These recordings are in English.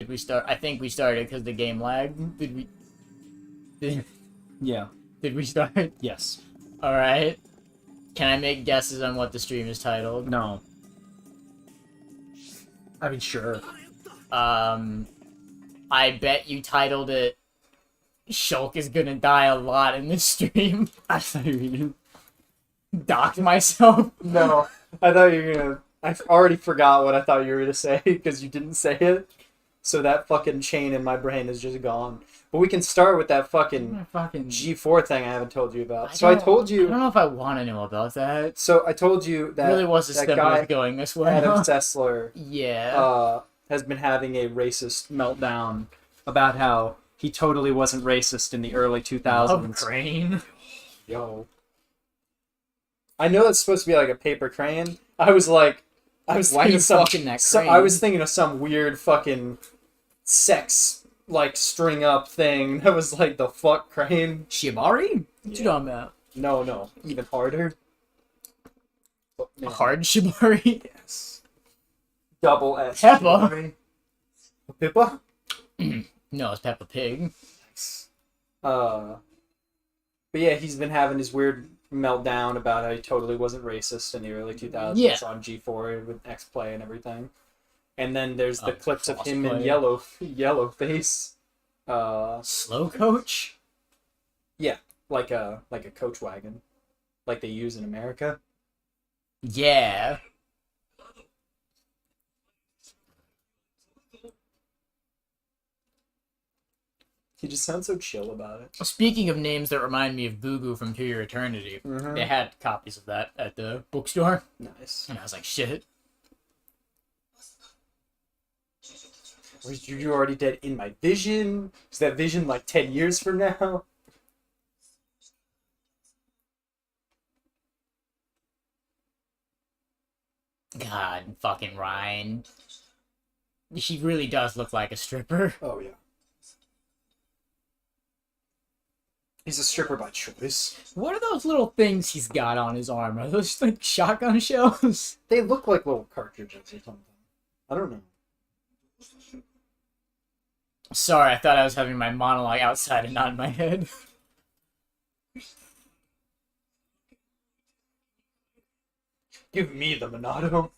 Did we start? I think we started because the game lagged. Did we? Yeah. Did we start? Yes. Alright. Can I make guesses on what the stream is titled? No. I mean, sure. I bet you titled it Shulk is gonna die a lot in this stream. I thought you were gonna... Docked myself. No. I thought you were gonna... I already forgot what I thought you were gonna say, because you didn't say it. So that fucking chain in my brain is just gone. But we can start with that fucking G4 thing I haven't told you about. So I told you... I don't know if I want to know about that. So I told you that... It really was a that step guy, of going this way. Adam Sessler... Yeah. Has been having a racist meltdown about how he totally wasn't racist in the early 2000s. Love Crane. Yo. I know it's supposed to be like a paper crane. I was Why thinking you of some, fucking that crane? I was thinking of some weird fucking sex like string up thing that was like the fuck crane. Shibari? What Yeah. you talking about? No, even harder. Oh, A hard Shibari? Yes. Double S. Peppa? Pippa? No, it's Peppa Pig. Nice. But yeah, he's been having his weird meltdown about how he totally wasn't racist in the early 2000s on G4 with X-Play and everything. And then there's the clips of him in yellow face. Slow coach? Yeah, like a coach wagon, like they use in America. Yeah. He just sounds so chill about it. Speaking of names that remind me of Boo Boo from To Your Eternity, they had copies of that at the bookstore. Nice. And I was like, shit. Was you already dead in my vision? Is that vision like 10 years from now? God, fucking Ryan. He really does look like a stripper. Oh, yeah. He's a stripper by choice. What are those little things he's got on his arm? Are those like shotgun shells? They look like little cartridges or something. I don't know. Sorry, I thought I was having my monologue outside and not in my head. Give me the Monado.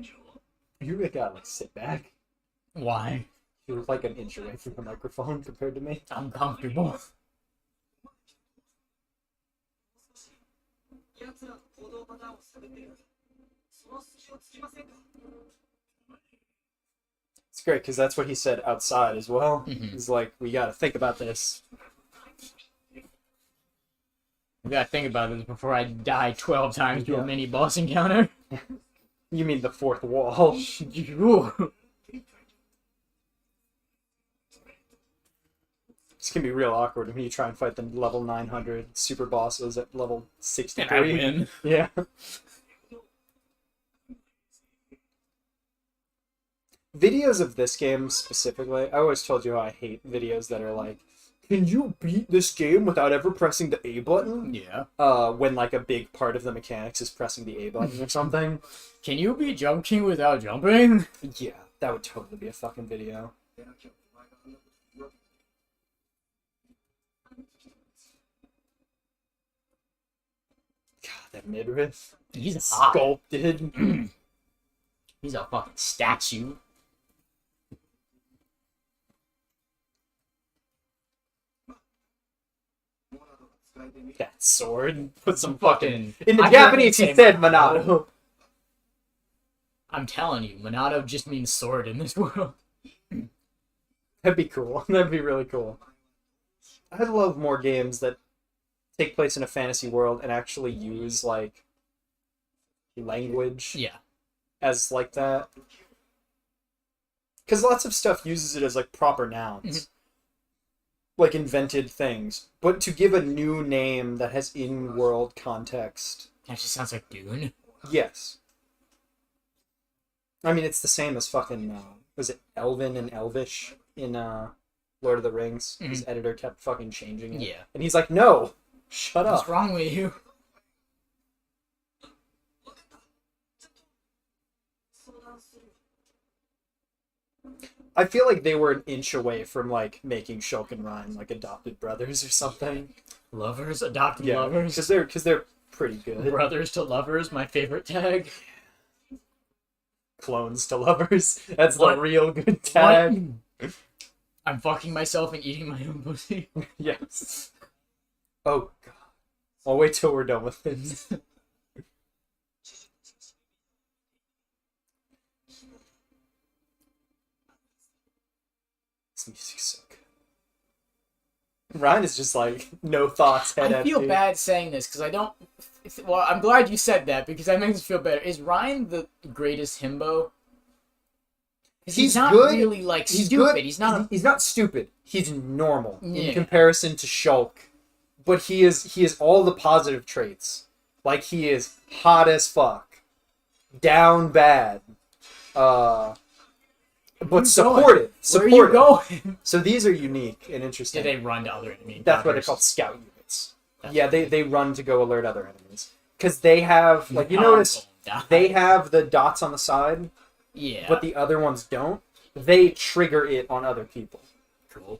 You really gotta like sit back. Why? You're like an inch away from the microphone compared to me. I'm comfortable. It's great because that's what he said outside as well. He's like, we gotta think about this. We gotta think about this before I die 12 times to a mini boss encounter. You mean the fourth wall? It's gonna be real awkward when you try and fight the level 900 super bosses at level 63. And I win. Yeah. Videos of this game specifically, I always told you how I hate videos that are like, can you beat this game without ever pressing the A button? Yeah. When like a big part of the mechanics is pressing the A button or something. Can you be Jump King without jumping? Yeah, that would totally be a fucking video. God, that midriff. He's hot. Sculpted. He's a fucking statue. That sword. Put some fucking... In the I Japanese, he couldn't said say Monado. I'm telling you, Monado just means sword in this world. That'd be cool. That'd be really cool. I'd love more games that take place in a fantasy world and actually use, like, language Yeah. as, like, that. Because lots of stuff uses it as, like, proper nouns. Like, invented things. But to give a new name that has in-world context... That just sounds like Dune. Yes. I mean, it's the same as fucking, was it Elven and Elvish in, Lord of the Rings? His editor kept fucking changing it. Yeah. And he's like, no! Shut up! What's wrong with you? I feel like they were an inch away from like making Shulk and Ryan like adopted brothers or something. Lovers, adopted Yeah, lovers. because they're pretty good. Brothers to lovers, my favorite tag. Clones to lovers. That's What? the real good tag. I'm fucking myself and eating my own pussy. Yes. Oh god. I'll wait till we're done with this. This music's so good. Ryan is just like no thoughts. Head I feel empty. bad saying this because I don't. Well, I'm glad you said that because that makes me feel better. Is Ryan the greatest himbo? 'Cause he's not good. really like He's stupid. good. He's not. He's not stupid. He's normal Yeah. in comparison to Shulk, but he is all the positive traits. Like he is hot as fuck, down bad, but supportive. Where are you going? So these are unique and interesting. Did they run to other enemy? That's what they're encounters? called, scout units. That's Yeah, they run to go alert other enemies because they have like you Oh, notice die. they have the dots on the side, Yeah. but the other ones don't. They trigger it on other people. Cool.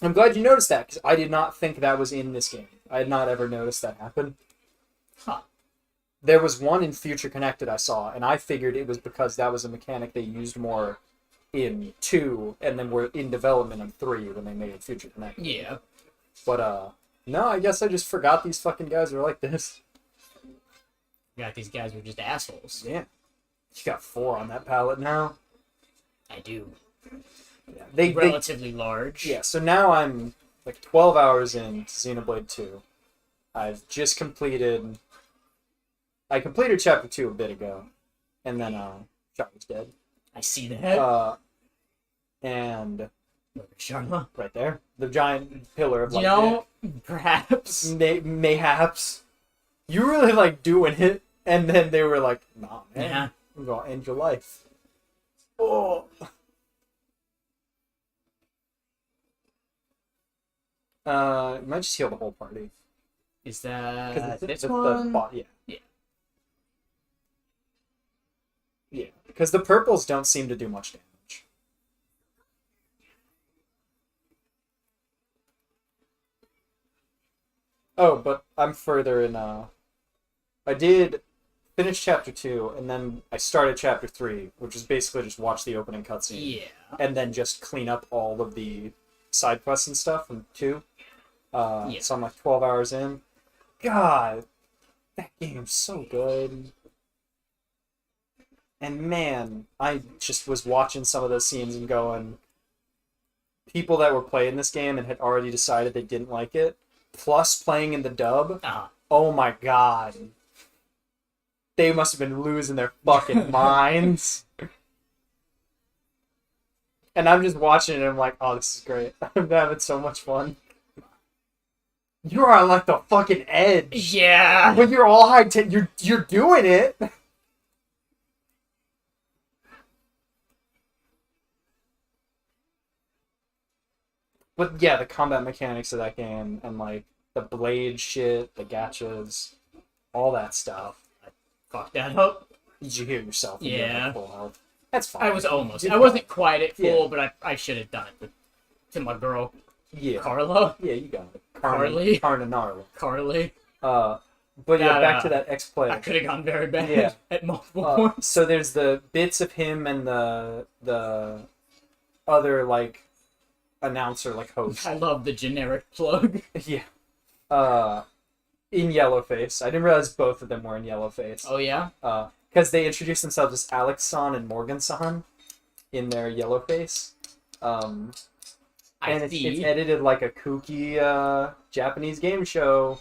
I'm glad you noticed that because I did not think that was in this game. I had not ever noticed that happen. Huh. There was one in Future Connected I saw, and I figured it was because that was a mechanic they used more in 2, and then were in development in 3 when they made Future Connected. Yeah. But, no, I guess I just forgot these fucking guys were like this. Got these guys were just assholes. Yeah. You got 4 on that palette now. I do. Yeah, they Relatively large. Yeah, so now I'm like 12 hours in Xenoblade 2. I've just completed... I completed Chapter 2 a bit ago. And then, Charlotte's dead. I see that. And Sharma. right there, the giant pillar of You light. know, perhaps. Mayhaps. You really like doing it, and then they were like, "Nah, man, Yeah. I'm gonna end your life." Oh. It might just heal the whole party. Is that Because this the one? yeah. Yeah. Yeah, because the purples don't seem to do much damage. Oh, but I'm further in, I did finish Chapter 2, and then I started Chapter 3, which is basically just watch the opening cutscene. Yeah. And then just clean up all of the side quests and stuff from 2. Yeah. So I'm like 12 hours in. God, that game's so good. And man, I just was watching some of those scenes and going, people that were playing this game and had already decided they didn't like it, plus playing in the dub, oh my god. They must have been losing their fucking minds. And I'm just watching it and I'm like, oh, this is great. I'm having so much fun. You're on like the fucking edge. Yeah. When you're all high tech, you're doing it. But yeah, the combat mechanics of that game and like the blade shit, the gachas, all that stuff. Fuck that up. Did you hear yourself? when you Yeah. had, like, full health? That's fine. I was almost. You'd I wasn't quite at full, Yeah. but I should have done it to my girl, Yeah. Carla. Yeah, you got it. Carly? Carnarla. Carly. But yeah, That, back to that X-Play. I could have gone very bad Yeah. at multiple points. So there's the bits of him and the other like announcer like host. I love the generic plug. Yeah. In Yellowface. I didn't realize both of them were in Yellowface. Oh yeah. Because they introduced themselves as Alex-san and Morgan-san in their Yellowface. And it's edited like a kooky Japanese game show.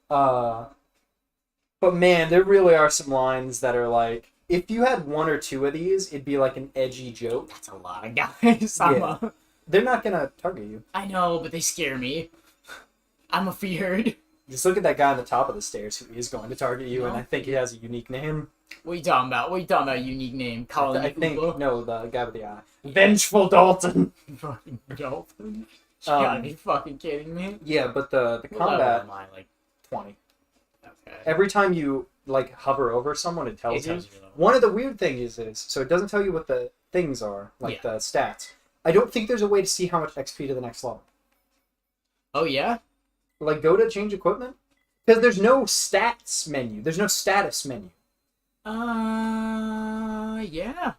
But man, there really are some lines that are like, if you had one or two of these, it'd be like an edgy joke. That's a lot of guys. Yeah. They're not gonna target you. I know, but they scare me. I'm afeared. Just look at that guy on the top of the stairs who is going to target you, No. and I think he has a unique name. What are you talking about? What are you talking about? Unique name? Colin I think, Ubo? no, the guy with the eye. Vengeful Dalton! Fucking dolphin. You gotta be fucking kidding me. Yeah, but the What level combat, am I, like 20. okay. Every time you like hover over someone, it tells you. level. One of the weird things is so it doesn't tell you what the things are, like the stats. I don't think there's a way to see how much XP to the next level. Oh yeah? Like go to change equipment? Because there's no stats menu. There's no status menu. Yeah.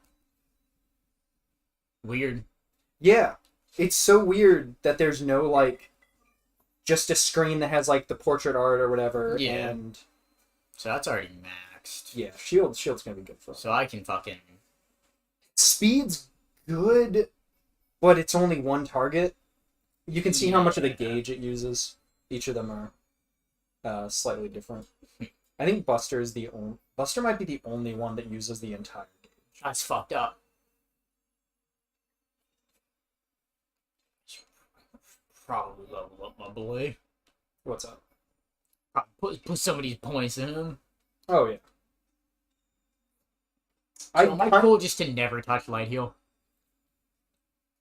Weird. Yeah. It's so weird that there's no, like, just a screen that has, like, the portrait art or whatever. Yeah. And So that's already maxed. yeah, shield's gonna be good for us. So I can fucking... Speed's good, but it's only one target. You can see how much of the gauge it uses. Each of them are slightly different. I think Buster is the only... Buster might be the only one that uses the entire gauge. That's fucked up. Probably level up my boy. What's up? Probably put some of these points in him. Oh, yeah. So am I cool just to never touch Light Heal?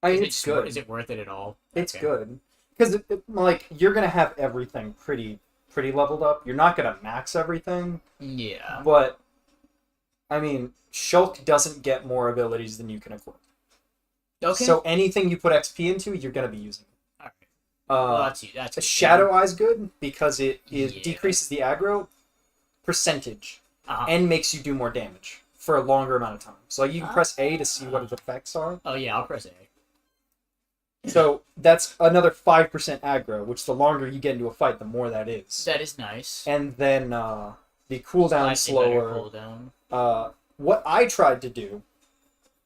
It's good. Is it worth it at all? It's good. Because, like, you're going to have everything pretty leveled up. You're not going to max everything. Yeah. But, I mean, Shulk doesn't get more abilities than you can equip. Okay. So anything you put XP into, you're going to be using. All right. Well, that's Shadow Eye's good because it decreases the aggro percentage and makes you do more damage for a longer amount of time. So like, you can press A to see what its effects are. Oh yeah, I'll press A. So that's another 5% aggro, which the longer you get into a fight, the more that is. That is nice. And then the cooldown slower. Cooldown. What I tried to do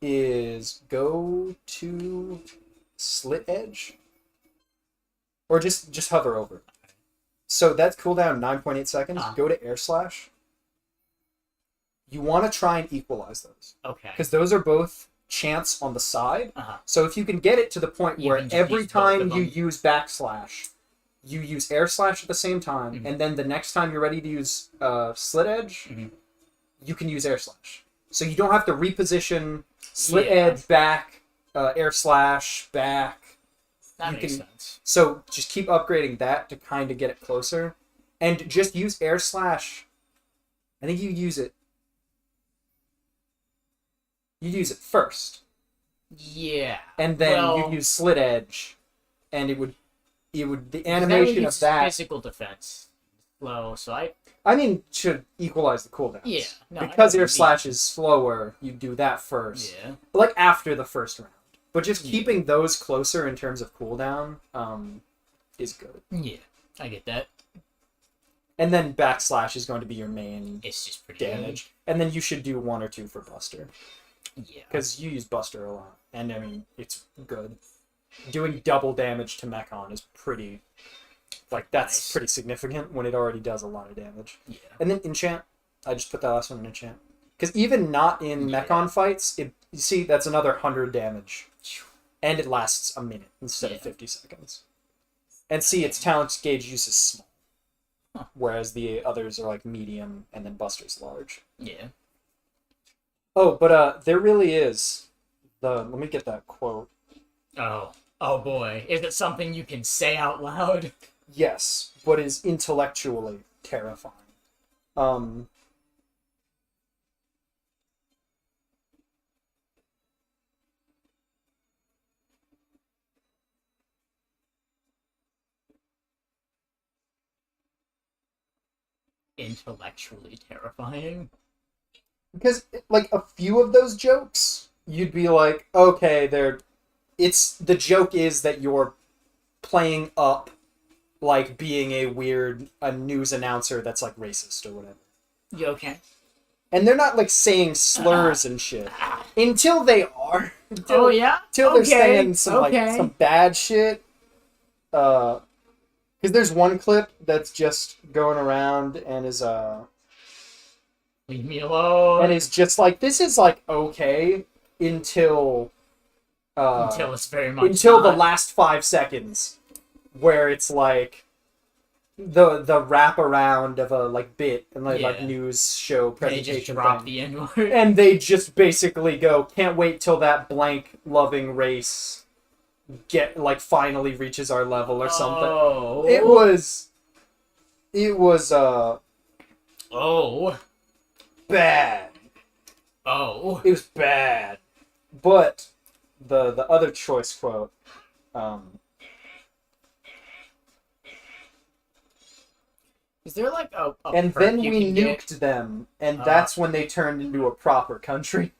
is go to Slit Edge. Or just hover over it. So that's cooldown 9.8 seconds. Go to Air Slash. You want to try and equalize those. Okay. Because those are both chance on the side. So if you can get it to the point where every time you use backslash, you use Air Slash at the same time, and then the next time you're ready to use Slit Edge, you can use Air Slash. So you don't have to reposition Slit Edge back, Air Slash back. That makes sense. So just keep upgrading that to kind of get it closer. And just use Air Slash. I think you use it. You use it first. Yeah. And then you use Slit Edge. And it would the animation of that physical defense slow, so I mean should equalize the cooldowns. Yeah. No, because Air Slash is slower, you do that first. Yeah. Like after the first round. But just keeping those closer in terms of cooldown is good. Yeah, I get that. And then backslash is going to be your main it's just pretty damage. And then you should do 1 or 2 for Buster. Yeah. Because you use Buster a lot. And I mean, it's good. Doing double damage to Mechon is pretty... Like, that's pretty significant when it already does a lot of damage. Yeah. And then Enchant. I just put that last one in Enchant. Because even not in Mechon fights, you see, that's another 100 damage. And it lasts a minute instead of 50 seconds. And see, its talent gauge use is small. Whereas the others are like medium, and then Buster's large. Yeah. Oh, but there really is let me get that quote. Oh boy. Is it something you can say out loud? Yes, but is intellectually terrifying. Intellectually terrifying. Because, like, a few of those jokes, you'd be like, okay, the joke is that you're playing up, like, being a news announcer that's, like, racist or whatever. You okay? And they're not, like, saying slurs and shit. Until they are. Until they're saying some bad shit. Because there's one clip that's just going around and is, leave me alone. And it's just like, this is, like, okay until it's very much until the last 5 seconds, where it's, like, the wraparound of a, like, bit and, like, news show presentation. They just drop the N-word. And they just basically go, can't wait till that blank loving race finally reaches our level or something. Oh. It was bad. Oh. It was bad. But the other choice quote, is there like a and perk then you we can nuked get? them, and that's when they turned into a proper country.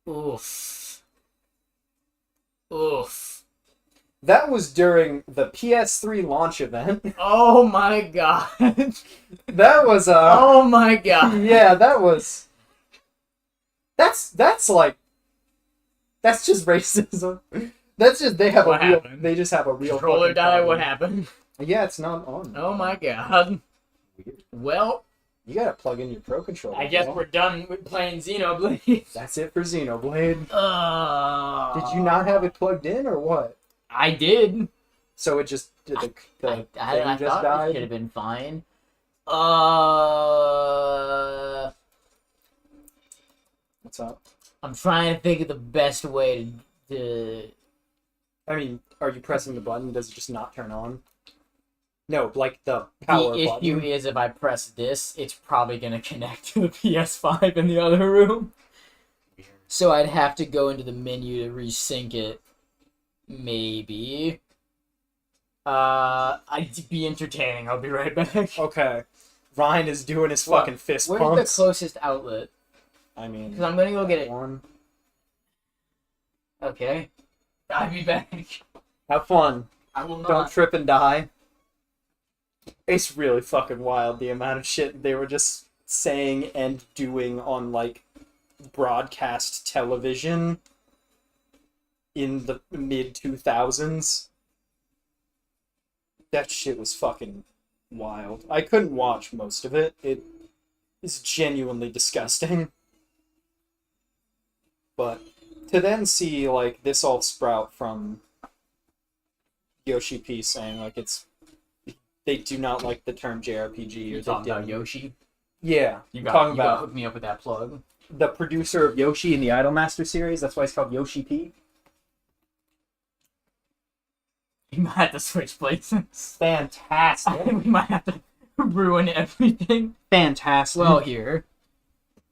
Oof. Oof. That was during the PS3 launch event. Oh my god. That was Oh my god. yeah, that was. That's like. That's just racism. That's just they have What a real. happened? They just have a real. Controller fucking died. problem. What happened? Yeah, it's not on. Oh my god. Weird. Well, You gotta plug in your Pro Controller. I guess bro. we're done with playing Xenoblade. That's it for Xenoblade. Did you Uh, not have it plugged in or what? I did. So it just the I thing thought just it died. should have been fine. What's up? I'm trying to think of the best way to. I mean, are you pressing the button? Does it just not turn on? No, like the power The issue button. is if I press this, it's probably gonna connect to the PS5 in the other room. So I'd have to go into the menu to resync it. Maybe. I'd be entertaining. I'll be right back. Okay. Ryan is doing his What? fucking fist Where's pumps. the closest outlet? I mean, Because I'm gonna go get it. one. Okay. I'll be back. Have fun. I will not. Don't trip and die. It's really fucking wild the amount of shit they were just saying and doing on like broadcast television in the mid 2000s. That shit was fucking wild. I couldn't watch most of it. It is genuinely disgusting. But to then see like this all sprout from Yoshi P saying like they do not like the term JRPG. You Or talking they about didn't. Yoshi? Yeah, You talking got about hook me up with that plug. the producer of Yoshi in the Idolmaster series. That's why it's called Yoshi P. You might have to switch places. Fantastic. We might have to ruin everything. Fantastic. Well, here.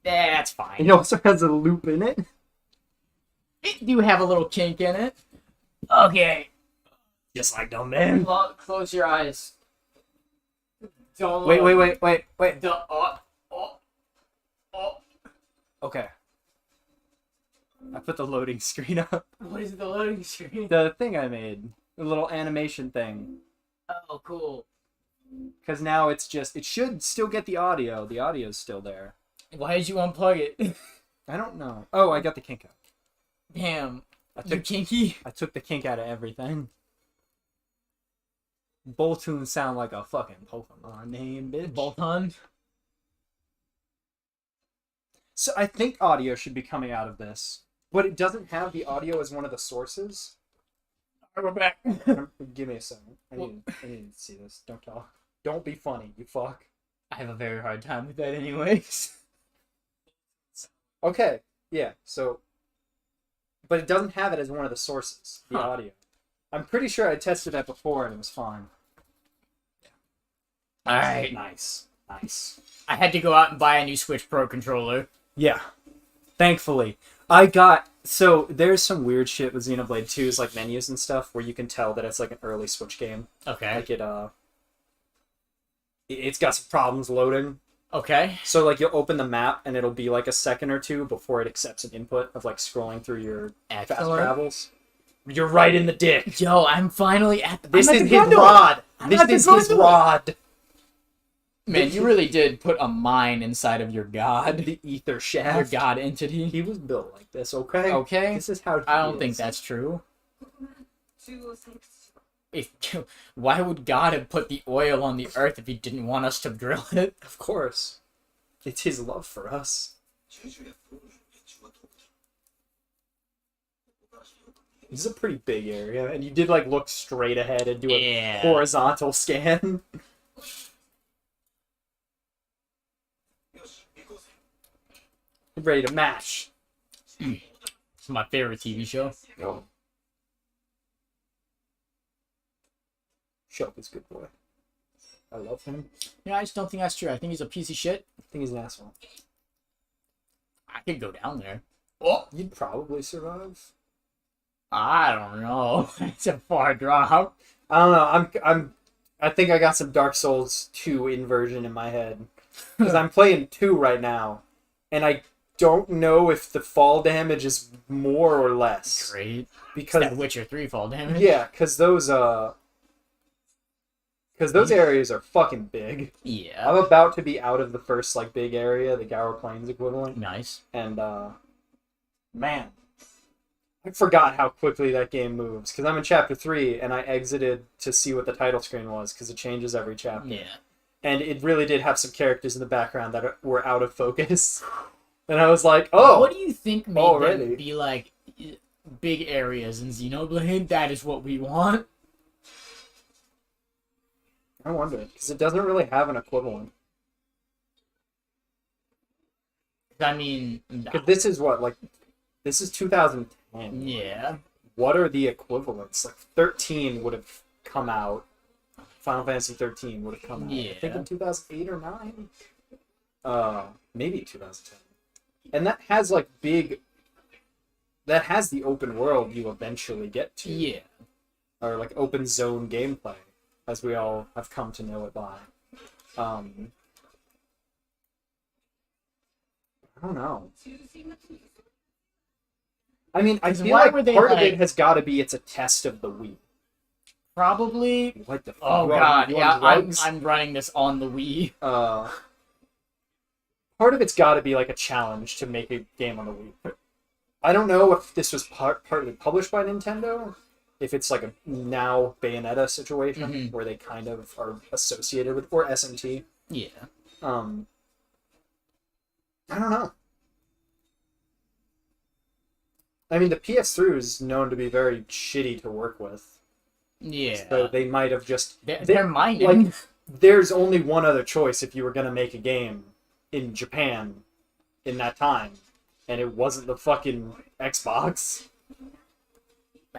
That's fine. it also has a loop in it. It do have a little kink in it. Okay. Just like Dunban. Close your eyes. Don't Wait. Don't, Okay. I put the loading screen up. What is the loading screen? The thing I made. The little animation thing. Oh, cool. Because now it's just... It should still get the audio. The audio's still there. Why did you unplug it? I don't know. Oh, I got the kink out. Damn. I You took, kinky? I took the kink out of everything. Boltoons sound like a fucking Pokemon name, bitch. Bolton? So I think audio should be coming out of this. But it doesn't have the audio as one of the sources. Alright, we're back. Give me a second. I need to see this. Don't talk. Don't be funny, you fuck. I have a very hard time with that anyways. Okay, yeah, so... But it doesn't have it as one of the sources, the Huh. audio. I'm pretty sure I tested that before and it was fine. Alright. Nice. I had to go out and buy a new Switch Pro controller. Yeah. Thankfully. I got... So, there's some weird shit with Xenoblade 2's, like, menus and stuff, where you can tell that it's, like, an early Switch game. Okay. Like, it's got some problems loading. Okay. So, like, you'll open the map, and it'll be, like, a second or two before it accepts an input of, like, scrolling through your fast Excellent. travels. You're right in the dick. Yo, I'm finally at the... This I'm is at the his Gundam. rod. I'm This at the is his Gundam. rod. Man, you really did put a mine inside of your god. The ether Your shaft. god entity. He was built like this, okay? Okay. This is how he I don't is. think that's true. Why would God have put the oil on the earth if he didn't want us to drill it? Of course. It's his love for us. This is a pretty big area, and you did, like, look straight ahead and do a Yeah. horizontal scan. Ready to mash. It's my favorite TV show. Show is good boy. I love him. Yeah, I just don't think that's true. I think he's a piece of shit. I think he's an asshole. I could go down there. Oh, You'd probably survive. I don't know. It's a far drop. I don't know. I think I got some Dark Souls 2 inversion in my head. Because I'm playing 2 right now. And I don't know if the fall damage is more or less. Great. Because that Witcher 3 fall damage. Yeah, because those areas are fucking big. Yeah. I'm about to be out of the first like big area, the Gower Plains equivalent. Nice. And man, I forgot how quickly that game moves because I'm in chapter 3 and I exited to see what the title screen was because it changes every chapter. Yeah. And it really did have some characters in the background that were out of focus. And I was like, oh, what do you think made already? them be like big areas in Xenoblade? That is what we want. I wonder because it doesn't really have an equivalent. I mean, Because this is what, like, this is 2010. yeah. What are the equivalents? Like 13 would have come out. Final Fantasy 13 would have come out. Yeah. I think in 2008 or 9. Maybe 2010. And that has like that has the open world you eventually get to. Yeah. Or like open zone gameplay, as we all have come to know it by. I don't know. I mean, I feel like part of it has got to be it's a test of the Wii. Probably. What the fuck? Oh god, yeah, I'm running this on the Wii. Part of it's got to be like a challenge to make a game on the Wii. I don't know if this was partly published by Nintendo, if it's like a now Bayonetta situation where they kind of are associated with, or SMT. Yeah. I don't know. I mean, the PS3 is known to be very shitty to work with. Yeah. So they might have just... They're mining. Like, there's only one other choice if you were going to make a game in Japan in that time, and it wasn't the fucking Xbox.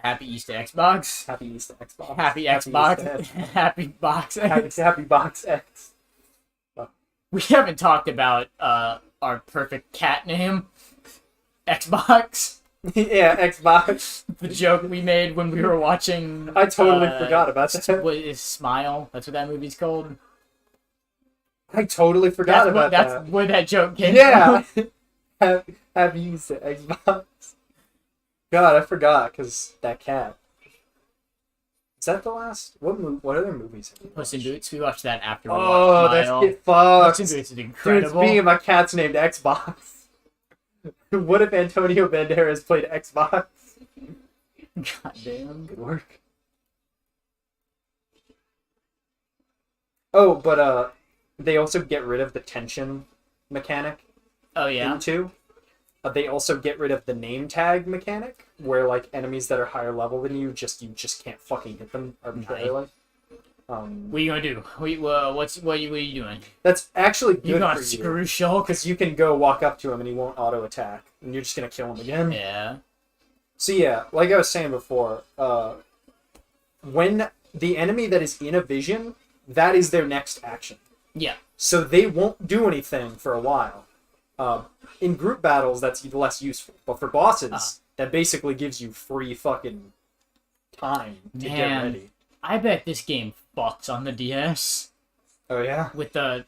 Happy Easter Xbox. Happy Easter Xbox. Happy Xbox. Happy Box X. Happy Box X. We haven't talked about our perfect cat name, Xbox. Yeah, Xbox. The joke we made when we were watching. I totally forgot about that. What is Smile? That's what that movie's called. I totally forgot about that. That's where that joke came from. Have you used it, Xbox? God, I forgot because that cat. Is that the last? What other movies have you watched? Puss in Boots. We watched that after. Oh, that's get fucked. Puss in Boots is incredible. Dude, speaking of my cat's named Xbox. What if Antonio Banderas played Xbox? Goddamn. Good work. Oh, but they also get rid of the tension mechanic. Oh yeah. In 2. They also get rid of the name tag mechanic, where like enemies that are higher level than you just can't fucking hit them arbitrarily. What are you gonna do? What are you doing? That's actually good you for gonna screw Shulk? because you can go walk up to him and he won't auto attack, and you're just gonna kill him again. Yeah. So yeah, like I was saying before, when the enemy that is in a vision, that is their next action. Yeah. So they won't do anything for a while. In group battles, that's less useful. But for bosses, that basically gives you free fucking time to get ready. I bet this game fucks on the DS. Oh yeah? With the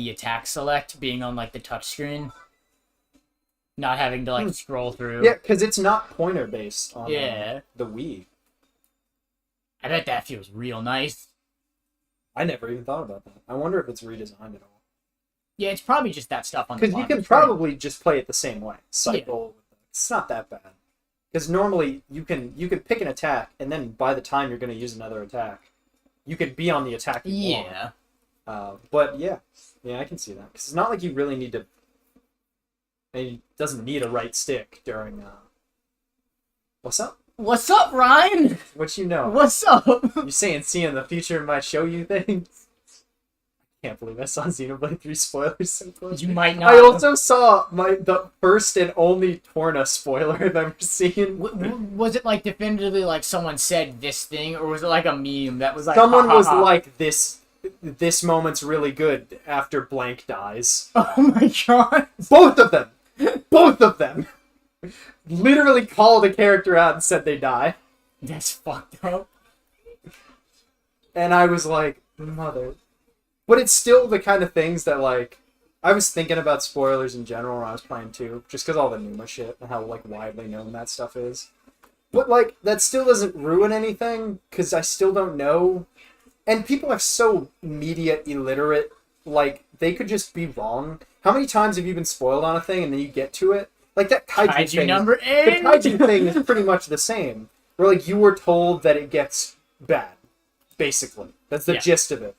attack select being on like the touchscreen. Not having to like scroll through. Yeah, because it's not pointer based on the Wii. I bet that feels real nice. I never even thought about that. I wonder if it's redesigned at all. Yeah, it's probably just that stuff on the because you can probably just play it the same way. Cycle. Yeah. It's not that bad. Because normally you can pick an attack, and then by the time you're going to use another attack, you could be on the attack. Yeah. But yeah, I can see that because it's not like you really need to. It doesn't need a right stick during. What's up? What's up, Ryan? What you know? What's up? You saying seeing the future might show you things? Can't believe I saw Xenoblade 3 spoilers so close. You might not. I also saw the first and only Torna spoiler I've ever seen. Was it like definitively like someone said this thing, or was it like a meme that was like someone was like this moment's really good after blank dies? Oh my god! Both of them. Both of them! Literally called a character out and said they die. That's fucked up. And I was like, mother. But it's still the kind of things that, like, I was thinking about spoilers in general when I was playing too, just because all the Numa shit and how, like, widely known that stuff is. But, like, that still doesn't ruin anything, because I still don't know. And people are so media illiterate, like, they could just be wrong. How many times have you been spoiled on a thing and then you get to it? Like, that kaiju thing. number 8! The kaiju thing is pretty much the same. Where, like, you were told that it gets bad. Basically. That's the gist of it.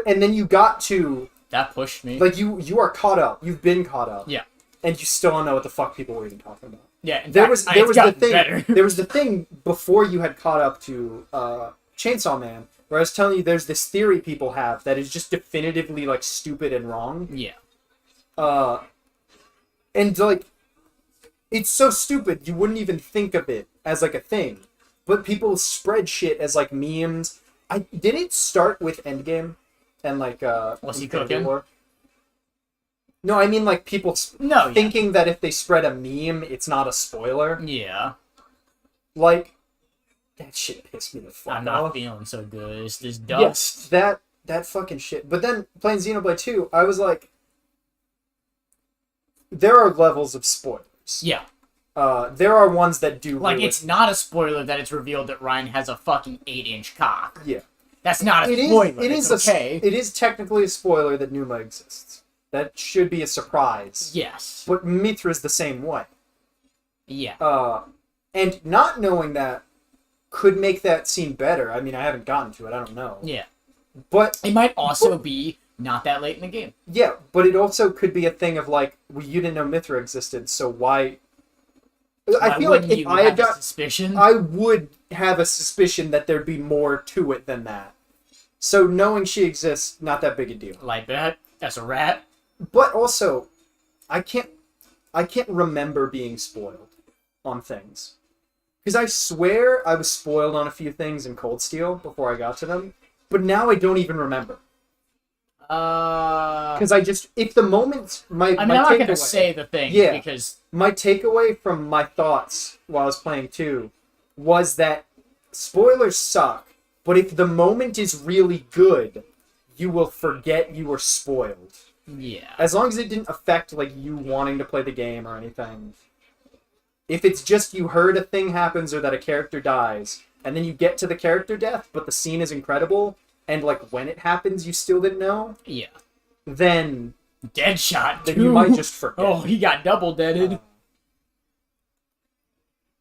And then you got to... That pushed me. Like, you are caught up. You've been caught up. Yeah. And you still don't know what the fuck people were even talking about. Yeah, there was the thing. There was the thing before you had caught up to Chainsaw Man, where I was telling you there's this theory people have that is just definitively, like, stupid and wrong. Yeah. And, like, it's so stupid you wouldn't even think of it as, like, a thing. But people spread shit as, like, memes. Did it start with Endgame? And, like, was he cooking? War? No, I mean, like, people thinking that if they spread a meme, it's not a spoiler. Yeah. Like, that shit pissed me the fuck off. I'm not feeling so good. It's this dust. Yes, that fucking shit. But then, playing Xenoblade 2, I was like, there are levels of spoilers. Yeah. There are ones that do... Like, it's not a spoiler that it's revealed that Ryan has a fucking 8-inch cock. Yeah. That's not a spoiler. It is okay. It is technically a spoiler that Numa exists. That should be a surprise. Yes. But Mithra's the same way. Yeah. And not knowing that could make that scene better. I mean, I haven't gotten to it. I don't know. Yeah. But... It might also be not that late in the game. Yeah, but it also could be a thing of, like, well, you didn't know Mithra existed, so why... I feel like if I had got suspicion, I would have a suspicion that there'd be more to it than that. So knowing she exists, not that big a deal. Like that. That's a rat. But also, I can't remember being spoiled on things. Because I swear I was spoiled on a few things in Cold Steel before I got to them, but now I don't even remember. Because if the moment I'm not going to say the thing, because... My takeaway from my thoughts while I was playing 2 was that spoilers suck, but if the moment is really good, you will forget you were spoiled. Yeah. As long as it didn't affect, like, you wanting to play the game or anything. If it's just you heard a thing happens or that a character dies, and then you get to the character death, but the scene is incredible, and, like, when it happens you still didn't know, yeah, then Deadshot, then you might just forget. Oh, he got double deaded.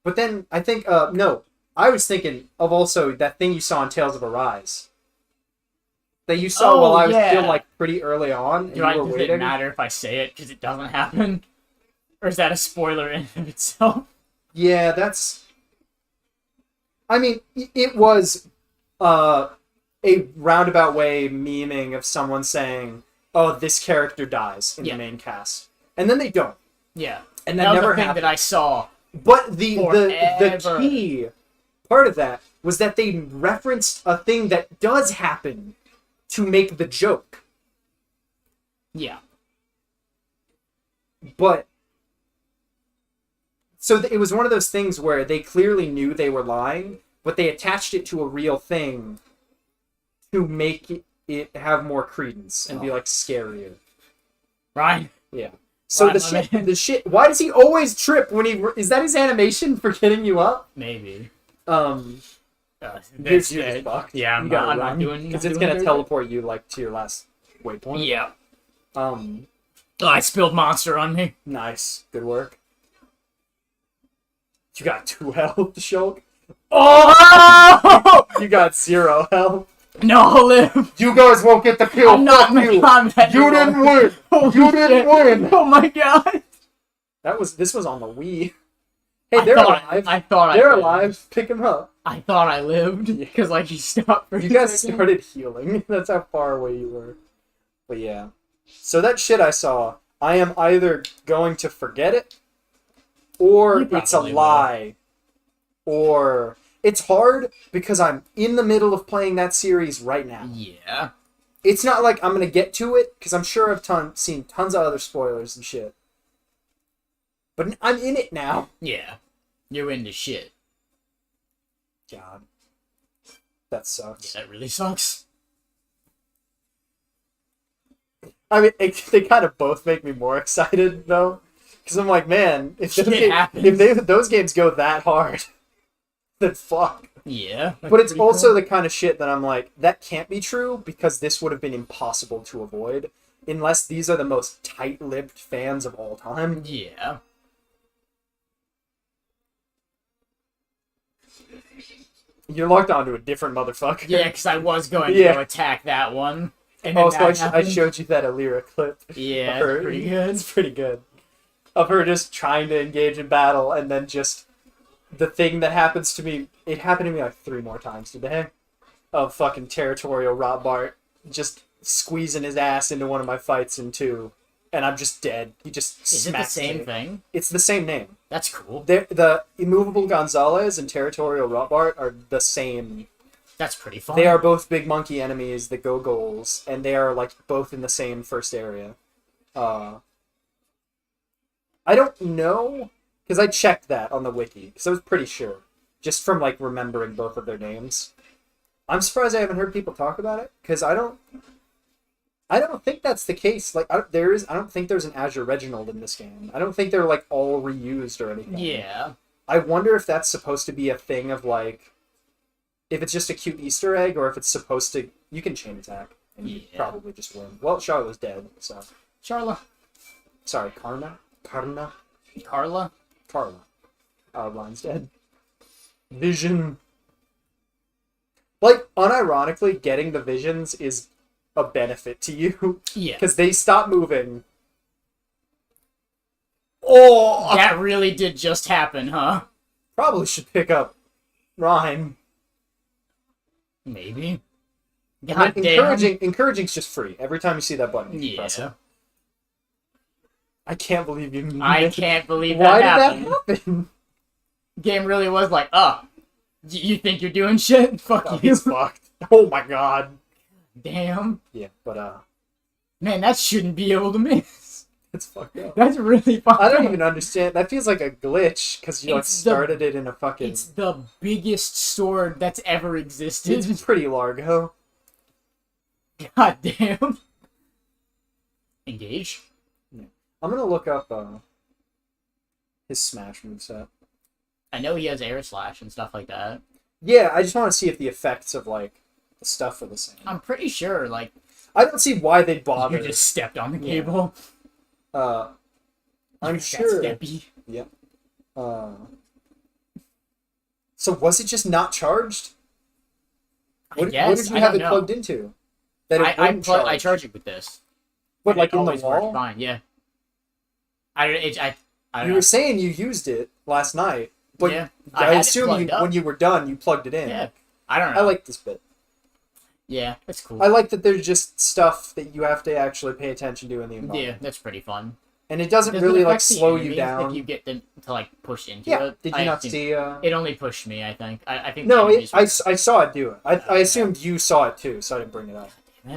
But then I think no, I was thinking of also that thing you saw in Tales of Arise. That you saw while I was still, like, pretty early on, and does it matter if I say it because it doesn't happen, or is that a spoiler in of itself? Yeah, that's. I mean, it was a roundabout way memeing of someone saying, "Oh, this character dies in the main cast," and then they don't. Yeah, and that never happened. That I saw. But the key part of that was that they referenced a thing that does happen to make the joke. Yeah. But so it was one of those things where they clearly knew they were lying, but they attached it to a real thing to make it have more credence and be, like, scarier. Right? Yeah. So the shit. Why does he always trip when he? Is that his animation for getting you up? Maybe. This is fucked. Yeah, I'm not doing. Because it's gonna teleport you, like, to your last waypoint. Yeah. Oh, I spilled monster on me. Nice, good work. You got 2 health, Shulk. Oh! You got 0 health. No, I'll live. You guys won't get the kill. I'm not in combat. You didn't win. You didn't win. Oh my god. This was on the Wii. Hey, they're alive. They're alive. Pick them up. I thought I lived because, like, he stopped for you guys started healing. That's how far away you were. But yeah. So that shit I saw, I am either going to forget it, or it's a lie, or it's hard because I'm in the middle of playing that series right now. Yeah. It's not like I'm going to get to it, because I'm sure I've seen tons of other spoilers and shit. But I'm in it now. Yeah. You're into shit. God. That sucks. Yeah, that really sucks. I mean, they kind of both make me more excited, though. Because I'm like, man, if those games go that hard, then fuck. Yeah. But it's also the kind of shit that I'm like, that can't be true, because this would have been impossible to avoid, unless these are the most tight-lipped fans of all time. Yeah. You're locked onto a different motherfucker. Yeah, because I was going to go attack that one. And then I showed you that Alira clip. Yeah, it's pretty good. It's pretty good. Of her just trying to engage in battle, and then just the thing that happens to me. It happened to me like 3 more times today. Of fucking territorial Rotbart just squeezing his ass into one of my fights in 2, and I'm just dead. He just Is it the same thing? It's the same name. That's cool. The Immovable Gonzalez and Territorial Rotbart are the same. That's pretty fun. They are both big monkey enemies that go goals, and they are like both in the same first area. I don't know, because I checked that on the wiki, because I was pretty sure, just from like remembering both of their names. I'm surprised I haven't heard people talk about it, because I don't think that's the case. Like, I don't think there's an Azure Reginald in this game. I don't think they're like all reused or anything. Yeah. I wonder if that's supposed to be a thing of like, if it's just a cute Easter egg, or if it's supposed to. You can chain attack and you probably just win. Well, Charla's dead, so. Charla. Sorry, Carla. Carla. Bline's dead. Vision. Like, unironically, getting the visions is a benefit to you. Yeah. Because they stop moving. Oh! That really did just happen, huh? Probably should pick up Rhyme. Maybe. God damn. Encouraging's just free. Every time you see that button, you press it. Yeah. I can't believe you. I can't believe Why that did that happen? Game really was like, you think you're doing shit? Fuck you. He's fucked. Oh my god. Damn. Yeah, but man, that shouldn't be able to miss. It's fucked up. That's really fucked up. I don't even understand. That feels like a glitch, because you started it in a fucking... It's the biggest sword that's ever existed. It's pretty Largo. God damn. Engage? Yeah. I'm gonna look up his Smash moveset. I know he has air slash and stuff like that. Yeah, I just want to see if the effects of, like, the stuff are the same. I'm pretty sure, like... I don't see why they'd bother. You just stepped on the cable. I'm sure... Steppy. Yep. So was it just not charged? What did you have it plugged into? That it I charge it with this. But like in the wall? Fine, yeah. I don't You were saying you used it last night, but yeah. I assume when you were done, you plugged it in. Yeah. I don't know. I like this bit. Yeah, it's cool. I like that there's just stuff that you have to actually pay attention to in the environment. Yeah, that's pretty fun. And it doesn't really like slow you down. If you get them to like push into it. Yeah. Did you not see? It only pushed me. I think. I think. No, I saw it do it. I assumed you saw it too, so I didn't bring it up.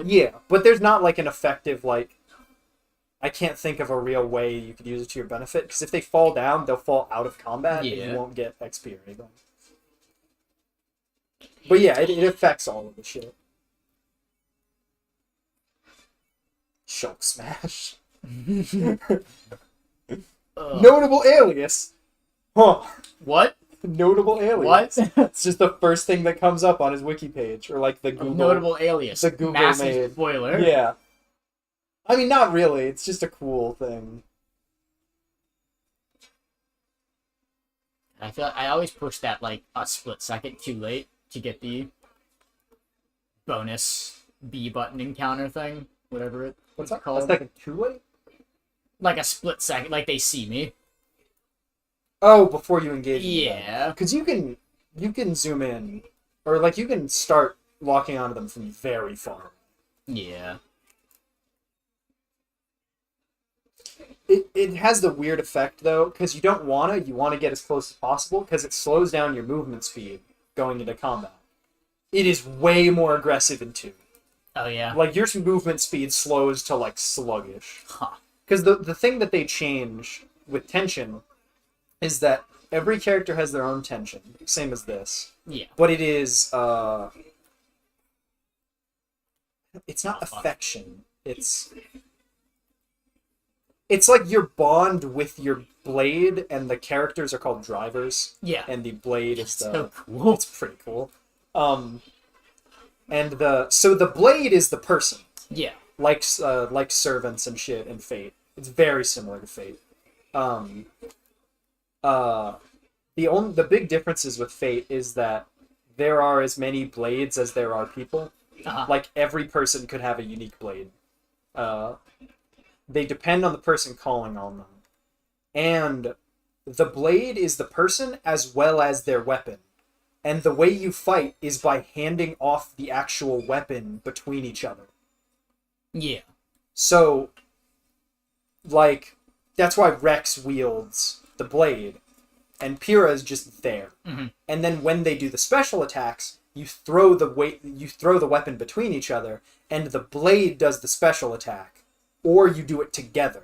Yeah, but there's not like an effective like. I can't think of a real way you could use it to your benefit, because if they fall down, they'll fall out of combat, and you won't get XP or anything. But yeah, it affects all of the shit. Shulk Smash. Notable alias. Huh. What? Notable alias. What? It's just the first thing that comes up on his wiki page, or like the Google. Notable alias. The Google Massive made. spoiler. Yeah. I mean, not really. It's just a cool thing. I feel like I always push that like a split second too late to get the bonus B button encounter thing, whatever it. What's that called? A second too late? Like a split second, like they see me. Oh, before you engage. Yeah. Because you can zoom in, or like you can start locking onto them from very far. Yeah. It has the weird effect though, because you want to get as close as possible, because it slows down your movement speed going into combat. It is way more aggressive in 2. Oh yeah. Like your movement speed slows to like sluggish. Huh. Because the thing that they change with tension is that every character has their own tension, same as this. Yeah. But it is it's not affection. It's like your bond with your blade, and the characters are called drivers. Yeah. And the blade is the... so cool. It's pretty cool. And the blade is the person. Yeah. Like servants and shit and Fate. It's very similar to Fate. The big differences with Fate is that there are as many blades as there are people. Uh-huh. Like, every person could have a unique blade. They depend on the person calling on them. And the blade is the person as well as their weapon. And the way you fight is by handing off the actual weapon between each other. Yeah. So, like, that's why Rex wields the blade, and Pyrrha is just there. Mm-hmm. And then when they do the special attacks, you throw the weapon between each other, and the blade does the special attack, or you do it together.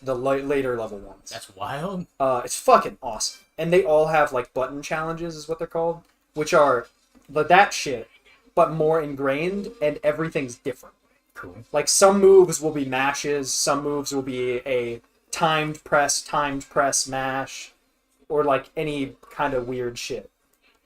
The later level ones. That's wild. It's fucking awesome, and they all have like button challenges, is what they're called, which are that shit, but more ingrained, and everything's different. Cool. Like, some moves will be mashes, some moves will be a timed press, mash, or like any kind of weird shit.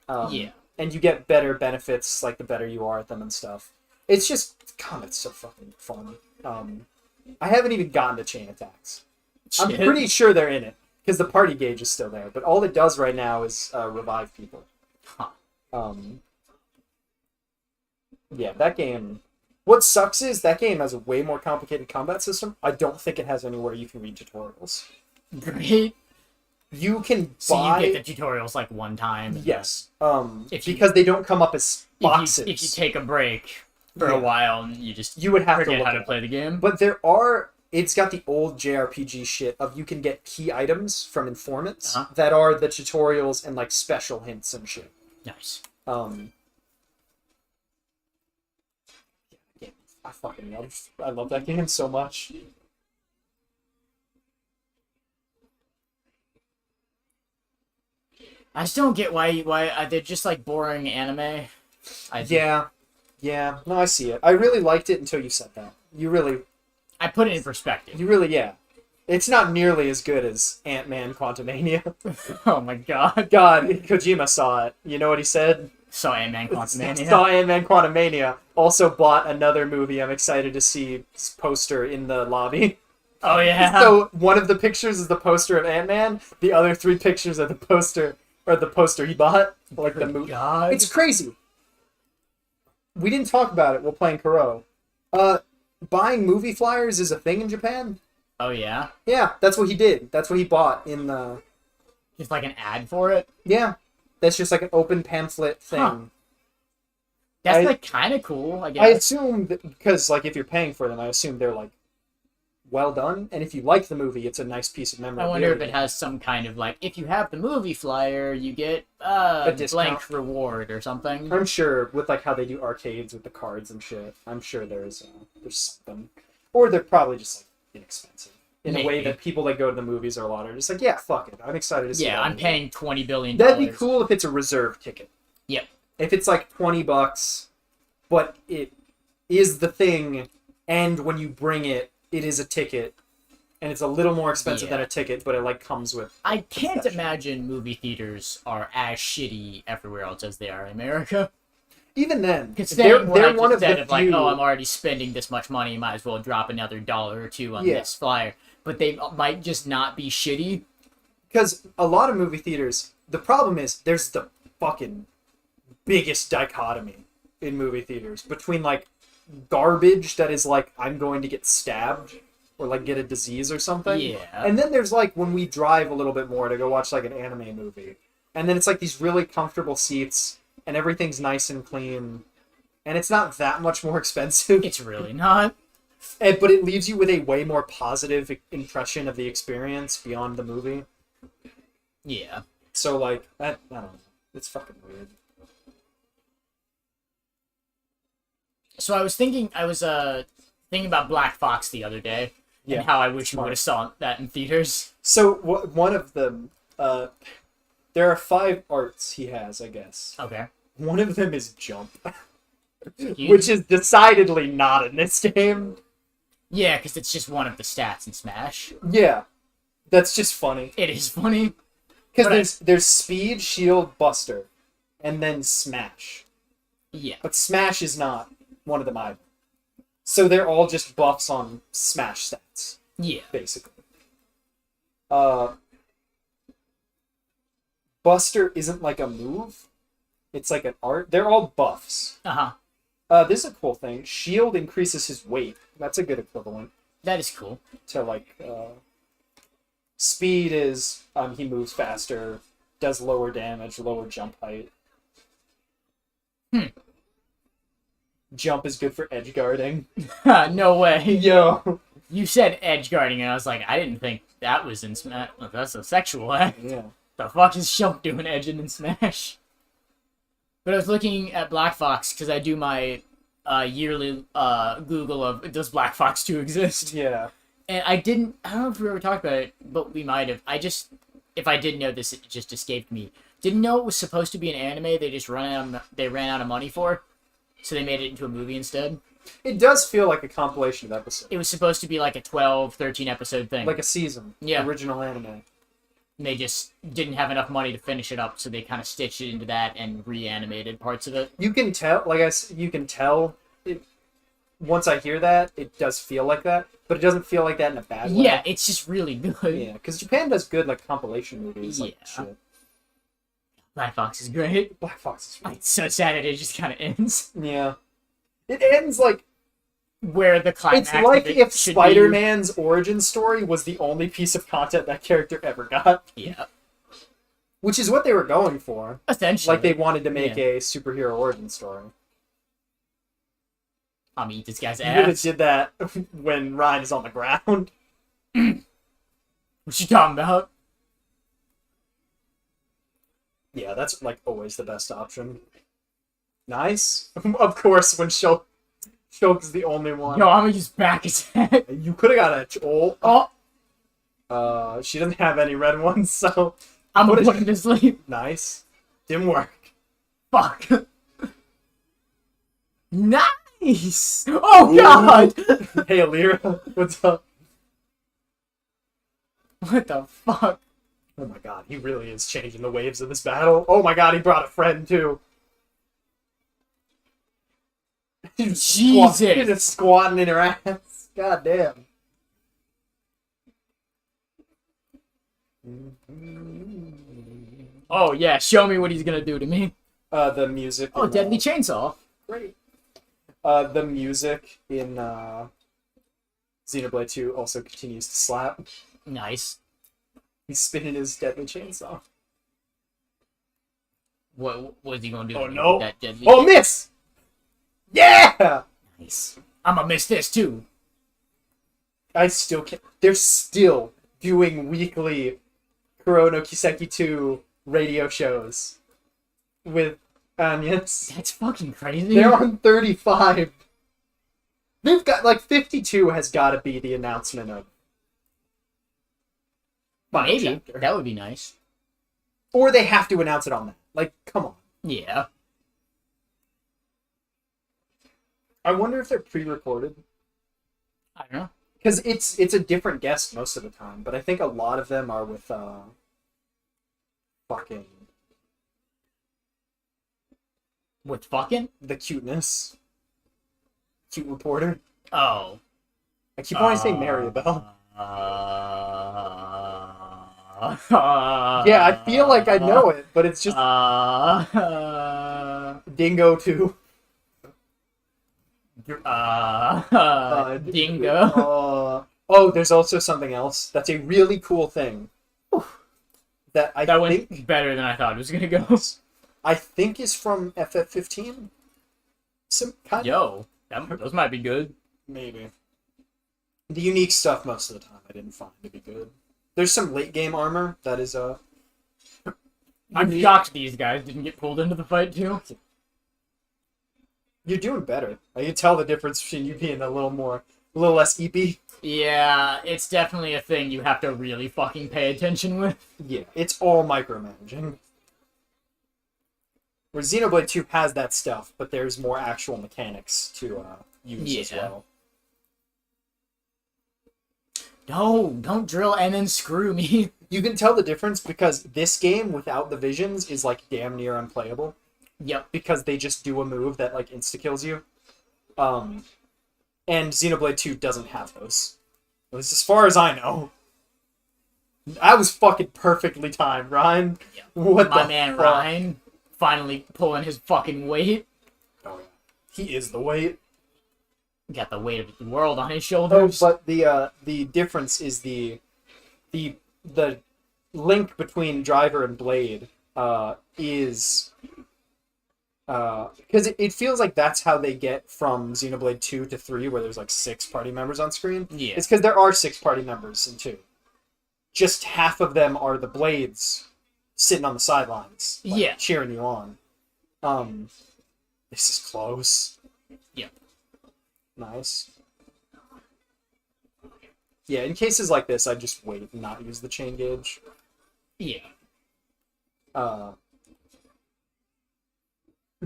Yeah. And you get better benefits, like, the better you are at them and stuff. It's just, God, it's so fucking fun. I haven't even gotten to chain attacks. Shit. I'm pretty sure they're in it, because the party gauge is still there, but all it does right now is revive people. Huh. Yeah, that game... What sucks is that game has a way more complicated combat system. I don't think it has anywhere you can read tutorials. Great. You can So buy... you get the tutorials like one time. Yes. If because they don't come up as boxes. If you take a break for a while, you would have to forget look how to at play the game. But there are... It's got the old JRPG shit of you can get key items from informants that are the tutorials and like special hints and shit. Nice. I love that game so much. I just don't get why they're just like boring anime. Yeah. No, I see it. I really liked it until you said that. I put it in perspective. Yeah. It's not nearly as good as Ant-Man Quantumania. Oh my god. God, Kojima saw it. You know what he said? Saw Ant-Man Quantumania. Saw Ant-Man Quantumania. Also bought another movie I'm excited to see poster in the lobby. Oh yeah. So one of the pictures is the poster of Ant-Man. The other 3 pictures are the poster he bought. Like the movie. God. It's crazy. We didn't talk about it while playing Kuro. Buying movie flyers is a thing in Japan. Oh yeah? Yeah, that's what he did. That's what he bought in the... Just like an ad for it? Yeah. That's just like an open pamphlet thing. Huh. That's like kind of cool, I guess. I assume that, because like if you're paying for them, I assume they're like well done. And if you like the movie, it's a nice piece of memorabilia. I wonder if it has some kind of like, if you have the movie flyer, you get a blank reward or something. I'm sure with like how they do arcades with the cards and shit. I'm sure there's something, or they're probably just like inexpensive in a way that people that go to the movies are a lot are just like, yeah, fuck it, I'm excited to see. Yeah, I'm paying $20 billion. That'd be cool if it's a reserved ticket. Yep. If it's like $20, but it is the thing, and when you bring it, it is a ticket, and it's a little more expensive than a ticket, but it like comes with... I can't imagine movie theaters are as shitty everywhere else as they are in America. Even then, they're one of the few... like, oh, I'm already spending this much money, might as well drop another $1 or $2 on this flyer. But they might just not be shitty. Because a lot of movie theaters, the problem is there's the fucking biggest dichotomy in movie theaters between like garbage that is like, I'm going to get stabbed or like get a disease or something. Yeah. And then there's like when we drive a little bit more to go watch like an anime movie. And then it's like these really comfortable seats and everything's nice and clean. And it's not that much more expensive. It's really not. But it leaves you with a way more positive impression of the experience beyond the movie. Yeah. So, like, I don't know. It's fucking weird. So I was thinking about Black Fox the other day. And how I wish we would have saw that in theaters. So, one of the There are 5 arts he has, I guess. Okay. One of them is jump, which is decidedly not in this game. Yeah, because it's just one of the stats in Smash. Yeah, that's just funny. It is funny. Because there's speed, shield, buster, and then smash. Yeah. But smash is not one of them either. So they're all just buffs on smash stats. Yeah. Basically. Buster isn't like a move. It's like an art. They're all buffs. This is a cool thing. Shield increases his weight. That's a good equivalent. That is cool. To like, speed is, he moves faster, does lower damage, lower jump height. Jump is good for edge guarding. No way. Yo. You said edge guarding, and I was like, I didn't think that was in Smash. That's a sexual act. Yeah. The fuck is Shulk doing edging in Smash? But I was looking at Black Fox, because I do my yearly Google of, does Black Fox 2 exist? Yeah. And I don't know if we ever talked about it, but we might have. If I did know this, it just escaped me. Didn't know it was supposed to be an anime, they ran out of money for, so they made it into a movie instead. It does feel like a compilation of episodes. It was supposed to be like a 12, 13 episode thing. Like a season. Yeah. Original anime. And they just didn't have enough money to finish it up, so they kind of stitched it into that and reanimated parts of it. You can tell, you can tell, once I hear that, it does feel like that, but it doesn't feel like that in a bad way. Yeah, it's just really good. Yeah, because Japan does good, like, compilation movies. Like, shit. Black Fox is great. Black Fox is great. It's so sad it just kind of ends. Yeah. It ends, like... Where the climax It's like if Spider-Man's origin story was the only piece of content that character ever got. Yeah. Which is what they were going for. Essentially. Like, they wanted to make a superhero origin story. I'm gonna eat this guy's You would have ass. did that when Ryan is on the ground. What you talking about? Yeah, that's, like, always the best option. Nice. Of course, when Shulk is the only one. Yo, I'm gonna use back attack. You could have got a... Oh! She doesn't have any red ones, so... I'm gonna put him to sleep. Nice. Didn't work. Fuck. Nice! Oh, God! Hey, Alira. What's up? What the fuck? Oh my god, he really is changing the waves of this battle. Oh my god, he brought a friend, too. Jesus! He's just squatting in her ass. God damn. Oh, yeah, show me what he's gonna do to me. The music. Oh, Deadly Chainsaw. Great. The music in Xenoblade 2 also continues to slap. Nice. He's spinning his Deadly Chainsaw. What is he gonna do? Oh, no. That deadly Oh, miss! Yeah! Nice. I'm gonna miss this, too. I still can't... They're still doing weekly Kuro no Kiseki 2 radio shows with Anyas. That's fucking crazy. They're on 35. They've got, like, 52 has got to be the announcement of final Maybe. chapter. That would be nice. Or they have to announce it on that. Like, come on. Yeah. I wonder if they're pre-recorded. I don't know. Because it's a different guest most of the time, but I think a lot of them are with, fucking... With fucking? The cuteness. Cute reporter. Oh. I keep wanting to say Maribel. Yeah, I feel like I know it, but it's just... Dingo 2. Dingo. Oh, there's also something else. That's a really cool thing. That went better than I thought it was gonna go. I think is from FF15. Some kind Yo, those might be good. Maybe. The unique stuff most of the time I didn't find to be good. There's some late game armor that is I'm shocked these guys didn't get pulled into the fight too. You're doing better. I can tell the difference between you being a little less eepy. Yeah, it's definitely a thing you have to really fucking pay attention with. Yeah, it's all micromanaging. Where Xenoblade 2 has that stuff, but there's more actual mechanics to use as well. No, don't drill and then screw me. You can tell the difference because this game without the visions is like damn near unplayable. Yep. Because they just do a move that like insta-kills you. And Xenoblade 2 doesn't have those. At least as far as I know. That was fucking perfectly timed, Ryan. Yeah. What My the man fuck? Ryan finally pulling his fucking weight. Oh, yeah. He is the weight. Got the weight of the world on his Oh, shoulders. but the difference is the link between Driver and Blade is because it feels like that's how they get from Xenoblade 2 to 3, where there's like 6 party members on screen. Yeah. It's because there are 6 party members in 2. Just half of them are the Blades sitting on the sidelines, like, cheering you on. This is close. Yep. Nice. Yeah, in cases like this, I just wait and not use the chain gauge. Yeah.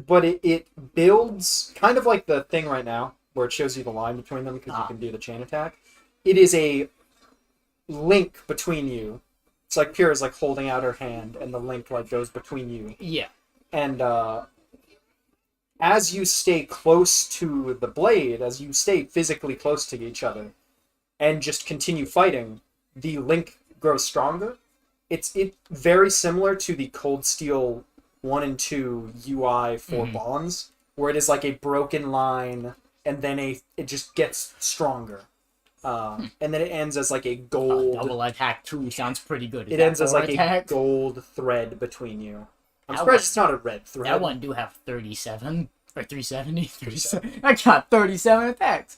But it builds kind of like the thing right now, where it shows you the line between them because you can do the chain attack. It is a link between you. It's like Pyrrha is like holding out her hand, and the link like goes between you. Yeah. And as you stay close to the blade, as you stay physically close to each other, and just continue fighting, the link grows stronger. It's very similar to the Cold Steel 1 and 2 UI for Bonds, where it is like a broken line, and then it just gets stronger. And then it ends as like a gold... Double attack 2 sounds pretty good. It ends as like a gold thread between you. I'm surprised it's not a red thread. That one do have 37, or 370. 37. I got 37 attacks.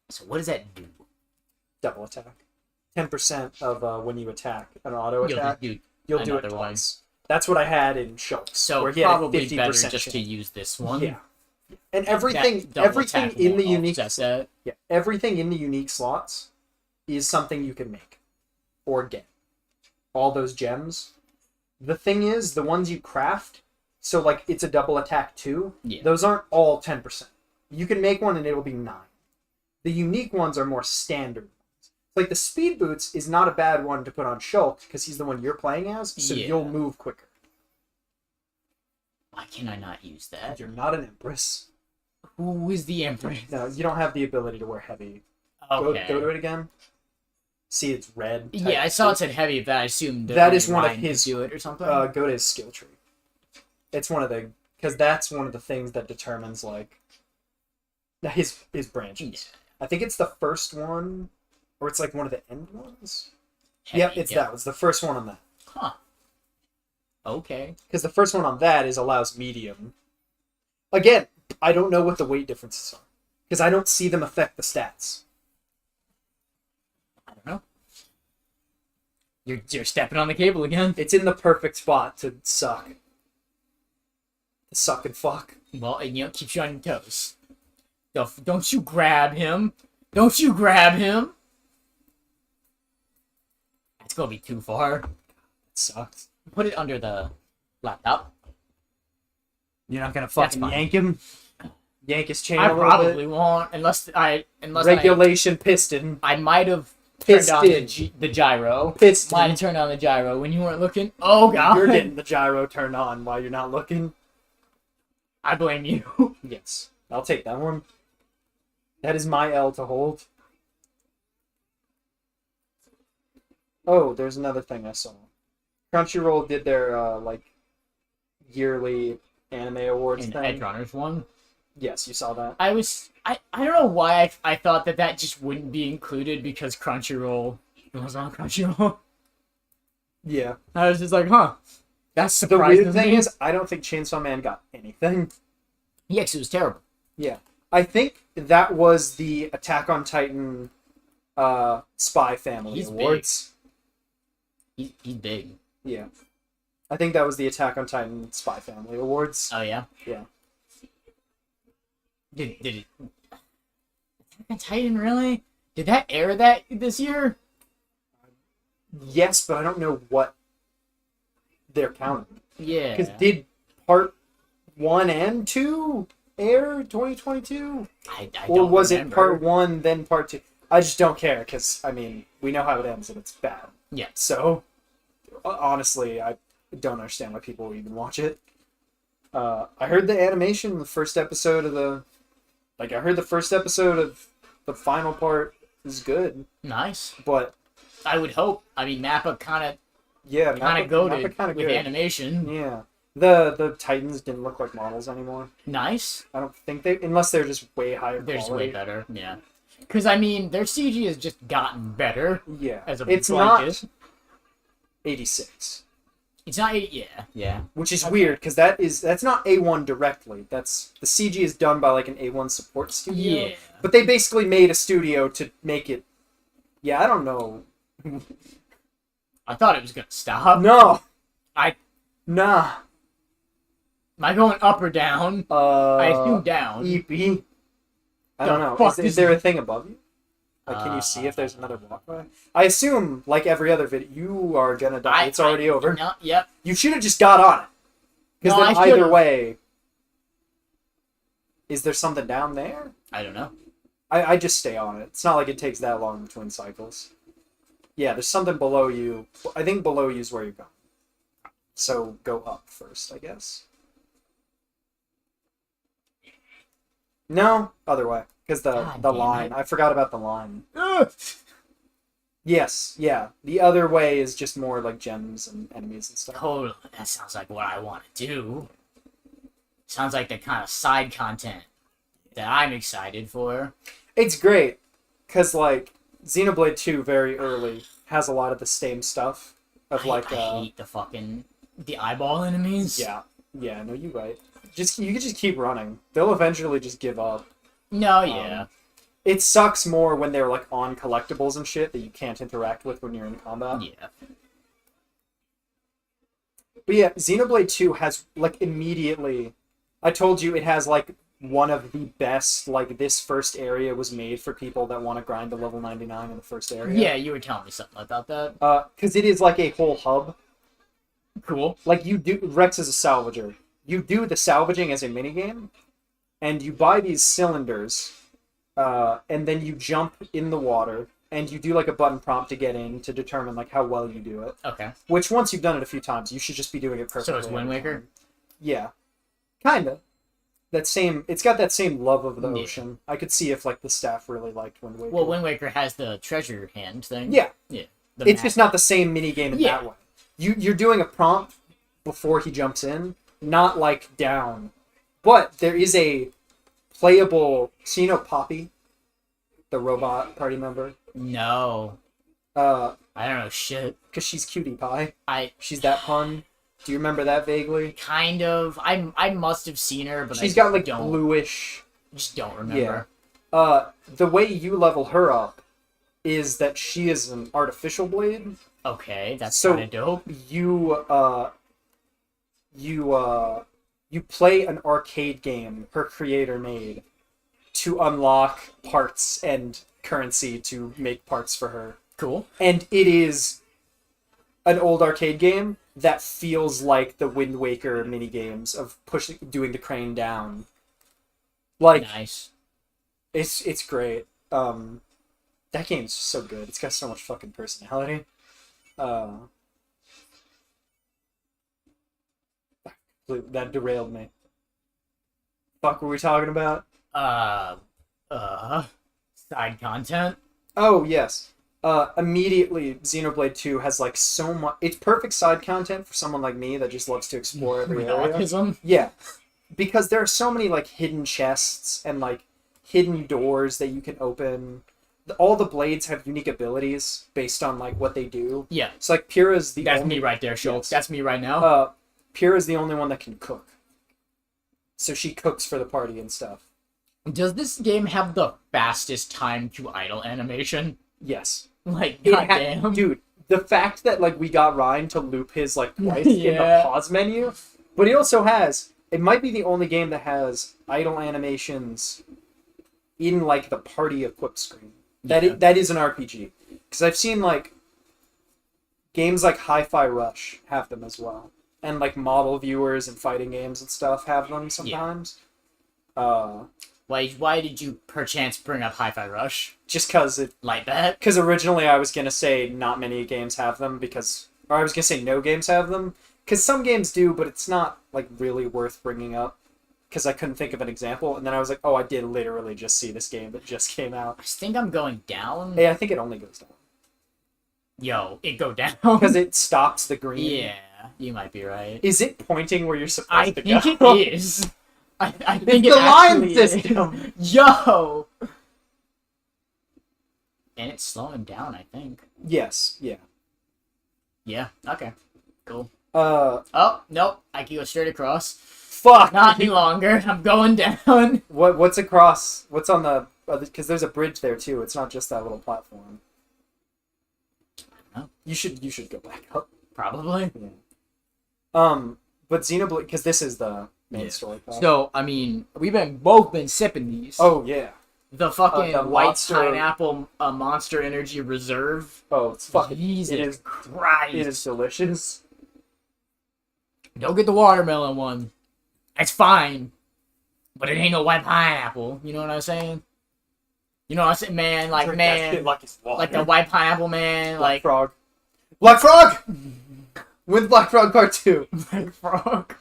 So what does that do? Double attack. 10% of when you attack an auto attack, you'll do it twice. That's what I had in Shulk. So where he probably had a 50% better just chance. to use this one. Yeah. And everything in the unique everything in the unique slots is something you can make or get. All those gems. The thing is, the ones you craft, so like it's a double attack 2, those aren't all 10%. You can make one and it'll be 9. The unique ones are more standard. Like the speed boots is not a bad one to put on Shulk because he's the one you're playing as, so you'll move quicker. Why can I not use that? You're not an Empress. Who is the Empress? No, you don't have the ability to wear heavy. Okay. Go to it again. See, it's red. Yeah, I saw it said heavy, but I assumed that is one of his. Do it or something. Go to his skill tree. It's one of the because that's one of the things that determines like his branches. Yeah. I think it's the first one, or it's like one of the end ones. Yep, it's that. It's the first one on that. Huh. Okay. Because the first one on that is allows medium. Again, I don't know what the weight differences are because I don't see them affect the stats. I don't know. You're stepping on the cable again. It's in the perfect spot to suck. To suck and fuck. Well, and it keeps you on your toes. Don't you grab him. Don't you grab him. It's gonna be too far. It sucks. Put it under the laptop. You're not gonna fucking yank him? Yank his chain a little probably bit? Won't, unless Regulation piston. I might have turned on the gyro. Piston. Might have turned on the gyro when you weren't looking. Oh god. You're getting the gyro turned on while you're not looking. I blame you. Yes. I'll take that one. That is my L to hold. Oh, there's another thing I saw. Crunchyroll did their like yearly anime awards thing. Edgerunners one. Yes, you saw that. I don't know why I thought that just wouldn't be included because Crunchyroll was on Crunchyroll. Yeah. I was just like, huh. That's surprising. The weird thing is, I don't think Chainsaw Man got anything. Yeah, 'cause it was terrible. Yeah. I think that was the Attack on Titan Spy Family Awards. He's big. Yeah. I think that was the Attack on Titan Spy Family Awards. Oh, yeah? Yeah. Did it... Attack on Titan, really? Did that air that this year? Yes, but I don't know what they're counting. Yeah. Because did part 1 and 2 air 2022? I or don't was remember. it part 1 then part 2? I just don't care because I mean we know how it ends and it's bad. Yeah. So honestly, I don't understand why people even watch it. I heard the animation, the first episode of the, like I heard the first episode of the final part is good, Nice. but I would hope. I mean, Mappa kind of yeah, goated kinda with good. animation. Yeah, the Titans didn't look like models anymore. Nice. I don't think they, unless they're just way higher They're just quality. way better. Yeah. Because I mean, their CG has just gotten better. Yeah, As a it's blanket. not 86. It's not. Yeah. Which is Okay. weird because that's not A1 directly. That's the CG is done by like an A1 support studio. Yeah. But they basically made a studio to make it. Yeah, I don't know. I thought it was gonna stop. No. I- Nah. Am I going up or down? I assume down. EP. I The don't know. fuck Is is there a thing above you? Like, can you see if there's another walkway? I assume, like every other video, you are gonna die. It's already over. No. Yep. You should have just got on it. Because No, then I either should've. way, is there something down there? I don't know. I just stay on it. It's not like it takes that long between cycles. Yeah, there's something below you. I think below you is where you're going. So go up first, I guess. No, other way. Because God the damn line. it. I forgot about the line. Ugh. Yes, yeah. The other way is just more like gems and enemies and stuff. Totally. That sounds like what I want to do. Sounds like the kind of side content that I'm excited for. It's great. Because, like, Xenoblade 2 very early has a lot of the same stuff. Of, I hate the eyeball enemies. Yeah, no, you're right. You can just keep running. They'll eventually just give up. No, yeah. It sucks more when they're like on collectibles and shit that you can't interact with when you're in combat. Yeah. But yeah, Xenoblade 2 has like immediately. I told you it has like one of the best. Like this first area was made for people that want to grind to level 99 in the first area. Yeah, you were telling me something about that. Because it is like a whole hub. Cool. Like you do, Rex is a salvager. You do the salvaging as a minigame, and you buy these cylinders, and then you jump in the water, and you do like a button prompt to get in to determine like how well you do it. Okay. Which once you've done it a few times, you should just be doing it perfectly. So it's Wind every Waker? time. Yeah, kinda. It's got that same love of the Yeah. ocean. I could see if like the staff really liked Wind Waker. Well, Wind Waker has the treasure hand thing. Yeah. Yeah. It's just not the same minigame in Yeah. that way. You're doing a prompt before he jumps in, not like down. But there is a playable. So you know Poppy, the robot party member. No. I I don't know shit. because she's cutie pie. I She's that pun. Do you remember that vaguely? kind of. I must have seen her, but She's I got like don't, bluish. just don't remember. The way you level her up is that she is an artificial blade. Okay, that's So- kind of dope. You play an arcade game her creator made to unlock parts and currency to make parts for her. Cool. And it is an old arcade game that feels like the Wind Waker minigames of doing the crane down. Like Nice. it's great. That game's so good. It's got so much fucking personality. That derailed me. Fuck were we talking about? Side content. Oh, yes. Immediately, Xenoblade 2 has, like, so much... It's perfect side content for someone like me that just loves to explore every With area. autism. Yeah. Because there are so many, like, hidden chests and, like, hidden doors that you can open. All the blades have unique abilities based on, like, what they do. Yeah. It's like, Pyrrha's the That's only... me right there, Schultz. Yes. That's me right now. Pyrrha's the only one that can cook. So she cooks for the party and stuff. Does this game have the fastest time to idle animation? Yes. Like, It goddamn. Dude, the fact that like we got Ryan to loop his like twice in the Yeah. pause menu, but he also has. It might be the only game that has idle animations in like the party equip screen. Yeah. That is an RPG. Because I've seen like games like Hi-Fi Rush have them as well, and like model viewers and fighting games and stuff have them sometimes. Why did you perchance bring up Hi-Fi Rush? Just because it Like that? Because originally I was gonna say not many games have them or I was gonna say no games have them because some games do, but it's not like really worth bringing up because I couldn't think of an example. And then I was like, oh, I did literally just see this game that just came out. I think I'm going down. Hey, I think it only goes down Yo, it go down. because it stops the green. Yeah, you might be right. Is it pointing where you're supposed I to think go? it is. I think It's it the line actually is. system. Yo! And it's slowing down, I think. Yes. Yeah. Yeah, okay. Cool. Uh. Oh, nope. I can go straight across. Fuck. Not any longer. I'm going down. What's across? What's on the? Because there's a bridge there too. It's not just that little platform. Oh. You should go back up. Probably. Yeah. But Xenoblade, because this is the main story. So, I mean, we've both been sipping these. Oh yeah. The fucking the white Monster- pineapple Monster Energy Reserve. Oh, it's fucking. Jesus It is. Christ. It is delicious. Don't get the watermelon one. It's fine. But it ain't no white pineapple. You know what I'm saying? You know what I'm saying, man? Like, Drink that man. shit like it's water. Like the white pineapple, man. Black Like, Frog. Black Frog. With Black Frog Part 2. Black Frog.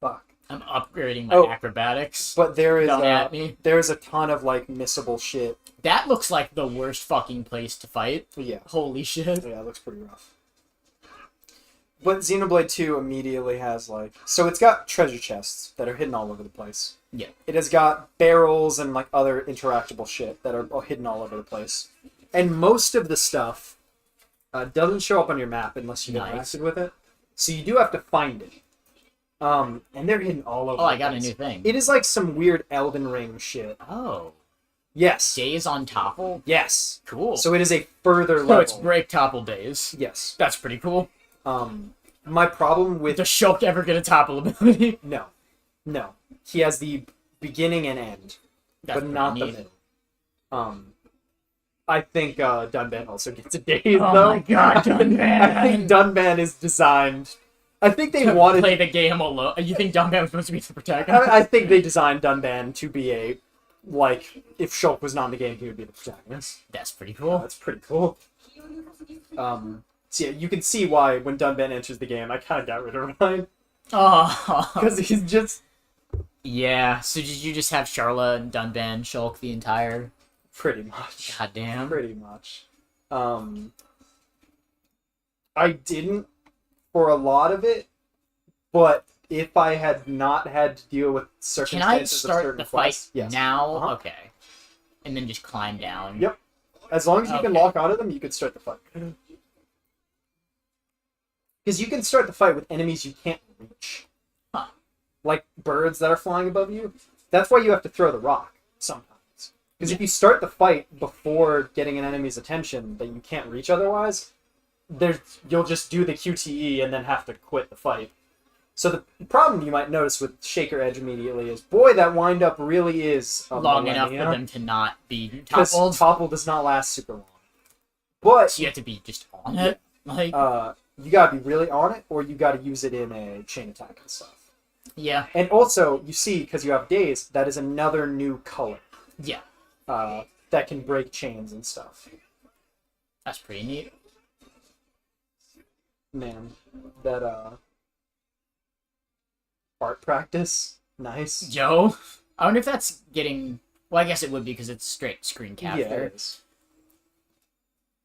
Fuck. I'm upgrading my Oh. acrobatics. But there is Don't at me. there's a ton of like missable shit. That looks like the worst fucking place to fight. Yeah. Holy shit. Yeah, it looks pretty rough. But Xenoblade 2 immediately has like so it's got treasure chests that are hidden all over the place. Yeah. It has got barrels and like other interactable shit that are hidden all over the place. And most of the stuff doesn't show up on your map unless you've interacted with it. So you do have to find it. And they're hidden all over. Oh, the I got place. a new thing. It is like some weird Elden Ring shit. Oh. Yes. Days on Topple? Yes. Cool. So it is a further So level. it's break Topple days. Yes. That's pretty cool. My problem with Does Shulk ever get a Topple ability? No. He has the beginning and end, That's but not the pretty neat. middle. I think Dunban also gets a daze Oh though. my god, Dunban! I think Dunban is designed. I think they wanted. Play the game alone. You think Dunban was supposed to be the protagonist? I think they designed Dunban to be a like if Shulk was not in the game, he would be the protagonist. That's pretty cool. That's pretty cool. So yeah, you can see why when Dunban enters the game, I kind of got rid of mine Oh. because he's just Yeah, so did you just have Charla and Dunban Shulk the entire... pretty much. Goddamn. Pretty much. I didn't for a lot of it, but if I had not had to deal with Can circumstances I of start certain the fight quests, yes. now? Uh-huh. Okay. And then just climb down? Yep. As long as you can Okay. lock onto them, you can start the fight. Because you can start the fight with enemies you can't reach. Huh. Like birds that are flying above you. That's why you have to throw the rock sometimes. Because if you start the fight before getting an enemy's attention that you can't reach otherwise, you'll just do the QTE and then have to quit the fight. So the problem you might notice with Shaker Edge immediately is, boy, that wind-up really is a Long enough for millennia. them to not be Because toppled. topple does not last super long. But So you have to be just on it? Like, you gotta be really on it, or you gotta use it in a chain attack and stuff. yeah. And also, you see, because you have days, that is another new color Yeah. that can break chains and stuff. That's pretty neat. Man, that art practice, nice. Joe? I wonder if that's getting... Well, I guess it would be because it's straight screen Yeah, capture. it is.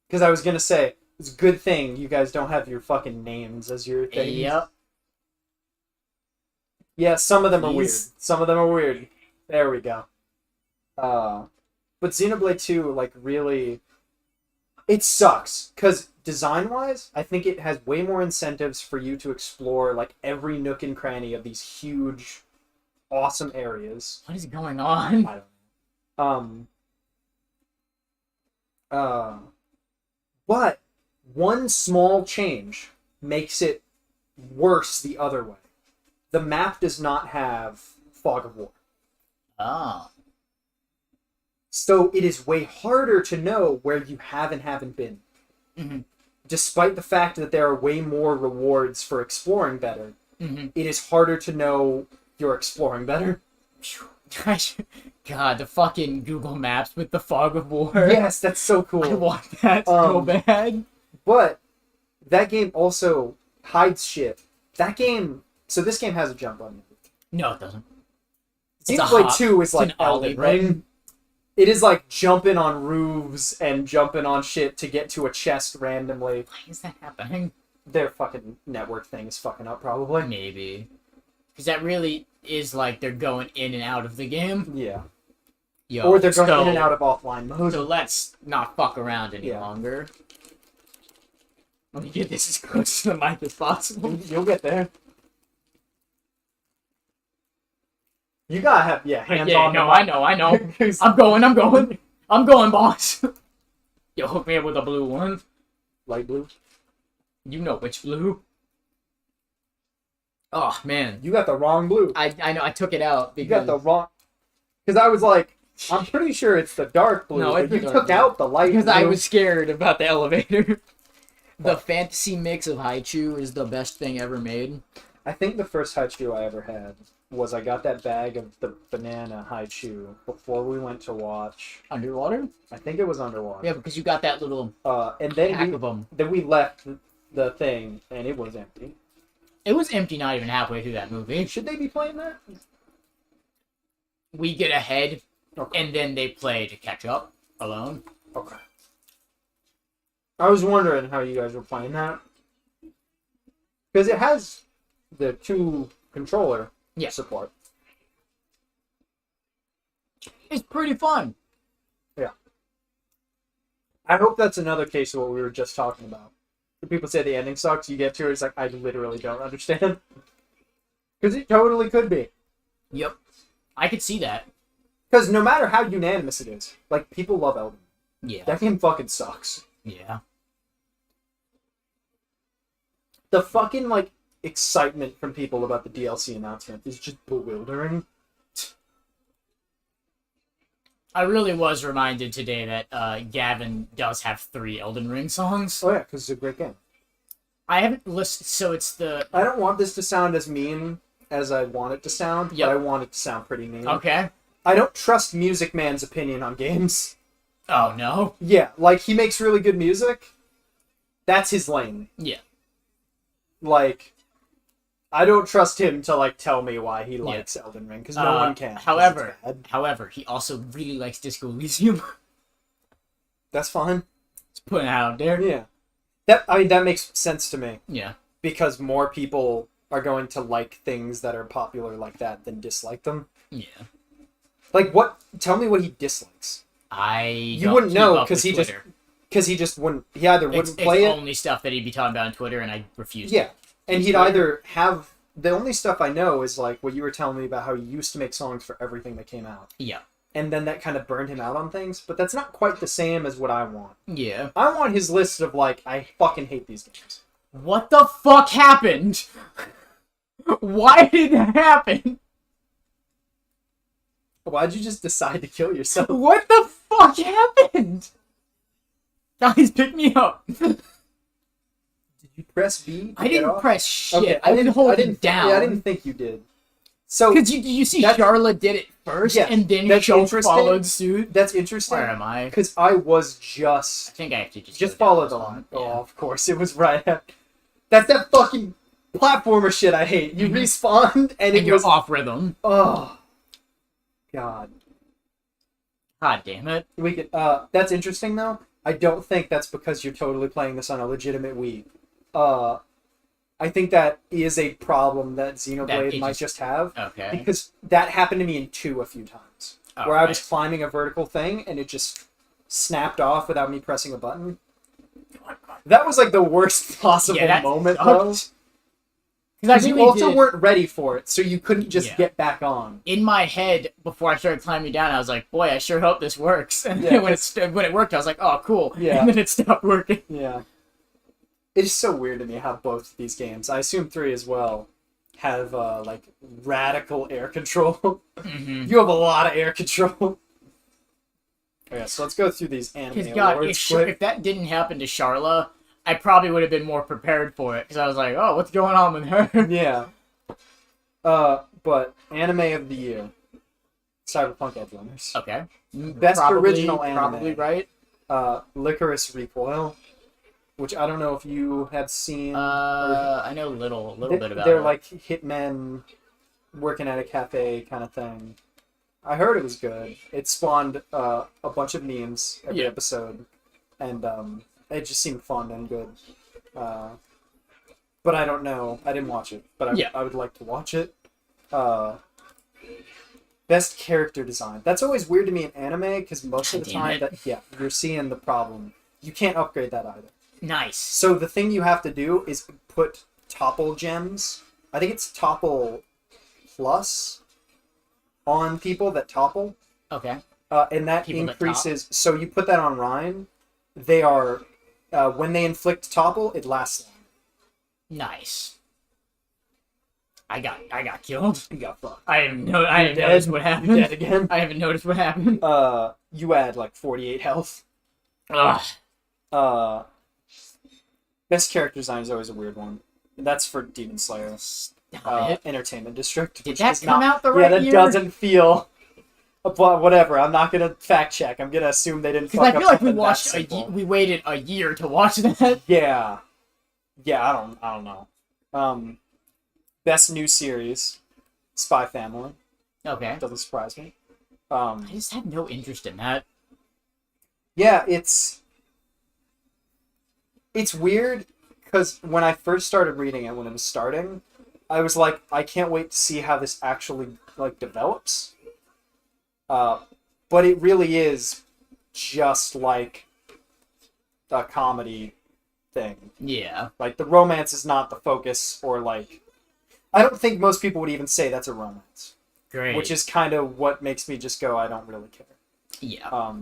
Because I was gonna say, it's a good thing you guys don't have your fucking names as your things. Yep. Yeah, some of them are weird. These- Some of them are weird. There we go. But Xenoblade 2, like, really... It sucks, because design-wise, I think it has way more incentives for you to explore, like, every nook and cranny of these huge, awesome areas. What is going on? I don't know. But one small change makes it worse the other way. The map does not have Fog of War. Oh. So it is way harder to know where you have and haven't been. Mm-hmm. Despite the fact that there are way more rewards for exploring better, Mm-hmm. it is harder to know you're exploring better. God, the fucking Google Maps with the fog of war. Yes, that's so cool. I want that so bad. But that game also hides shit. That game... So this game has a jump button. No, it doesn't. Xenoblade 2 is like an ollie Elden Ring. It is like jumping on roofs and jumping on shit to get to a chest randomly. Why is that happening? Their fucking network thing is fucking up, probably. Maybe. Because that really is like they're going in and out of the game. Yeah. Yo, Or they're going in and out of offline mode. So let's not fuck around any longer. Let me get this as close to the mic as possible. You'll get there. You gotta have, hands on. No, I know. I'm going, boss. Yo, hook me up with a blue one. Light blue? You know which blue. Oh, man. You got the wrong blue. I know, I took it out because... You got the wrong... Because I was like, I'm pretty sure it's the dark blue, no, but you took out the light blue. Because I was scared about the elevator. The fantasy mix of Haichu is the best thing ever made. I think the first Haichu I ever had was I got that bag of the banana Haichu before we went to watch... Underwater? I think it was Underwater. Yeah, because you got that little and then pack of them. Then we left the thing, and it was empty. It was empty not even halfway through that movie. Should they be playing that? We get ahead, okay. And then they play to catch up alone. Okay. I was wondering how you guys were playing that. Because it has the 2 controller support. It's pretty fun. Yeah. I hope that's another case of what we were just talking about. When people say the ending sucks, you get to it, it's like, I literally don't understand. Because it totally could be. Yep. I could see that. Because no matter how unanimous it is, like, people love Elden. Yeah. That game fucking sucks. Yeah. The fucking, like, excitement from people about the DLC announcement is just bewildering. I really was reminded today that Gavin does have 3 Elden Ring songs. Oh yeah, because it's a great game. I haven't listened, so it's the... I don't want this to sound as mean as I want it to sound, but I want it to sound pretty mean. Okay. I don't trust Music Man's opinion on games. Oh, no? Yeah, like, he makes really good music. That's his lane. Yeah. Like, I don't trust him to, like, tell me why he likes Elden Ring, because no one can. However, he also really likes Disco Elysium. That's fine. Just putting it out there. Yeah. That makes sense to me. Yeah. Because more people are going to like things that are popular like that than dislike them. Yeah. Like, tell me what he dislikes. You wouldn't know, because he just wouldn't, he either wouldn't play it. It's only stuff that he'd be talking about on Twitter, and I refuse to. And he'd either have... The only stuff I know is, like, what you were telling me about how he used to make songs for everything that came out. Yeah. And then that kind of burned him out on things, but that's not quite the same as what I want. Yeah. I want his list of, like, I fucking hate these games. What the fuck happened? Why did that happen? Why'd you just decide to kill yourself? What the fuck happened? Guys, pick me up. Did you press B? I didn't press shit. Okay, I didn't hold it down. Yeah, I didn't think you did. So, because you see Charlotte did it first, and then Joe followed suit. That's interesting. Where am I? Because I was just... I think I actually just followed the line. Yeah. Oh, of course. It was right after... That's that fucking platformer shit I hate. You respawned, and it you're was... off rhythm. Oh. God damn it. We could, that's interesting, though. I don't think that's because you're totally playing this on a legitimate Wii. I think that is a problem that Xenoblade might just have. Okay. Because that happened to me in 2 a few times. Where I was climbing a vertical thing, and it just snapped off without me pressing a button. That was, like, the worst possible moment, though. Because you also weren't ready for it, so you couldn't just get back on. In my head, before I started climbing down, I was like, boy, I sure hope this works. And then when it worked, I was like, oh, cool. Yeah. And then it stopped working. Yeah. It's so weird to me how both these games, I assume 3 as well, have like radical air control. Mm-hmm. You have a lot of air control. Okay, so let's go through these anime Because God, awards quick. if that didn't happen to Charla, I probably would have been more prepared for it. Because I was like, oh, what's going on with her? Yeah. But anime of the year, Cyberpunk Edge Runners. Okay. Best original anime. Probably right. Licorice Recoil, which I don't know if you have seen. I know a little bit about They're it. like hitmen working at a cafe kind of thing. I heard it was good. It spawned a bunch of memes every episode, and it just seemed fun and good. But I don't know. I didn't watch it, but I would like to watch it. Best character design. That's always weird to me in anime because most of the time you're seeing the problem. You can't upgrade that either. Nice. So the thing you have to do is put topple gems. I think it's topple plus on people that topple. Okay. And that people increases. So you put that on Ryan. They are when they inflict topple, it lasts long. Nice. I got killed. You got fucked. I haven't noticed what happened. You're dead again. I haven't noticed what happened. You add like 48 health. Ugh. Best character design is always a weird one. That's for Demon Slayer. Entertainment District. Did that come out the right year? Yeah, that doesn't feel. But whatever. I'm not gonna fact check. I'm gonna assume they didn't. Because I feel like we waited a year to watch that. Yeah. I don't know. Best new series, Spy Family. Okay. Doesn't surprise me. I just have no interest in that. Yeah, it's weird because when I first started reading it, when it was starting, I was like, I can't wait to see how this actually like develops. But it really is just like a comedy thing. Yeah. Like the romance is not the focus, or like I don't think most people would even say that's a romance. Great. Which is kind of what makes me just go, I don't really care. Yeah.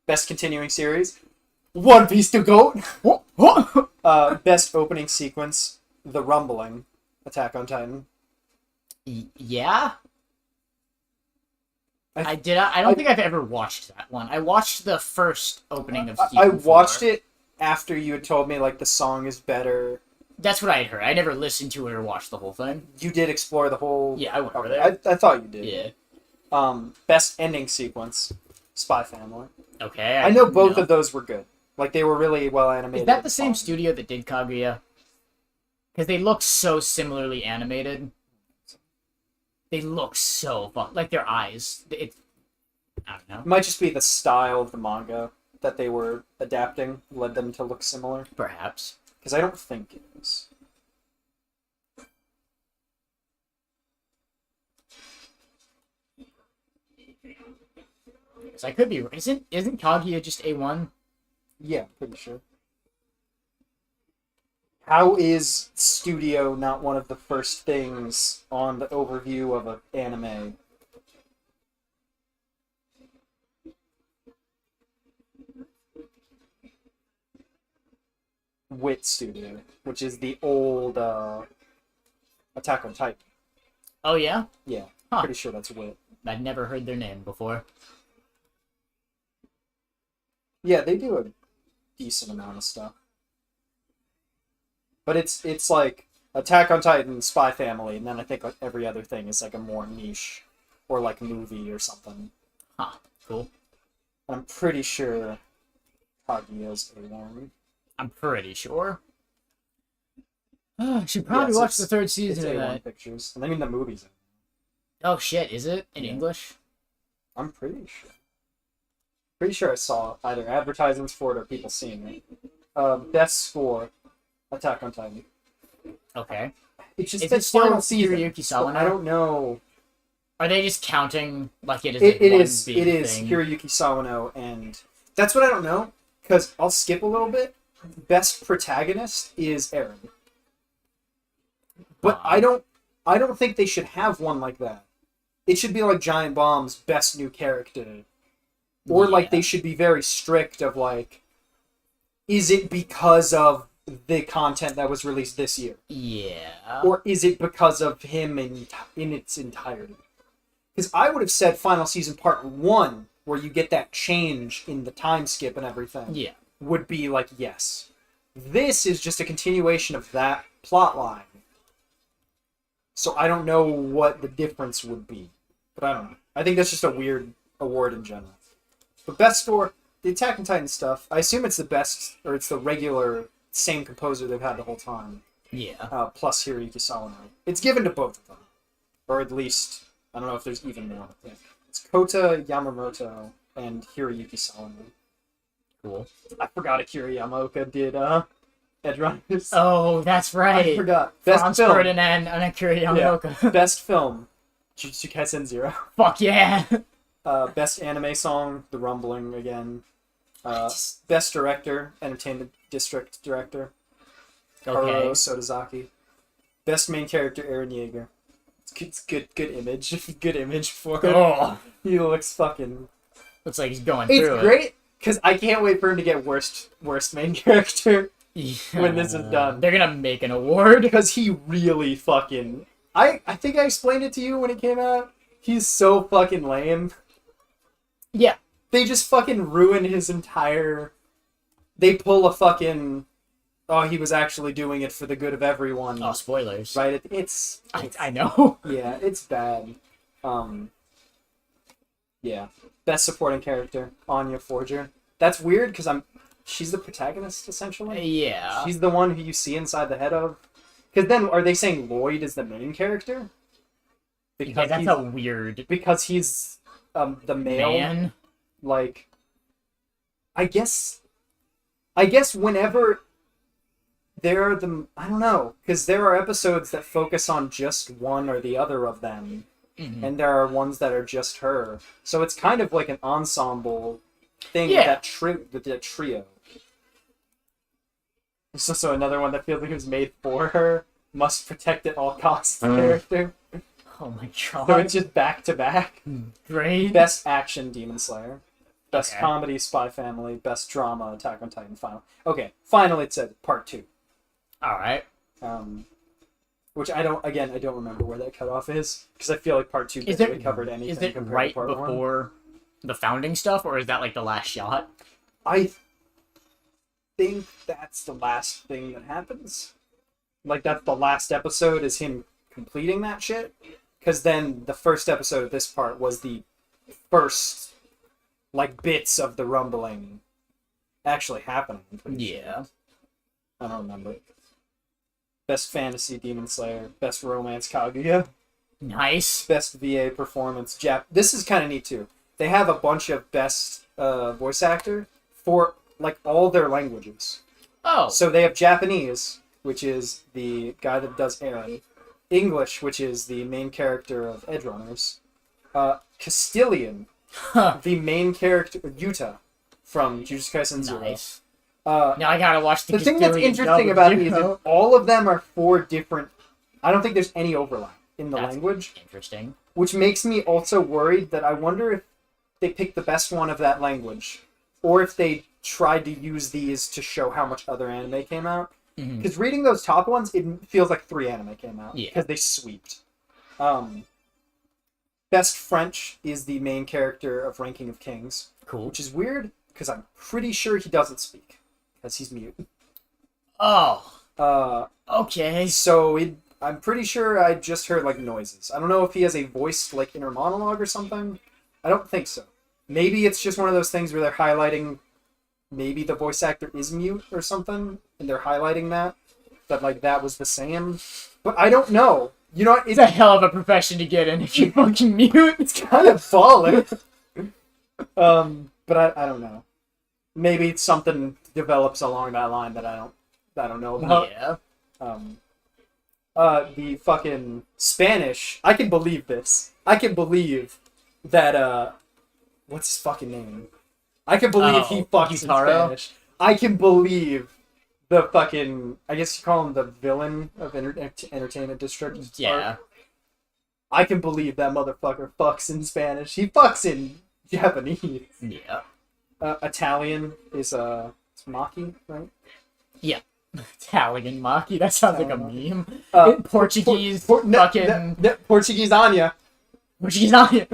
Best continuing series, One Piece to Goat. Best opening sequence, The Rumbling, Attack on Titan. Yeah. I don't think I've ever watched that one. I watched the first opening of season 4. I watched it after you had told me like the song is better. That's what I had heard. I never listened to it or watched the whole thing. You did explore the whole. Yeah, I went over there. I thought you did. Yeah. Best ending sequence, Spy Family. Okay. I know both of those were good. Like they were really well animated. Is that the same studio that did Kaguya? Because they look so similarly animated. They look so fun. Like their eyes. I don't know. It might just be the style of the manga that they were adapting led them to look similar. Perhaps. Because I don't think it is. So I could be. Isn't Kaguya just A1? Yeah, pretty sure. How is studio not one of the first things on the overview of an anime? Wit Studio, which is the old Attack on Titan. Oh yeah? Yeah, huh. Pretty sure that's Wit. I'd never heard their name before. Yeah, they do a decent amount of stuff. But it's like Attack on Titan, Spy Family, and then I think like every other thing is like a more niche or like movie or something. Huh, cool. And I'm pretty sure Kaguya's A1. I'm pretty sure. I should probably watch the third season of that. Pictures. And I mean the movies. Oh shit, is it? In English? I'm pretty sure. Pretty sure I saw either advertisements for it or people seeing it. Best score, Attack on Titan. Okay. It's just is it still Hiroyuki Sawano? I don't know. Are they just counting like it is? It is Hiroyuki Sawano, and that's what I don't know. Because I'll skip a little bit. Best protagonist is Eren. But I don't think they should have one like that. It should be like Giant Bomb's best new character. Or like they should be very strict of like, is it because of the content that was released this year? Yeah. Or is it because of him in its entirety? Because I would have said Final Season Part 1, where you get that change in the time skip and everything, Yeah. would be like, yes. This is just a continuation of that plot line. So I don't know what the difference would be. But I don't know. I think that's just a weird award in general. But best score, the Attack on Titan stuff, I assume it's the best, or it's the regular, same composer they've had the whole time. Yeah. Plus Hiroyuki Sawano. It's given to both of them. Or at least, I don't know if there's even more. Yeah. It's Kota Yamamoto and Hiroyuki Sawano. Cool. I forgot Akira Yamaoka did Edgerunners. Oh, that's right. I forgot. Best Franz film. Ferdinand and Akira Yamaoka. Yeah. Best film, Jujutsu Kaisen 0. Fuck yeah. Best anime song, The Rumbling again. Just- Best director, Entertainment District director, Okay. Haruo Sotozaki. Best main character, Eren Yeager. It's good image. Good image for him. Oh. He looks fucking... Looks like he's going It's through great, because I can't wait for him to get worst main character it. when this is done. They're gonna make an award. Because he really fucking... I think I explained it to you when it came out. He's so fucking lame. Yeah. They just fucking ruin his entire... They pull a fucking... Oh, he was actually doing it for the good of everyone. Oh, spoilers. Right? It's I know. yeah, it's bad. Yeah. Best supporting character, Anya Forger. That's weird, because she's the protagonist, essentially. Yeah. She's the one who you see inside the head of. Because then, are they saying Lloyd is the main character? Yeah, that's a weird... Because he's the male. Man. Like, I guess whenever there are I don't know, because there are episodes that focus on just one or the other of them, and there are ones that are just her. So it's kind of like an ensemble thing with that trio. So another one that feels like it was made for her, must protect at all costs character. Oh my god. So it's just back to back. Great. Best action, Demon Slayer. Best Okay. comedy, Spy Family. Best drama, Attack on Titan. Final. Okay, finally it said part 2. Alright. Which I don't remember where that cutoff is, because I feel like part 2 Is barely it, covered anything is it compared right to part 1. before the founding stuff, or is that like the last shot? I think that's the last thing that happens. Like, that's the last episode is him completing that shit. Because then the first episode of this part was the first, like, bits of the rumbling actually happening. I'm pretty sure. Yeah. I don't remember. Best fantasy, Demon Slayer. Best romance, Kaguya. Nice. Best VA performance, This is kind of neat, too. They have a bunch of best voice actor for, like, all their languages. Oh. So they have Japanese, which is the guy that does Eren. English, which is the main character of Edgerunners. Castilian, the main character, Yuta, from Jujutsu Kaisen 0. Nice. Now I gotta watch the thing that's Castilian interesting dub, about you these is know? all of them are 4 different... I don't think there's any overlap in the That's language, Interesting. which makes me also worried that I wonder if they picked the best one of that language, or if they tried to use these to show how much other anime came out. Because reading those top ones, it feels like 3 anime came out. Yeah. Because they sweeped. Best French is the main character of Ranking of Kings. Cool. Which is weird, because I'm pretty sure he doesn't speak. Because he's mute. Oh. Okay. So I'm pretty sure I just heard, like, noises. I don't know if he has a voiced, like, inner monologue or something. I don't think so. Maybe it's just one of those things where they're highlighting... Maybe the voice actor is mute or something, and they're highlighting that. But, like, that was the same. But I don't know. You know what? It's a hell of a profession to get in if you're fucking mute. It's kind of falling. But I don't know. Maybe something develops along that line that I don't know about. Yeah. The fucking Spanish. I can believe this. I can believe that, what's his fucking name? I can believe he fucks in Spanish. I can believe the fucking... I guess you call him the villain of Entertainment District. Yeah. I can believe that motherfucker fucks in Spanish. He fucks in Japanese. Yeah. Italian is, it's Maki, right? Yeah. Italian Maki. That sounds like a Italian meme. Portuguese fucking Portuguese Anya. Portuguese Anya.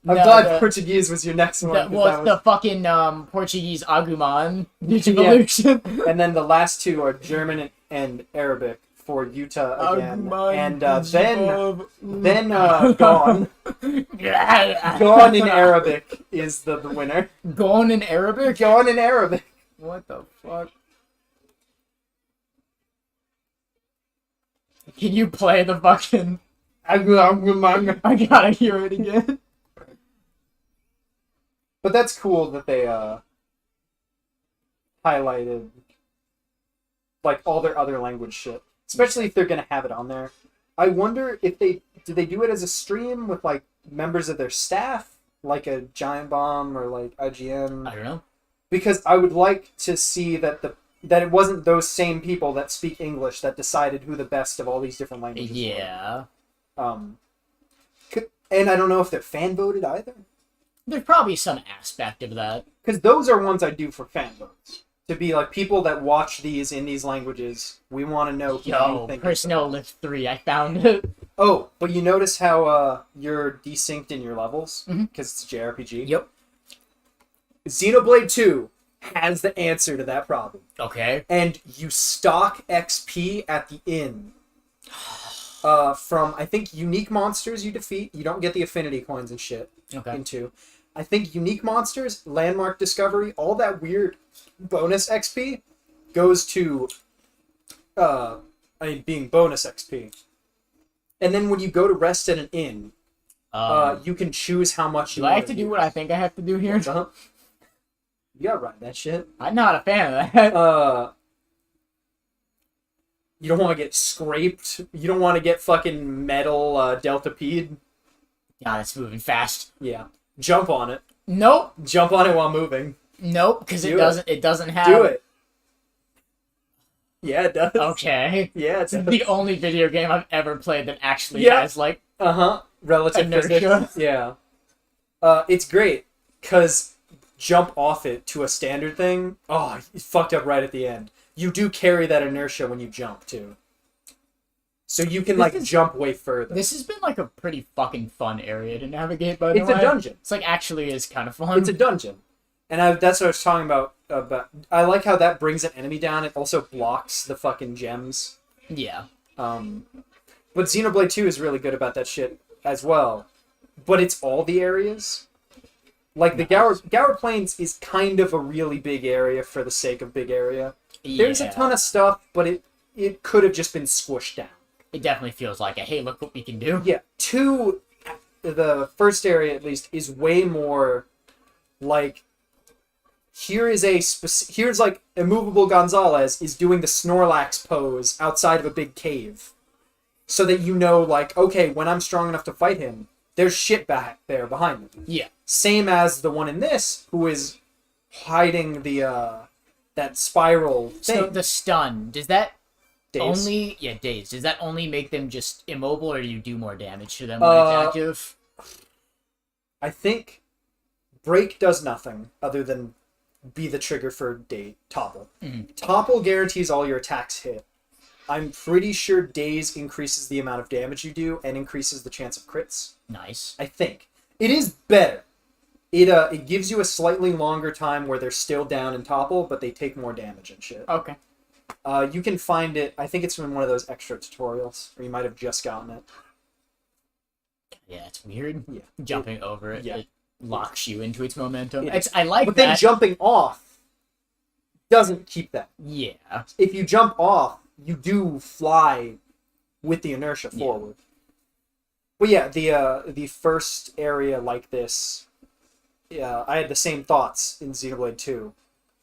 I'm glad Portuguese was your next one. Well, the fucking Portuguese Agumon Digivolution. And then the last two are German and Arabic for Utah again. Agumon, And then Gone. Gone in Arabic is the winner. Gone in Arabic? Gone in Arabic. What the fuck? Can you play the fucking... I gotta hear it again. But that's cool that they highlighted like all their other language shit, especially if they're gonna have it on there. I wonder if they do it as a stream with like members of their staff, like a Giant Bomb or like IGN. I don't know, because I would like to see that that it wasn't those same people that speak English that decided who the best of all these different languages were. And I don't know if they're fan voted either. There's probably some aspect of that. Because those are ones I do for fan votes. To be like, people that watch these in these languages, we want to know who you think. Personnel List 3, I found it. Oh, but you notice how you're desynced in your levels? Because it's a JRPG? Yep. Xenoblade 2 has the answer to that problem. Okay. And you stock XP at the inn. From, I think, unique monsters you defeat. You don't get the affinity coins and shit. Okay. Into. I think unique monsters, landmark discovery, all that weird bonus XP goes to, being bonus XP. And then when you go to rest at an inn, you can choose how much you want. Do I have to do what I think I have to do here? You gotta ride that shit. I'm not a fan of that. You don't want to get scraped. You don't want to get fucking metal deltapede. God, it's moving fast. Yeah. Jump on it. Nope. Jump on it while moving. Nope, because it doesn't have... Do it. Yeah, it does. Okay. Yeah, it's the only video game I've ever played that actually has, like... relative inertia. Physics. Yeah. It's great, because jump off it to a standard thing, it's fucked up right at the end. You do carry that inertia when you jump, too. So you can, jump way further. This has been, like, a pretty fucking fun area to navigate, by the way. It's a dungeon. It's, like, actually is kind of fun. It's a dungeon. And that's what I was talking about. I like how that brings an enemy down. It also blocks the fucking gems. Yeah. But Xenoblade 2 is really good about that shit as well. But it's all the areas. Like, the Gower Plains is kind of a really big area for the sake of big area. Yeah. There's a ton of stuff, but it could have just been squished down. It definitely feels like hey, look what we can do. Yeah. 2, the first area at least, is way more like, here's like Immovable Gonzalez is doing the Snorlax pose outside of a big cave. So that you know, like, okay, when I'm strong enough to fight him, there's shit back there behind me. Yeah. Same as the one in this, who is hiding the that spiral thing. So the stun, does that Daze. Daze. Does that only make them just immobile, or do you do more damage to them when it's active? I think break does nothing other than be the trigger for topple. Mm-hmm. Topple guarantees all your attacks hit. I'm pretty sure Daze increases the amount of damage you do and increases the chance of crits. Nice. I think. It is better. It gives you a slightly longer time where they're still down in topple, but they take more damage and shit. Okay. You can find it, I think it's from one of those extra tutorials, or you might have just gotten it. Yeah, it's weird. Yeah. Jumping over it, yeah. It locks you into its momentum. Yeah. I like but that. But then jumping off doesn't keep that. Yeah. If you jump off, you do fly with the inertia forward. Well, yeah, the first area like this, I had the same thoughts in Xenoblade 2.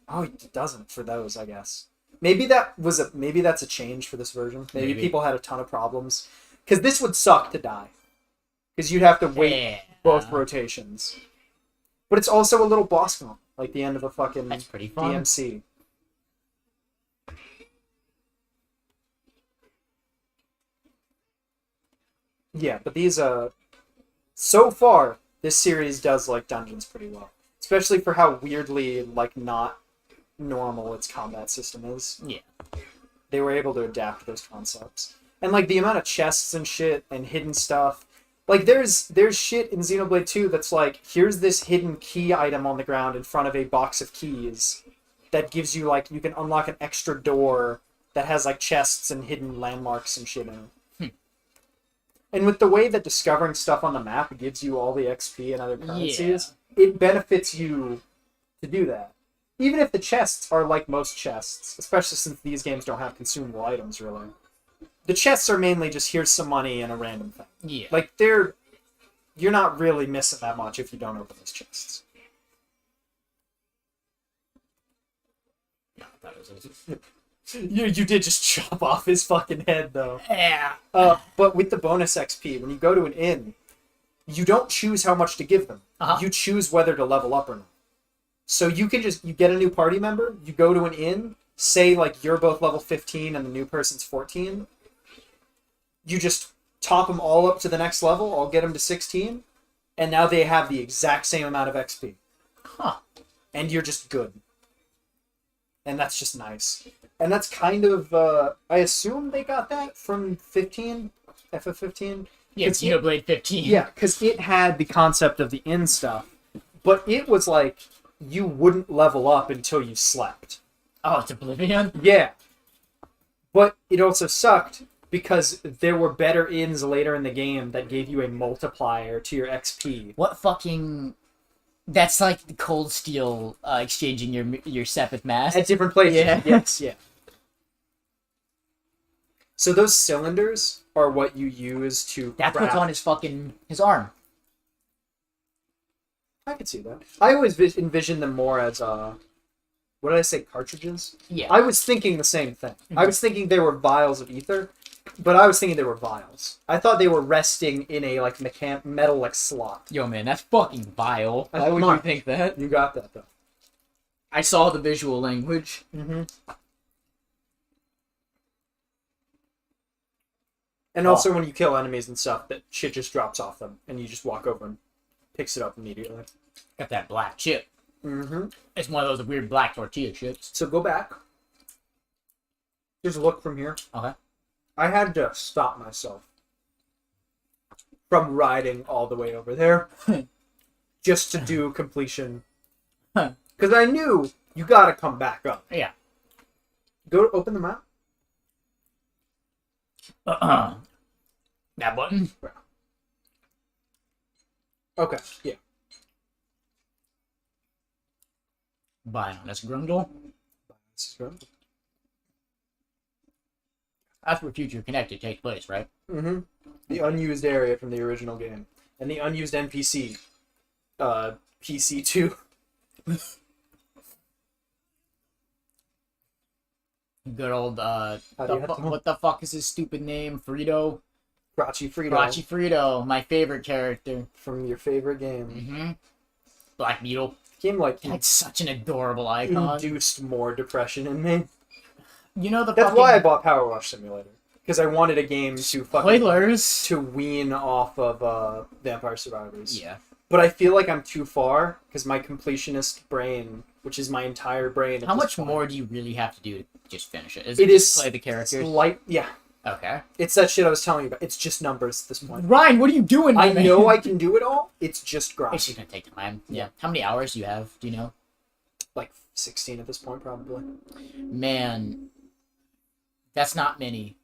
Oh, it doesn't for those, I guess. Maybe that's a change for this version. Maybe people had a ton of problems. Because this would suck to die. Because you'd have to wait both rotations. But it's also a little boss moment, like the end of a fucking That's pretty fun. DMC. Yeah, but these, so far, this series does, like, dungeons pretty well. Especially for how weirdly, like, not normal its combat system is. Yeah. they were able to adapt those concepts. And like the amount of chests and shit and hidden stuff. Like there's shit in Xenoblade 2 that's like, here's this hidden key item on the ground in front of a box of keys that gives you like, you can unlock an extra door that has like chests and hidden landmarks and shit in it. And with the way that discovering stuff on the map gives you all the XP and other currencies, it benefits you to do that. Even if the chests are like most chests, especially since these games don't have consumable items, really. The chests are mainly just, here's some money and a random thing. Yeah. Like, you're not really missing that much if you don't open those chests. No, that was You did just chop off his fucking head, though. Yeah. But with the bonus XP, when you go to an inn, you don't choose how much to give them. You choose whether to level up or not. So you can you get a new party member, you go to an inn, say like you're both level 15 and the new person's 14. You just top them all up to the next level, I'll get them to 16, and now they have the exact same amount of XP. And you're just good. And that's just nice. And that's kind of, I assume they got that from 15, FF15. Yeah, Xenoblade 15. Yeah, because it had the concept of the inn stuff, but it was like, you wouldn't level up until you slept. Oh, it's Oblivion? Yeah. But it also sucked, because there were better inns later in the game that gave you a multiplier to your XP. What fucking... That's like the Cold Steel exchanging your Sepith mask. At different places. Yeah. Yes, yeah. So those cylinders are what you use to That's what's on his arm. I could see that. I always envisioned them more as, what did I say, cartridges? Yeah. I was thinking the same thing. I was thinking they were vials of ether, but I was thinking they were vials. I thought they were resting in a, like, metal, like, slot. Yo, man, that's fucking vile. That's Why would smart. you think that? You got that, though. I saw the visual language. Mm-hmm. And also when you kill enemies and stuff, that shit just drops off them, and you just walk over and picks it up immediately. Got that black chip. Mm-hmm. It's one of those weird black tortilla chips. So go back. Just look from here. Okay. I had to stop myself from riding all the way over there just to do completion. Because I knew you gotta come back up. Yeah. Go open the map. That button? Okay, yeah. Bionis Grundle. This is good. That's where Future Connected takes place, right? Mm-hmm. The unused area from the original game. And the unused NPC. PC2. Good old, what the fuck is his stupid name? Frito? Rachi Frito. Rachi Frito, my favorite character. From your favorite game. Mm-hmm. Black Beetle. Game, like, That's such an adorable icon. induced more depression in me. You know That's why I bought Power Wash Simulator. Because I wanted a game to fucking... Spoilers! to wean off of Vampire Survivors. Yeah. But I feel like I'm too far, because my completionist brain, which is my entire brain... How much more do you really have to do to just finish it? It just is play the characters? Yeah. Okay. It's that shit I was telling you about. It's just numbers at this point. Ryan, what are you doing, I man? know I can do it all. It's just grind. It's just gonna take time. Yeah. How many hours do you have? Do you know? Like 16 at this point, probably. Man, that's not many.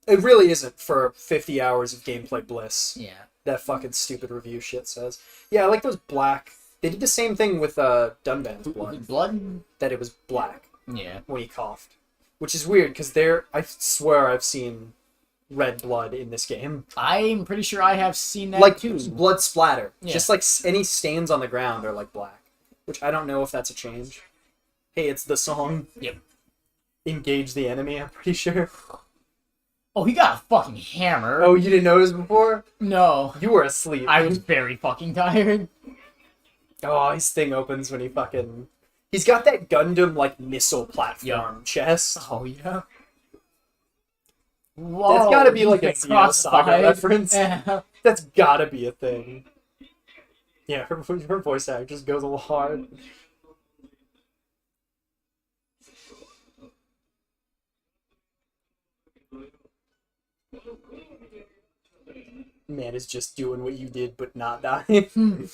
It really isn't for 50 hours of gameplay bliss. Yeah. That fucking stupid review shit says. Yeah, I like those black... They did the same thing with Dunban's blood. Blood? That it was black Yeah. when he coughed. Which is weird, because I swear I've seen red blood in this game. I'm pretty sure I have seen that Like, too. blood splatter. Yeah. Just like any stains on the ground are like black. Which I don't know if that's a change. Hey, it's the song. Yep. Engage the enemy, I'm pretty sure. Oh, he got a fucking hammer. Oh, you didn't notice before? No. You were asleep. I was very fucking tired. Oh, his thing opens when he fucking... He's got that Gundam, like, missile platform chest. Oh, yeah. Whoa. That's gotta be like a Xeno crossfire. Saga reference. Yeah. That's gotta be a thing. Yeah, her voice act just goes a little hard. Man is just doing what you did, but not dying.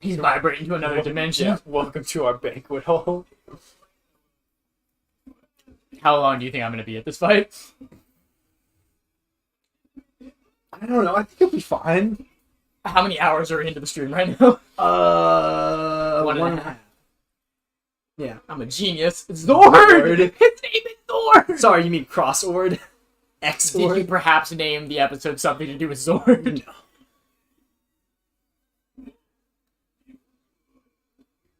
He's vibrating to another dimension. Yeah, welcome to our banquet hall. How long do you think I'm going to be at this fight? I don't know. I think it'll be fine. How many hours are into the stream right now? One and a half. Yeah. I'm a genius. Zord! His name is Zord! Sorry, you mean Crossord? Did you perhaps name the episode something to do with Zord? No.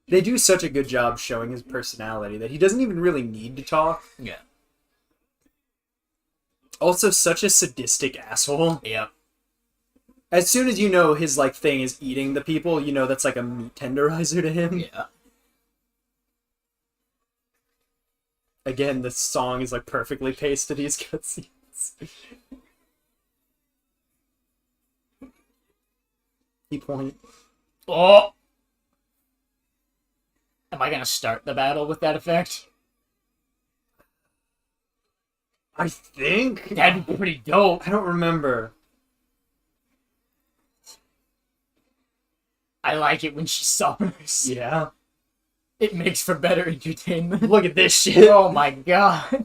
They do such a good job showing his personality that he doesn't even really need to talk. Yeah. Also, such a sadistic asshole. Yeah. As soon as you know his, like, thing is eating the people, you know that's like a meat tenderizer to him. Yeah. Again, this song is, like, perfectly paced to these cutscenes. Key point. Oh! Am I gonna start the battle with that effect? I think? That'd be pretty dope. I don't remember. I like it when she suffers. Yeah. It makes for better entertainment. Look at this shit. Oh my god.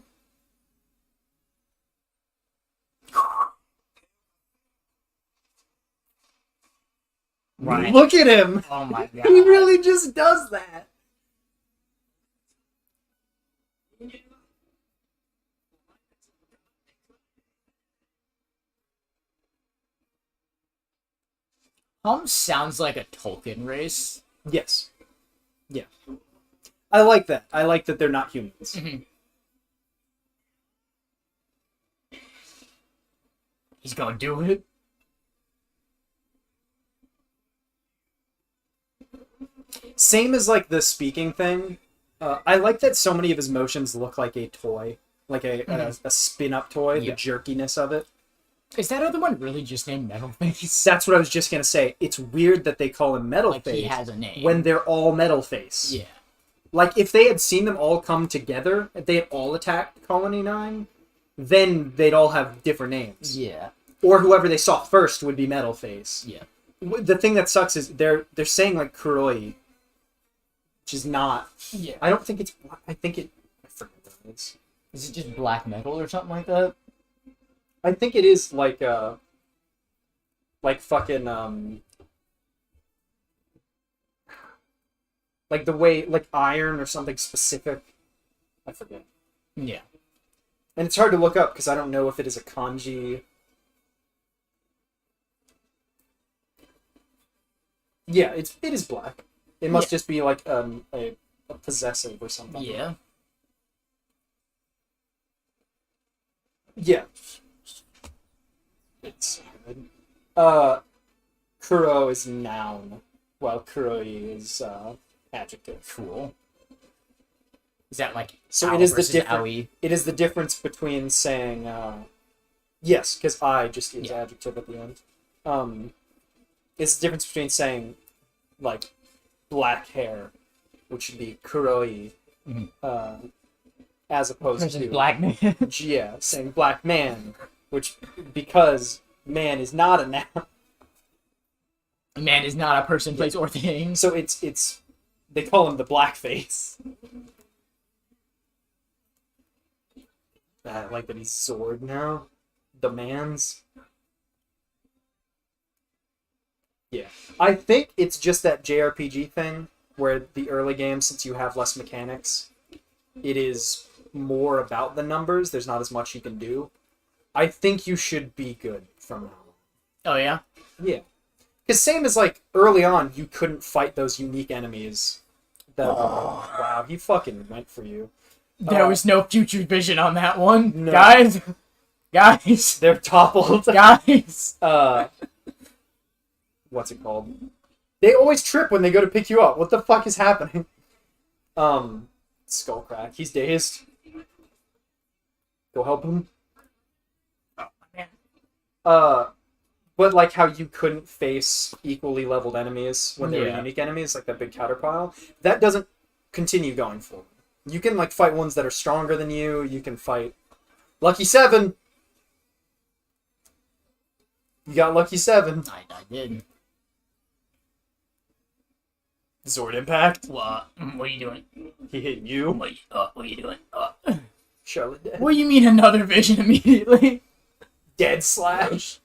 Right. Look at him. Oh my god. He really just does that. Sounds like a Tolkien race. Yes. Yeah. I like that. I like that they're not humans. Mm-hmm. He's gonna do it. Same as, like, the speaking thing. I like that so many of his motions look like a toy. Like a spin-up toy, Yeah. the jerkiness of it. Is that other one really just named Metalface? That's what I was just gonna say. It's weird that they call him Metal Like, Face he has a name. when they're all Metal Face. Yeah. Like, if they had seen them all come together, if they had all attacked Colony 9, then they'd all have different names. Yeah. Or whoever they saw first would be Metal Face. Yeah. The thing that sucks is they're saying, like, Kuroi, which is not... Yeah. I don't think it's... I think it... I forget what it is. Is it just black metal or something like that? I think it is, like fucking, like the way, like iron or something specific. I forget. Yeah. And it's hard to look up because I don't know if it is a kanji. Yeah, it is black. It must just be like a possessive or something. Yeah. Yeah. It's good. Kuro is noun, while Kuroi is adjective. Cool. Is that like So owl it is the versus difference. owie? It is the difference between saying yes, because I just use Yeah. adjective at the end. It's the difference between saying like black hair, which would be Kuroi, as opposed Versus to black man. yeah, saying black man, which because man is not a noun. Man is not a person, place, or thing. So it's they call him the blackface. I like that he's Zord now. The man's. Yeah. I think it's just that JRPG thing where the early game, since you have less mechanics, it is more about the numbers. There's not as much you can do. I think you should be good from now on. Oh yeah. Yeah. Because same as, like, early on, you couldn't fight those unique enemies. That, wow, he fucking went for you. There was no future vision on that one, No. guys. Guys, They're toppled. guys. What's it called? They always trip when they go to pick you up. What the fuck is happening? Skullcrack. He's dazed. Go help him. Oh man. But like how you couldn't face equally leveled enemies when they were Yeah. unique enemies, like that big counterpile, that doesn't continue going forward. You can like fight ones that are stronger than you. You can fight Lucky 7. You got Lucky 7. I did. Zord Impact. What? What are you doing? He hit you. What are you doing? Charlotte dead. What do you mean another vision immediately? Dead Slash.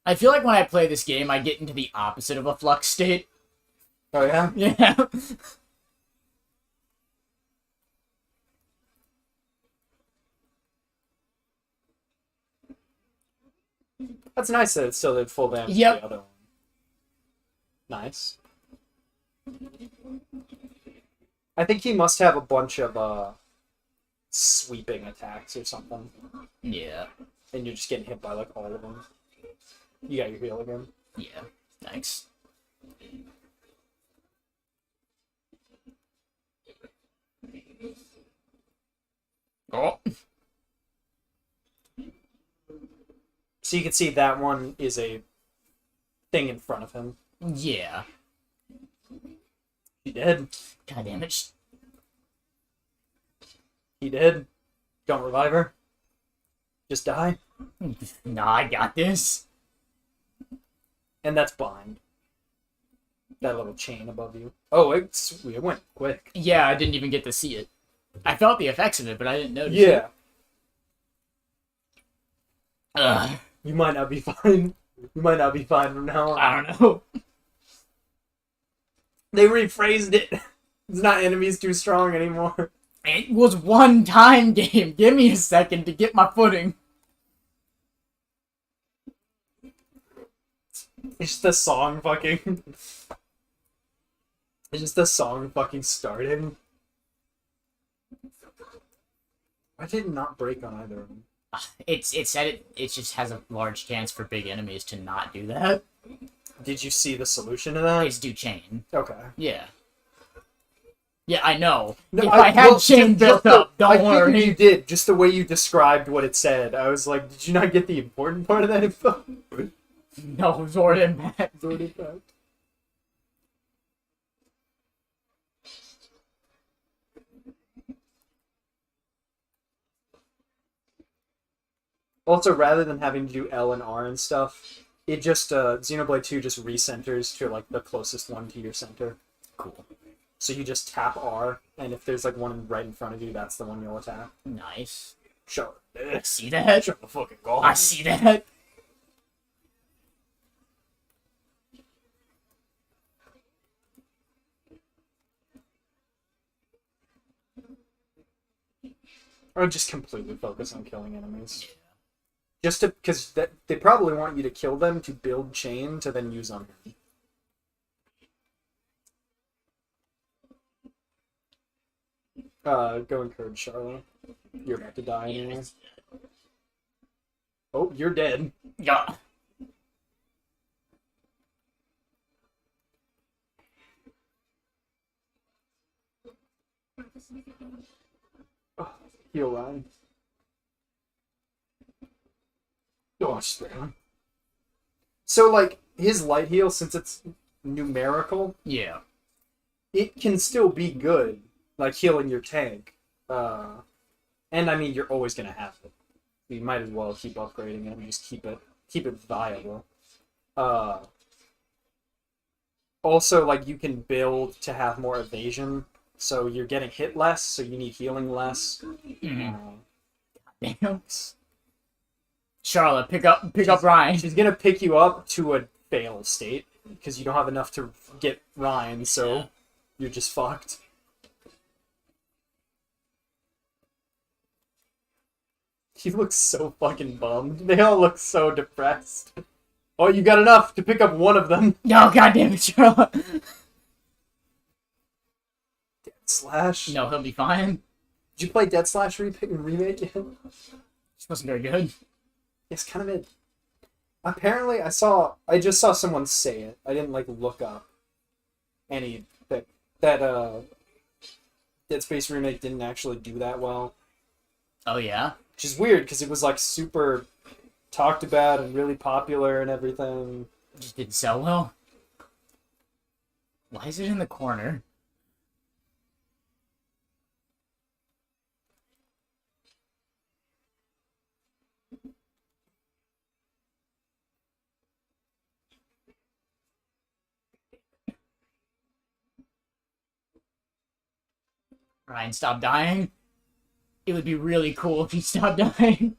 I feel like when I play this game, I get into the opposite of a flux state. Oh yeah? Yeah. That's nice that it still did full damage Yep. to the other one. Nice. I think he must have a bunch of sweeping attacks or something. Yeah. And you're just getting hit by like all of them. You got your heal again. Yeah. Thanks. Oh. So you can see that one is a thing in front of him. Yeah. He did. God damn it. He did. Don't revive her. Just die. Nah, I got this. And that's bind. That little chain above you. Oh, it went quick. Yeah, I didn't even get to see it. I felt the effects of it, but I didn't notice Yeah. it. Ugh. You might not be fine. You might not be fine from now on. I don't know. They rephrased it. It's not enemies too strong anymore. It was one time game. Give me a second to get my footing. It's just the song fucking... It's just the song fucking starting. Why did it not break on either of them? It said it just has a large chance for big enemies to not do that. Did you see the solution to that? It's do chain. Okay. Yeah. Yeah, I know. No, if I had chain built up, I don't figured worry. you did, just the way you described what it said. I was like, did you not get the important part of that info? No, Zord Impact. Zord Impact. Also, rather than having to do L and R and stuff, it just, Xenoblade 2 just recenters to, like, the closest one to your center. Cool. So you just tap R, and if there's, like, one right in front of you, that's the one you'll attack. Nice. Show I it. see that. Show the fucking goal. I see that. Or just completely focus on killing enemies. Just to, because they probably want you to kill them to build chain to then use on him. Go encourage Charlotte. You're about to die anyway. Oh, you're dead. Yeah. Oh, heal Ryan. Gosh, damn. So, like, his light heal, since it's numerical, Yeah. it can still be good, like healing your tank. And I mean, you're always gonna have it. You might as well keep upgrading it and just keep it viable. Also, like, you can build to have more evasion, so you're getting hit less, so you need healing less. Damn. Charlotte, pick up Ryan. She's gonna pick you up to a fail state because you don't have enough to get Ryan, so you're just fucked. He looks so fucking bummed. They all look so depressed. Oh, you got enough to pick up one of them. No, goddamn it, Charlotte. Dead Slash. No, he'll be fine. Did you play Dead Slash remake yet? She wasn't very good. Yes, kind of it. Apparently, I just saw someone say it. I didn't, like, look up any that Dead Space remake didn't actually do that well. Oh yeah. Which is weird because it was like super talked about and really popular and everything. Just didn't sell well. Why is it in the corner? Ryan, stop dying. It would be really cool if you stopped dying.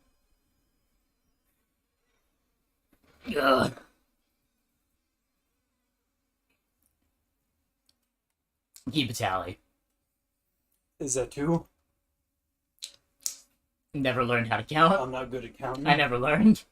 Ugh. Keep a tally. Is that 2? Never learned how to count. I'm not good at counting. I never learned.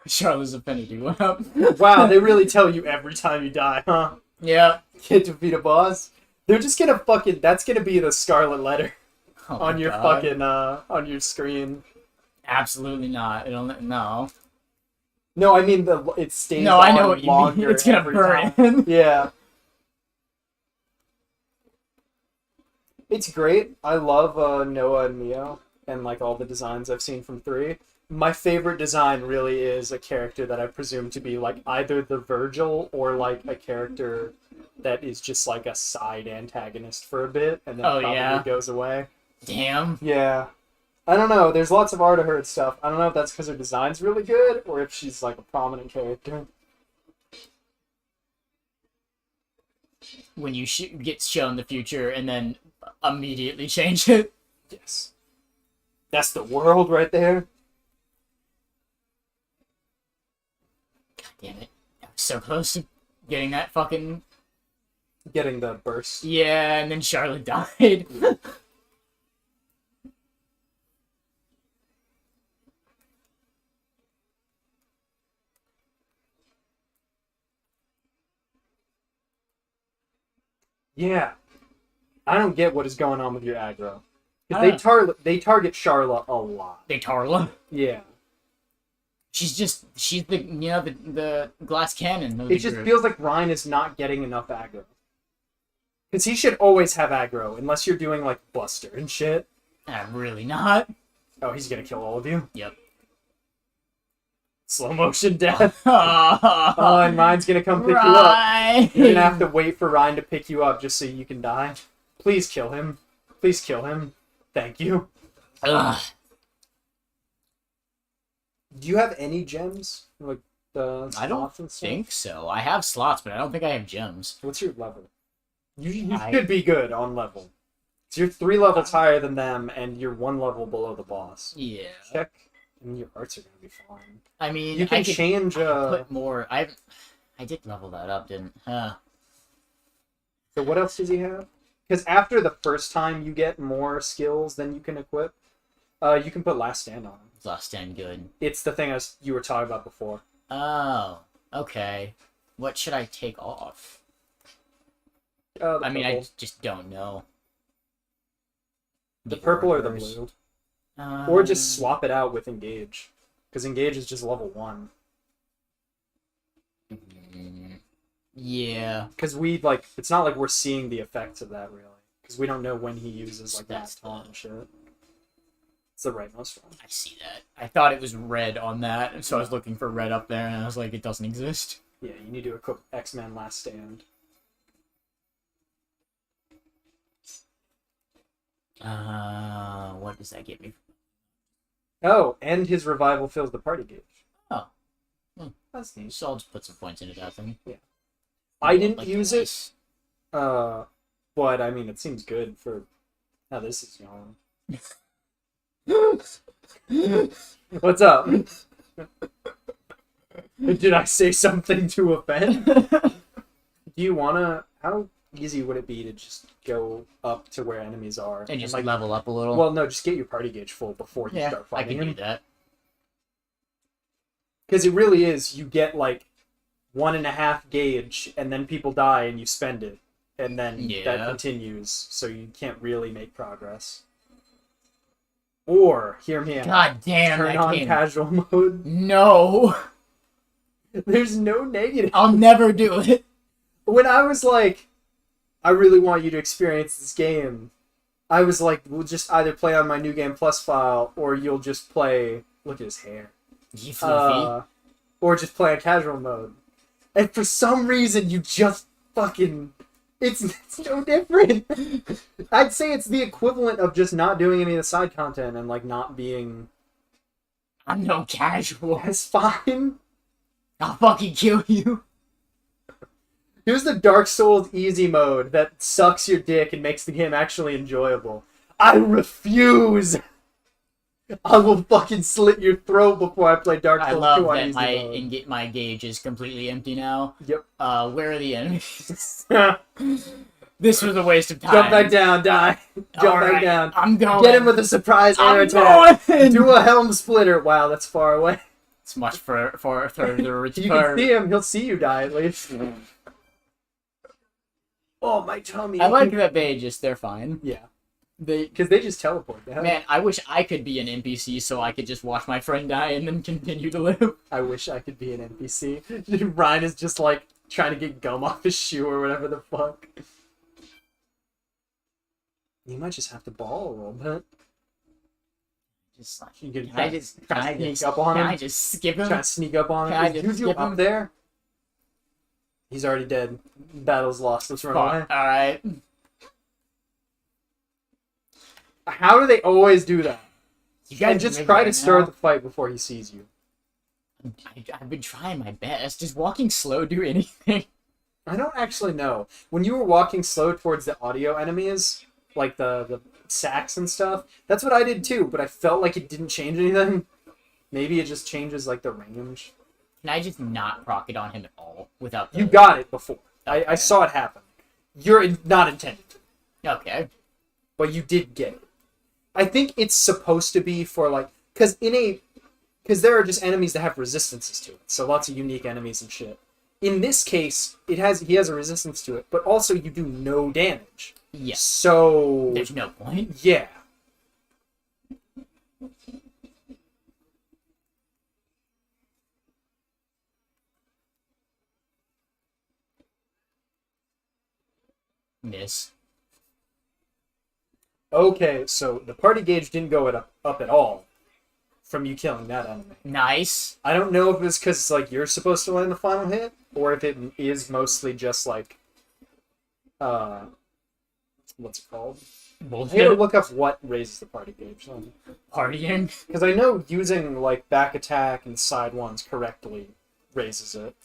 Charlotte's affinity went up. Wow, they really tell you every time you die, huh? Yeah. Can't defeat a boss. They're just gonna fucking. That's gonna be the scarlet letter Oh on my your God. fucking on your screen. Absolutely not. It'll no. No, I mean it stays. No, I know on what you longer mean. It's gonna every burn. time. Yeah. It's great. I love Noah and Mio and like all the designs I've seen from 3. My favorite design really is a character that I presume to be like either the Virgil or like a character that is just like a side antagonist for a bit and then probably goes away. Damn. Yeah. I don't know. There's lots of art of her and stuff. I don't know if that's because her design's really good or if she's like a prominent character. When you get shown the future and then immediately change it. Yes. That's the world right there. God damn it. I was so close to getting that fucking... Getting the burst. Yeah, and then Charlotte died. Yeah. I don't get what is going on with your aggro. I They don't- they target Charlotte a lot. They Tarla. Yeah. She's the, you know, the glass cannon of the It just group. feels like Ryan is not getting enough aggro. Because he should always have aggro, unless you're doing, like, Buster and shit. I'm really not. Oh, he's gonna kill all of you? Yep. Slow motion death. Oh, Oh, and Ryan's gonna come pick you up. right. You're gonna have to wait for Ryan to pick you up just so you can die. Please kill him. Please kill him. Thank you. Ugh. Do you have any gems? Like, the I don't slots and stuff? think so. I have slots, but I don't think I have gems. What's your level? You I- should be good on level. So you're 3 levels higher than them, and you're 1 level below the boss. Yeah. Check, and your arts are gonna be fine. I mean, You can I could change. put more. I did level that up, didn't? So what else does he have? Because after the first time you get more skills than you can equip, you can put Last Stand on him. Last 10 good. It's the thing you were talking about before. Oh, okay. What should I take off? The I mean, I purple. just don't know. The purple or the orders. blue, or just Um, swap it out with Engage, because Engage is just level 1. Yeah. Because it's not like we're seeing the effects of that really, because we don't know when he uses like That's last taunt and shit. It's the rightmost one. I see that. I thought it was red on that, so I was looking for red up there, and I was like, it doesn't exist. Yeah, you need to equip X-Men Last Stand. What does that get me? Oh, and his revival fills the party gauge. Oh. That's neat. So I'll just put some points into that thing. Yeah. I didn't Like use nice. it, but I mean, it seems good for how this is going. What's up? Did I say something to offend? Do you wanna? How easy would it be to just go up to where enemies are And just level up a little. Well, no, just get your party gauge full before you yeah, start I fighting can do him. that. Because it really is, you get like 1.5 gauge, and then people die, and you spend it, and then that Yeah. continues, so you can't really make progress. Or, hear me out, God damn, turn that on game. casual mode. No! There's no negative. I'll never do it. when I was like, I really want you to experience this game, I was like, we'll just either play on my New Game Plus file, or you'll just play. Look at his hair. Or just play on casual mode. And for some reason, you just fucking. It's no different. I'd say it's the equivalent of just not doing any of the side content and like not being. I'm no casual. It's fine. I'll fucking kill you. Here's the Dark Souls easy mode that sucks your dick and makes the game actually enjoyable. I refuse. I will fucking slit your throat before I play Dark Souls 2 I love on that easy mode. my gauge is completely empty now. Yep. Where are the enemies? This was a waste of time. Jump back down, die. Jump back down. I'm going. Get him with a surprise air attack. Do a helm splitter. Wow, that's far away. It's much further return. You can see him. He'll see you die at least. Oh, my tummy. I like that they're fine. Yeah. Because they just teleport. Man, I wish I could be an NPC so I could just watch my friend die and then continue to live. I wish I could be an NPC. Ryan is just like trying to get gum off his shoe or whatever the fuck. You might just have to ball a little bit. Just like, you can can I just skip him? Try to sneak up on him. Is Yuzu up there? He's already dead. Battle's lost. Let's run away. Alright. How do they always do that? You guys just try to start the fight before he sees you. I've been trying my best. Does walking slow do anything? I don't actually know. When you were walking slow towards the audio enemies, like the sacks and stuff, that's what I did too, but I felt like it didn't change anything. Maybe it just changes like the range. Can I just not proc it on him at all without You got it before. I saw it happen. You're not intended to. Okay. But you did get it. I think it's supposed to be for like because there are just enemies that have resistances to it. So lots of unique enemies and shit. In this case, he has a resistance to it, but also you do no damage. Yes. So there's no point. Yeah. Miss. Okay, so the party gauge didn't go up at all from you killing that enemy. Nice. I don't know if it's because like you're supposed to land the final hit, or if it is mostly just like, what's it called? Bullshit. I gotta look up what raises the party gauge. Partying. Because I know using like back attack and side ones correctly raises it.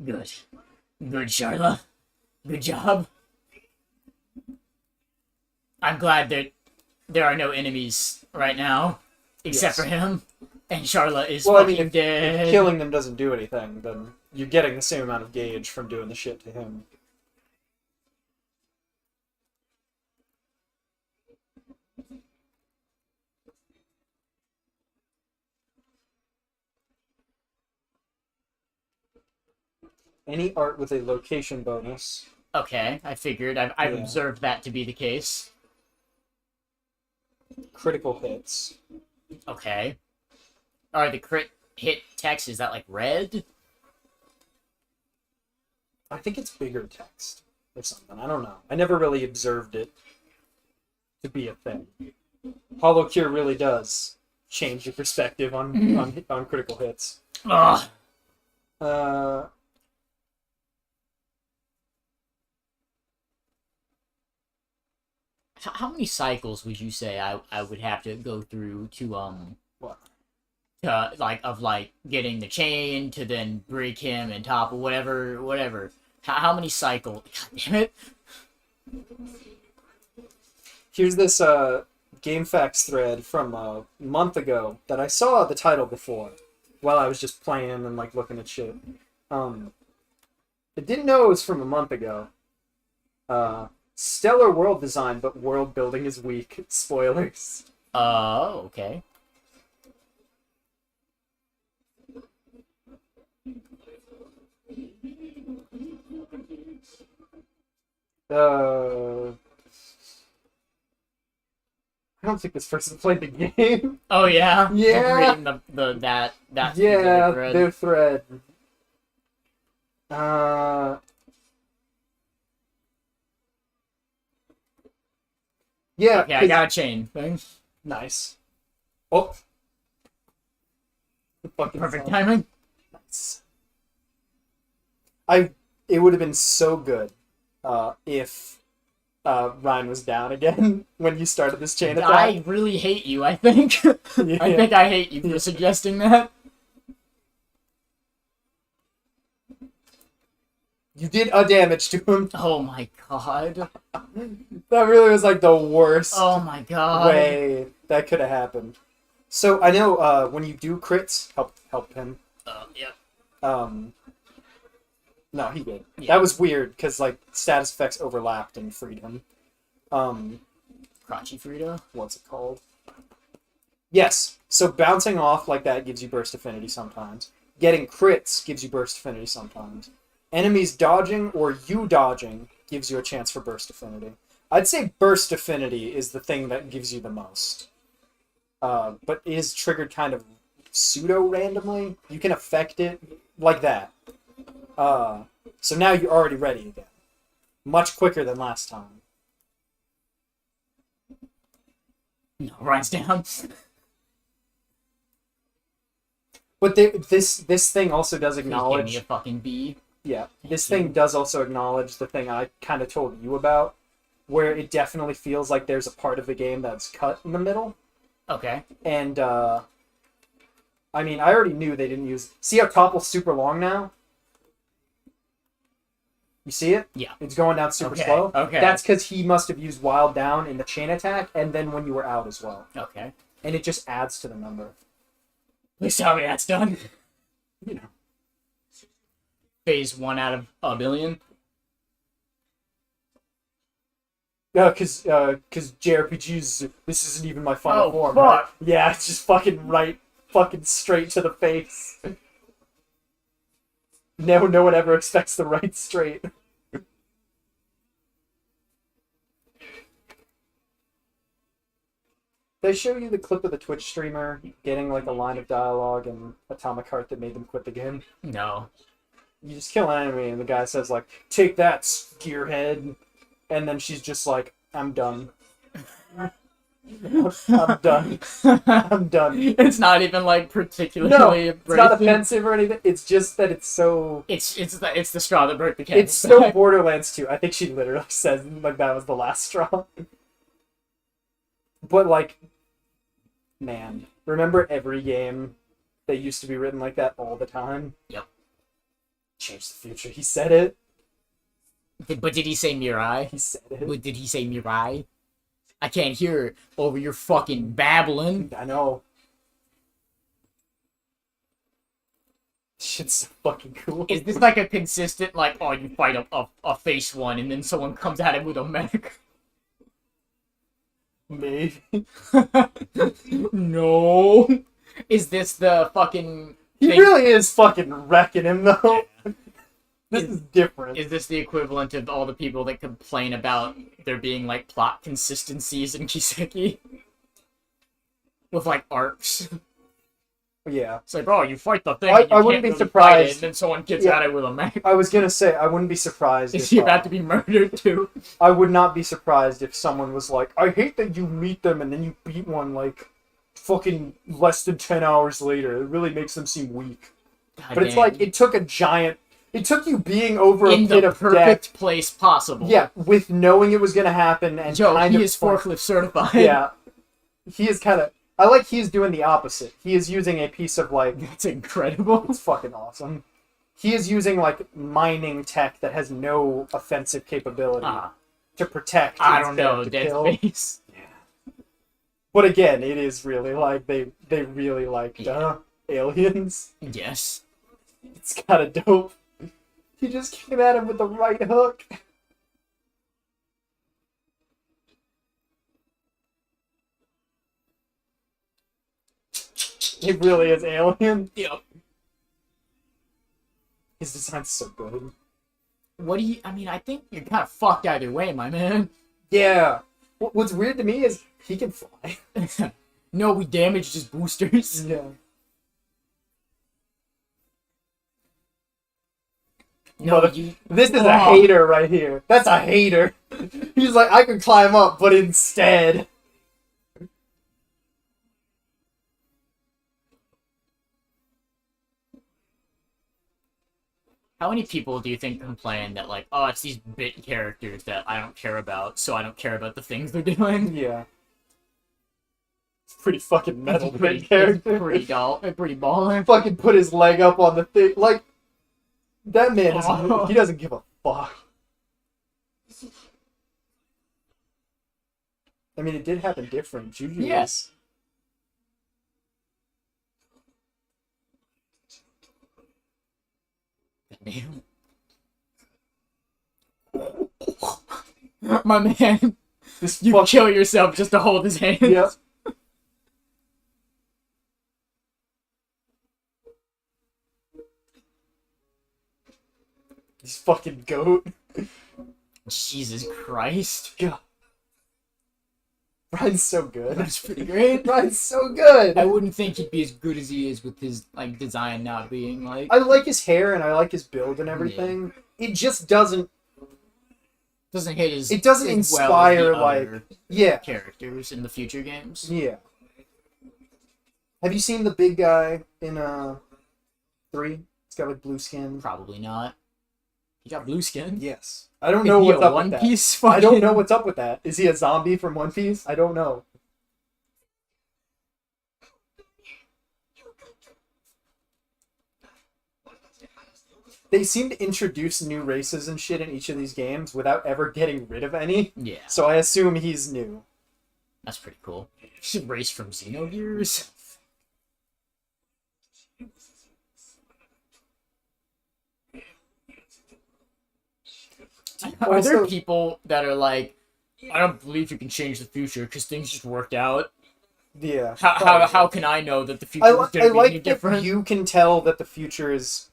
Good, Charla. Good job. I'm glad that there are no enemies right now, except for him. And Charla is fucking dead. If killing them doesn't do anything, then you're getting the same amount of gauge from doing the shit to him. Any art with a location bonus. Okay, I figured. I've observed that to be the case. Critical hits. Okay. Are the crit hit text, is that like red? I think it's bigger text or something. I don't know. I never really observed it to be a thing. Hollow Cure really does change your perspective on critical hits. Ugh. How many cycles would you say I would have to go through to what? Like getting the chain to then break him and topple whatever. How many cycles? God damn it! Here's this GameFAQs thread from a month ago that I saw the title before while I was just playing and like looking at shit. I didn't know it was from a month ago. Stellar world design, but world building is weak. Spoilers. Okay. I don't think this person played the game. Oh yeah. Yeah. Reading that Yeah, specific thread. their thread. Uh. Yeah. Okay, I got a chain thing. Nice. Oh. The fucking Perfect sound. timing. Nice. It would have been so good if Ryan was down again when you started this chain attack. I really hate you, I think. Yeah. I think I hate you for suggesting that. You did a damage to him. Oh my god. That really was like the worst Oh my god. way that could have happened. So I know when you do crits, help him. Yeah. No, he did. Yeah. That was weird because like status effects overlapped and freed him. Crotchy Frito? What's it called? Yes. So bouncing off like that gives you burst affinity sometimes. Getting crits gives you burst affinity sometimes. Enemies dodging or you dodging gives you a chance for burst affinity. I'd say burst affinity is the thing that gives you the most. But it is triggered kind of pseudo-randomly. You can affect it like that. So now you're already ready again. Much quicker than last time. No, Ryan's down. But this thing also does He's giving acknowledge... me a fucking B. Yeah, this thing does also acknowledge the thing I kind of told you about, where it definitely feels like there's a part of the game that's cut in the middle. Okay. And, I mean, I already knew they didn't use... See how Topple's super long now? You see it? Yeah. It's going down super Okay, slow. okay. That's because he must have used Wild Down in the chain attack, and then when you were out as well. Okay. And it just adds to the number. Please tell me that's done. You know. Phase 1 out of a billion. No, because JRPGs, this isn't even my final form. Fuck. Right? Yeah, it's just fucking straight to the face. No one ever expects the right straight. They show you the clip of the Twitch streamer getting like a line of dialogue and Atomic Heart that made them quit the game. No. You just kill an enemy and the guy says like, "Take that, gearhead," and then she's just like, "I'm done. I'm done. I'm done." It's not even like particularly No, it's not abrasive. offensive or anything. It's just that it's so. It's the straw that broke the camel's It's so back. Borderlands 2. I think she literally says like that was the last straw. But like, man, remember every game that used to be written like that all the time? Yep. Change the future. He said it. But did he say Mirai? He said it. But did he say Mirai? I can't hear it over your fucking babbling. I know. Shit's so fucking cool. Is this like a consistent, like, oh, you fight a face one and then someone comes at it with a mech? Maybe. No. Is this the fucking He thing? really is fucking wrecking him though. This is different. Is this the equivalent of all the people that complain about there being, like, plot consistencies in Kiseki? With, like, arcs. Yeah. It's like, oh, you fight the thing, I and you wouldn't can't be really surprised. fight it, and then someone gets Yeah. at it with a mech. I was gonna say, I wouldn't be surprised Is if, he about to be murdered, too? I would not be surprised if someone was like, I hate that you meet them and then you beat one, like, fucking less than 10 hours later. It really makes them seem weak. God But it's damn. like, it took you being over in a pit the of perfect death. place possible. Yeah, with knowing it was gonna happen and Joe, kind he of is forklift certified. Yeah. He is kind of... I like he's doing the opposite. He is using a piece of, like... That's incredible. It's fucking awesome. He is using, like, mining tech that has no offensive capability to protect. I don't instead of know, to Dead kill. Space. But again, it is really, like, they really liked aliens. Yes. It's kind of dope. He just came at him with the right hook. It really is Alien. Yep. His design's so good. what do you? I mean, I think you're kind of fucked either way, my man. Yeah. What's weird to me is he can fly. No, we damaged his boosters. Yeah. No, This is a hater right here. That's a hater. He's like, I can climb up, but instead. How many people do you think complain that, like, oh, it's these bit characters that I don't care about, so I don't care about the things they're doing? Yeah. It's pretty fucking metal Pretty bit character. pretty baller. Fucking put his leg up on the thing. Like, that man doesn't, he doesn't give a fuck. I mean, it did happen different. Juju Yes. My man, you kill yourself just to hold his hand. Yep. This fucking goat. Jesus Christ. God. Ryan's so good. That's pretty great. Ryan's so good. I wouldn't think he'd be as good as he is with his like design not being like. I like his hair and I like his build and everything. Yeah. It just doesn't hit as. It doesn't inspire like characters in the future games. Yeah. Have you seen the big guy in 3? It's got like blue skin. Probably not. He got blue skin. Yes. I don't know what's up with that. Piece I don't know what's up with that. Is he a zombie from One Piece? I don't know. They seem to introduce new races and shit in each of these games without ever getting rid of any. Yeah. So I assume he's new. That's pretty cool. You should race from Xenogears. Are there people that are like, I don't believe you can change the future because things just worked out? Yeah. How can I know that the future is going to be any different? You can tell that the future is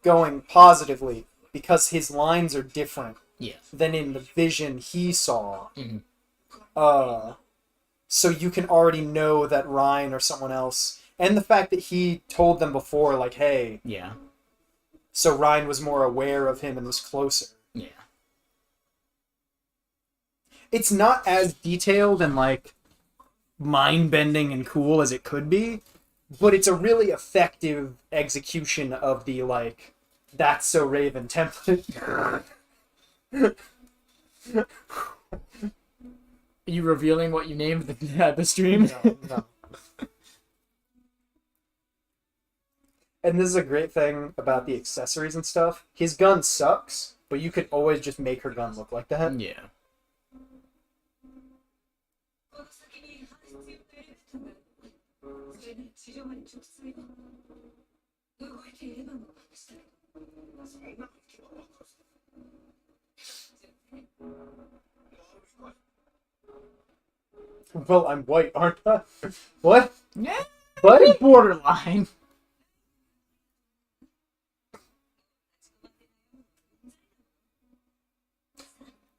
going positively because his lines are different than in the vision he saw. Mm-hmm. So you can already know that Ryan or someone else, and the fact that he told them before, like, hey. Yeah. So Ryan was more aware of him and was closer. Yeah. It's not as detailed and, like, mind-bending and cool as it could be, but it's a really effective execution of the, like, that's so Raven template. Are you revealing what you named the stream? No. And this is a great thing about the accessories and stuff. His gun sucks, but you could always just make her gun look like that. Yeah. Well, I'm white, aren't I? What? Yeah. Buddy? Borderline.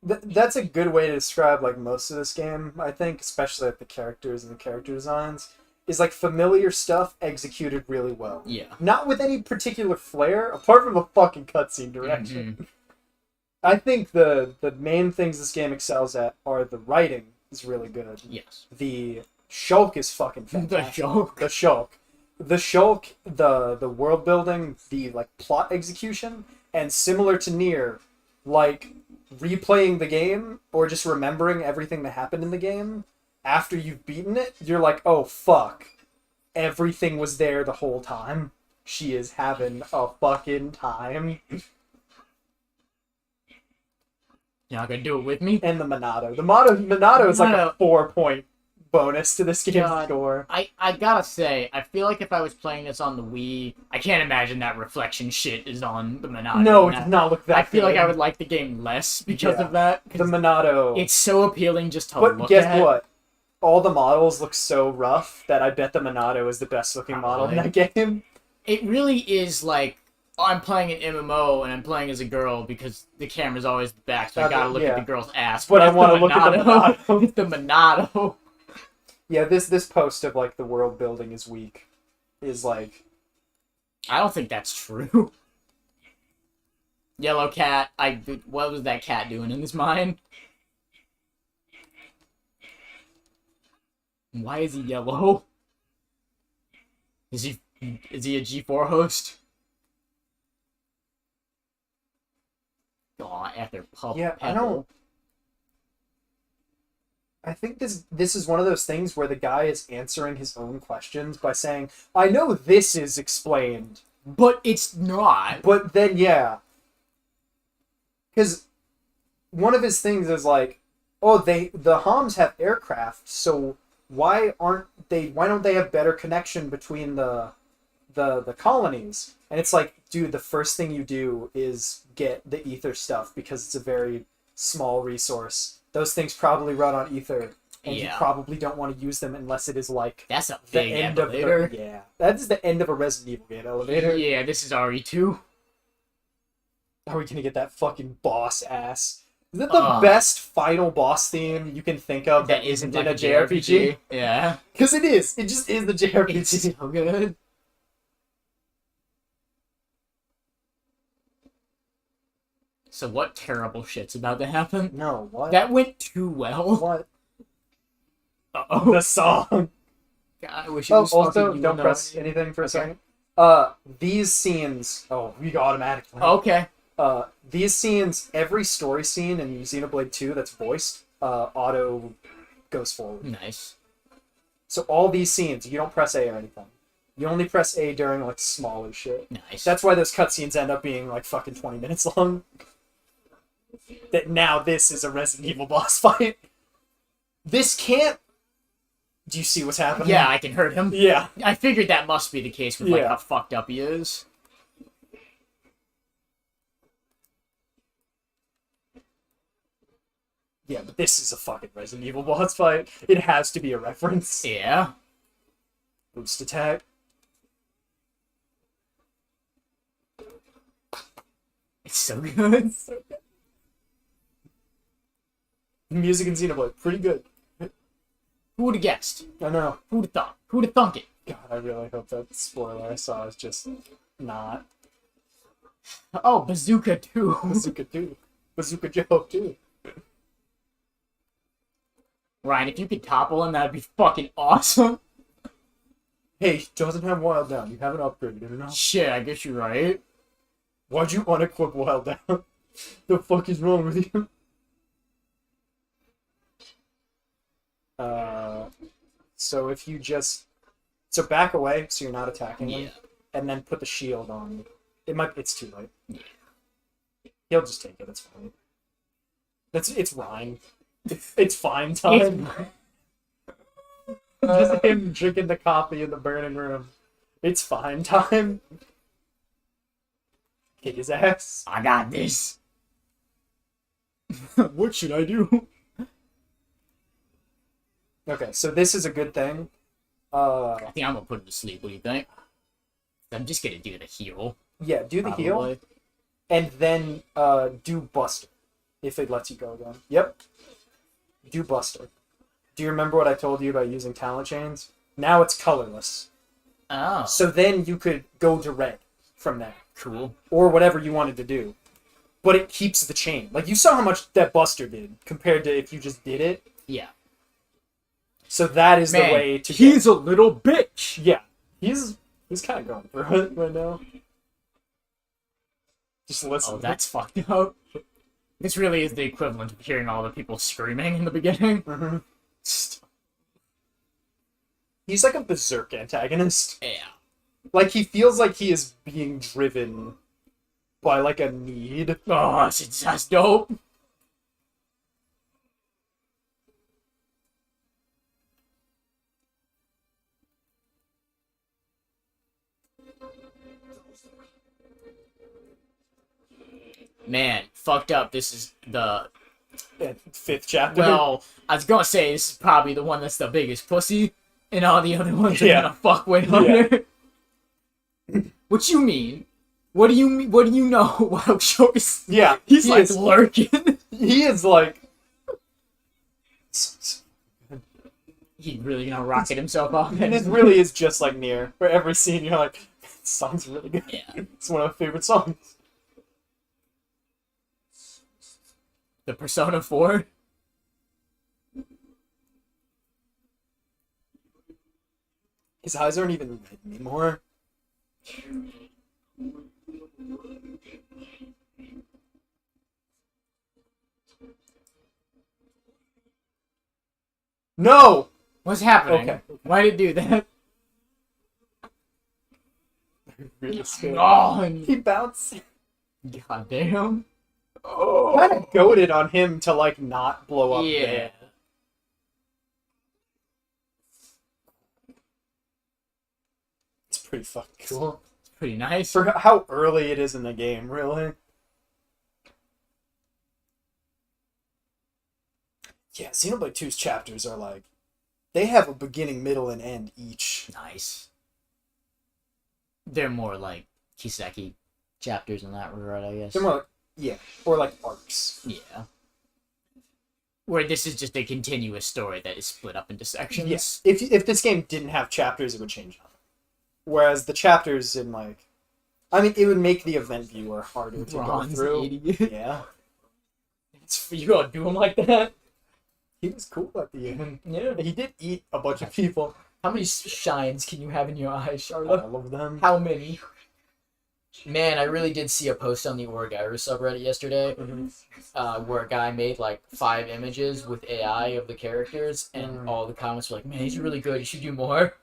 That's a good way to describe like most of this game, I think, especially like the characters and the character designs, is like familiar stuff executed really well. Yeah. Not with any particular flair, apart from a fucking cutscene direction. Mm-hmm. I think the main things this game excels at are the writing is really good. Yes. The Shulk is fucking fantastic. The Shulk. The Shulk, the world building, the like plot execution, and similar to Nier, like replaying the game or just remembering everything that happened in the game after you've beaten it, you're like, oh fuck, everything was there the whole time. She is having a fucking time. You're not gonna do it with me? And the Monado. The Monado is like a 4-point bonus to this game's score. I gotta say, I feel like if I was playing this on the Wii, I can't imagine that reflection shit is on the Monado. No, it does not look that I feel good. like I would like the game less because of that. The Monado. It's so appealing just to look at. But guess what? All the models look so rough that I bet the Monado is the best looking model in that game. It really is like I'm playing an MMO and I'm playing as a girl because the camera's always back, so I gotta look at the girl's ass. But I want to look at the Monado. It's the Monado. Yeah, this post of like the world building is weak is like. I don't think that's true. Yellow cat. What was that cat doing in his mind? Why is he yellow? Is he a G4 host? Aw, after Pup. Yeah, Pebble. I don't. I think this is one of those things where the guy is answering his own questions by saying, "I know this is explained, but it's not." But then, yeah, because one of his things is like, "Oh, the Homs have aircraft, so why don't they have better connection between the colonies?" And it's like, dude, the first thing you do is get the ether stuff because it's a very small resource. Those things probably run on ether, and you probably don't want to use them unless it is like that's a big elevator. That is the end of a Resident Evil game elevator. Yeah, this is RE2. Are we gonna get that fucking boss ass? Is that the best final boss theme you can think of that isn't in a JRPG? Yeah, because it is. It just is the JRPG. It's so good. So what terrible shit's about to happen? No, what? That went too well. What? Uh-oh. The song. God, I wish it was also, don't press anything for a second. These scenes... Oh, we automatically. Okay. These scenes, every story scene in Xenoblade 2 that's voiced, auto goes forward. Nice. So all these scenes, you don't press A or anything. You only press A during, like, smaller shit. Nice. That's why those cutscenes end up being, like, fucking 20 minutes long. That now this is a Resident Evil boss fight. This can't... Do you see what's happening? Yeah, I can hurt him. Yeah. I figured that must be the case with, like, how fucked up he is. Yeah, but this is a fucking Resident Evil boss fight. It has to be a reference. Yeah. Boost attack. It's so good. The music in Xenoblade, pretty good. Who would have guessed? I know. Who would have thought? Who would have thunk it? God, I really hope that spoiler I saw is just not. Oh, Bazooka 2. Bazooka 2. Bazooka Joe 2. Ryan, if you could topple him, that'd be fucking awesome. Hey, he doesn't have Wild Down. You haven't upgraded it enough. Shit, I guess you're right. Why'd you unequip Wild Down? The fuck is wrong with you? So if you just... So back away, so you're not attacking him. And then put the shield on. It's too late. Yeah. He'll just take it, it's fine. It's Ryan. It's fine time. Just him drinking the coffee in the burning room. It's fine time. Kick his ass. I got this. What should I do? Okay, so this is a good thing. I think I'm gonna put him to sleep. What do you think? I'm just gonna do the heal. Yeah, do the heal. And then do Buster. If it lets you go again. Yep. Do Buster. Do you remember what I told you about using talent chains? Now it's colorless. Oh. So then you could go to red from there. Cool. Or whatever you wanted to do. But it keeps the chain. Like, you saw how much that Buster did compared to if you just did it. Yeah. So that is the way to he's a little bitch. Yeah. He's kind of going through it right now. Just listen. Oh, that's fucked up. This really is the equivalent of hearing all the people screaming in the beginning. Mm-hmm. He's like a berserk antagonist. Yeah. Like, he feels like he is being driven by, like, a need. Oh, that's dope. Man, fucked up. This is the... 5th chapter. Well, I was gonna say this is probably the one that's the biggest pussy, and all the other ones are gonna fuck way harder. What you mean? What do you mean? What do you know? Wow, Shokus. Yeah, He's he like is, lurking. he is like. He's really gonna rocket himself off. And it really is just like Nier. For every scene, you're like, this song's really good. Yeah. It's one of my favorite songs. The Persona 4. His eyes aren't even red anymore. No! What's happening? Okay. Why did it do that? Really scared. Oh, and... He bounced. God damn. Kind of goaded on him to like not blow up. Yeah. There. It's pretty fucking cool. It's pretty nice. For how early it is in the game, really. Yeah, Xenoblade 2's chapters are like, they have a beginning, middle, and end each. Nice. They're more like Kiseki chapters in that regard, I guess. They're more like, yeah, or like arcs. Yeah. Where this is just a continuous story that is split up into sections. Yes. If this game didn't have chapters, it would change up. Whereas the chapters in like, I mean, it would make the event viewer harder to Ron's go through. idiot. Yeah. You gonna do him like that? He was cool at the end. Yeah. He did eat a bunch of people. How many shines can you have in your eyes, I Charlotte? love them. How many? Man, I really did see a post on the Orgairu subreddit yesterday where a guy made like 5 images with AI of the characters, and all the comments were like, man, he's really good, you should do more.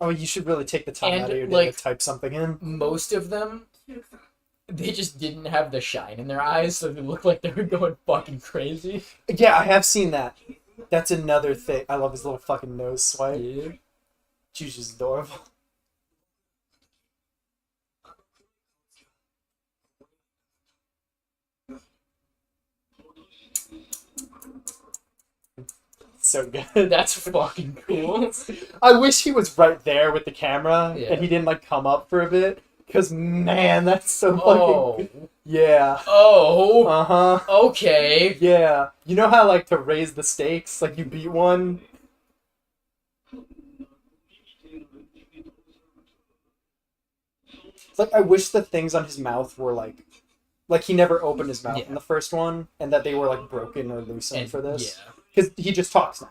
Oh, you should really take the time And, out of your day like, to type something in. Most of them, they just didn't have the shine in their eyes, so they looked like they were going fucking crazy. Yeah, I have seen that. That's another thing. I love his little fucking nose swipe. Yeah. She's just adorable. So good. That's fucking cool. I wish he was right there with the camera Yeah. and he didn't like come up for a bit. Because man, that's so Oh. fucking yeah. Oh. Uh-huh. Okay. Yeah. You know how like to raise the stakes, like you beat one? It's like I wish the things on his mouth were like he never opened his mouth Yeah. in the first one, and that they were like broken or loosened And- for this. Yeah. Because he just talks now.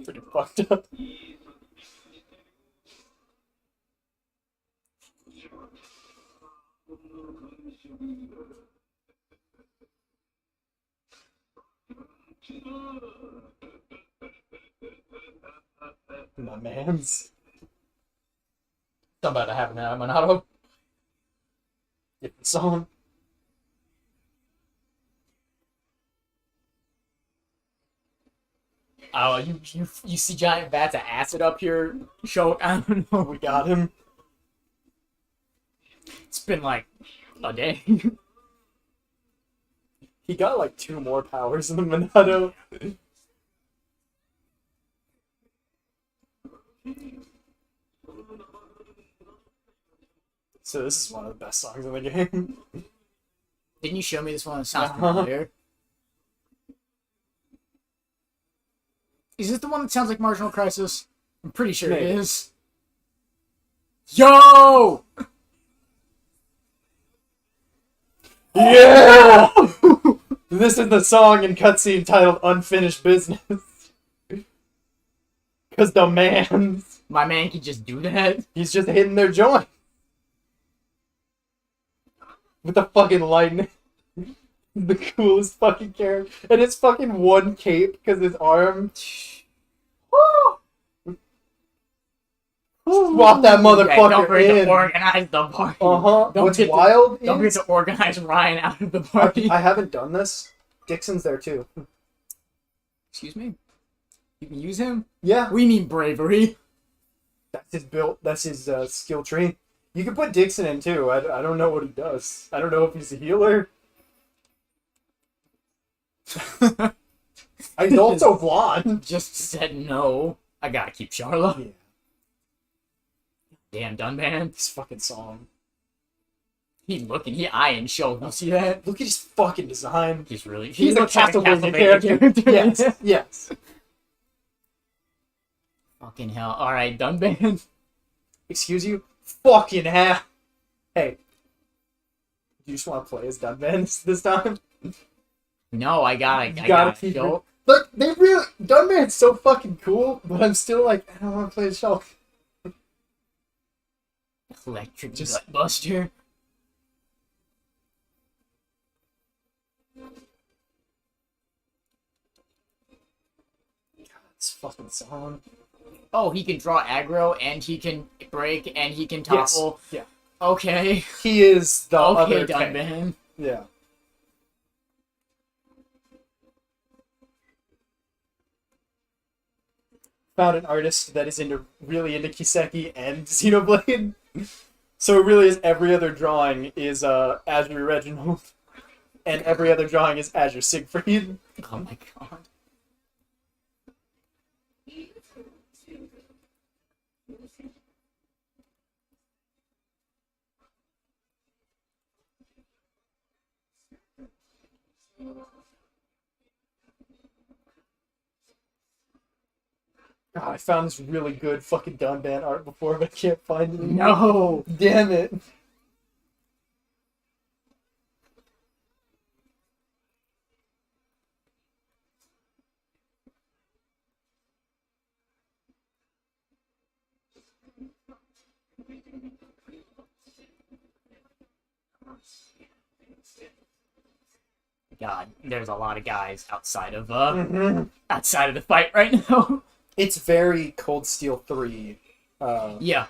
Pretty fucked up. My man's. I'm about to have an Monado. Different song. Oh, you see giant vats of acid up here, show. I don't know. We got him. It's been like a day. He got like 2 more powers in the Monado. So this is one of the best songs in the game. Didn't you show me this one? It sounds Uh-huh. familiar. Is this the one that sounds like Marginal Crisis? I'm pretty sure Maybe. it is. Yo! Yeah! This is the song and cutscene titled Unfinished Business. Because the man, My man can just do that. he's just hitting their joint. With the fucking lightning. The coolest fucking character. And it's fucking one cape because his arm. Swap that Yeah, don't motherfucker forget to in. organize the party. Uh-huh. Don't What's get to- wild Don't forget is... to organize Ryan out of the party. I haven't done this. Dixon's there too. Excuse me? You can use him? Yeah. We need bravery. That's his build. That's his skill tree. You can put Dixon in too. I don't know what he does. I don't know if he's a healer. He's also blonde. Just said no. I gotta keep Charlotte. Yeah. Damn, Dunban. This fucking song. He eyeing Shulk. You see that? Look at his fucking design. He's He's a looks like Castlevania character. Yes, yes. Fucking hell. Alright, Dunban. Excuse you? Fucking hell. Hey. You just want to play as Dunban this time? No, I gotta keep Shulk. it. Look, they really... Dunban's so fucking cool, but I'm still like, I don't want to play as Shulk. Electric Gutbuster. This fucking song. Oh, he can draw aggro, and he can break, and he can topple. Yes. Yeah. Okay. He is the okay, other Dunban. Yeah. Found an artist that is really into Kiseki and Xenoblade. So it really is every other drawing is Azure Reginald, and every other drawing is Azure Siegfried. Oh my god. God, I found this really good fucking Dunban art before, but I can't find it anymore. No! Damn it. God, there's a lot of guys outside of outside of the fight right now. It's very Cold Steel 3. Yeah.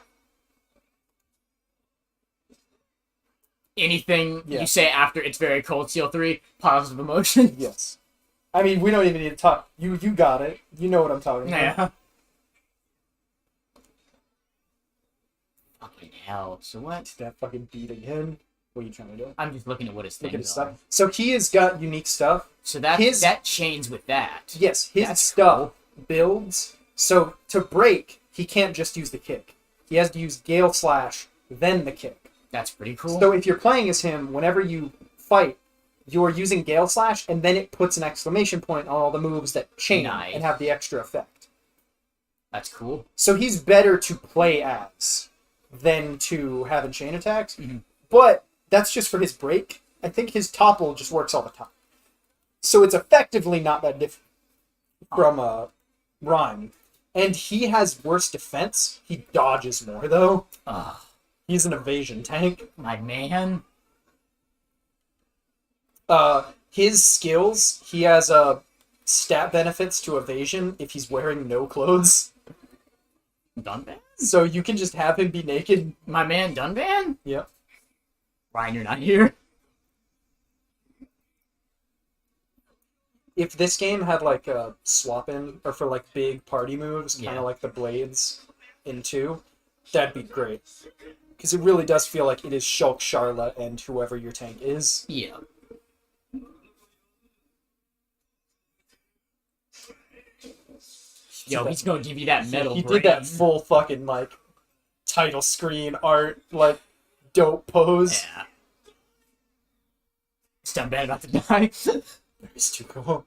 Anything you say after it's very Cold Steel 3, positive emotion. Yes. I mean, we don't even need to talk. You got it. You know what I'm talking about. Yeah. Fucking hell. So what? That fucking beat again. What are you trying to do? I'm just looking at what his things Look at his are. stuff. So he has got unique stuff. So that chains with that. Yes, his That's stuff builds. So to break, he can't just use the kick. He has to use Gale Slash, then the kick. That's pretty cool. So if you're playing as him, whenever you fight, you're using Gale Slash, and then it puts an exclamation point on all the moves that chain and have the extra effect. That's cool. So he's better to play as than to have in chain attacks. Mm-hmm. But that's just for his break. I think his topple just works all the time. So it's effectively not that different from Rhyme. And he has worse defense. He dodges more, though. He's an evasion tank. My man. His skills, he has stat benefits to evasion if he's wearing no clothes. Dunban? So you can just have him be naked. My man Dunban? Yep. Ryan, you're not here. If this game had like a swap in, or for like big party moves, kind of like the blades in 2, that'd be great. Because it really does feel like it is Shulk, Charlotte, and whoever your tank is. Yeah. Yo, he's gonna give you that metal He brain. did that full fucking, like, title screen art, like, dope pose. Yeah. It's Dunban about to die. It's too cool.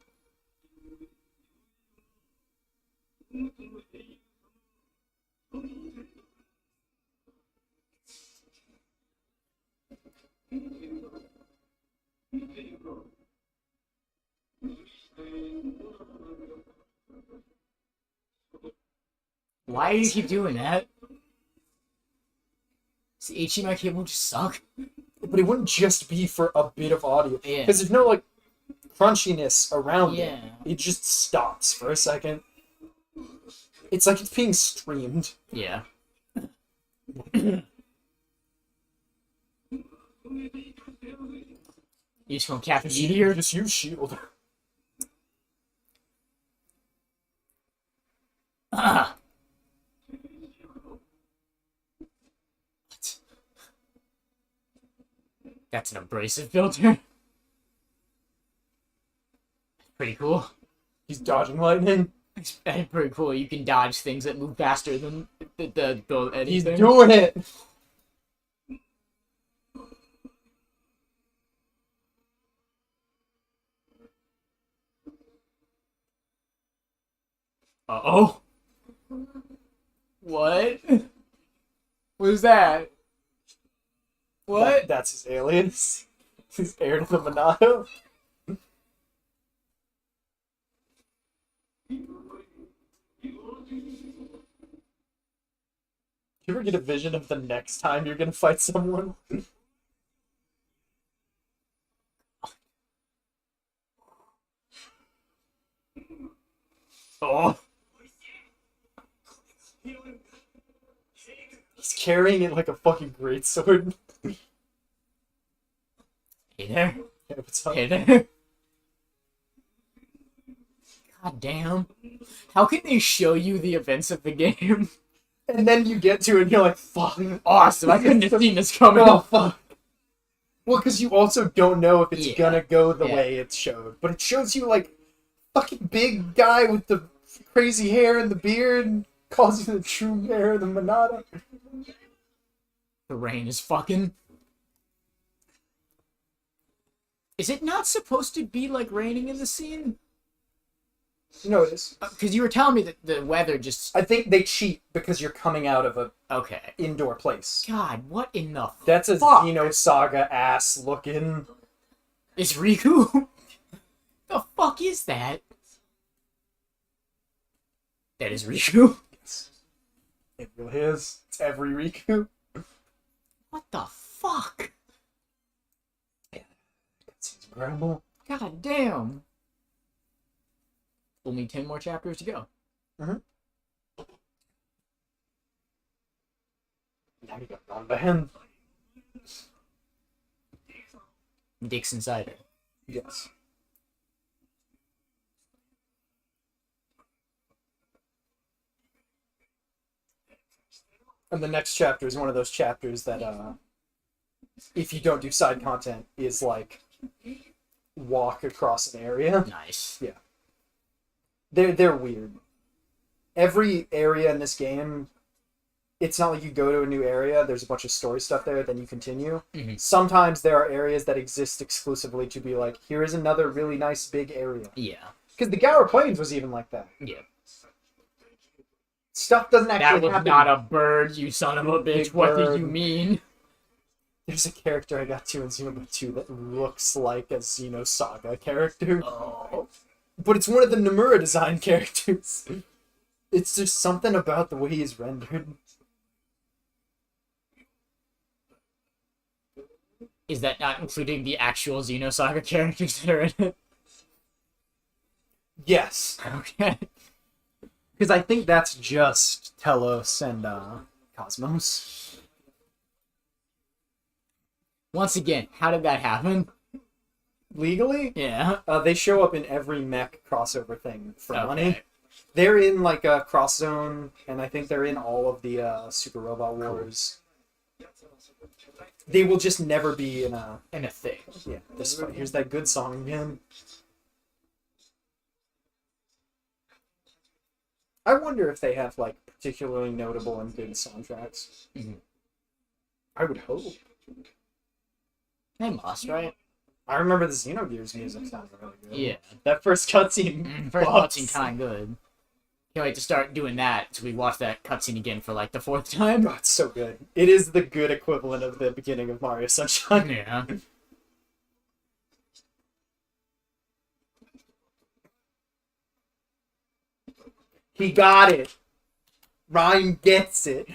Why do you keep doing that? Does the HDMI cable just suck? But it wouldn't just be for a bit of audio. Yeah. Because there's no, like, crunchiness around Yeah. it. It just stops for a second. It's like it's being streamed. Yeah. You just gonna cap meteor? Just use shield. Ah. What? That's an abrasive filter. Pretty cool. He's dodging lightning. It's pretty cool. You can dodge things that move faster than anything. He's doing it! Uh-oh. What? What is that? What? That's his alias. He's heir to the Monado. You ever get a vision of the next time you're gonna fight someone? Oh. He's carrying it like a fucking greatsword. Hey there. Hey, what's up? Hey there. God damn. How can they show you the events of the game? And then you get to it and you're like, fuck. Awesome. I couldn't have seen this coming. Oh, fuck. Well, because you also don't know if it's gonna go the Yeah. way it's showed. But it shows you, like, fucking big guy with the crazy hair and the beard calls you the true heir of the Monado. The rain is fucking... Is it not supposed to be, like, raining in the scene? No, it is. Because you were telling me that the weather just... I think they cheat because you're coming out of a Okay. indoor place. God, what in the That's a fuck? Xenosaga ass looking. Is Riku? The fuck is that? That is Riku? It really is. It's every Riku. What the fuck? It's incredible. God damn. Only 10 more chapters to go. Mm-hmm. Now you got Dunban. Dick's inside it. Yes. And the next chapter is one of those chapters that, if you don't do side content, is like walk across an area. Nice. Yeah. They're weird. Every area in this game, it's not like you go to a new area, there's a bunch of story stuff there, then you continue. Mm-hmm. Sometimes there are areas that exist exclusively to be like, here is another really nice big area. Yeah. Because the Gower Plains was even like that. Yeah. Stuff doesn't That actually was happen. not a bird, you son of a bitch. Big What do bird. you mean? There's a character I got to in Xenoblade 2 that looks like a Xenosaga character. Oh. But it's one of the Nomura design characters. It's just something about the way he's rendered. Is that not including the actual Xenosaga characters that are in it? Yes. Okay. Because I think that's just Telos and Cosmos. Once again, how did that happen? Legally? Yeah. They show up in every mech crossover thing for Okay. money. They're in like a Cross Zone, and I think they're in all of the Super Robot Wars. They will just never be in a... And a thing. Yeah, this here's that good song again. I wonder if they have like particularly notable and good soundtracks. Mhm. I would hope. They must, right? I remember the Xenogears music sounded really good. Yeah. That first cutscene. First bucks. cutscene kind of good. Can't wait to start doing that so we watch that cutscene again for like the 4th time. Oh, it's so good. It is the good equivalent of the beginning of Mario Sunshine. Yeah. He got it. Ryan gets it.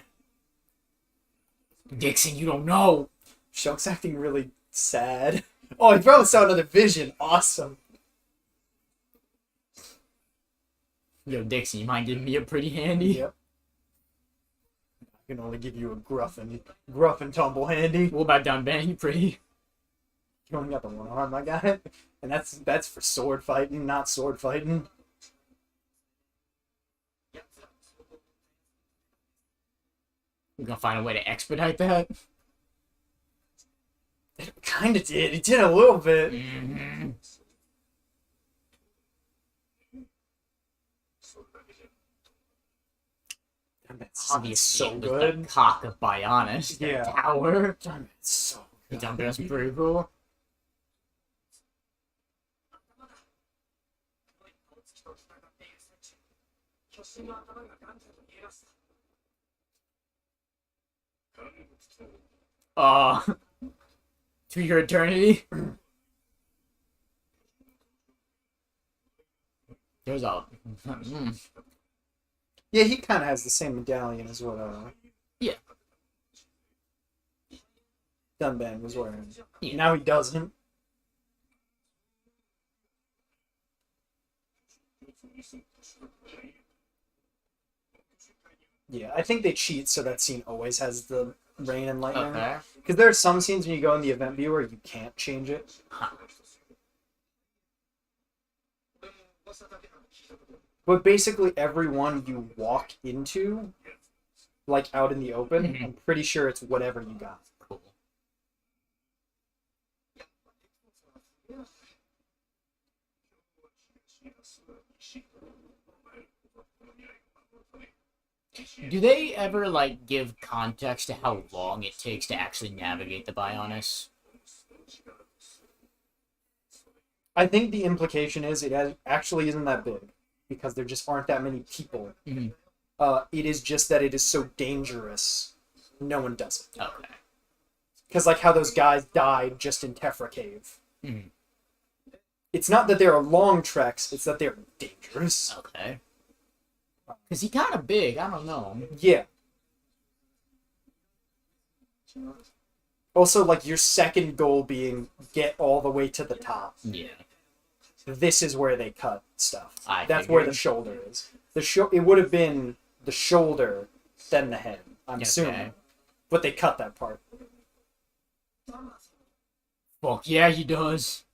Dixon, you don't know. Shulk's acting really sad. Oh, he probably saw another vision. Awesome. Yo, Dixon, you mind giving me a pretty handy? Yep. I can only give you a gruff and tumble handy. What about Dunban? You pretty? You only got the one arm, I got it. And that's for sword fighting, not sword fighting. We're gonna find a way to expedite that. It kinda did. It did a little bit. Mm-hmm. It's Obviously, so it was good. the cock of Bionis, the Yeah. tower. It's so good. Dunban's pretty cool. To your eternity. There's a. Yeah, he kind of has the same medallion as what Yeah. Dunban was wearing. Yeah. Now he doesn't. Yeah, I think they cheat so that scene always has the rain and lightning. Okay. Because there are some scenes when you go in the event viewer you can't change it. Huh. But basically everyone you walk into, like out in the open, Mhm. I'm pretty sure it's whatever you got. Cool. Do they ever like give context to how long it takes to actually navigate the Bionis? I think the implication is actually isn't that big because there just aren't that many people. Mhm. It is just that it is so dangerous, no one does it. Okay. Because like how those guys died just in Tefra Cave. Mhm. It's not that there are long treks; it's that they're dangerous. Okay. Cause he kind of big. I don't know. Yeah. Also, like your second goal being get all the way to the top. Yeah. This is where they cut stuff. I That's where figured. the shoulder is. It would have been the shoulder, then the head. I'm Okay. assuming, but they cut that part. Fuck yeah, he does.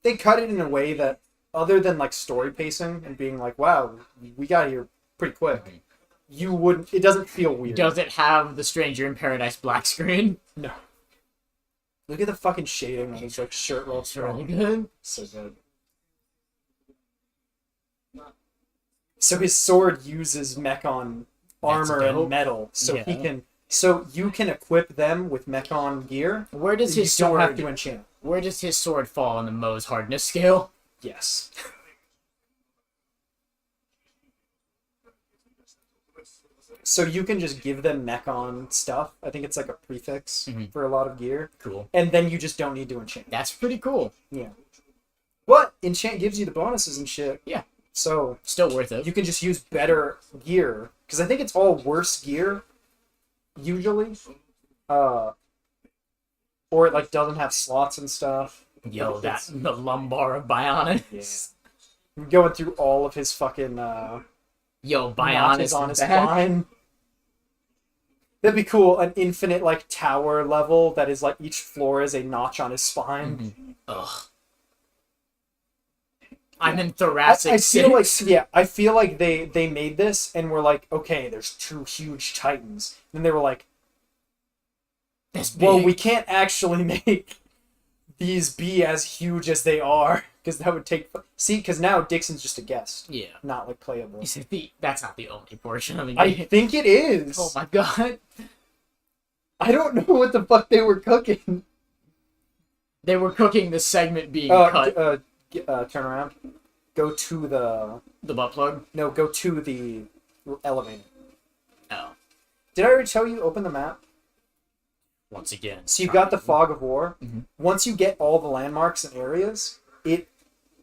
They cut it in a way that, other than like story pacing and being like, "Wow, we got here pretty quick," Mhm. you wouldn't. It doesn't feel weird. Does it have the Stranger in Paradise black screen? No. Look at the fucking shading on his like shirt roll. It's really good. So good. So his sword uses Mechon armor That's dope. and metal, so he Yeah. can. So you can equip them with Mechon gear. Where does You his don't sword? have to enchant. Where does his sword fall on the Moe's hardness scale? Yes. So you can just give them Mechon stuff. I think it's like a prefix Mhm. for a lot of gear, Cool. and then you just don't need to enchant. That's pretty cool. Yeah. But enchant gives you the bonuses and shit. Yeah. So Still worth it. you can just use better gear because I think it's all worse gear usually, or it like doesn't have slots and stuff. Yo, that's the lumbar of Bionis. Yeah. Going through all of his fucking Yo, notches Bionis on his back. spine. That'd be cool. An infinite like tower level that is like each floor is a notch on his spine. Mhm. Ugh. I'm in thoracic. I feel like 6. I feel like they made this and were like, okay, there's 2 huge titans. And they were like, That's well, big. we can't actually make these be as huge as they are because that would take. See, because now Dixon's just a guest, Yeah. not like playable. You said that's not the only portion of the I game. think it is. Oh my god. I don't know what the fuck they were cooking. They were cooking the segment being cut. Turn around. Go to the The butt plug? go to the elevator. Oh. Did I already tell you? Open the map. Once again. So you got the fog of war. Mhm. Once you get all the landmarks and areas, it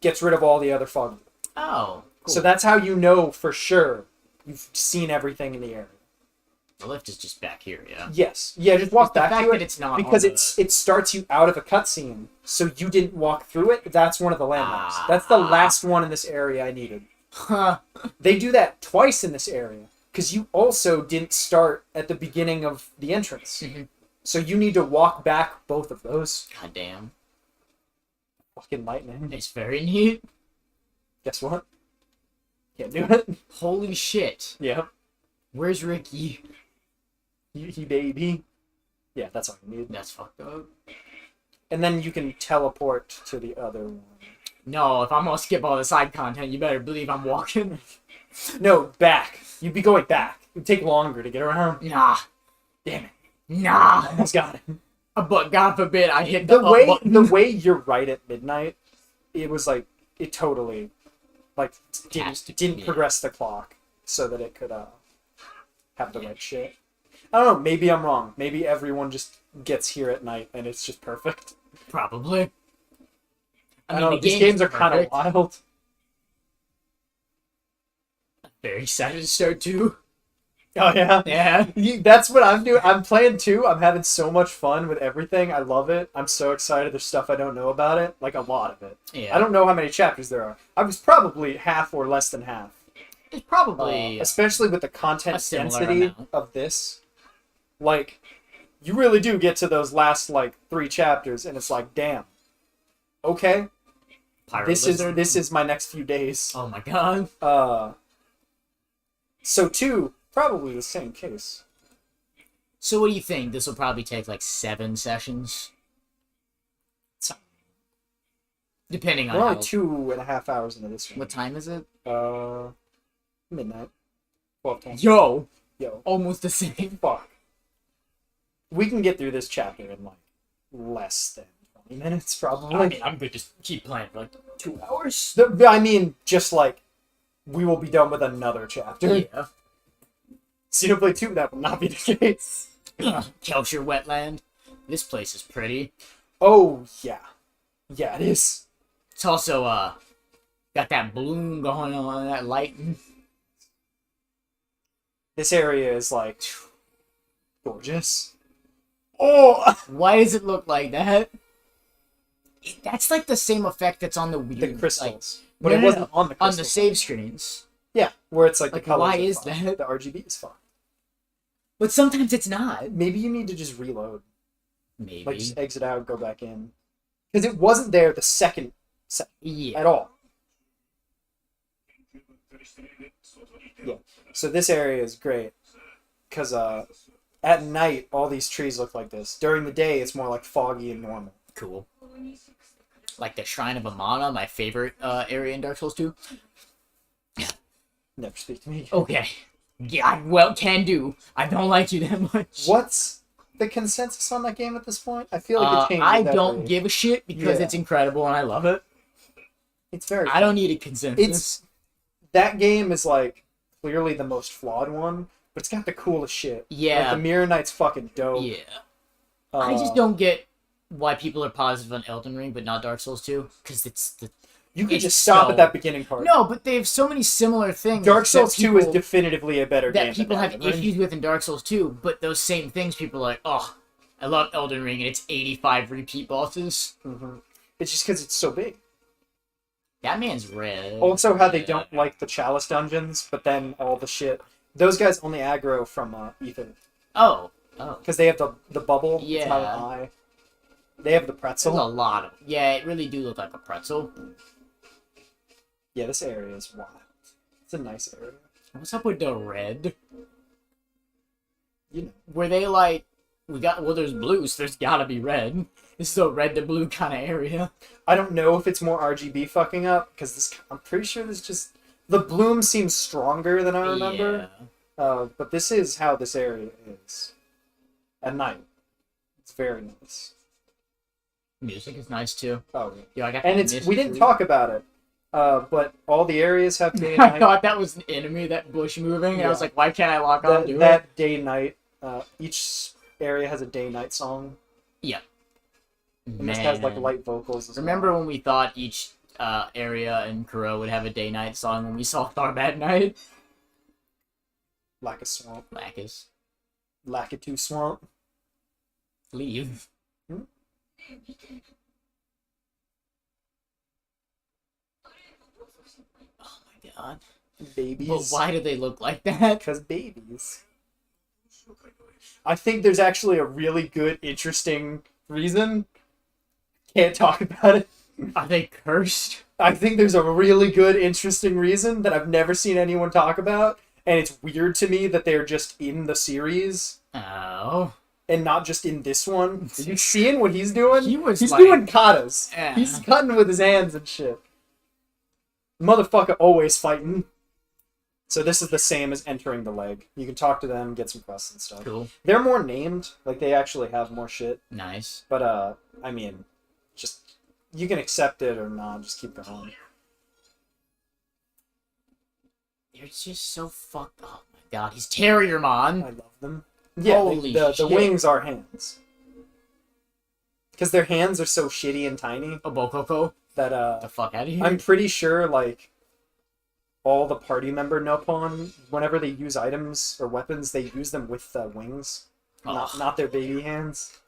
gets rid of all the other fog. Oh. Cool. So that's how you know for sure you've seen everything in the area. The lift is just back here, yeah. Yes. Yeah, just walk The back fact to that it it's not because on the- it starts you out of a cutscene, so you didn't walk through it. That's one of the landmarks. Ah. That's the last one in this area I needed. Huh. They do that twice in this area because you also didn't start at the beginning of the entrance. Mhm. So you need to walk back both of those. God damn. Fucking lightning. It's very neat. Guess what? Can't do it. Holy shit. Yeah. Where's Ricky? He baby. Yeah, that's all you need. That's fucked up. And then you can teleport to the other one. No, if I'm gonna skip all the side content, you better believe I'm walking. No, back. You'd be going back. It'd take longer to get around. Nah. Damn it. Nah. Almost got it. But God forbid I hit the The way you're right at midnight, it was like, it totally, like, didn't progress the clock so that it could have the right shit. I don't know, maybe I'm wrong. Maybe everyone just gets here at night and it's just perfect. Probably. I mean, don't know, these games are kind of wild. I'm very excited to start 2. Oh, yeah? Yeah. That's what I'm doing. I'm playing 2. I'm having so much fun with everything. I love it. I'm so excited. There's stuff I don't know about it. Like, a lot of it. Yeah. I don't know how many chapters there are. I was probably half or less than half. It's probably... especially with the content density amount of this. Like, you really do get to those last, like, 3 chapters, and it's like, damn. Okay. This is my next few days. Oh my god. So 2, probably the same case. So what do you think? This will probably take like 7 sessions? Depending on We're only 2.5 hours into this one. What time is it? Midnight. 12:10. Yo! Almost the same. Fuck. We can get through this chapter in like less than 20 minutes, probably. I mean, I'm gonna just keep playing for like 2 hours. I mean, just like, we will be done with another chapter. Yeah. Xenoblade 2, that will not be the case. Kelshire Wetland. This place is pretty. Oh, yeah. Yeah, it is. It's also, got that bloom going on, that lighting. This area is, like, gorgeous. Oh! Why does it look like that? That's like the same effect that's on the weird... The crystals. Like, but it wasn't on the crystals. On the save screens. Yeah, where it's like the colors. Why is that? The RGB is fun. But sometimes it's not. Maybe you need to just reload. Maybe. Like, just exit out, go back in. Because it wasn't there the second yeah. at all. Yeah. So this area is great. Because at night, all these trees look like this. During the day, it's more like foggy and normal. Cool. Like the Shrine of Amana, my favorite area in Dark Souls 2. Never speak to me. Okay. Yeah, well, can do. I don't like you that much. What's the consensus on that game at this point? I feel like it changed. I don't give a shit because it's incredible and I love it. It's very. I don't need a consensus. That game is like clearly the most flawed one, but it's got the coolest shit. Yeah. Like the Mirror Knight's fucking dope. Yeah. I just don't get why people are positive on Elden Ring but not Dark Souls 2 because it's the. You could just stop at that beginning part. No, but they have so many similar things. Dark Souls 2 is definitively a better game. That people have issues with in Dark Souls 2, but those same things people are like, oh, I love Elden Ring and it's 85 repeat bosses. Mm-hmm. It's just because it's so big. That man's red. Also, how they don't like the Chalice dungeons, but then all the shit. Those guys only aggro from Ether. Oh. Because they have the bubble. Yeah. It's not an eye. They have the pretzel. There's a lot of. Yeah, it really do look like a pretzel. Yeah, this area is wild. It's a nice area. What's up with the red? You know. Were they like, there's blue, so there's gotta be red. This is a red to blue kind of area. I don't know if it's more RGB fucking up, because I'm pretty sure there's just... The bloom seems stronger than I remember. Yeah. But this is how this area is. At night. It's very nice. Music is nice too. Oh, yeah. I got and we didn't talk about it. But all the areas have day and night. I thought that was an enemy, that bush moving, and I was like, why can't I lock on to it? That day-night, each area has a day-night song. Yeah. And this has, like, light vocals as Remember when we thought each area in Kuro would have a day-night song when we saw Tharbad Night? Lack of Swamp. Lakitu Swamp. Leave. Hmm? God. Babies. But why do they look like that? Because babies. I think there's actually a really good, interesting reason. Can't talk about it. Are they cursed? I think there's a really good, interesting reason that I've never seen anyone talk about, and it's weird to me that they're just in the series. Oh. And not just in this one. Are you seeing what he's doing? He's like, doing katas. He's cutting with his hands and shit. Motherfucker always fighting. So this is the same as entering the leg. You can talk to them, get some quests and stuff. Cool. They're more named, like they actually have more shit. Nice. But I mean, just you can accept it or not. Just keep going. They're just so fucked. Oh my god, he's Terriermon. I love them. Yeah, Holy the shit. wings are hands. Because their hands are so shitty and tiny. Oh, Bokoko. That the fuck out of here. I'm pretty sure like all the party member Nopon, whenever they use items or weapons, they use them with wings, not their baby hands.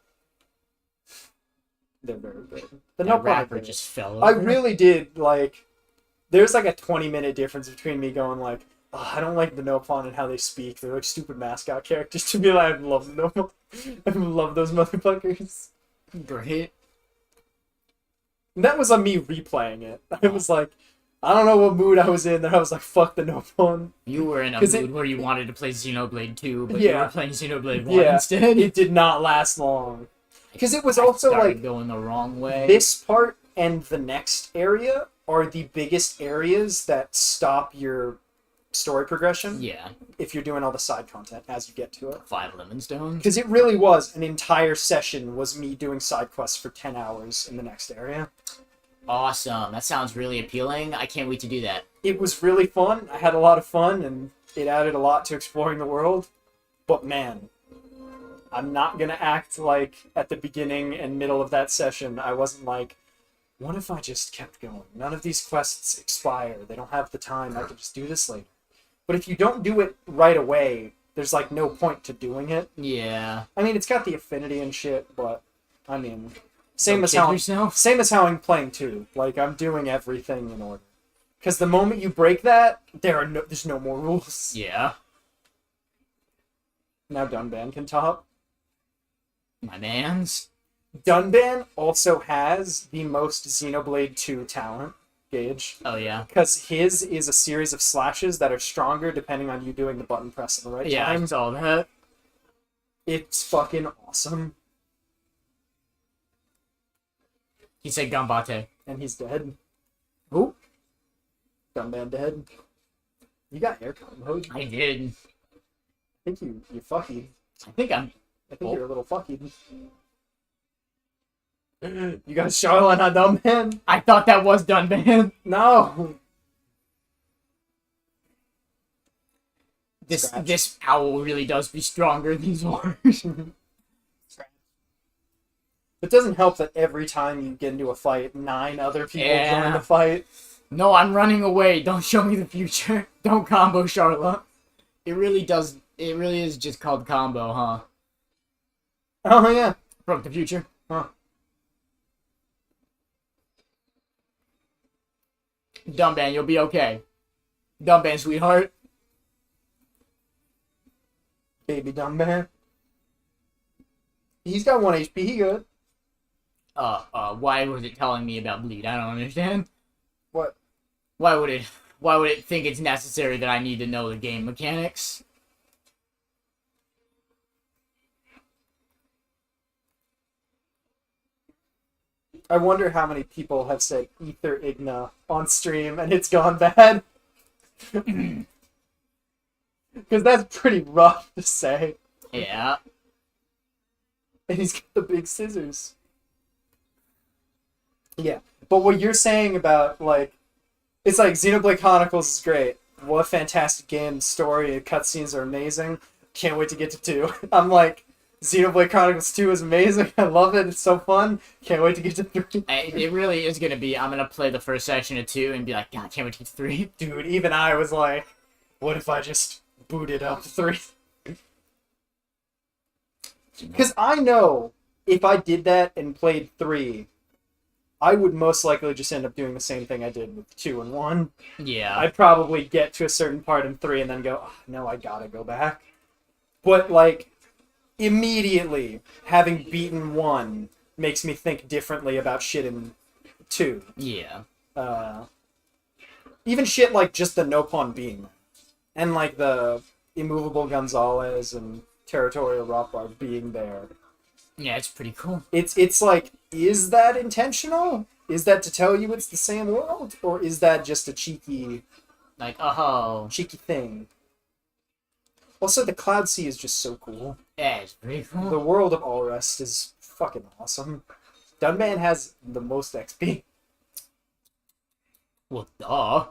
They're very good. The that rapper just fell over. I really did like. There's like a 20-minute difference between me going like, oh, I don't like the Nopon and how they speak. They're like stupid mascot characters to me. Like, I love the Nopon. I love those motherfuckers. Great. That was on me replaying it. I was like, I don't know what mood I was in. Then I was like, fuck the Nopon. You were in a mood where you wanted to play Xenoblade 2, but you were playing Xenoblade 1 instead. It did not last long. Because it was also like going the wrong way. This part and the next area are the biggest areas that stop your story progression. Yeah. If you're doing all the side content as you get to it. 5 lemon stones. Because it really was an entire session was me doing side quests for 10 hours in the next area. Awesome. That sounds really appealing. I can't wait to do that. It was really fun. I had a lot of fun, and it added a lot to exploring the world. But man, I'm not going to act like at the beginning and middle of that session, I wasn't like, what if I just kept going? None of these quests expire. They don't have the time. I could just do this later. But if you don't do it right away, there's like no point to doing it. Yeah. I mean, it's got the affinity and shit, but I mean, same as how I'm playing too. Like I'm doing everything in order. Because the moment you break that, there's no more rules. Yeah. Now Dunban can top. My mans. Dunban also has the most Xenoblade 2 talent gauge. Oh, yeah. Because his is a series of slashes that are stronger depending on you doing the button press at the right time. Yeah, I saw that. It's fucking awesome. He said Gambate. And he's dead. Who? Dunban dead. You got hair combo. I did. I think you fucking. I think you're a little fucking. You got Charlotte on Dunban? I thought that was Dunban. No. This owl really does be stronger than Zord. It doesn't help that every time you get into a fight, 9 other people join the fight. No, I'm running away. Don't show me the future. Don't combo Charlotte. It really does. It really is just called combo, huh? Oh, yeah. From the future. Huh. Dunban, you'll be okay. Dunban, sweetheart. Baby Dunban. He's got 1 HP. He good. Why was it telling me about bleed? I don't understand. What? Why would it think it's necessary that I need to know the game mechanics? I wonder how many people have said Ether Igna on stream and it's gone bad. Because that's pretty rough to say. Yeah. And he's got the big scissors. Yeah. But what you're saying about, like, it's like Xenoblade Chronicles is great. What a fantastic game. Story and cutscenes are amazing. Can't wait to get to 2. I'm like, Xenoblade Chronicles 2 is amazing. I love it. It's so fun. Can't wait to get to 3. It really is going to be, I'm going to play the first section of 2 and be like, God, can't wait to get to 3. Dude, even I was like, what if I just booted up 3? Because I know if I did that and played 3, I would most likely just end up doing the same thing I did with 2 and 1. Yeah. I'd probably get to a certain part in 3 and then go, oh, no, I gotta go back. But, like, immediately, having beaten 1 makes me think differently about shit in 2. Yeah. Even shit like just the Nopon being. And, like, the immovable Gonzalez and territorial Rothbard being there. Yeah, it's pretty cool. It's like, is that intentional? Is that to tell you it's the same world? Or is that just a cheeky Like, oh. cheeky thing. Also, the Cloud Sea is just so cool. Yeah, it's pretty cool. The world of All Rest is fucking awesome. Dunban has the most XP. Well, duh.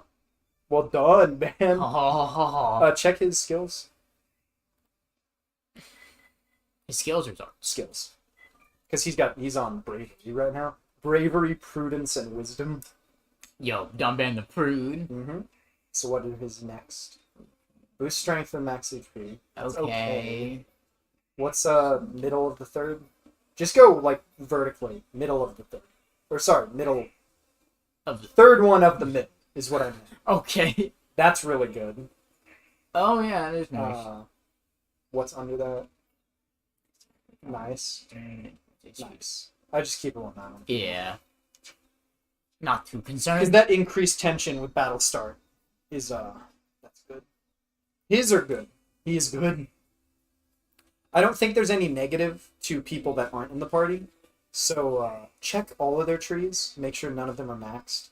Well done, man. Oh. Check his skills. His skills are dark. Skills. Because he's on Bravery right now. Bravery, Prudence, and Wisdom. Yo, Dunban the Prude. Mm-hmm. So what are his next? Boost Strength and Max HP. That's Okay. What's middle of the third? Just go like vertically. Middle of the third. Or sorry, middle Of the... third one of the mid is what I meant. Okay. That's really good. Oh yeah, there's nice. What's under that? Nice. Nice. I just keep it on that one. Yeah. Not too Because concerned. that increased tension with battle start is that's good. His are good. He is good. I don't think there's any negative to people that aren't in the party. So check all of their trees. Make sure none of them are maxed.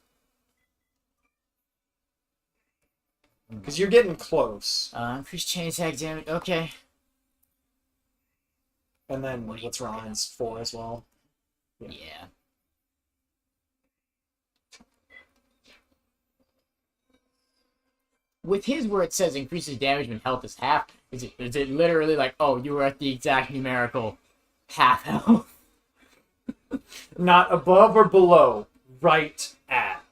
Because you're getting close. Increased chain attack damage. Okay. And then what's Ryan's 4 as well. Yeah. With his, where it says increases damage when health is half, is it literally like, oh, you were at the exact numerical half health? Not above or below. Right at.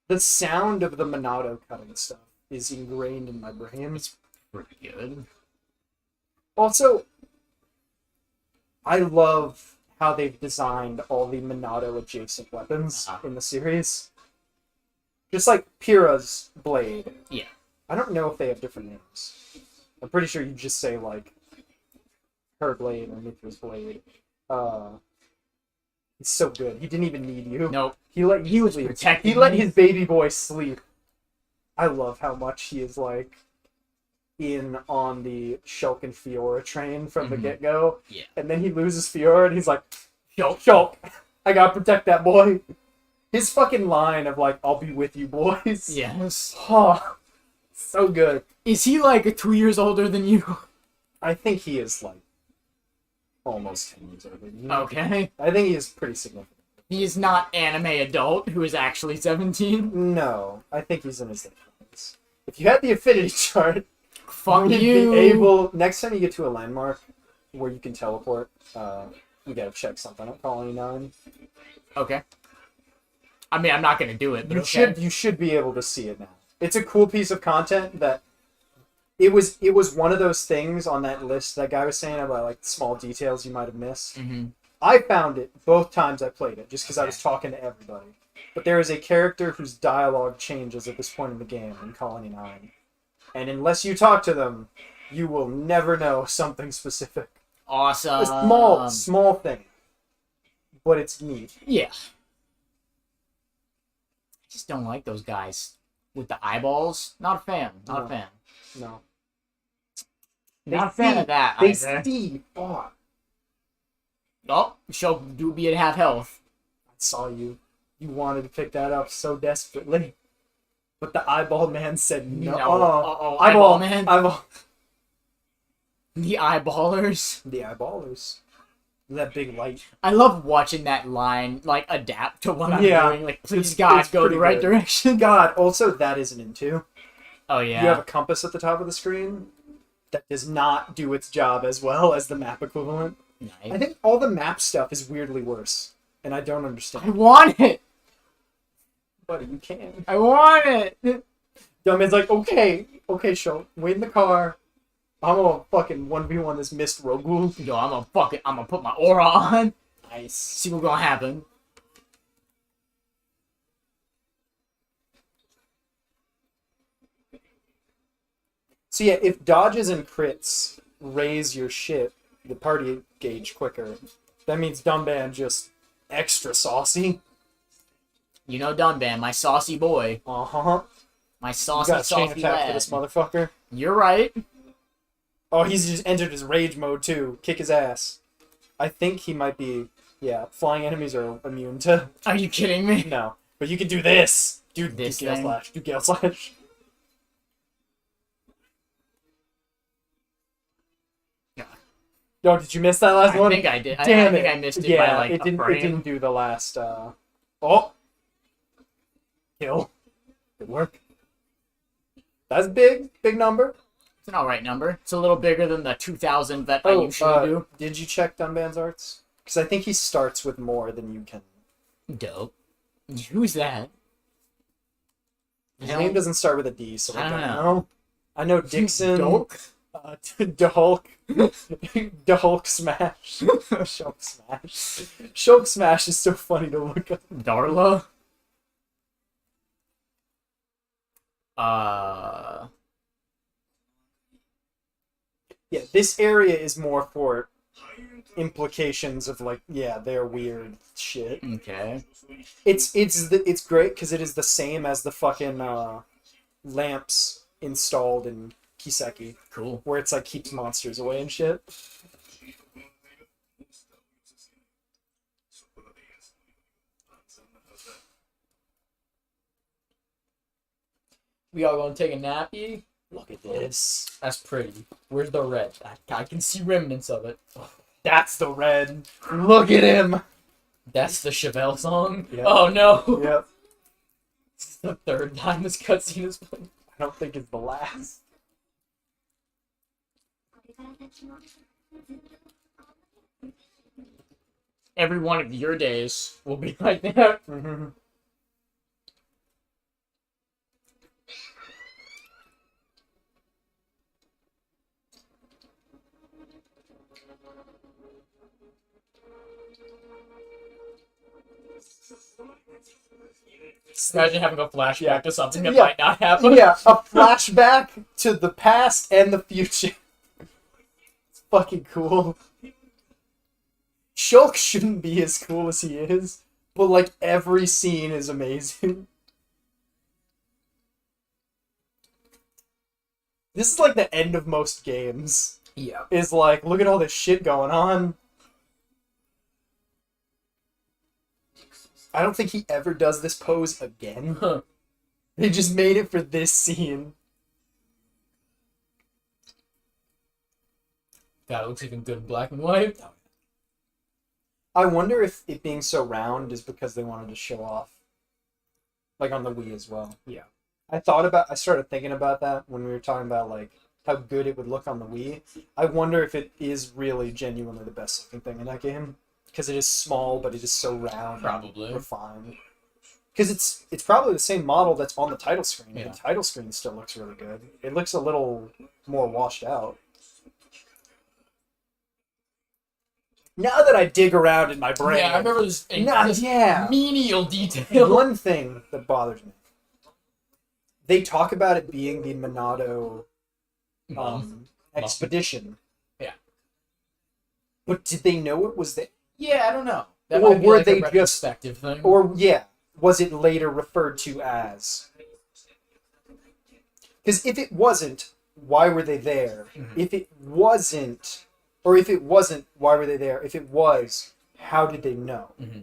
The sound of the Monado cutting stuff is ingrained in my brain. It's pretty good. Also, I love how they've designed all the Monado adjacent weapons in the series. Just like Pyrrha's blade. Yeah. I don't know if they have different names. I'm pretty sure you just say like her blade or Mithra's blade. It's so good. He didn't even need you. Nope. He let you He was sleep. protecting He let me. his baby boy sleep. I love how much he is like in on the Shulk and Fiora train from the get-go. Yeah. And then he loses Fiora and he's like, Shulk. Shulk, I gotta protect that boy. His fucking line of like, I'll be with you boys. Yes. Oh, so good. Is he like 2 years older than you? I think he is like almost 10 years older than you. Okay. I think he is pretty significant. He is not anime adult who is actually 17. No, I think he's in his late 20s. If you had the affinity chart, Fuck you'd you. be able. Next time you get to a landmark where you can teleport, you gotta check something at Colony 9. Okay. I mean, I'm not gonna do it, but You should be able to see it now. It's a cool piece of content that it was one of those things on that list that guy was saying about like small details you might have missed. Mm-hmm. I found it both times I played it, just because I was talking to everybody. But there is a character whose dialogue changes at this point in the game in Colony 9. And unless you talk to them, you will never know something specific. Awesome. A small thing. But it's neat. Yeah. I just don't like those guys with the eyeballs. Not a fan. Not a fan. No. Not a fan of that They either. see. Oh, Oh, she'll do be at half health. I saw you. You wanted to pick that up so desperately. But the eyeball man said no. Uh-oh, eyeball man. Eyeball. The eyeballers. The eyeballers. That big light. I love watching that line, like, adapt to what I'm Yeah. doing. Like, please, God, it's go the pretty right good. direction. God, also that isn't into. Oh, yeah. You have a compass at the top of the screen that does not do its job as well as the map equivalent. Nice. I think all the map stuff is weirdly worse, and I don't I understand. want it. But you can. I want it. Dumbman's like, okay, Shulk, wait in the car. I'm gonna fucking 1v1 this mist Rogul. Yo, I'm gonna put my aura on. Nice. See what's gonna happen. So yeah, if dodges and crits raise your shit, the party gauge quicker, that means Dunban just extra saucy. You know Dunban, my saucy boy. Uh-huh. My You saucy, got a chain saucy attack for lad. this motherfucker. You're right. Oh, he's just entered his rage mode too. Kick his ass. I think he might be. Yeah, flying enemies are immune to. Are you kidding me? No, but you can do this. Do This Gale thing? Slash. Do Gale Slash. Yo, did you miss that last I one? think I did. Damn I think it. I missed it Yeah, by like it didn't. a It frame. didn't do the last. Oh, kill. Good work. That's big. Big number. It's an alright number. It's a little bigger than the 2,000 that I usually do. Did you check Dunban's arts? Because I think he starts with more than you can. Dope. Who's that? His name doesn't start with a D, so I don't know. know. I know Dixon. Dolk? DeHulk. DeHulk Smash. Shulk Smash. Shulk Smash is so funny to look up. Darla? Yeah, this area is more for implications of like, yeah, they're weird shit. Okay. It's great because it is the same as the fucking lamps installed in Kiseki, Cool. where it's like keeps monsters away and shit. We all gonna take a nappy? Look at this. That's pretty. Where's the red? I can see remnants of it. That's the red. Look at him. That's the Chevelle song? Yep. Oh no! Yep. This is the third time this cutscene is played. I don't think it's the last. Every one of your days will be like that. Mm-hmm. Imagine having a flashback Yeah. to something that Yeah. might not happen. Yeah, a flashback to the past and the future. It's fucking cool. Shulk shouldn't be as cool as he is, but like every scene is amazing. This is like the end of most games. Yeah. Is like, look at all this shit going on. I don't think he ever does this pose again. Huh. They just made it for this scene. That looks even good in black and white. I wonder if it being so round is because they wanted to show off. Like on the Wii as well. Yeah. I started thinking about that when we were talking about like how good it would look on the Wii. I wonder if it is really genuinely the best looking thing in that game. Because it is small, but it is so round Probably. and refined. Because it's probably the same model that's on the title screen. Yeah. The title screen still looks really good. It looks a little more washed out. Now that I dig around in my brain, Yeah, I remember this, this yeah. menial detail. One thing that bothers me. They talk about it being the Monado expedition. Yeah. But did they know it was there? Yeah, I don't know. That Or might be were like they a just- retrospective thing. Or, yeah, was it later referred to as? Because if it wasn't, why were they there? Mm-hmm. If it wasn't, or if it wasn't, why were they there? If it was, how did they know? Mm-hmm.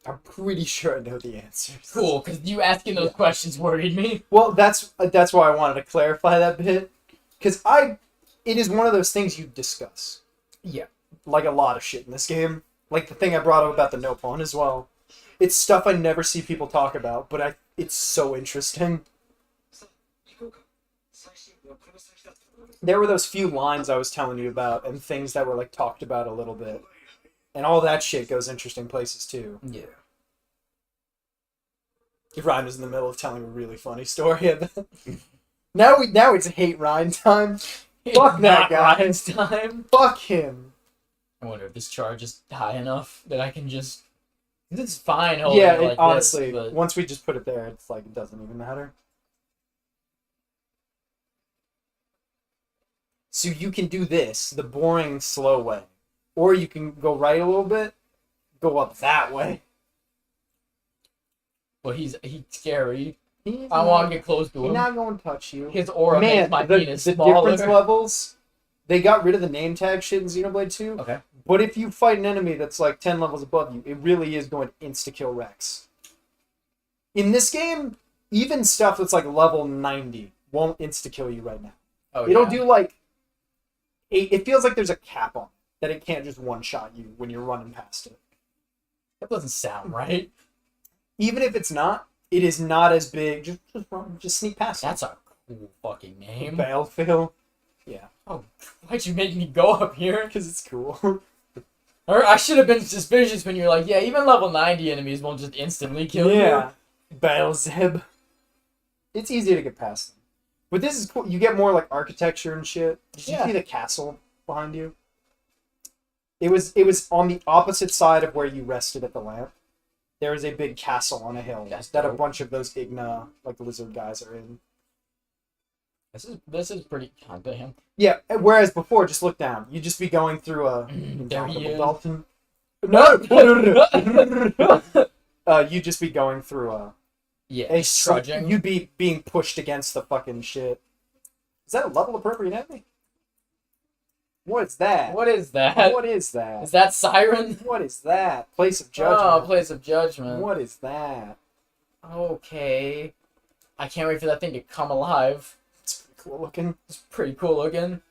I'm pretty sure I know the answers. Cool, because you asking those questions worried me. Well, that's why I wanted to clarify that bit, because it is one of those things you discuss, Yeah. like a lot of shit in this game. Like the thing I brought up about the no pawn as well. It's stuff I never see people talk about, but it's so interesting. There were those few lines I was telling you about, and things that were like talked about a little bit, and all that shit goes interesting places too. Yeah. Ryan was in the middle of telling a really funny story. now it's hate Ryan time. Fuck that guy. Ryan's time. Fuck him. I wonder if this charge is high enough that I can just. It's fine holding Yeah, it like honestly, this, but... once we just put it there, it's like it doesn't even matter. So you can do this, the boring, slow way. Or you can go right a little bit, go up that way. But he's scary. I want to get close to He's him. not going to touch you. His aura makes my penis the smaller. difference levels, they got rid of the name tag shit in Xenoblade 2. Okay. But if you fight an enemy that's like 10 levels above you, it really is going to insta-kill Rex. In this game, even stuff that's like level 90 won't insta-kill you right now. Oh, It'll yeah. do like... It feels like there's a cap on it, that it can't just one-shot you when you're running past it. That doesn't sound right. Even if it's not, it is not as big. Just sneak past it. That's a cool fucking name. Battlefield. Yeah. Oh, why'd you make me go up here? Because it's cool. Or I should have been suspicious when you're like, yeah, even level 90 enemies won't just instantly kill Yeah. Battle Zeb. It's easy to get past them. But this is cool. You get more like architecture and shit. Did you see the castle behind you? It was on the opposite side of where you rested at the lamp. There is a big castle on a hill that a bunch of those Igna, like lizard guys, are in. This is pretty... God damn. Yeah, whereas before, just look down. You'd just be going through a... There he is. Dolphin. No! You'd just be going through a... Yeah, trudging. You'd be being pushed against the fucking shit. Is that a level appropriate enemy? What is that? What is that? What is that? Is that Siren? What is that? Place of Judgment. Oh, Place of Judgment. What is that? Okay. I can't wait for that thing to come alive. It's pretty cool looking. It's pretty cool looking.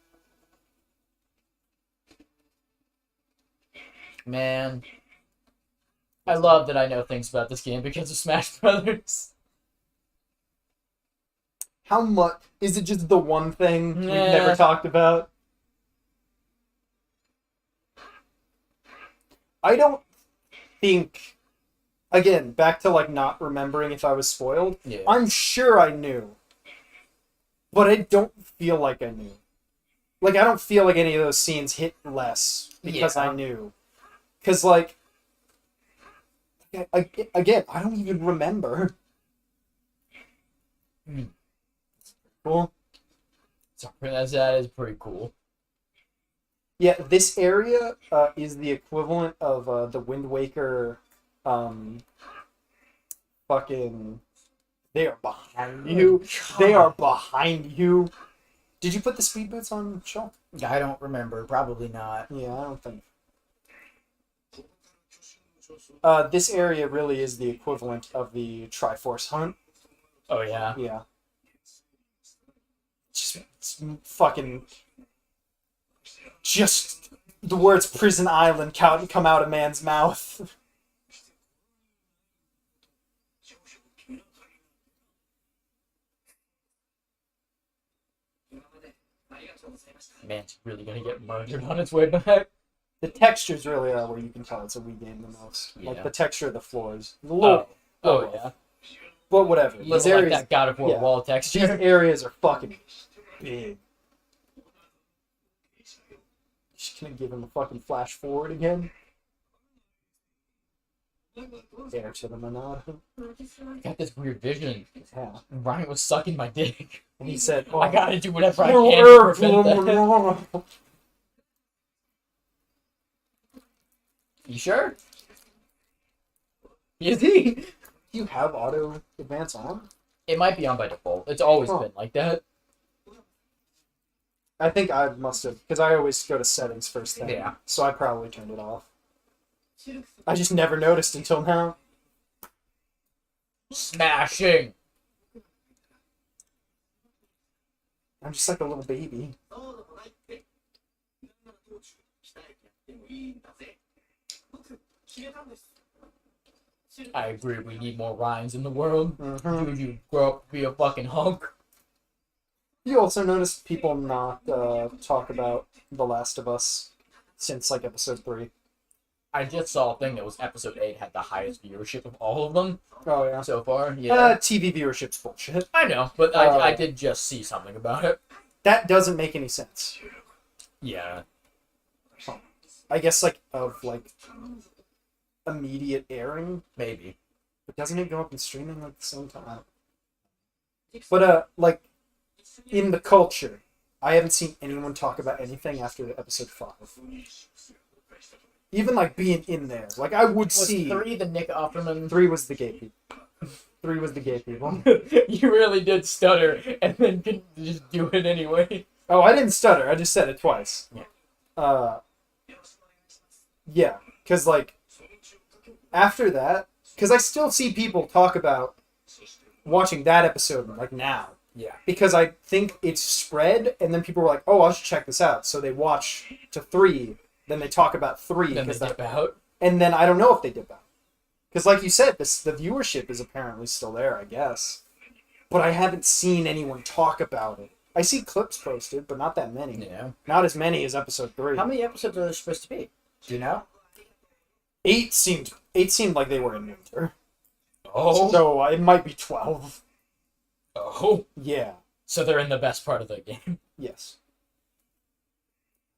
Man. I love that I know things about this game because of Smash Brothers. How much? Is it just the one thing we've Yeah. never talked about? I don't think... Again, back to like not remembering if I was spoiled. Yeah. I'm sure I knew. But I don't feel like I knew. Like, I don't feel like any of those scenes hit less because I knew. Because, like... Again, I don't even remember. Cool. So that is pretty cool. Yeah, this area is the equivalent of the Wind Waker fucking... They are behind you. They are behind you. Did you put the speed boots on, Shaw? I don't remember. Probably not. Yeah, I don't think. This area really is the equivalent of the Triforce hunt. Oh, yeah. Yeah. It's fucking... Just the words Prison Island come out of man's mouth. Man's really gonna get murdered on its way back. The textures really are where you can tell it's a Wii game the most. Yeah. Like the texture of the floors. Yeah. But whatever. Little like that God of War wall texture. These areas are fucking big. Just gonna give him a fucking flash forward again. Air to the Monado. I got this weird vision. Yeah. Ryan was sucking my dick. And he said, I gotta do whatever I can to prevent that. You sure? Is he? You have auto advance on? It might be on by default. It's always been like that. I think I must have, because I always go to settings first thing. Yeah. So I probably turned it off. I just never noticed until now. Smashing! I'm just like a little baby. I agree, we need more Ryans in the world. Mm-hmm. Dude, you grow up to be a fucking hunk. You also notice people not talk about The Last of Us since like episode 3. I just saw a thing that was episode 8 had the highest viewership of all of them Oh yeah. so far. Yeah. TV viewership's bullshit. I know, but I did just see something about it. That doesn't make any sense. Yeah. I guess like of like immediate airing, Maybe. but doesn't it go up in streaming like at the same time? But like in the culture, I haven't seen anyone talk about anything after episode 5. Even like being in there, like I would Was see 3 the Nick Offerman? 3 was the gatekeeper. 3 was the gay people. You really did stutter and then couldn't just do it anyway. Oh, I didn't stutter. I just said it twice. Yeah. Yeah, because, like, after that, because I still see people talk about watching that episode, like, now. Yeah. Because I think it's spread, and then people were like, oh, I should check this out. So they watch to 3, then they talk about 3. Then they dip out. And then I don't know if they dip out. Because, like you said, the viewership is apparently still there, I guess. But I haven't seen anyone talk about it. I see clips posted, but not that many. Yeah. Not as many as episode 3. How many episodes are there supposed to be? Do you know? 8 seemed like they were in winter. Oh. So it might be 12. Oh. Yeah. So they're in the best part of the game. Yes.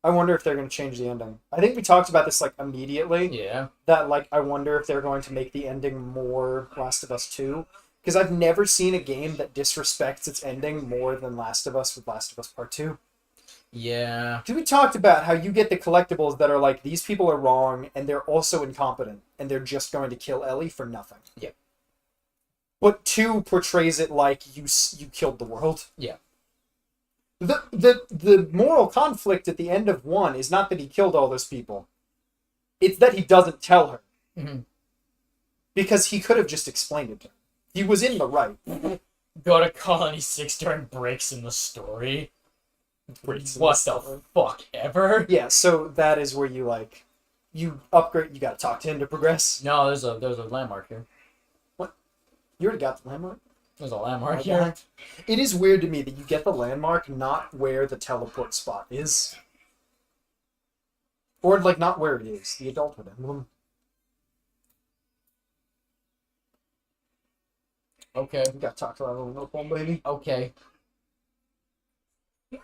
I wonder if they're going to change the ending. I think we talked about this, like, immediately. Yeah. That, like, I wonder if they're going to make the ending more Last of Us 2. Because I've never seen a game that disrespects its ending more than Last of Us with Last of Us Part 2. Yeah. Because we talked about how you get the collectibles that are like, these people are wrong, and they're also incompetent, and they're just going to kill Ellie for nothing. Yeah. But 2 portrays it like you killed the world. Yeah. The moral conflict at the end of 1 is not that he killed all those people. It's that he doesn't tell her. Mm-hmm. Because he could have just explained it to her. He was in the right. Go to Colony 6 during breaks in the story. Breaks in What the the story. fuck ever? Yeah, so that is where you, like, you upgrade, you gotta talk to him to progress. No, there's a landmark here. What? You already got the landmark? There's a landmark Okay. here. It is weird to me that you get the landmark not where the teleport spot is. Or, like, not where it is. The adulthood emblem. Okay. You gotta talk to that little milk one, baby. Okay. Have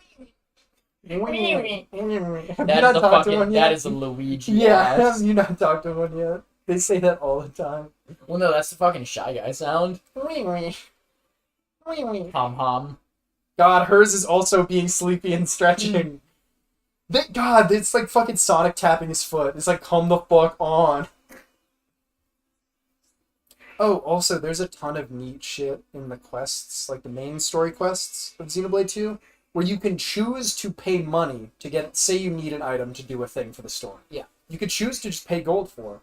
you That not is a talked to fucking. one yet? That is a Luigi. Yeah, ass. have you not talked to one yet? They say that all the time. Well, no, that's the fucking Shy Guy sound. Hom hom. God, hers is also being sleepy and stretching. God, it's like fucking Sonic tapping his foot. It's like, come the fuck on. Oh, also, there's a ton of neat shit in the quests, like the main story quests of Xenoblade 2, where you can choose to pay money to get, say you need an item to do a thing for the story. Yeah. You could choose to just pay gold for it.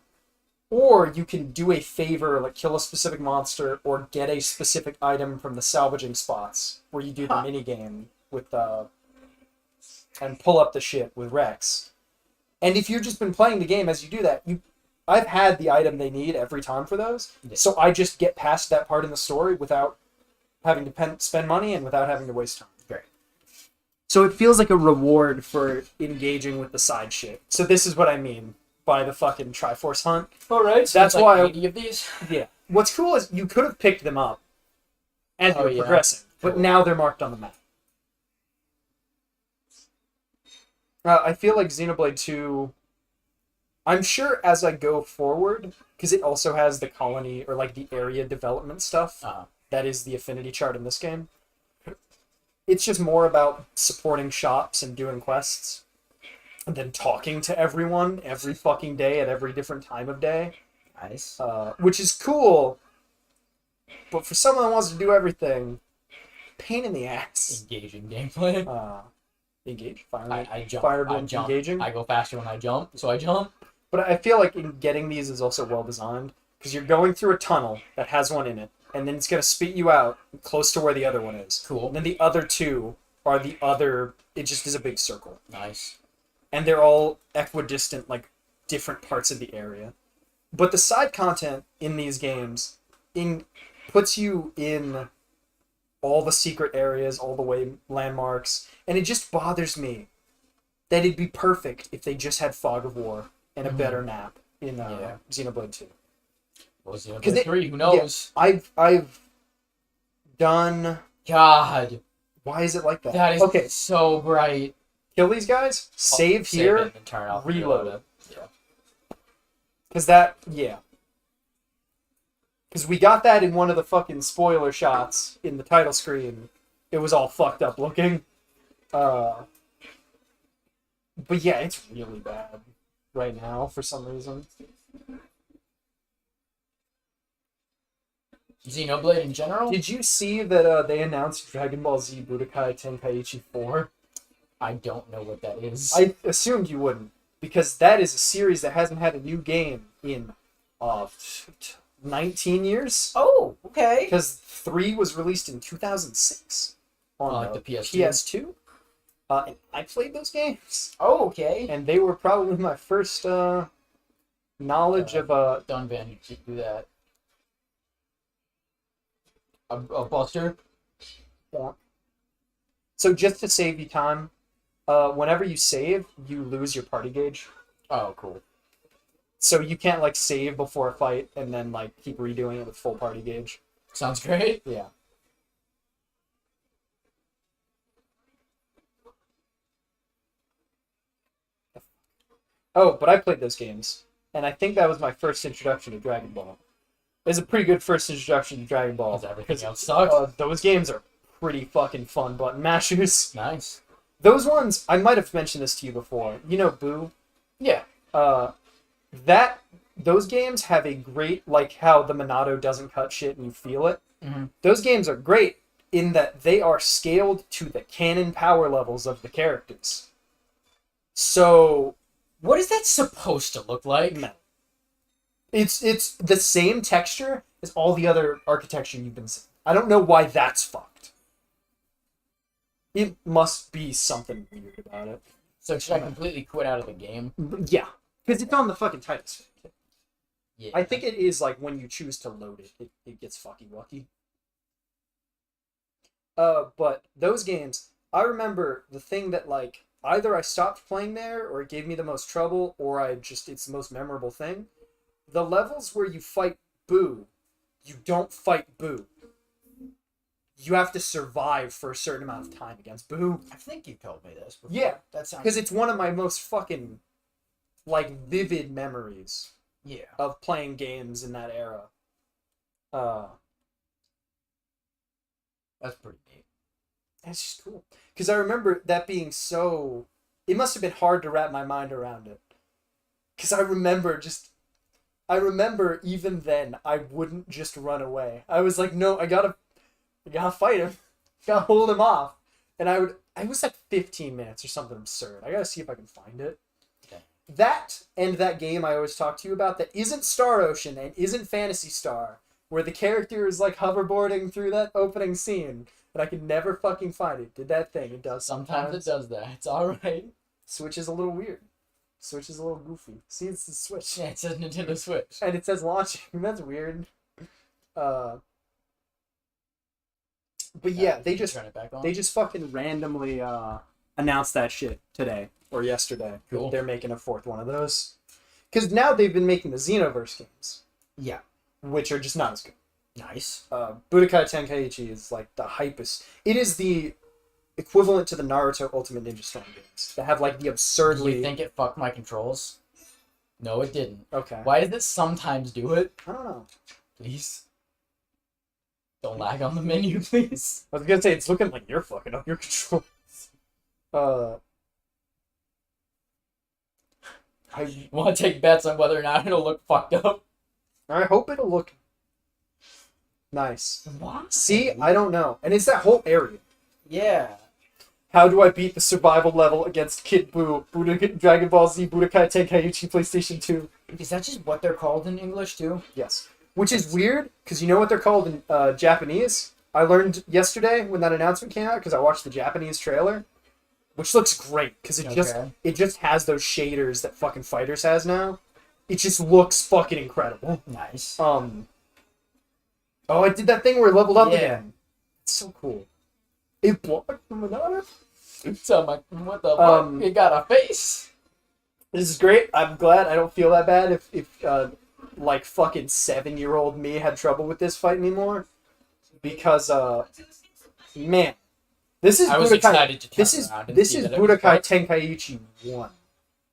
Or you can do a favor, like kill a specific monster, or get a specific item from the salvaging spots, where you do the minigame with, and pull up the shit with Rex. And if you've just been playing the game as you do that, I've had the item they need every time for those, so I just get past that part in the story without having to spend money and without having to waste time. Great. So it feels like a reward for engaging with the side shit. So this is what I mean by the fucking Triforce hunt. All right. So That's it's why. 80 of these. Yeah. What's cool is you could have picked them up as you were progressing, but now they're marked on the map. I feel like Xenoblade 2. I'm sure as I go forward, because it also has the colony or like the area development stuff. That is the affinity chart in this game. It's just more about supporting shops and doing quests, and then talking to everyone every fucking day at every different time of day. Nice. Which is cool, but for someone that wants to do everything, pain in the ass. Engaging gameplay. Engage? Fire, I jump. fire I jump. engaging? I go faster when I jump, so I jump. But I feel like in getting these is also well designed, because you're going through a tunnel that has one in it, and then it's going to spit you out close to where the other one is. Cool. And then the other two are the other, it just is a big circle. Nice. And they're all equidistant, like, different parts of the area. But the side content in these games puts you in all the secret areas, all the way landmarks, and it just bothers me that it'd be perfect if they just had Fog of War and a better nap in Xenoblade 2. Well, Xenoblade 3, who knows? Yeah, I've done... God. Why is it like that? That is okay. so bright. Kill these guys, save here, it and turn off reload it. Yeah. Because that, yeah. Because we got that in one of the fucking spoiler shots in the title screen. It was all fucked up looking. But yeah, it's really bad right now for some reason. Xenoblade in general? Did you see that they announced Dragon Ball Z Budokai Tenkaichi 4? I don't know what that is. I assumed you wouldn't, because that is a series that hasn't had a new game in 19 years. Oh, okay. Because 3 was released in 2006 on like the the PS2? PS2. And I played those games. Oh, okay. And they were probably my first knowledge of... Dunban, you should do that. A buster? Yeah. So just to save you time, whenever you save, you lose your party gauge. Oh, cool. So you can't like save before a fight and then like keep redoing it with full party gauge. Sounds great. Yeah. Oh, but I played those games, and I think that was my first introduction to Dragon Ball. It was a pretty good first introduction to Dragon Ball. Because everything else sucked. Those games are pretty fucking fun button mashers. Nice. Those ones, I might have mentioned this to you before. You know Boo? Yeah. Those games have a great, like how the Monado doesn't cut shit and you feel it. Mm-hmm. Those games are great in that they are scaled to the canon power levels of the characters. So... What is that supposed to look like? No. It's the same texture as all the other architecture you've been seeing. I don't know why that's fucked. It must be something weird about it. So should I completely quit out of the game? Yeah. Because it's on the fucking title screen. Yeah. I think it is like when you choose to load it, it gets fucky wucky. But those games, I remember the thing that like either I stopped playing there or it gave me the most trouble or it's the most memorable thing. The levels where you fight Boo, you don't fight Boo. You have to survive for a certain amount of time against Boo. I think you told me this before. Yeah. That sounds... Because it's one of my most fucking like vivid memories. Yeah. Of playing games in that era. That's pretty neat. That's just cool. Because I remember that being so... It must have been hard to wrap my mind around it. Because I remember even then, I wouldn't just run away. I was like, no, I gotta fight him. Gotta hold him off. And I was like 15 minutes or something absurd. I gotta see if I can find it. Okay. That and that game I always talk to you about that isn't Star Ocean and isn't Phantasy Star, where the character is like hoverboarding through that opening scene, but I can never fucking find it. Did that thing. It does Sometimes it does that. It's alright. Switch is a little weird. Switch is a little goofy. See, it's the Switch. Yeah, it says Nintendo Switch. And it says launching. That's weird. But yeah, they just fucking randomly announced that shit today or yesterday. Cool. They're making a fourth one of those. Because now they've been making the Xenoverse games. Yeah. Which are just not as good. Nice. Budokai Tenkaichi is like the hypest. It is the equivalent to the Naruto Ultimate Ninja Storm games. That have like the absurdly... Do you think it fucked my controls? No, it didn't. Okay. Why does it sometimes do it? I don't know. Please. Don't lag on the menu, please. I was gonna say, it's looking like you're fucking up your controls. I want to take bets on whether or not it'll look fucked up. I hope it'll look nice. What? See, I don't know. And it's that whole area. Yeah. How do I beat the survival level against Kid Buu, Dragon Ball Z, Budokai Tenkaichi, PlayStation 2? Is that just what they're called in English, too? Yes. Which is weird, because you know what they're called in Japanese? I learned yesterday when that announcement came out, because I watched the Japanese trailer, which looks great, because it just has those shaders that fucking Fighters has now. It just looks fucking incredible. Nice. Oh, I did that thing where it leveled up again. It's so cool. It blocked the Monado. So what the fuck? It got a face. This is great. I'm glad I don't feel that bad if like fucking 7-year-old me had trouble with this fight anymore. Because man, this is excited to this is Budokai Tenkaichi 1.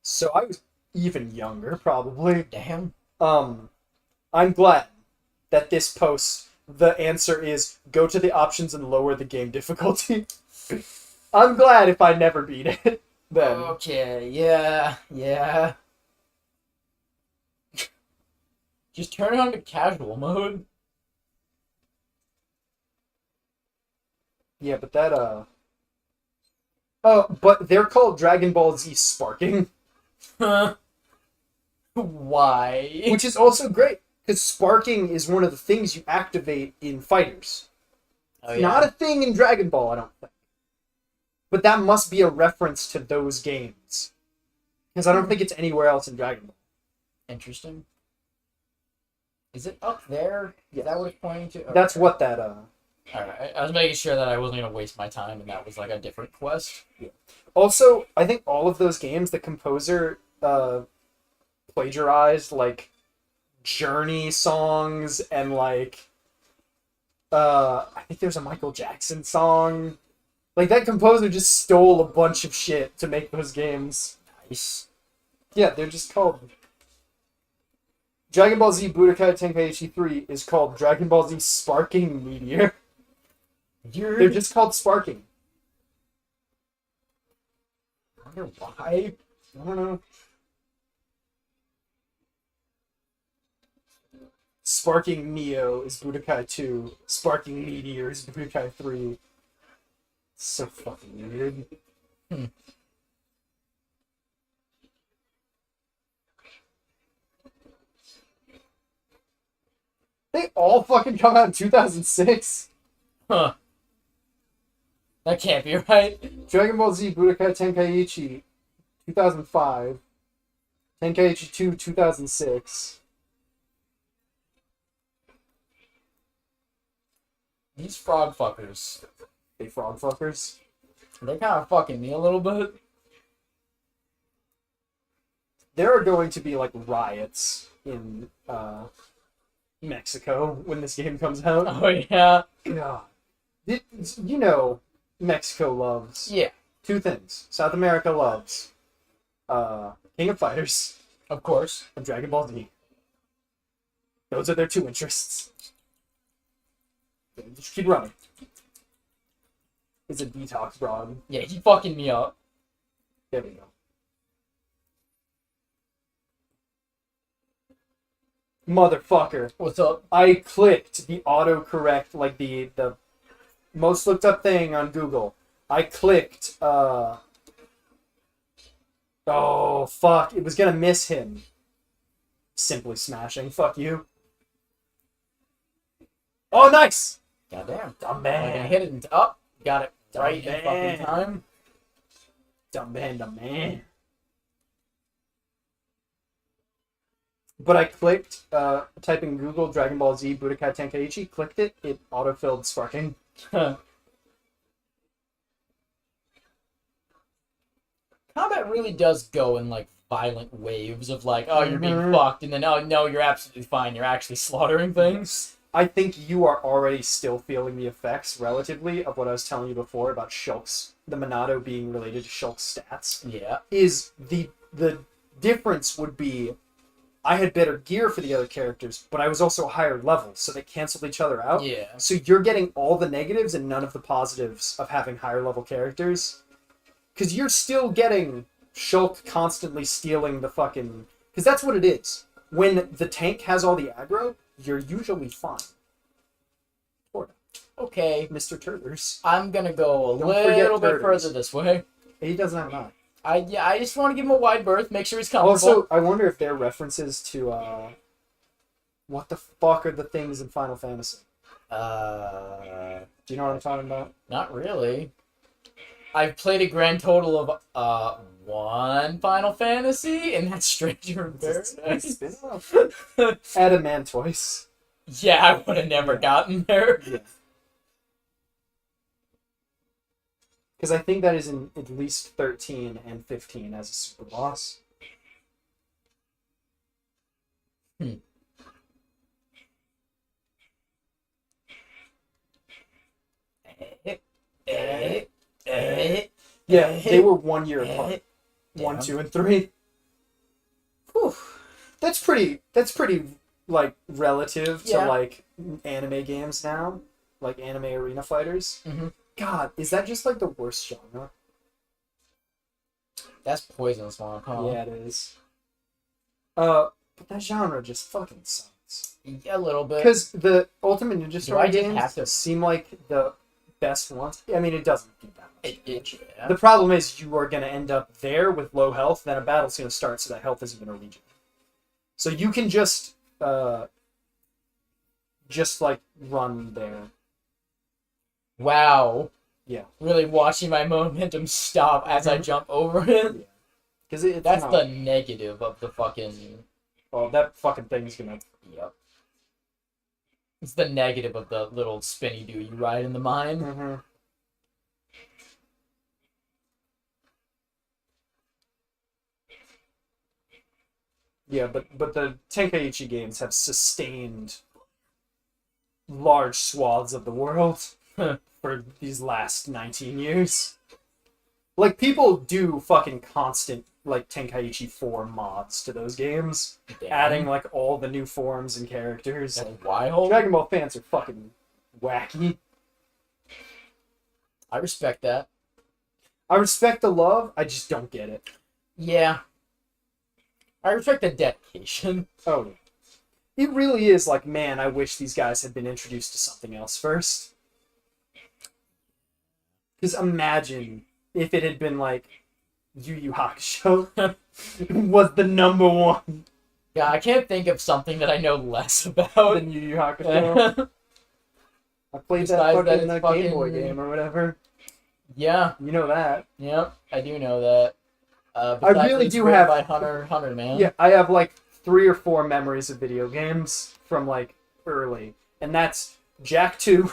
So I was even younger, probably. Damn. I'm glad that this post, the answer is go to the options and lower the game difficulty. I'm glad if I never beat it. Then. Okay, yeah. Just turn it on to casual mode. Yeah, but that oh, but they're called Dragon Ball Z Sparking. Why? Which is also great, because sparking is one of the things you activate in fighters. Oh, It's yeah. not a thing in Dragon Ball, I don't think. But that must be a reference to those games. Because I don't think it's anywhere else in Dragon Ball. Interesting. Is it up there? Is that what it's pointing to? Okay. That's what that, Alright, I was making sure that I wasn't going to waste my time and that was like a different quest. Yeah. Also, I think all of those games, the composer, plagiarized, like, Journey songs and, like, I think there's a Michael Jackson song. Like, that composer just stole a bunch of shit to make those games. Nice. Yeah, they're just called... Dragon Ball Z Budokai Tenkaichi 3 is called Dragon Ball Z Sparking Meteor. They're just called Sparking. I wonder why. I don't know. Sparking Neo is Budokai 2. Sparking Meteor is Budokai 3. It's so fucking weird. They all fucking come out in 2006? Huh. That can't be right. Dragon Ball Z Budokai Tenkaichi 2005. Tenkaichi 2 2006. These frog fuckers. They frog fuckers. They're kind of fucking me a little bit. There are going to be like riots in Mexico when this game comes out. Oh, yeah. God. You know, Mexico loves two things. South America loves King of Fighters Of course. and Dragon Ball Z. Those are their two interests. Just keep running. It's a detox broad. Yeah, he fucking me up. There we go. Motherfucker. What's up? I clicked the autocorrect, like the most looked up thing on Google. I clicked, oh, fuck. It was gonna miss him. Simply smashing. Fuck you. Oh, nice! Goddamn. Dumb I'm gonna man. hit it and up. Got it right in man. fucking time. Dumb man. But I clicked, typing Google Dragon Ball Z Budokai Tenkaichi, clicked it, it autofilled Sparking. Combat really does go in like violent waves of like, oh, you're being fucked, and then oh no, you're absolutely fine. You're actually slaughtering things. I think you are already still feeling the effects, relatively, of what I was telling you before about Shulk's, the Minato being related to Shulk's stats. Yeah. Is the difference would be, I had better gear for the other characters, but I was also higher level, so they canceled each other out. Yeah. So you're getting all the negatives and none of the positives of having higher level characters. Because you're still getting Shulk constantly stealing the fucking... Because that's what it is. When the tank has all the aggro, you're usually fine. Okay. Mr. Turters. I'm gonna go a Don't forget little bit Turters. further this way. He doesn't have an eye. I just want to give him a wide berth, make sure he's comfortable. Also, I wonder if they're references to, what the fuck are the things in Final Fantasy? Do you know what I'm talking about? Not really. I've played a grand total of one Final Fantasy, and that's Stranger in Paradise. Adamantoise. Yeah, I would have never gotten there. Yeah. Because I think that is in at least 13 and 15 as a super boss. Yeah, they were 1 year apart. 1, 2, and 3. Whew. That's pretty, like, relative to, like, anime games now. Like, anime arena fighters. Mm-hmm. God, is that just, like, the worst genre? That's poisonous one, huh? Yeah, it is. But that genre just fucking sucks. Yeah, a little bit. Because the Ultimate Ninja Storm I just games have to- seem like the best ones. I mean, it doesn't do that much. Yeah. The problem is you are going to end up there with low health, then a battle's going to start, so that health isn't going to regenerate. So you can just like run there. Wow. Yeah. Really watching my momentum stop as I jump over it. Because that's the negative of the fucking. Well, that fucking thing's gonna. Yep. It's the negative of the little spinny dude you ride in the mine. Mm-hmm. Yeah, but the Tenkaichi games have sustained large swaths of the world for these last 19 years. Like, people do fucking constant, like, Tenkaichi 4 mods to those games. Damn. Adding, like, all the new forms and characters. That's wild. Dragon Ball fans are fucking wacky. I respect that. I respect the love, I just don't get it. Yeah. I respect the dedication. Oh, yeah. It really is like, man, I wish these guys had been introduced to something else first. Because imagine if it had been like Yu Yu Hakusho was the number one. Yeah, I can't think of something that I know less about than Yu Yu Hakusho. I played that fucking Game Boy game or whatever. Yeah. You know that. Yep, I do know that. I really do have by Hunter, man. Yeah, I have like 3 or 4 memories of video games from like early, and that's Jak 2,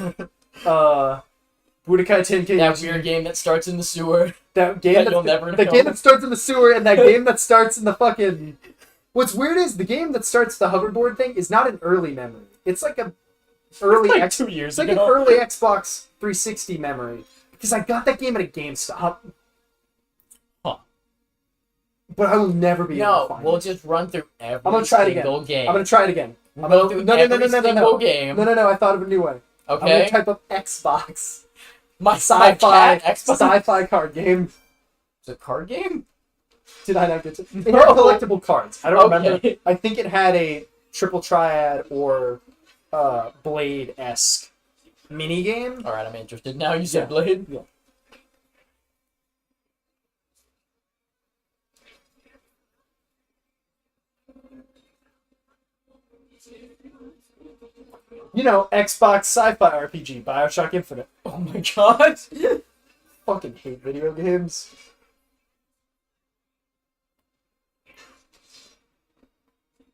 Budokai Tenkaichi. That weird game that starts in the sewer. That game that you'll never know. The game that starts in the sewer, and that game that starts in the fucking. What's weird is the game that starts the hoverboard thing is not an early memory. It's like a early like 2 years It's like ago. an early Xbox 360 memory because I got that game at a GameStop. But I will never be able to find we'll it. just run through every I'm gonna try it again. single game. I'm gonna try it again. I'm gonna do every single game. No, I thought of a new way. Okay. I'm gonna type up Xbox. My Sci-fi Xbox. sci-fi card game. It's a card game? Did I not get to? It had collectible cards. I don't remember. Okay. I think it had a triple triad or Blade-esque mini game. Alright, I'm interested. Now you said Yeah. Blade? Yeah. You know, Xbox sci-fi RPG, Bioshock Infinite. Oh my god. Fucking hate video games.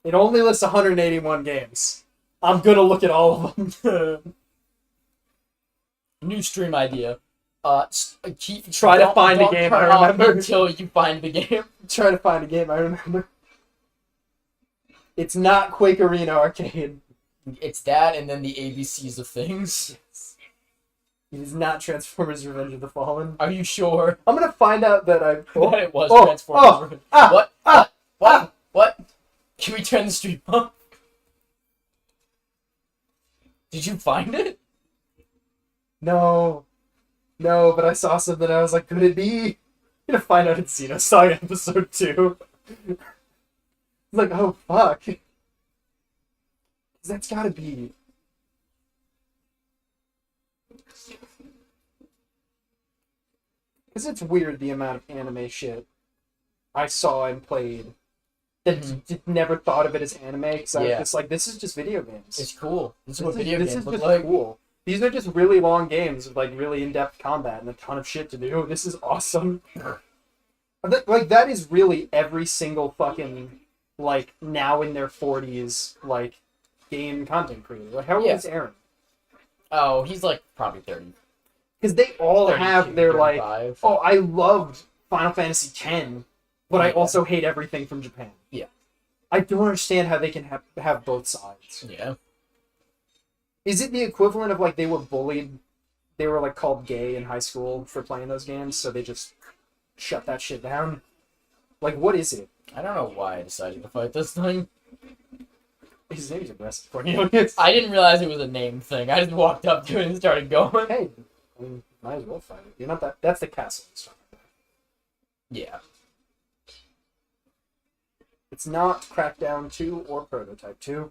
It only lists 181 games. I'm gonna look at all of them. New stream idea. Try to find a game I turn off remember. until you find the game. Try to find a game I remember. It's not Quake Arena Arcade. It's that and then the ABCs of things. It is not Transformers Revenge of the Fallen. Are you sure? I'm gonna find out that I... That it was Transformers Revenge. What? Can we turn the stream off? Did you find it? No, but I saw something and I was like, could it be? I'm gonna find out it's Xenosaga episode 2. It's like, oh fuck. That's gotta be... Because it's weird the amount of anime shit I saw and played that never thought of it as anime, because I was just like, this is just video games. It's cool. This is what This video is games look just like. cool. These are just really long games with like really in-depth combat and a ton of shit to do. This is awesome. Like, that is really every single fucking, like, now in their 40s, like, game content creator. Like, how old is Aaron? Oh, he's like probably 30. Because they all 32, have their, like, 35. oh, I loved Final Fantasy X, but I also hate everything from Japan. Yeah. I don't understand how they can have both sides. Yeah. Is it the equivalent of, like, they were bullied, they were, like, called gay in high school for playing those games, so they just shut that shit down? Like, what is it? I don't know why I decided to fight this thing. His name's aggressive Cornelius. I didn't realize it was a name thing. I just walked up to it and started going. Hey, I mean, might as well fight it. You're not that... That's the castle. Yeah. It's not Crackdown 2 or Prototype 2.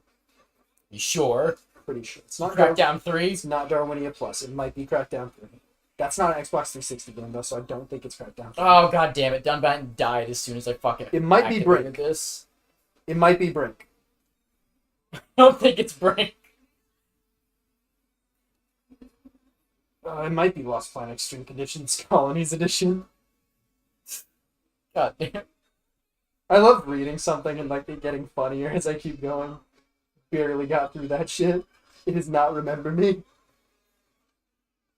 You sure? pretty sure. It's not Crackdown 3? It's not Darwinia Plus. It might be Crackdown 3. That's not an Xbox 360 game, though, so I don't think it's Crackdown 3. Oh, god damn it. Dunban died as soon as I fucking It might be activated Brink. this. It might be Brink. I don't think it's Brink. It might be Lost Planet Extreme Conditions Colonies Edition. God damn. I love reading something and like it getting funnier as I keep going. Barely got through that shit. It does not remember me.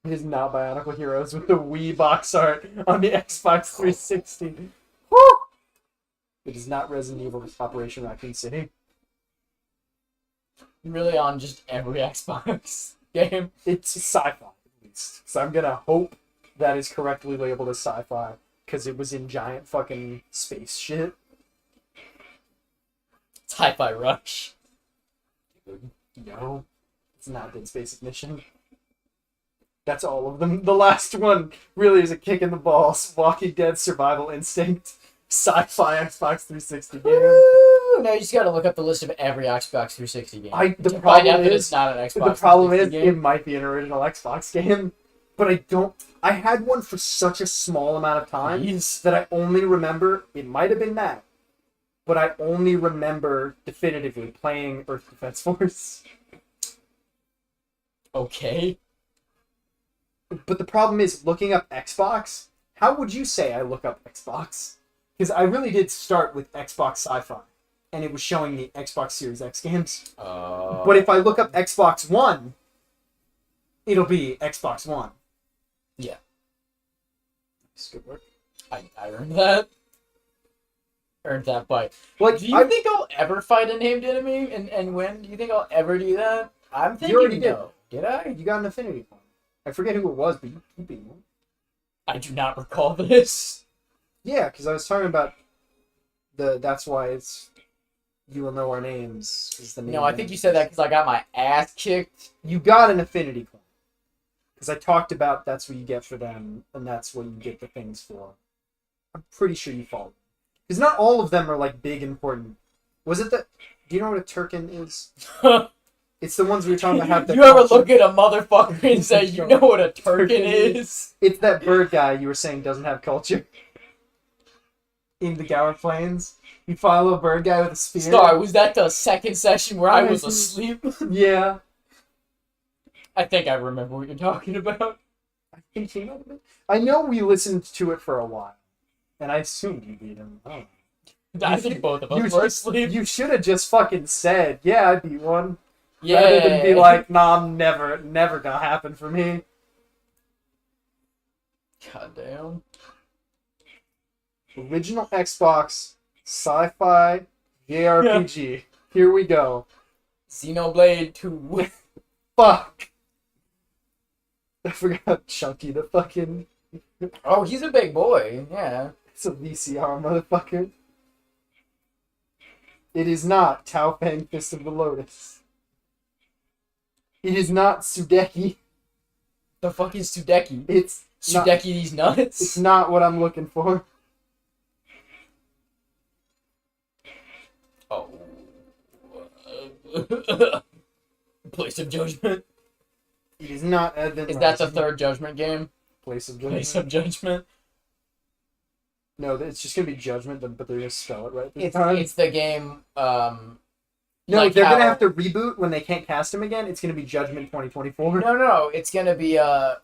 It is not Bionicle Heroes with the Wii box art on the Xbox 360. Woo! It is not Resident Evil Operation Raccoon City. Really on just every Xbox game. It's sci-fi, at least. So I'm gonna hope that is correctly labeled as sci-fi, because it was in giant fucking space shit. It's Hi-Fi Rush. No, it's not Dead Space Ignition. That's all of them. The last one really is a kick in the balls. Walking Dead Survival Instinct. Sci-fi Xbox 360 game. Woo! Now you just gotta look up the list of every Xbox 360 game. The to problem find out that is, it's not an Xbox the problem 360 is game. it might be an original Xbox game, but I had one for such a small amount of time Jeez. that I only remember, it might have been that, but I only remember definitively playing Earth Defense Force. Okay. But the problem is, looking up Xbox, how would you say I look up Xbox? Because I really did start with Xbox Sci-Fi, and it was showing the Xbox Series X games. But if I look up Xbox One, it'll be Xbox One. Yeah. That's good work. I earned that. Earned that bite. Like, Do you think I'll ever fight a named enemy and win? Do you think I'll ever do that? I'm thinking already did. no. Did I? You got an affinity point. I forget who it was, but you beat one. I do not recall this. Yeah, because I was talking about that's why it's You Will Know Our Names is the name. No, I think you said that because I got my ass kicked. You got an affinity point. Because I talked about that's what you get for them, and that's what you get the things for. I'm pretty sure you followed. Because not all of them are, like, big, important. Was it the... Do you know what a Turkin is? It's the ones we were talking about. Have You ever look at a motherfucker and say, you know what a Turkin is? It's that bird guy you were saying doesn't have culture. In the Gower Plains. You follow a bird guy with a spear. Star, was that the second session where I was asleep? Yeah. I think I remember what you're talking about. I think he might have been. I know we listened to it for a while. And I assumed you beat him. Oh. I think both of us were asleep. You should have just fucking said, yeah, I beat one. Yeah. Rather than be like, nah, never gonna happen for me. God damn. Original Xbox, sci-fi, JRPG. Here we go. Xenoblade 2. Fuck. I forgot Chunky the fucking... Oh, he's a big boy. Yeah. It's a VCR, motherfucker. It is not Tao Fang Fist of the Lotus. It is not Sudeki. The fuck is Sudeki? It's Sudeki not, these nuts? It's not what I'm looking for. Oh. Place of Judgment. It is not Advent Is that the Rising. third Judgment game? Place of Judgment? Place of Judgment. No, it's just gonna be Judgment, but they're gonna spell it right this time. It's the game, No, like they're how- gonna have to reboot when they can't cast him again. It's gonna be Judgment 2024. No, it's gonna be,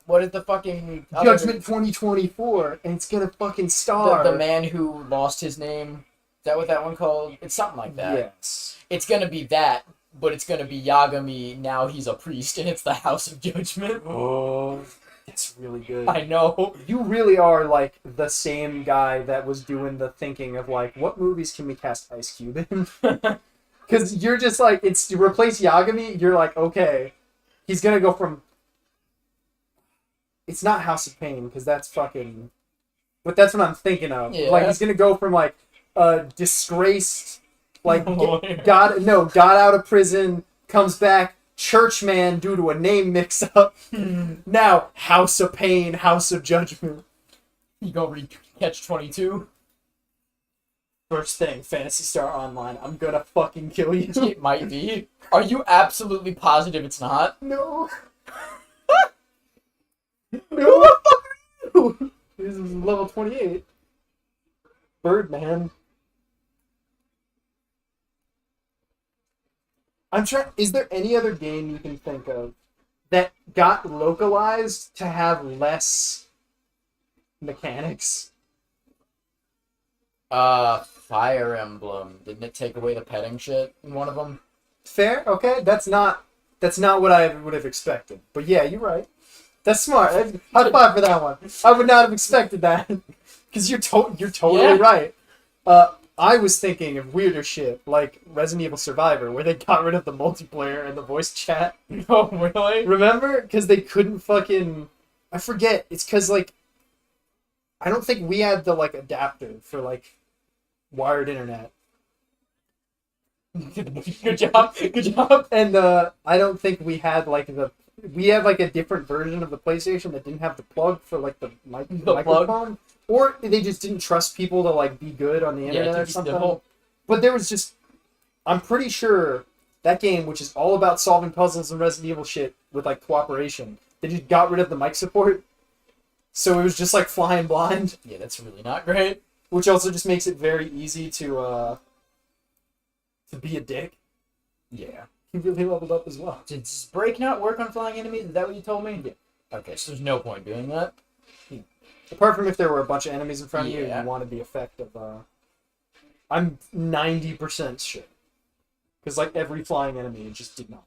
what is the fucking... Judgment 2024, and it's gonna fucking star... The man who lost his name. Is that what that one called? It's something like that. Yes. It's gonna be that, but it's gonna be Yagami, now he's a priest, and it's the House of Judgment. Oh, that's really good. I know. You really are, like, the same guy that was doing the thinking of, like, what movies can we cast Ice Cube in? Because you're just like, it's to replace Yagami, you're like, okay, he's gonna go from... It's not House of Pain, because that's fucking... But that's what I'm thinking of. Yeah. Like, he's gonna go from, like, disgraced, like, Lawyer. got out of prison, comes back, churchman due to a name mix-up. Now, House of Pain, House of Judgment. You go read Catch 22. First thing, Phantasy Star Online. I'm gonna fucking kill you. It might be. Are you absolutely positive it's not? No. Who the fuck are you? This is level 28. Birdman. I'm trying. Is there any other game you can think of that got localized to have less mechanics? Fire Emblem. Didn't it take away the petting shit in one of them? Fair. Okay, that's not what I would have expected. But yeah, you're right. That's smart. High five for that one. I would not have expected that. Because you're totally right. I was thinking of weirder shit, like Resident Evil Survivor, where they got rid of the multiplayer and the voice chat. Oh, really? Remember? Because they couldn't fucking... I forget. It's because, like... I don't think we had the, like, adapter for, like, wired internet. Good job. Good job. And, I don't think we had, like, we had, like, a different version of the PlayStation that didn't have the plug for, like, the microphone. Plug. Or they just didn't trust people to, like, be good on the internet or something. But there was just... I'm pretty sure that game, which is all about solving puzzles and Resident Evil shit with, like, cooperation, they just got rid of the mic support. So it was just, like, flying blind. Yeah, that's really not great. Which also just makes it very easy to be a dick. Yeah. He really leveled up as well. Did Break not work on flying enemies? Is that what you told me? Yeah. Okay, so there's no point doing that. Apart from if there were a bunch of enemies in front of you, Yeah. you wanted the effect of, I'm 90% sure. Because, like, every flying enemy, it just did not work.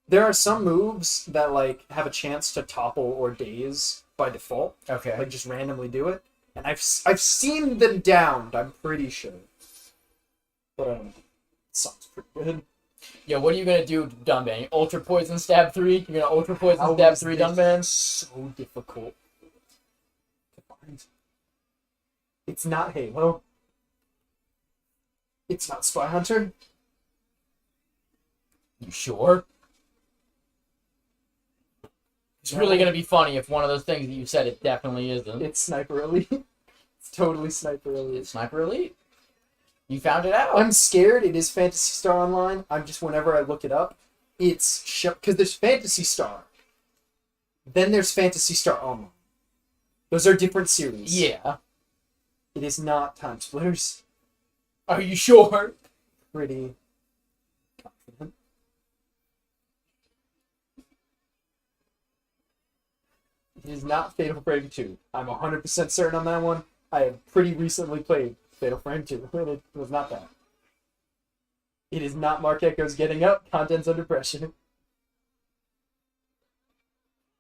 There are some moves that, like, have a chance to topple or daze by default. Okay. Like, just randomly do it. And I've seen them downed, I'm pretty sure. But, sounds pretty good. Yeah, what are you gonna do, Dunban? Ultra Poison Stab 3? You're gonna Ultra Poison Stab 3, Dunban? So difficult to find. It's not Halo. It's not Spy Hunter. You sure? It's really gonna be funny if one of those things that you said it definitely isn't. It's Sniper Elite. It's totally Sniper Elite. It's Sniper Elite. You found it out. I'm scared it is Phantasy Star Online. I'm just, whenever I look it up, it's... Because there's Phantasy Star. Then there's Phantasy Star Online. Those are different series. Yeah. It is not Time Splitters. Are you sure? Pretty confident. It is not Fatal Frame 2. I'm 100% certain on that one. I have pretty recently played Fatal Frame 2, and it was not that. It is not Mark Echo's Getting Up, Contents Under Pressure.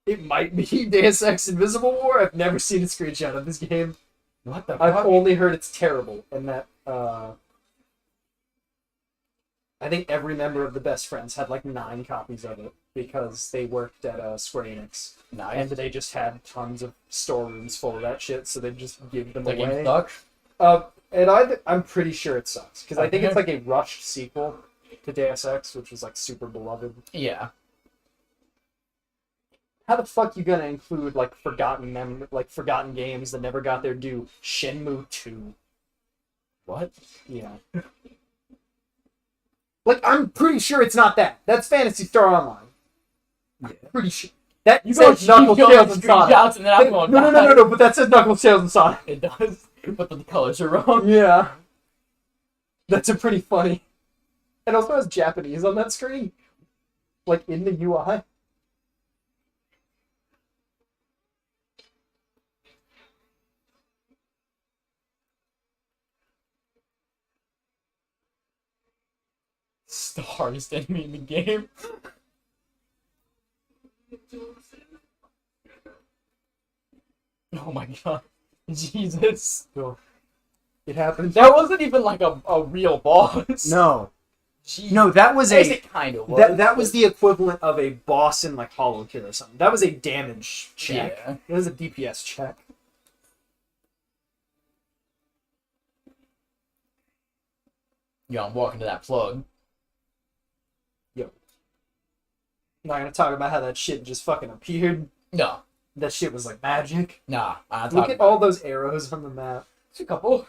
It might be Deus Ex Invisible War. I've never seen a screenshot of this game. What the I've fuck? only heard it's terrible, and that, I think every member of the Best Friends had like 9 copies of it because they worked at Square Enix. Nice. And they just had tons of storerooms full of that shit, so they just give them The away. game sucks? And I'm pretty sure it sucks, because I think it's like a rushed sequel to Deus Ex, which was like super beloved. Yeah. How the fuck you gonna include like forgotten games that never got their due? Shenmue 2. What? Yeah. Like, I'm pretty sure it's not that. That's Phantasy Star Online. Yeah. Pretty sure. That You says Knuckles, Tails, and Sonic. screenshots and then I'm going, No, but that says Knuckles, Tails, and Sonic. It does, but the colors are wrong. Yeah. That's a pretty funny. And also has Japanese on that screen. Like, in the UI. It's the hardest enemy in the game. Oh my god. Jesus. It happens. That wasn't even like a real boss. No. Jeez. No, that was I guess it kind of was. that was the equivalent of a boss in like Hollow Kid or something. That was a damage check. Yeah. It was a DPS check. Yo, I'm walking to that plug. I'm not gonna talk about how that shit just fucking appeared. No. That shit was like magic. Nah. I'm Look talking at all those arrows on the map. It's a couple.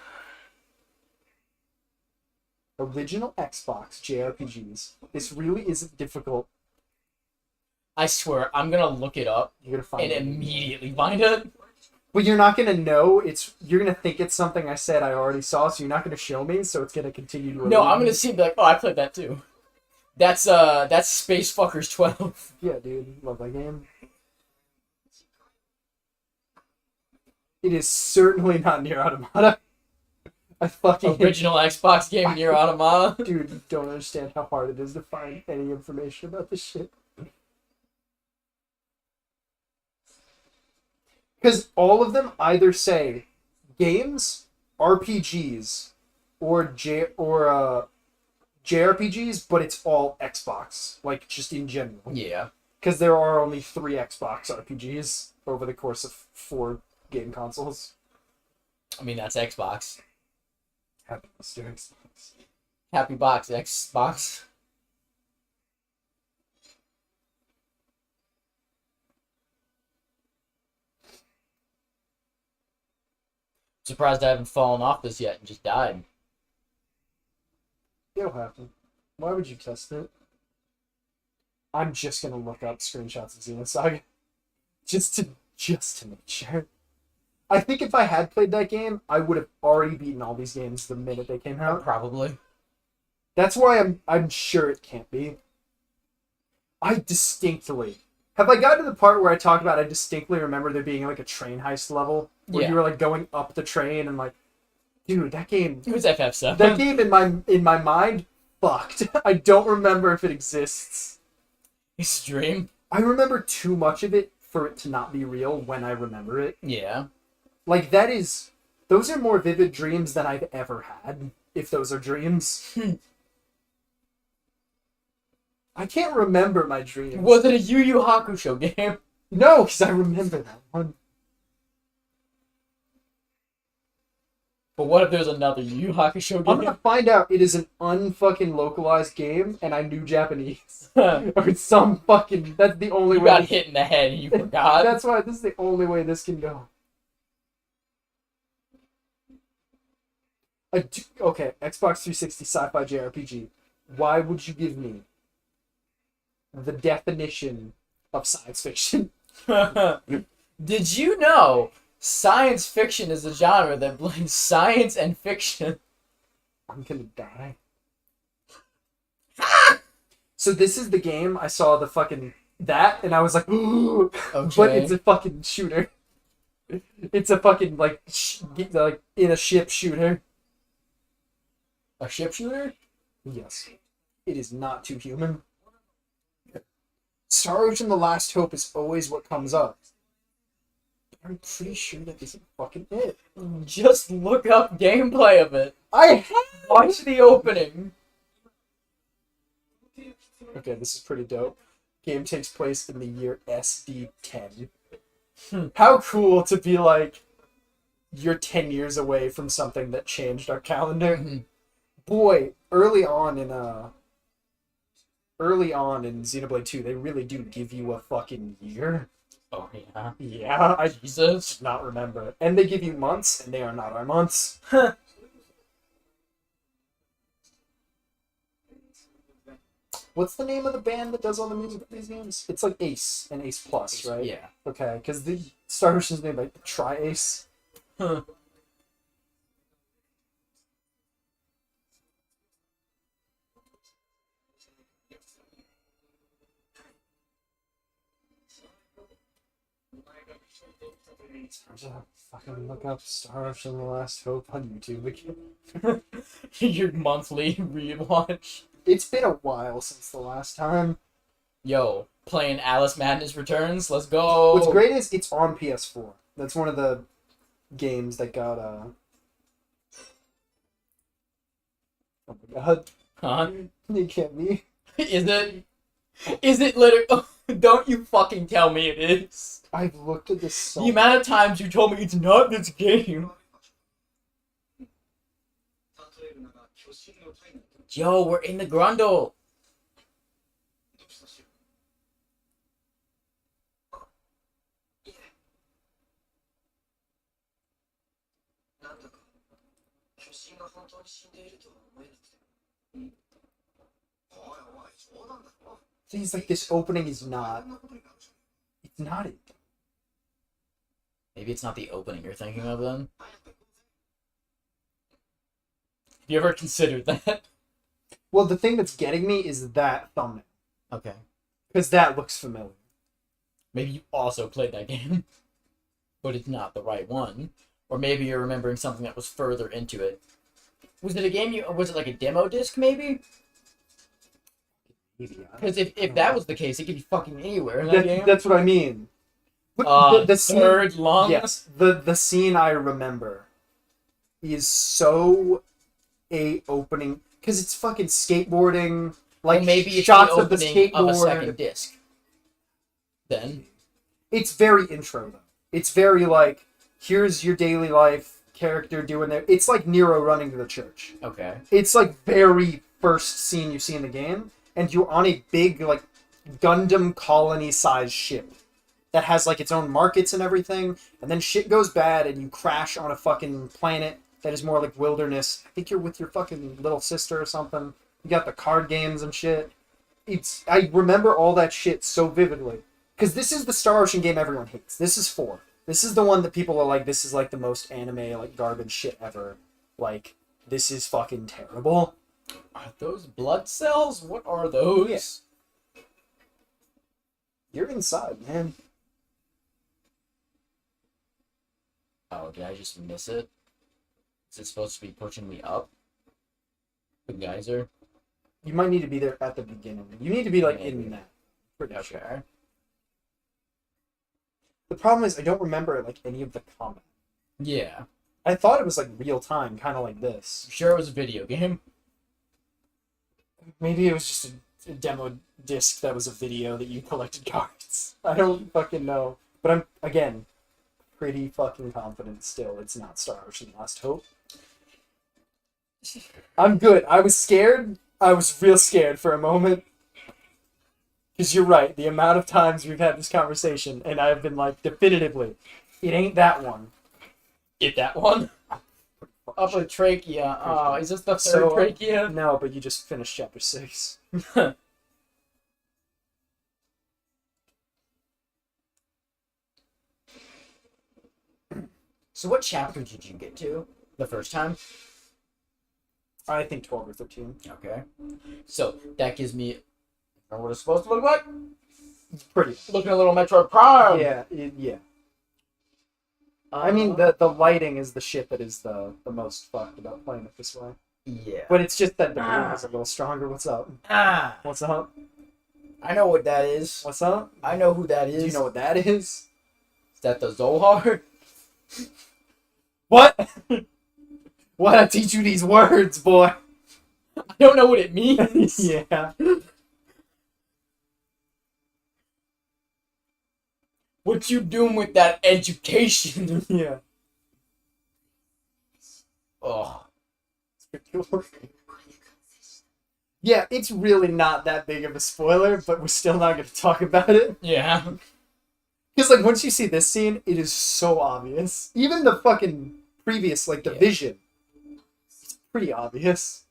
Original Xbox JRPGs. This really isn't difficult. I swear, I'm gonna look it up You're gonna find and it. immediately find it. But you're not gonna know. You're gonna think it's something I said I already saw, so you're not gonna show me. So it's gonna continue to. No, I'm gonna see and be like, oh, I played that too. That's Space Fuckers 12. Yeah, dude, love that game. It is certainly not Nier Automata. I fucking Original Xbox game Nier Automata. Dude, you don't understand how hard it is to find any information about this shit. Because all of them either say games, RPGs, or JRPGs, but it's all Xbox, like just in general. Yeah. Because there are only 3 Xbox RPGs over the course of 4 game consoles. I mean, that's Xbox. Happy Mr. Xbox. Happy Box, Xbox. Surprised I haven't fallen off this yet and just died. It'll happen. Why would you test it? I'm just gonna look up screenshots of Xenosaga. Just to make sure. I think if I had played that game, I would have already beaten all these games the minute they came out. Probably. That's why I'm sure it can't be. I distinctly... Have I gotten to the part where I talk about I distinctly remember there being like a train heist level? Where you were like going up the train and like... Dude, that game... It was FF7. That game in my mind, fucked. I don't remember if it exists. It's a dream. I remember too much of it for it to not be real when I remember it. Yeah. Like, those are more vivid dreams than I've ever had, if those are dreams. I can't remember my dreams. Was it a Yu Yu Hakusho game? No, because I remember that one. But what if there's another Yu Yu Hakusho game? I'm gonna find out it is an unfucking localized game, and I knew Japanese. Or some fucking... That's the only way... You got hit in the head and you forgot. That's why this is the only way this can go. Okay, Xbox 360 sci-fi JRPG. Why would you give me the definition of science fiction? Did you know science fiction is a genre that blends science and fiction? I'm gonna die. So this is the game I saw the fucking... That, and I was like, ooh! Okay. But it's a fucking shooter. It's a fucking, like in a ship shooter. A ship shooter? Yes. It is not too human. Star Ocean The Last Hope is always what comes up. I'm pretty sure that isn't fucking it. Just look up gameplay of it. I have! Watch the opening. Okay, this is pretty dope. Game takes place in the year SD10. How cool to be like, you're 10 years away from something that changed our calendar. Mm-hmm. Boy, early on in Xenoblade 2, they really do give you a fucking year. Oh, yeah. Yeah, I Jesus. did not remember. And they give you months, and they are not our months. What's the name of the band that does all the music for these games? It's like Ace and Ace Plus, right? Yeah. Okay, because the Star Ocean is made by Tri-Ace. Huh. I'm just fucking look up Star Ocean The Last Hope on YouTube again. Your monthly rewatch. It's been a while since the last time. Yo, playing Alice Madness Returns. Let's go. What's great is it's on PS4. That's one of the games that got Oh my god. Huh? You can't be. Is it? Is it literally? Oh, don't you fucking tell me it is. I've looked at this so The amount of times you told me it's not this game. Yo, we're in the Grundle. Things like this opening is not. It's not it. Maybe it's not the opening you're thinking of then? Have you ever considered that? Well, the thing that's getting me is that thumbnail. Okay. Because that looks familiar. Maybe you also played that game, but it's not the right one. Or maybe you're remembering something that was further into it. Was it a game was it like a demo disc maybe? Because if that was the case, it could be fucking anywhere in that game. That's what I mean. But the third scene, lungs? yes, the scene I remember is so a opening because it's fucking skateboarding, like well, maybe it's shots the of the opening skateboard. of a second disc. Then it's very intro though. It's very like here's your daily life character doing their. It's like Nero running to the church. okay. It's like very first scene you see in the game, and you're on a big like Gundam colony sized ship that has like its own markets and everything, and then shit goes bad and you crash on a fucking planet that is more like wilderness. I think you're with your fucking little sister or something. You got the card games and shit. I remember all that shit so vividly. Because this is the Star Ocean game everyone hates. This is 4. This is the one that people are like, this is like the most anime, like garbage shit ever. Like, this is fucking terrible. Are those blood cells? What are those? Yeah. You're inside, man. Oh, did I just miss it? Is it supposed to be pushing me up? The geyser? You might need to be there at the beginning. You need to be like Maybe. in that. Pretty Okay. sure. The problem is I don't remember like any of the combat. Yeah. I thought it was like real time, kind of like this. You sure it was a video game? Maybe it was just a demo disc that was a video that you collected cards. I don't fucking know. But I'm, again, pretty fucking confident still it's not Star Ocean Last Hope. I'm good. I was scared. I was real scared for a moment. Because you're right. The amount of times we've had this conversation, and I've been like, definitively, it ain't that one. It that one? Upper trachea. Oh, is this the third trachea? No, but you just finished chapter 6. So what chapter did you get to the first time? I think 12 or 13. Okay. So that gives me what it's supposed to look like. It's pretty. Looking a little Metroid Prime. Yeah, yeah. I mean, the lighting is the shit that is the most fucked about playing it this way. Yeah. But it's just that the bloom is a little stronger. What's up? What's up? I know what that is. What's up? I know who that is. Do you know what that is? Is that the Zohar? What? Why'd I teach you these words, boy? I don't know what it means. Yeah. What you doing with that education? Yeah. Oh. Yeah, it's really not that big of a spoiler, but we're still not going to talk about it. Yeah. Because, like, once you see this scene, it is so obvious. Even the fucking previous, like, the vision. It's pretty obvious.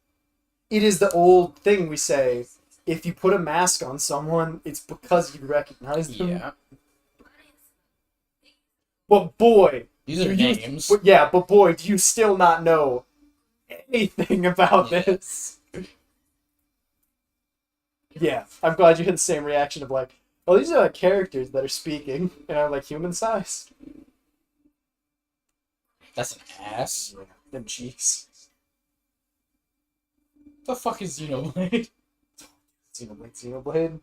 It is the old thing we say, if you put a mask on someone, it's because you recognize them. Yeah. But boy... These are names. But boy, do you still not know anything about this. Yeah, I'm glad you had the same reaction of like, oh, these are like characters that are speaking and are like human sized. That's an ass. Yeah, them cheeks. The fuck is Xenoblade? Xenoblade.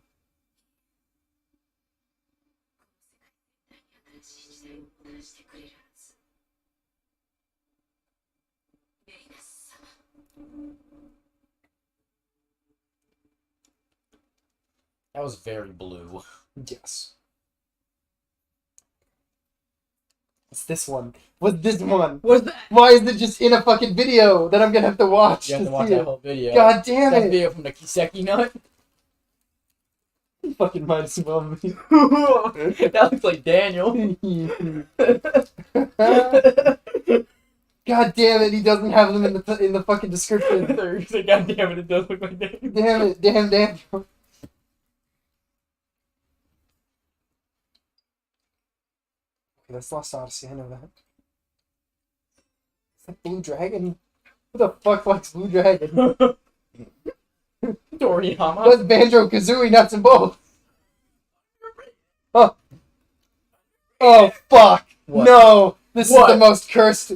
That was very blue. Yes. It's this one. What's this one? What's that? Why is it just in a fucking video that I'm gonna have to watch? You have to watch see that it? whole video. God damn That it! video from the Kiseki nut. Fucking might as well be. That looks like Daniel. God damn it, he doesn't have them in the fucking description. God damn it does look like that. Damn it, damn. Okay, that's Lost Odyssey, I know that. Is that Blue Dragon? Who the fuck likes Blue Dragon? Toriyama. That's Banjo-Kazooie, nuts and bolts. Oh. Oh, fuck. What? No, this What? is the most cursed...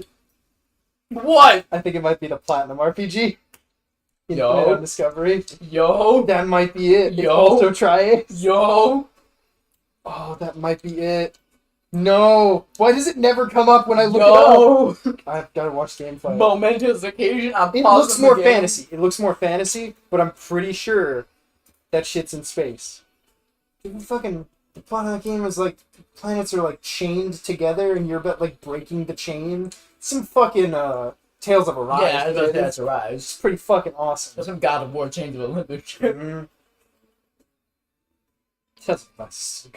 What? I think it might be the Platinum RPG. Yo. Infinite on Discovery. Yo. That might be it. Yo. Also try it. Yo. Oh, that might be it. No. Why does it never come up when I look Yo. it up? I've got to watch gameplay. Momentous occasion. I'm It pausing looks the more game. fantasy. It looks more fantasy, but I'm pretty sure that shit's in space. Dude, the plot of that game is like planets are like chained together, and you're about like breaking the chain. Some fucking Tales of Arise. Yeah, that's It's Arise. pretty fucking awesome. That's some God of War Chains of Olympus. Mm-hmm. Tales of Arise.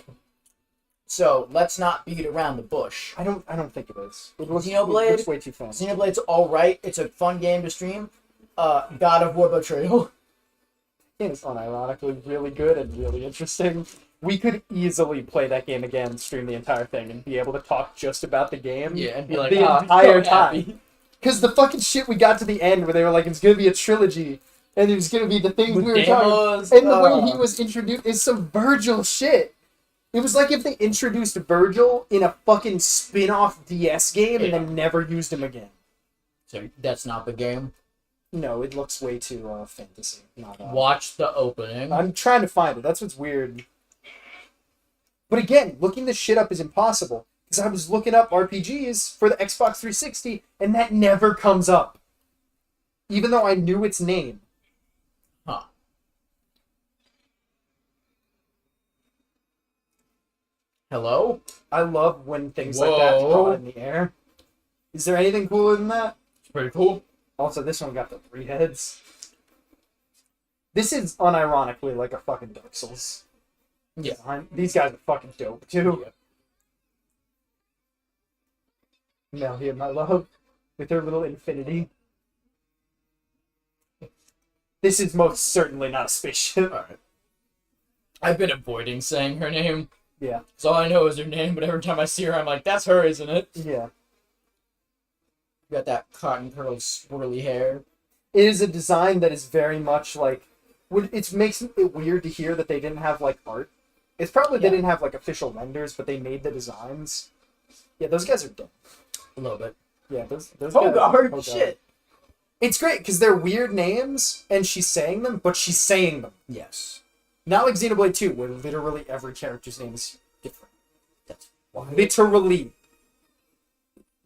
So let's not beat around the bush. I don't think it is. It looks, Xenoblade? It looks way too fancy. Xenoblade's alright. It's a fun game to stream. God of War Betrayal. It is unironically really good and really interesting. We could easily play that game again, stream the entire thing, and be able to talk just about the game. Yeah, and be like, the "Ah, entire so time. happy." Because the fucking shit we got to the end where they were like, it's gonna be a trilogy, and it was gonna be the things With we were talking demos, about. And the way he was introduced is some Virgil shit. It was like if they introduced Virgil in a fucking spin-off DS game and then never used him again. So that's not the game. No, it looks way too fantasy. Not, Watch the opening. I'm trying to find it. That's what's weird. But again, looking this shit up is impossible. Because I was looking up RPGs for the Xbox 360, and that never comes up. Even though I knew its name. Huh. Hello? I love when things like that draw in the air. Is there anything cooler than that? It's pretty cool. Also, this one got the 3 heads. This is unironically like a fucking Dark Souls. Yeah. These guys are fucking dope, too. Yeah. Now here, my love, with her little infinity. This is most certainly not a spaceship. Alright. I've been avoiding saying her name. Yeah. So all I know is her name, but every time I see her, I'm like, that's her, isn't it? Yeah. Got that cotton curl swirly hair. It is a design that is very much like... It makes it weird to hear that they didn't have, like, art. It's probably they didn't have, like, official renders, but they made the designs. Yeah, those guys are dope. A little bit. Yeah, those Hogard, guys... shit. It's great, because they're weird names, and she's saying them, but she's saying them. Yes. Not like Xenoblade 2, where literally every character's name is different. That's why. Literally.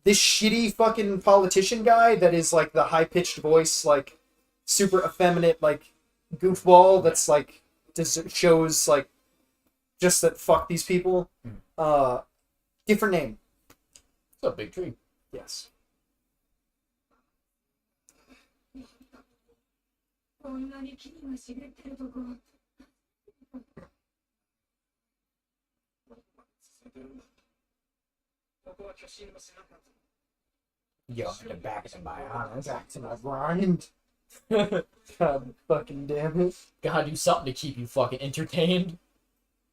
This shitty fucking politician guy that is, like, the high-pitched voice, like, super effeminate, like, goofball that's, like, shows, like, just that fuck these people. Different name. It's a big tree. Yes. Yo, the back of my eyes. Back to my grind. God fucking damn it. Gotta do something to keep you fucking entertained.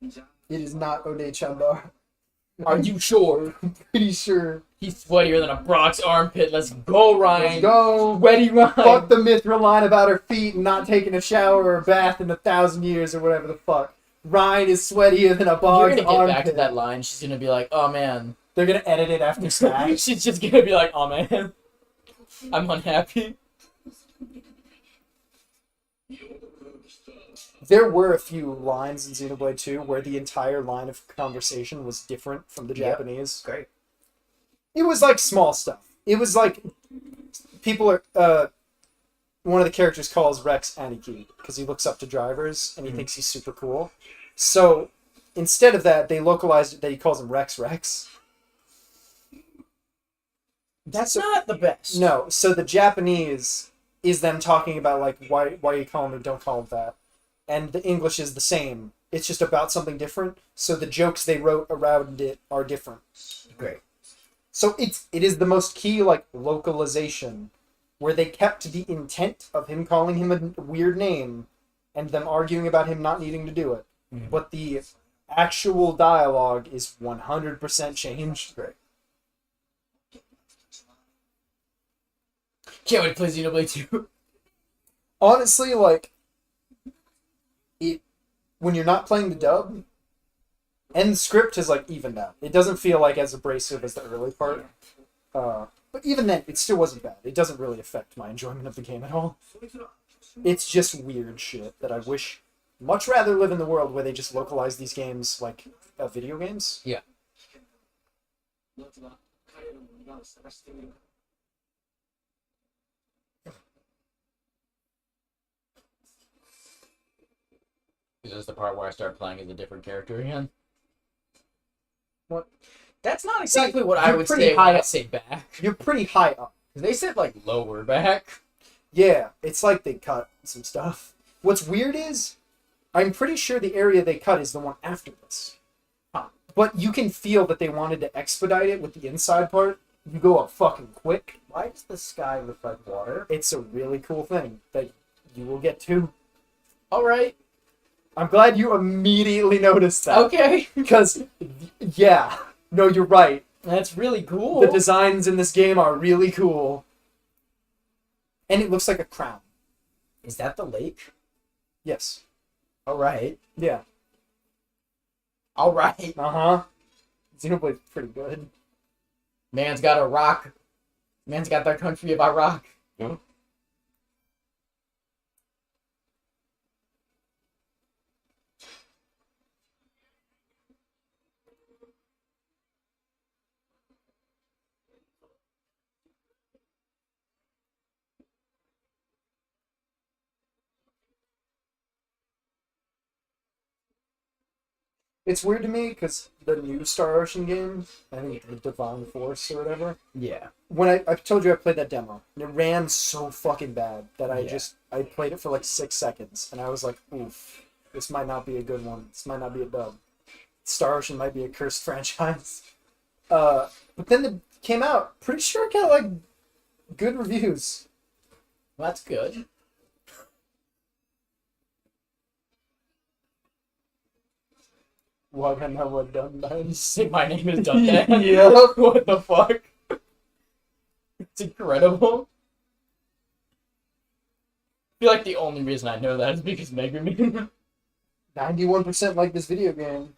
It is not Ode Chandar. Are you sure? I'm pretty sure. He's sweatier than a Brock's armpit. Let's go, Ryan. Let's go. Sweaty Ryan. Fuck the Mithril line about her feet and not taking a shower or a bath in 1,000 years or whatever the fuck. Rine is sweatier than a You're bog's gonna get armpit. back to that line. She's gonna be like, oh man. They're gonna edit it after Smash. She's just gonna be like, oh man. I'm unhappy. There were a few lines in Xenoblade 2 where the entire line of conversation was different from the Japanese. Great. It was like small stuff. It was like people are one of the characters calls Rex Aniki because he looks up to drivers and he thinks he's super cool. So instead of that, they localized it that he calls him Rex Rex. That's not the best. No, so the Japanese is them talking about like why you call him or don't call him that. And the English is the same. It's just about something different. So the jokes they wrote around it are different. Great. So it is the most key like localization, where they kept the intent of him calling him a weird name, and them arguing about him not needing to do it. Mhm. But the actual dialogue is 100% changed. Great. Can't wait to play Xenoblade 2. Honestly, like it when you're not playing the dub, and the script is like evened out. It doesn't feel like as abrasive as the early part. But even then, it still wasn't bad. It doesn't really affect my enjoyment of the game at all. It's just weird shit that I wish much rather live in the world where they just localize these games like video games. Yeah. Is this the part where I start playing as a different character again? What? That's not exactly what I you're would pretty say when high I up. say back. You're pretty high up. They said, like, lower back. Yeah, it's like they cut some stuff. What's weird is, I'm pretty sure the area they cut is the one after this. But you can feel that they wanted to expedite it with the inside part. You go up fucking quick. Why does the sky look like water? It's a really cool thing that you will get to. Alright. I'm glad you immediately noticed that. Okay. Because, yeah. No, you're right. That's really cool. The designs in this game are really cool. And it looks like a crown. Is that the lake? Yes. Alright. Yeah. Alright. Uh-huh. Xenoblade's pretty good. Man's got a rock. Man's got their country of Iraq. Yeah. It's weird to me because the new Star Ocean game, I think the Divine Force or whatever, Yeah. when I told you I played that demo, and it ran so fucking bad that I played it for like 6 seconds, and I was like, oof, this might not be a good one. This might not be a dub. Star Ocean might be a cursed franchise. But then it came out, pretty sure it got like good reviews. Well, that's good. Well, I know what Dunban. Say my name is Dunban. Yeah. What the fuck? It's incredible. I feel like the only reason I know that is because Megumin. 91% like this video game.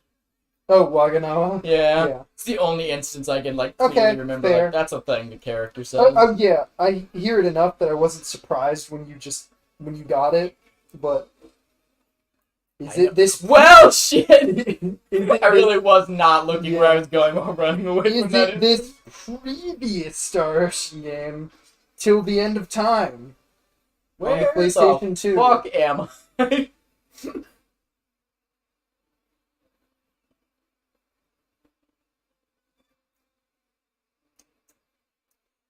Oh, Waganawa? Yeah. Yeah. It's the only instance I can, like, Okay, clearly remember. fair. Like, that's a thing the character said. Oh, yeah, I hear it enough that I wasn't surprised when you got it, but is I know. it this? Well, shit! Is it I really was not looking where I was going while running away Is from that. it this previous Star Ocean game till the end of time? Where on the PlayStation the 2? fuck am I?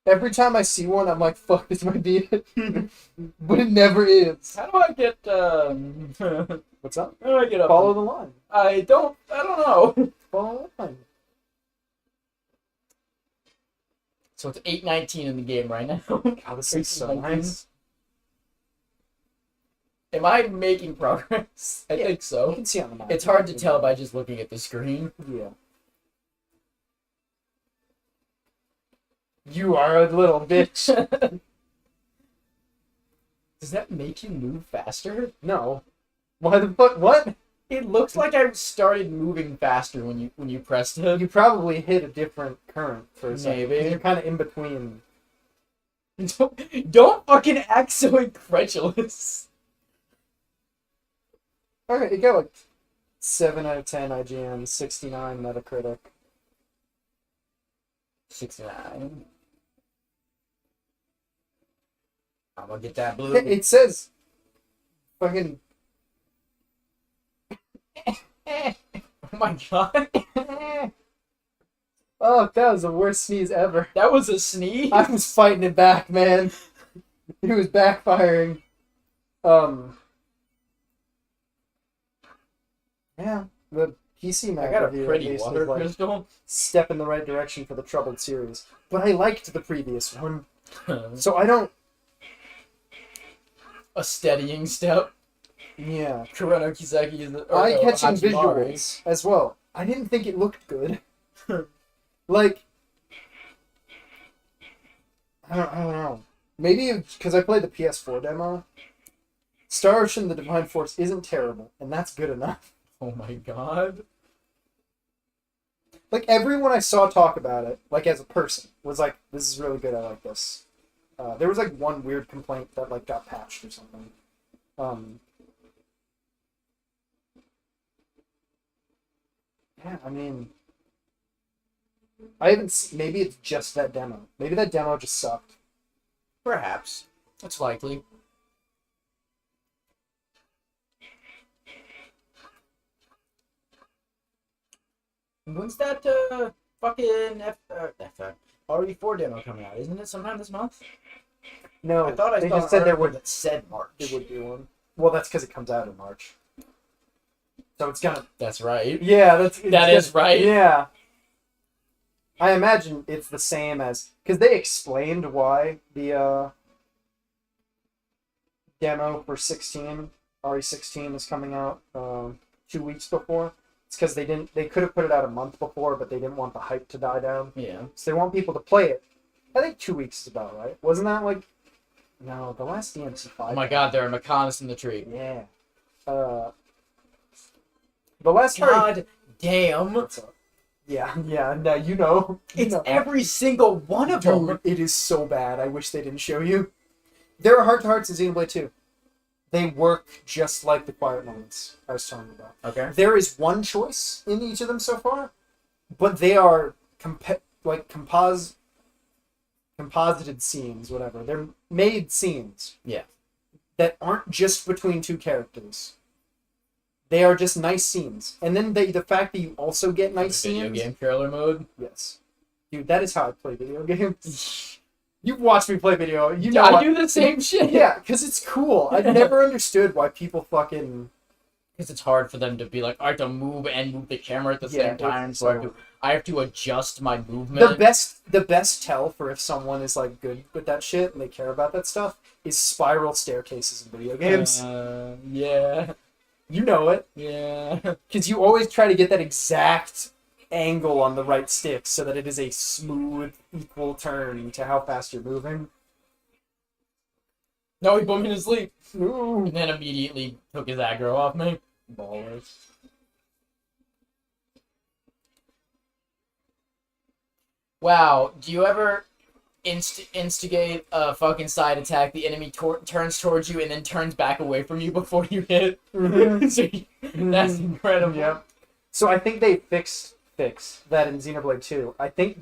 Every time I see one, I'm like, "Fuck, this might be it," but it never is. How do I get, What's up? how do I get up? Follow the line. I don't know. Follow the line. So it's 8:19 in the game right now. God, this is so 8:19. nice. Am I making progress? I think You so. can see on the map. It's hard to tell by just looking at the screen. Yeah. You are a little bitch. Does that make you move faster? No. Why the fuck? What? It looks like I started moving faster when you pressed it. You probably hit a different current for a second. 'Cause Maybe. You're kind of in between. Don't fucking act so incredulous. Okay, you got like 7 out of 10 IGN, 69 Metacritic. 69. I'm gonna get that blue. It says fucking. Oh my god. Oh, that was the worst sneeze ever. That was a sneeze? I was fighting it back, man. It was backfiring. Yeah, the PC I Mag got a review, at pretty least, water was like, crystal. step in the right direction for the Troubled series. But I liked the previous one, so I don't. A steadying step. Yeah, Kureno Kiseki is the eye-catching Hachimari. visuals as well. I didn't think it looked good. Like, I don't know. Maybe because I played the PS4 demo. Star Ocean: The Divine Force isn't terrible, and that's good enough. Oh my god. Like, everyone I saw talk about it, like, as a person, was like, this is really good, I like this. There was, like, one weird complaint that, like, got patched or something. Yeah, I mean... I haven't seen... Maybe it's just that demo. Maybe that demo just sucked. Perhaps. It's likely. When's that fucking RE4 demo coming out? Isn't it sometime this month? No, I thought they saw just said there an article would, that said March. it would be one. Well, that's because it comes out in March. So it's gonna... That's right. Yeah, That is right. Yeah. I imagine it's the same as... Because they explained why the demo for RE16 is coming out 2 weeks before. It's because they could have put it out a month before, but they didn't want the hype to die down. Yeah. So they want people to play it. I think 2 weeks is about right. Wasn't that like... No, the last DMC5. Oh my god, there are Maconis in the tree. Yeah. The last God damn. What's up? Yeah, now you know. It's every single one of them. Dude, it is so bad. I wish they didn't show you. There are heart-to-hearts in Xenoblade 2. They work just like the quiet moments I was telling you about. Okay. There is one choice in each of them so far, but they are composited scenes, whatever. They're made scenes. Yeah. That aren't just between two characters. They are just nice scenes. And then the fact that you also get nice Video scenes. game trailer mode. Yes. Dude, that is how I play video games. You've watched me play video. You know I do the same shit. Yeah, because it's cool. I've never understood why people fucking... Because it's hard for them to be like, I have to move and move the camera at the Yeah, same time, it's so I have to adjust my movement. The best tell for if someone is like good with that shit and they care about that stuff is spiral staircases in video games. Yeah. You know it. Yeah. Because you always try to get that exact angle on the right stick so that it is a smooth, equal turn to how fast you're moving. No, he put me to sleep. Ooh. And then immediately took his aggro off me. Ballers. Wow, do you ever instigate a fucking side attack, the enemy turns towards you and then turns back away from you before you hit? That's incredible. Yep. So I think they fixed that in Xenoblade 2. I think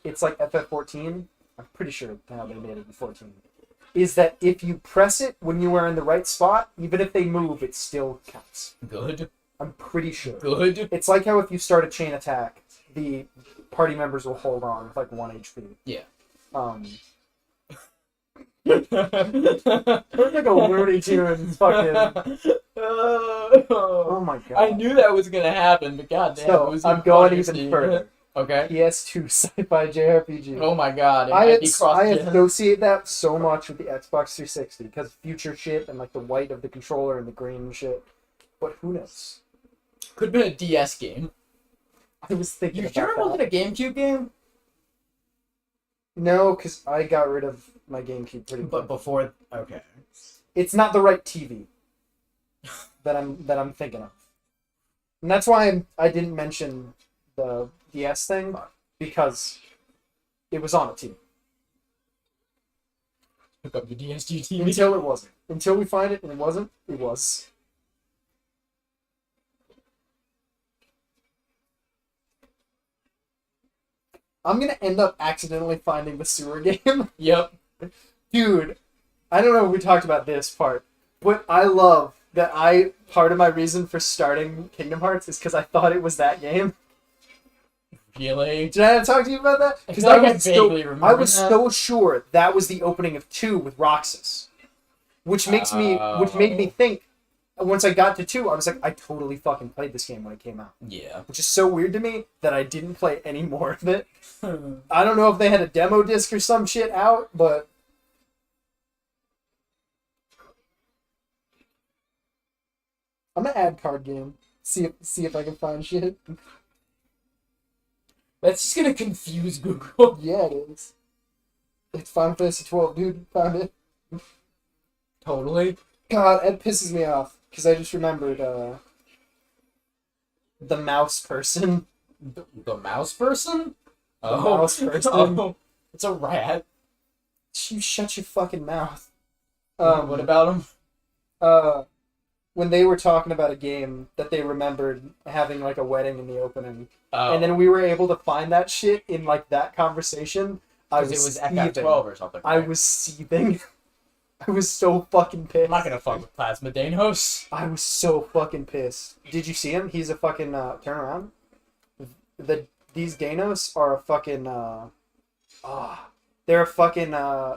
it's like FF14. I'm pretty sure how they made it in 14. Is that if you press it when you are in the right spot, even if they move, it still counts. Good. I'm pretty sure. Good. It's like how if you start a chain attack, the party members will hold on with like 1 HP. Yeah. It's like a Looney Tunes fucking... Oh my god. I knew that was gonna happen, but goddamn, So, it was I'm going funny to see. even further. Okay. PS2 sci-fi JRPG. Oh my god. It I might be cross-gen. associate that so much with the Xbox 360 because future shit and like the white of the controller and the green and shit. But who knows? Could have been a DS game. I was thinking You about sure it wasn't that. a GameCube game? No, because I got rid of my GameCube pretty quick. But before, okay. It's not the right TV that I'm thinking of, and that's why I didn't mention the DS thing because it was on a TV Hook up your DSG TV. until it wasn't. Until we find it and it wasn't. It was. I'm gonna end up accidentally finding the sewer game. Yep. Dude, I don't know if we talked about this part, but I love that part of my reason for starting Kingdom Hearts is because I thought it was that game. Really? Did I not talk to you about that? Because I vaguely remember I was that. so sure that was the opening of 2 with Roxas. Which made me think, once I got to 2, I was like, I totally fucking played this game when it came out. Yeah. Which is so weird to me that I didn't play any more of it. I don't know if they had a demo disc or some shit out, but... I'm gonna add card game. See if I can find shit. That's just gonna confuse Google. Yeah, it is. It's Final Fantasy 12, dude. Found it. Totally. God, it pisses me off. Because I just remembered, the mouse person. The mouse person? The mouse person. Oh, it's a rat. You shut your fucking mouth. What about him? When they were talking about a game that they remembered having, like, a wedding in the opening. Oh. And then we were able to find that shit in, like, that conversation. Because it was FF12 or something. Right? I was seething. I was so fucking pissed. I'm not gonna fuck with Plasma Danos. I was so fucking pissed. Did you see him? He's a fucking, turn around. These Danos are a fucking, they're a fucking,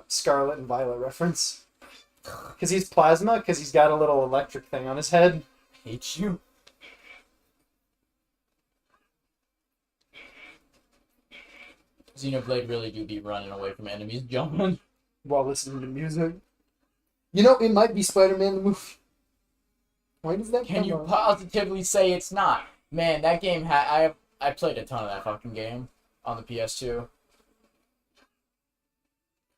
Scarlet and Violet reference. Because he's Plasma, because he's got a little electric thing on his head. I hate you. Xenoblade really do be running away from enemies jumping. While listening to music. You know, it might be Spider-Man the movie. Why does that Can come you on? positively say it's not? Man, that game I played a ton of that fucking game on the PS2.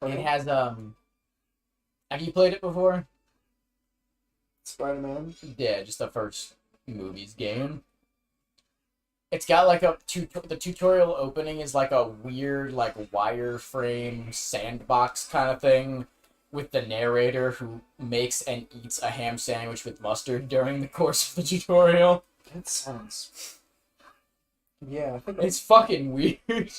It has have you played it before? Spider-Man? Yeah, just the first movies game. It's got like the tutorial opening is like a weird like wireframe sandbox kind of thing with the narrator who makes and eats a ham sandwich with mustard during the course of the tutorial. That sounds... Yeah, I think It's fucking weird.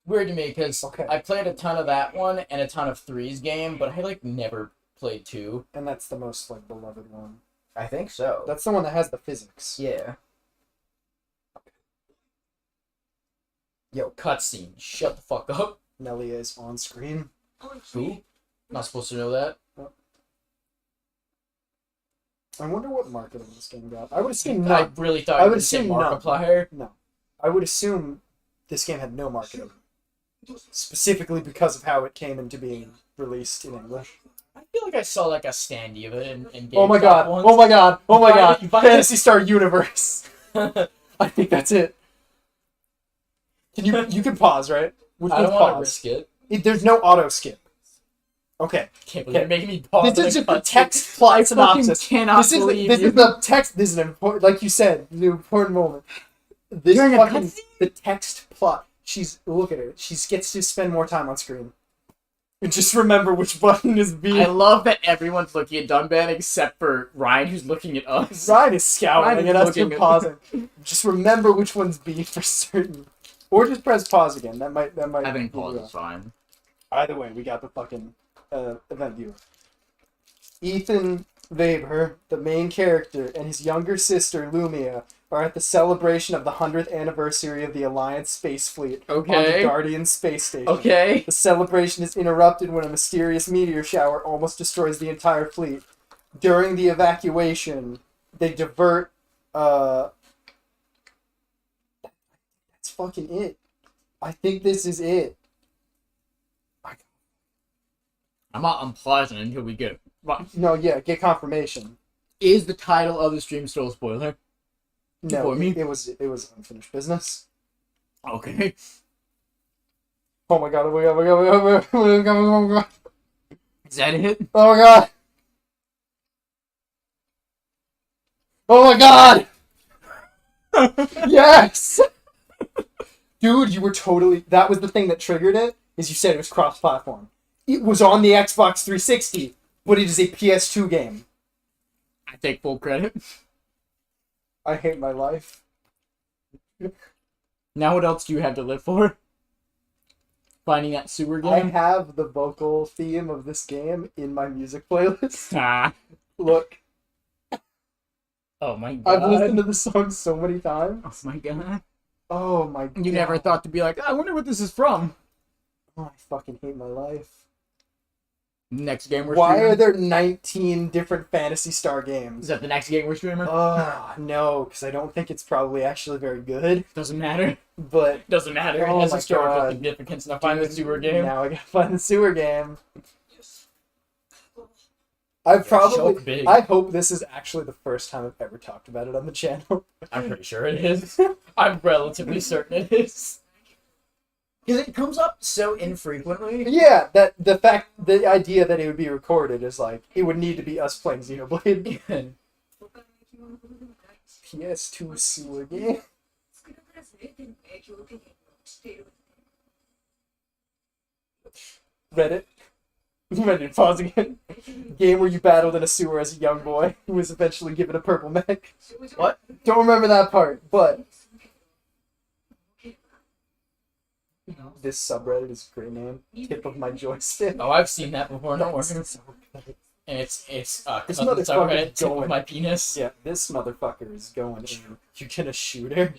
Weird to me because Okay. I played a ton of that one and a ton of 3's game, but I like never played 2. And that's the most, like, beloved one. I think so. That's the one that has the physics. Yeah. Yo, cutscene. Shut the fuck up. Nelly is on screen. Who? Not supposed to know that. I wonder what marketing this game got. I would assume I none. really thought I you would would say assume none. Markiplier. No. I would assume this game had no marketing. Specifically because of how it came into being released in English. I feel like I saw like a standee of it in Oh my GameStop god! once. Oh my god! Oh my You god! find it? Fantasy Star Universe! I think that's it. You can pause, right? Which I one's don't want to pause? risk it. There's no auto skip. Okay. Can't believe you're making me pause. This on is a just the cutscene. text plot I synopsis. fucking cannot This is believe this you. is the text. This is an important, like you said, the important moment. This During a fucking cutscene? the text plot. Look at her. She gets to spend more time on screen. And just remember which button is B. I love that everyone's looking at Dunban except for Ryan, who's looking at us. Ryan is scowling Ryan is at us looking for at- pausing. Just remember which one's B for certain. Or just press pause again. That might. I think be pause rough. is fine. Either way, we got the fucking event viewer. Ethan Weber, the main character, and his younger sister Lumia are at the celebration of the 100th anniversary of the Alliance space fleet on the Okay. Guardian space station. Okay. The celebration is interrupted when a mysterious meteor shower almost destroys the entire fleet. During the evacuation, they divert. That's fucking it. I think this is it. I'm not unpleasant until we get it. Right. No, yeah, get confirmation. Is the title of the stream still a spoiler? No, For me? it was unfinished business. Okay. Oh my god! Oh my god! Oh my god! Oh my god! Oh my god! Oh my god! Is that it? Oh my god! Oh my god! Yes! Dude, you were totally... That was the thing that triggered it, is you said it was cross-platform. It was on the Xbox 360, but it is a PS2 game. I take full credit. I hate my life. Now what else do you have to live for? Finding that sewer I game? have the vocal theme of this game in my music playlist. Ah. Look, Oh my god. I've listened to the song so many times. Oh my god. Oh my god. You never thought to be like, I wonder what this is from. Oh, I fucking hate my life. Next game we're Why streaming. are there 19 different Phantasy Star Is games? that the next game we're streaming? No, because I don't think it's probably actually very good. Doesn't matter. But Doesn't matter. Oh It has my historical God. significance. Now find the sewer game. Now I gotta find the sewer game. Choke big. I hope this is actually the first time I've ever talked about it on the channel. I'm pretty sure it is. I'm relatively certain it is. Because it comes up so infrequently. Yeah, the idea that it would be recorded is like, it would need to be us playing Xenoblade. PS2 sewer game. Reddit. Ready to pause again. Game where you battled in a sewer as a young boy who was eventually given a purple mech. What? Don't remember that part, but this subreddit is a great name. Tip of my joystick. Oh, I've seen that before. Don't worry. That's so good. And it's This cousin motherfucker's subreddit, tip going. of my penis. Yeah, this motherfucker is going in. You gonna shoot her?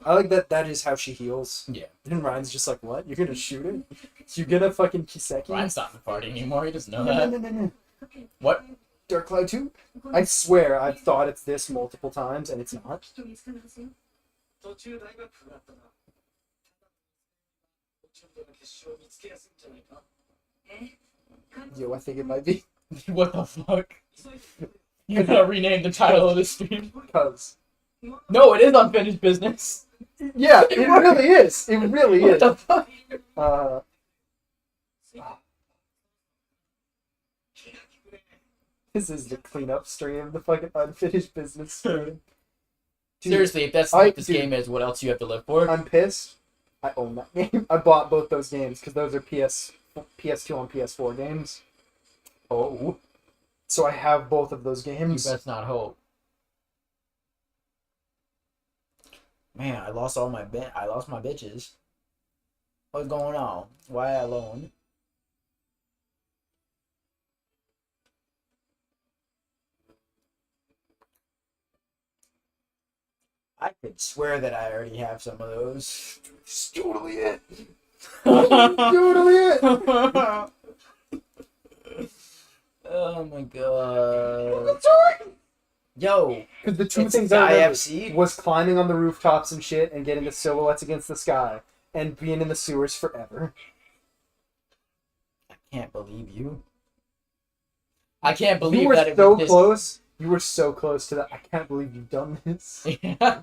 I like that is how she heals. Yeah. And Ryan's just like, what? You're gonna shoot her? You gonna fucking Kiseki? Ryan's not in the party anymore. He doesn't know No, that. no. What? Dark Cloud 2? I swear I've thought it's this multiple times and it's not. Yo, I think it might be. What the fuck? You gotta rename the title of this stream. Because. No, it is unfinished business. Yeah, it really is. It really What is. the fuck? This is the cleanup stream, the fucking unfinished business stream. Dude, Seriously, if that's I- what this dude. game is, what else do you have to live for? I'm pissed. I own that game. I bought both those games because those are PS2 and PS4 games. Oh. So I have both of those You games. best not hope. Man, I lost my bitches. What's going on? Why alone? I could swear that I already have some of those. It's totally it. Totally it. Oh my god. Yo, Because the two it's things I remembered IFC. was climbing on the rooftops and shit and getting the silhouettes against the sky and being in the sewers forever. I can't believe you. I can't believe You were that it so was this. close. You were so close to that. I can't believe you've done this. Yeah.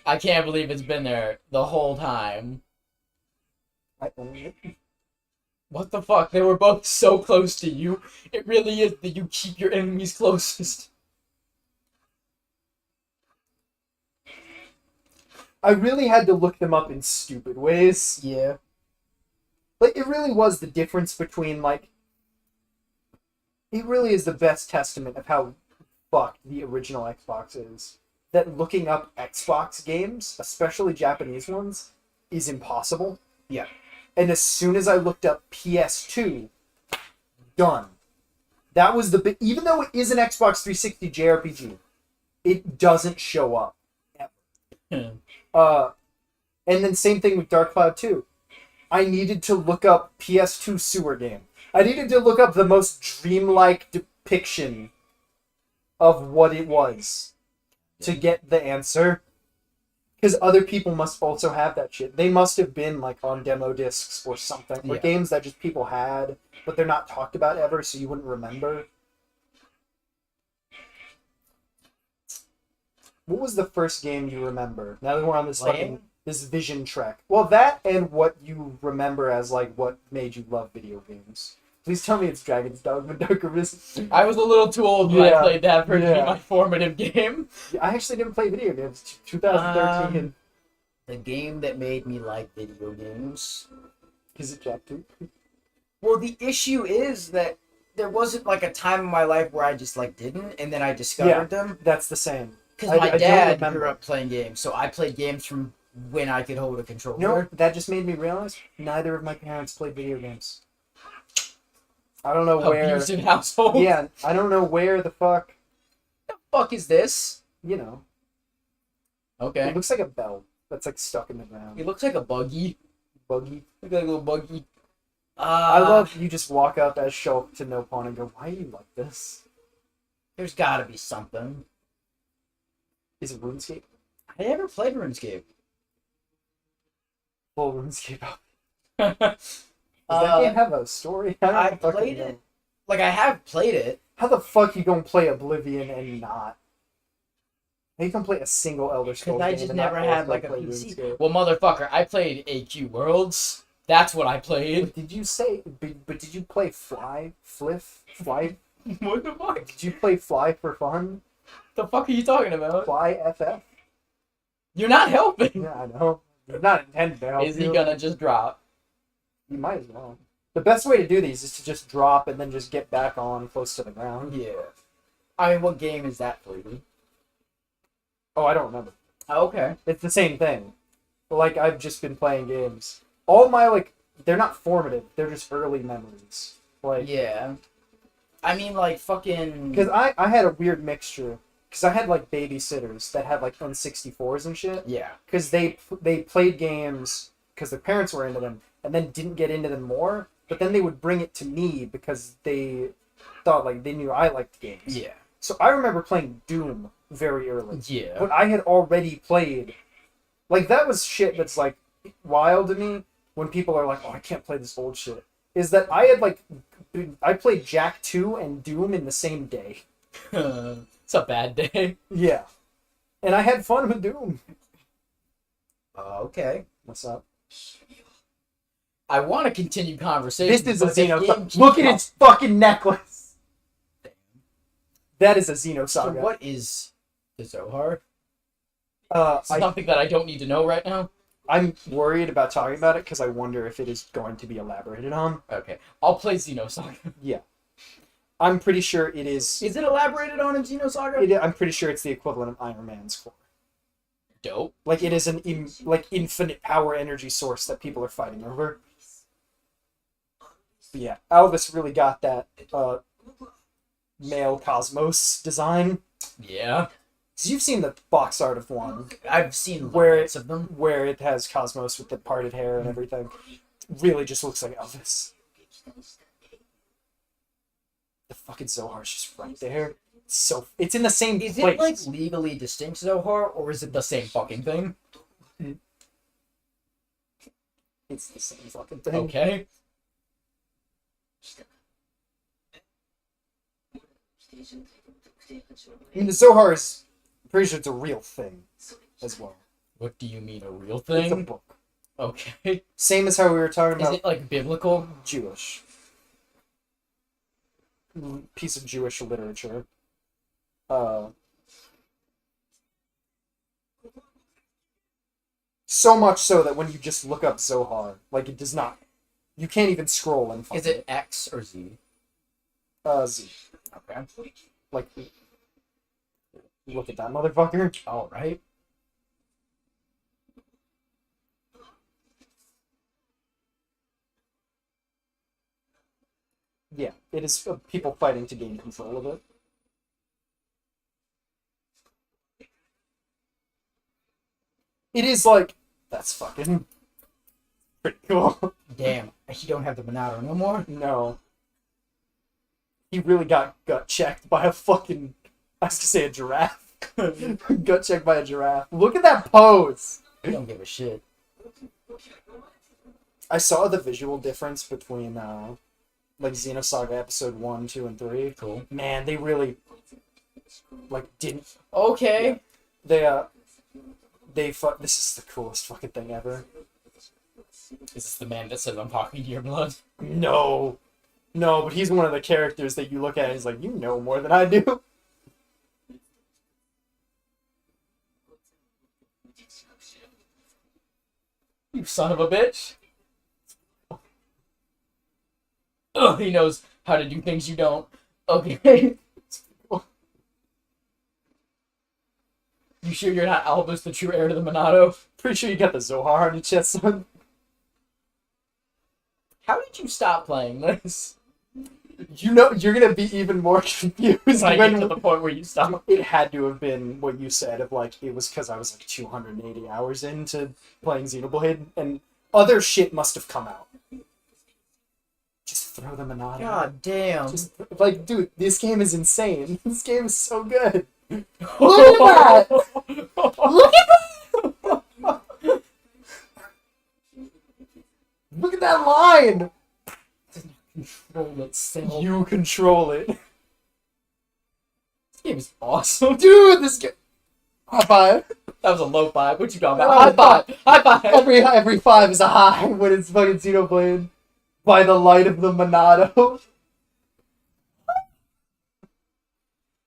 I can't believe it's been there the whole time. I own it. What the fuck? They were both so close to you. It really is that you keep your enemies closest. I really had to look them up in stupid ways. Yeah. Like, it really was the difference between, like... It really is the best testament of how fucked the original Xbox is. That looking up Xbox games, especially Japanese ones, is impossible. Yeah. And as soon as I looked up PS2, done. That was the big... Even though it is an Xbox 360 JRPG, it doesn't show up. Ever. And then same thing with Dark Cloud 2. I needed to look up PS2 sewer game. I needed to look up the most dreamlike depiction of what it was to get the answer. Because other people must also have that shit. They must have been like on demo discs or something. Or Yeah. games that just people had, but they're not talked about ever, so you wouldn't remember. What was the first game you remember? Now that we're on this Playing? this vision trek. Well, that and what you remember as like what made you love video games. Please tell me it's Dragon's Dogma Dark Arisen. I was a little too old when I Yeah, played that for it to be yeah. my formative game. I actually didn't play video games. 2013. The game that made me like video games. Is it Jack 2? Well, the issue is that there wasn't like a time in my life where I just like didn't, and then I discovered them. That's the same. Because my I don't dad remember. grew up playing games, so I played games from when I could hold a controller. You know what? That just made me realize neither of my parents played video games. I don't know where. Abusive household. Yeah, I don't know where the fuck. The fuck is this? You know. Okay. It looks like a bell that's like stuck in the ground. It looks like a buggy. Buggy. Look like a little buggy. I love you just walk up as Shulk to no pawn and go, why are you like this? There's gotta be something. Is it RuneScape? I never played RuneScape. Full RuneScape up. Does Does that game have a story? I don't fucking played know. it. Like, I have played it. How the fuck you gonna play Oblivion and not? How you gonna play a single Elder Scrolls Because I game just and not never also had, like, a play PC. RuneScape? Well, motherfucker, I played AQ Worlds. That's what I played. Did you say? But did you play Fly? Fly? What the fuck? Did you play Fly for fun? The fuck are you talking about? Fly FF? You're not helping. Yeah, I know. It's not intended to help Is he you. gonna just drop? You might as well. The best way to do these is to just drop and then just get back on close to the ground. Yeah. I mean, what game is that for you? Oh, I don't remember. Oh, okay. It's the same thing. Like, I've just been playing games. All my, like, they're not formative. They're just early memories. Like, Yeah. I mean, like, fucking... because I had a weird mixture. Because I had, like, babysitters that had, like, N64s and shit. Yeah. Because they played games because their parents were into them and then didn't get into them more. But then they would bring it to me because they thought, like, they knew I liked games. Yeah. So I remember playing Doom very early. Yeah. But I had already played... Like, that was shit that's, like, wild to me when people are like, oh, I can't play this old shit. Is that I had, like... I played Jak 2 and Doom in the same day. It's a bad day. Yeah. And I had fun with Doom. Okay. What's up? I want to continue conversation. This is a but the game Xeno... keeps Look at up. its fucking necklace! That is a So Xenosaga. what is the Zohar? It's Something that I don't need to know right now? I'm worried about talking about it because I wonder if it is going to be elaborated on. Okay. I'll play Xenosaga. Yeah. I'm pretty sure it is... Is it elaborated on in Xenosaga? I'm pretty sure it's the equivalent of Iron Man's core. Dope. Like, it is an infinite power energy source that people are fighting over. But yeah, Alvis really got that male cosmos design. Yeah. 'Cause you've seen the box art of one, I've seen Where lots of them. where it has Cosmos with the parted hair and everything. Really just looks like Elvis. The fucking Zohar's just right there. It's in the same Is place. it, like, legally distinct Zohar, or is it the same fucking thing? It's the same fucking thing. Okay. I mean, the Zohar is... pretty sure it's a real thing as well. What do you mean, a real It's a thing? book. Okay. Same as how we were talking Is about it, like, biblical? Jewish. Piece of Jewish literature. So much so that when you just look up Zohar, like, it does not... You can't even scroll and find Is it X or Z? Z. Okay. Like, look at that motherfucker. Alright. Yeah, it is people fighting to gain control of it. It is like... That's fucking... pretty cool. Damn. He don't have the Monado no more? No. He really got gut checked by a fucking... I was gonna say a giraffe. Gut checked by a giraffe. Look at that pose! He don't give a shit. I saw the visual difference between, like, Xenosaga Episode 1, 2, and 3. Cool. Man, they really, like, didn't... Okay. This is the coolest fucking thing ever. Is this the man that says I'm talking to your blood? No. No, but he's one of the characters that you look at and he's like, you know more than I do. You son of a bitch. Oh, he knows how to do things you don't. Okay. You sure you're not Albus, the true heir to the Monado? Pretty sure you got the Zohar on your chest, son. How did you stop playing this? You know, you're gonna be even more confused I when get to the point where you stop. it had to have been what you said of like it was because I was like 280 hours into playing Xenoblade, and other shit must have come out. Just throw them a nod. God damn. Just like, dude, this game is insane. This game is so good. Look at that! Look at that! Look at that line! Control itself. You control it. This game is awesome. Dude, this game... High five. That was a low five. What you talking about? High five. High five. Every five is a high when it's fucking Xenoblade. By the light of the Monado.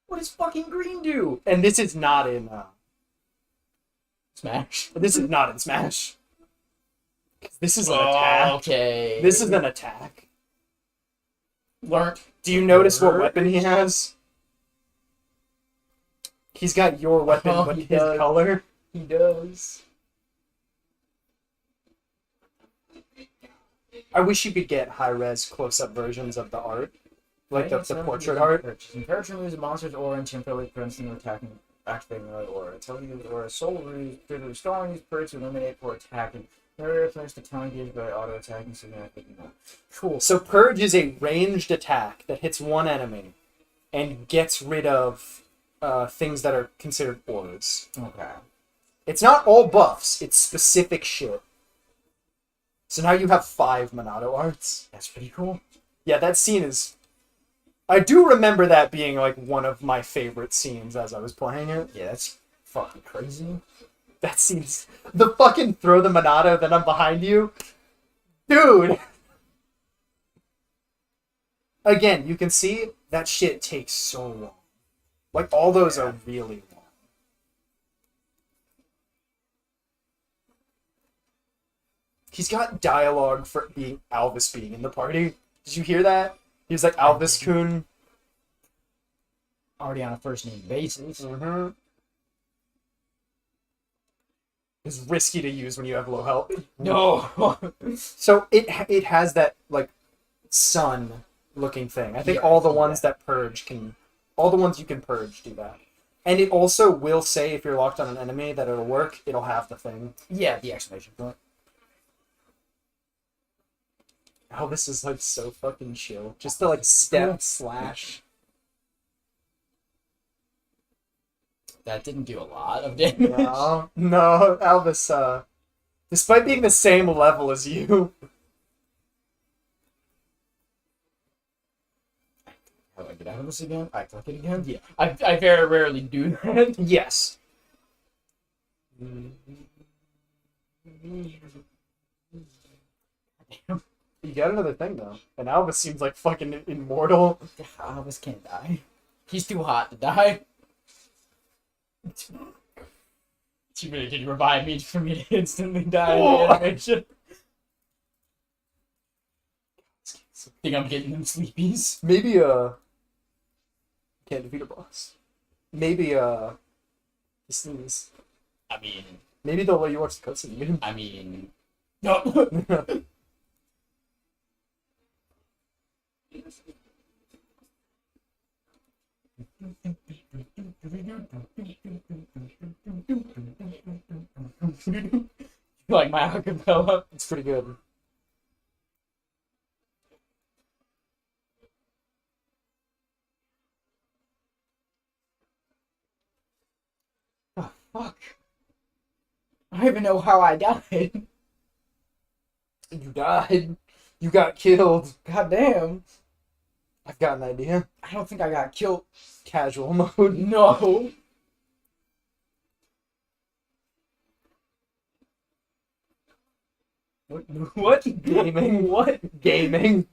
What does fucking green do? And this is not in... Smash. This is not in Smash. This is an attack. Okay. This is an attack. Learned. Do you notice what weapon he has? He's got your weapon, Oh, but he his does. color. He does. I wish you could get high-res close-up versions of the art. Like the portrait art. Encourage removes a monster's aura and temporarily prevents them from attacking, activating another aura. Until you use aura soul ruse, trigger restoring these perks to eliminate for attacking. Barrier finish the talent gauge by auto-attacking, so cool. So Purge is a ranged attack that hits one enemy and gets rid of things that are considered auras. Okay. It's not all buffs, it's specific shit. So now you have 5 Monado arts. That's pretty cool. Yeah, that scene is... I do remember that being like one of my favorite scenes as I was playing it. Yeah, that's fucking crazy. That scene's... The fucking throw the Monado, then I'm behind you. Dude! Again, you can see that shit takes so long. Like, all those are really long. He's got dialogue for being Alvis being in the party. Did you hear that? He was like, Alvis Kun. Already on a first name basis. Mm-hmm. It's risky to use when you have low health. No! So it has that, like, sun looking thing. I think Yeah, all the I see ones that purge can... All the ones you can purge do that. And it also will say if you're locked on an enemy that it'll work, it'll have the thing. Yeah, the exclamation point. Oh, this is, like, so fucking chill. Just the, like, step slash... That didn't do a lot of damage. No, Alvis, despite being the same level as you... How do I get out of this again? I click it again? Yeah. I very rarely do that. Yes. You got another thing, though. And Alvis seems like fucking immortal. Alvis can't die. He's too hot to die. Too many did revive me for me to instantly die in the animation. Think I'm getting them sleepies. Maybe, can't defeat a boss. Maybe, this thing is... I mean... Maybe they'll let you watch the cutscene again. I mean... No! Like my acapella. It's pretty good. Oh, fuck. I don't even know how I died. You died. You got killed. God damn. I've got an idea. I don't think I got killed. Casual mode. No. What? Gaming. What? Gaming.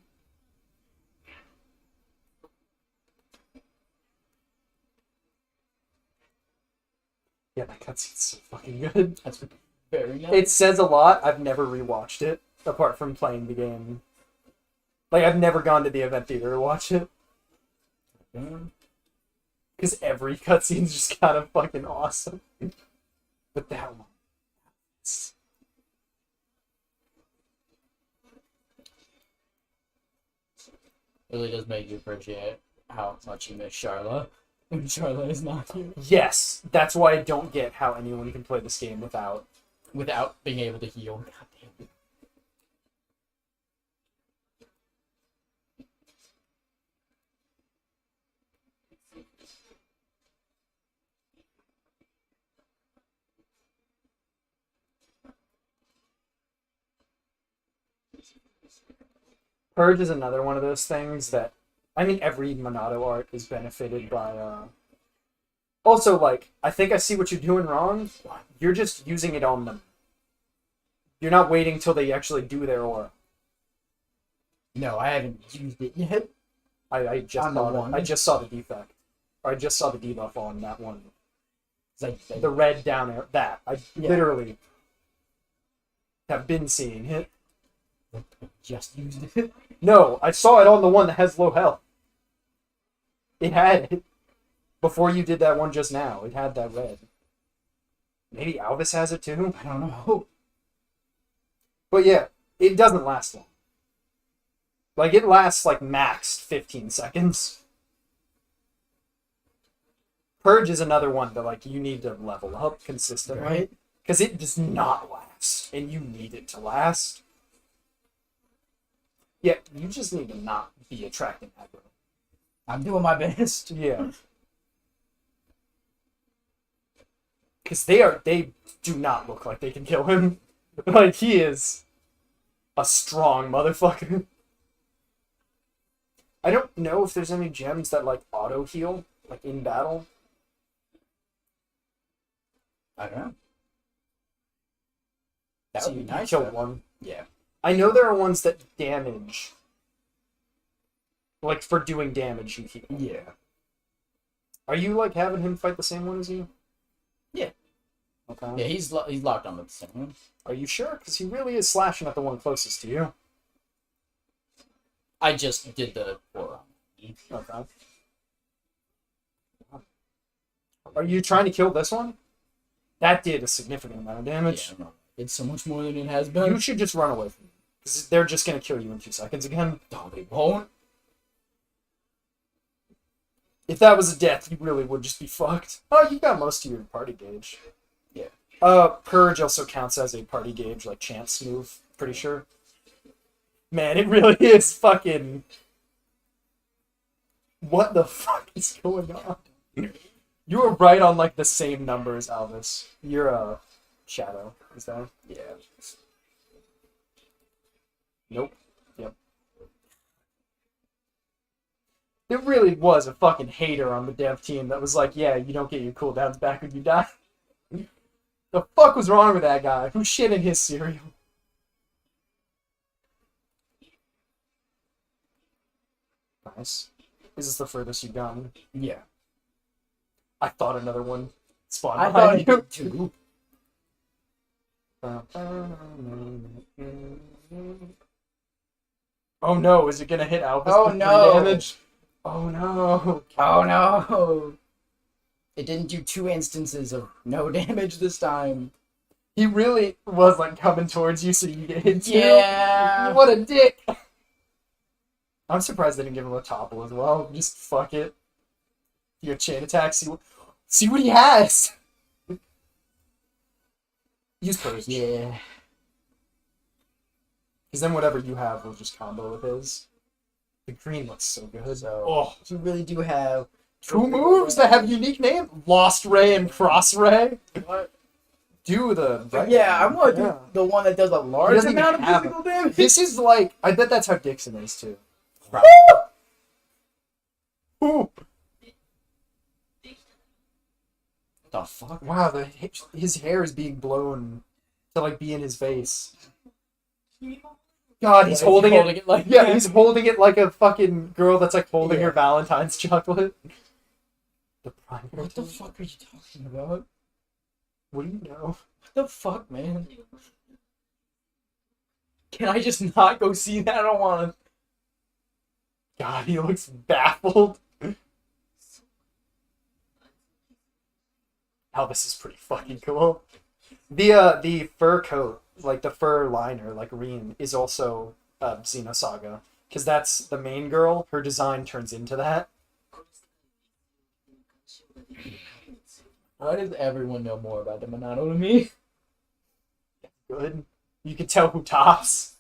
Yeah, that cutscene's so fucking good. That's very nice. It says a lot. I've never rewatched it, apart from playing the game. Like, I've never gone to the event theater to watch it. Because every cutscene's just kind of fucking awesome. But that one... It really does make you appreciate how much you miss Charlotte when Charlotte is not here. Yes, that's why I don't get how anyone can play this game Without being able to heal. God damn it. Purge is another one of those things that, I mean, every Monado art is benefited by, also, like, I think I see what you're doing wrong. You're just using it on them. You're not waiting till they actually do their aura. No, I haven't used it yet. I just On the saw one? I just saw the defect. Or I just saw the debuff on that one. It's like The red down there. That. I Yeah. literally have been seeing it. just used it. No, I saw it on the one that has low health. It had it. Before you did that one just now, it had that red. Maybe Alvis has it too? I don't know. But yeah, it doesn't last long. Like, it lasts, like, max 15 seconds. Purge is another one that, like, you need to level up consistently. Right? Because it does not last, and you need it to last. Yeah, you just need to not be attracting aggro. I'm doing my best. Yeah. Because they do not look like they can kill him. Like, he is a strong motherfucker. I don't know if there's any gems that, like, auto-heal, like, in battle. I don't know. That So would be you nice. killed though. one. Yeah. I know there are ones that damage. Like, for doing damage, you heal. Yeah. Are you, like, having him fight the same one as you? Yeah. Okay. Yeah, he's locked on with the same one. Are you sure? Because he really is slashing at the one closest to you. I just did the aura. Okay. Are you trying to kill this one? That did a significant amount of damage. Yeah, it's so much more than it has been. You should just run away from them. Because they're just going to kill you in 2 seconds again. Oh, they won't. If that was a death, you really would just be fucked. Oh, you got most of your party gauge. Yeah. Purge also counts as a party gauge, like, chance move, pretty sure. Man, it really is fucking... What the fuck is going on? You were right on, like, the same number as Alvis. You're a shadow, is that? Yeah. Nope. Yep. There really was a fucking hater on the dev team that was like, yeah, you don't get your cooldowns back when you die. The fuck was wrong with that guy? Who shit in his cereal? Nice. Is this the furthest you've gotten? Yeah. I thought another one spawned I behind thought it you. did too. Oh no, is it gonna hit Alvis Oh, with 3 no. damage? Oh no. Oh no! It didn't do 2 instances of no damage this time. He really was like coming towards you so you get hit too. Yeah. What a dick! I'm surprised they didn't give him a topple as well. Just fuck it. Your chain attack, see what he has! Use Purge. Yeah. Because then whatever you have will just combo with his. The green looks so good. So Oh, you really do have 2 moves that have unique names? Lost Ray and Cross Ray? What? Do the... right Yeah, I one. want to Yeah. do the one that does a large doesn't even amount of have physical damage. This is like... I bet that's how Dixon is too. Ooh. The fuck? Wow, his hair is being blown to like be in his face. God, he's holding it. like Yeah, he's holding it like a fucking girl that's like holding Yeah. her Valentine's chocolate. The primary. What the fuck are you talking about? What do you know? What the fuck, man? Can I just not go see that? I don't want to. God, he looks baffled. Elvis is pretty fucking cool. The fur coat, like the fur liner, like Reem, is also Xenosaga because that's the main girl. Her design turns into that. Why does everyone know more about the Monado than me? Good. You can tell who tops.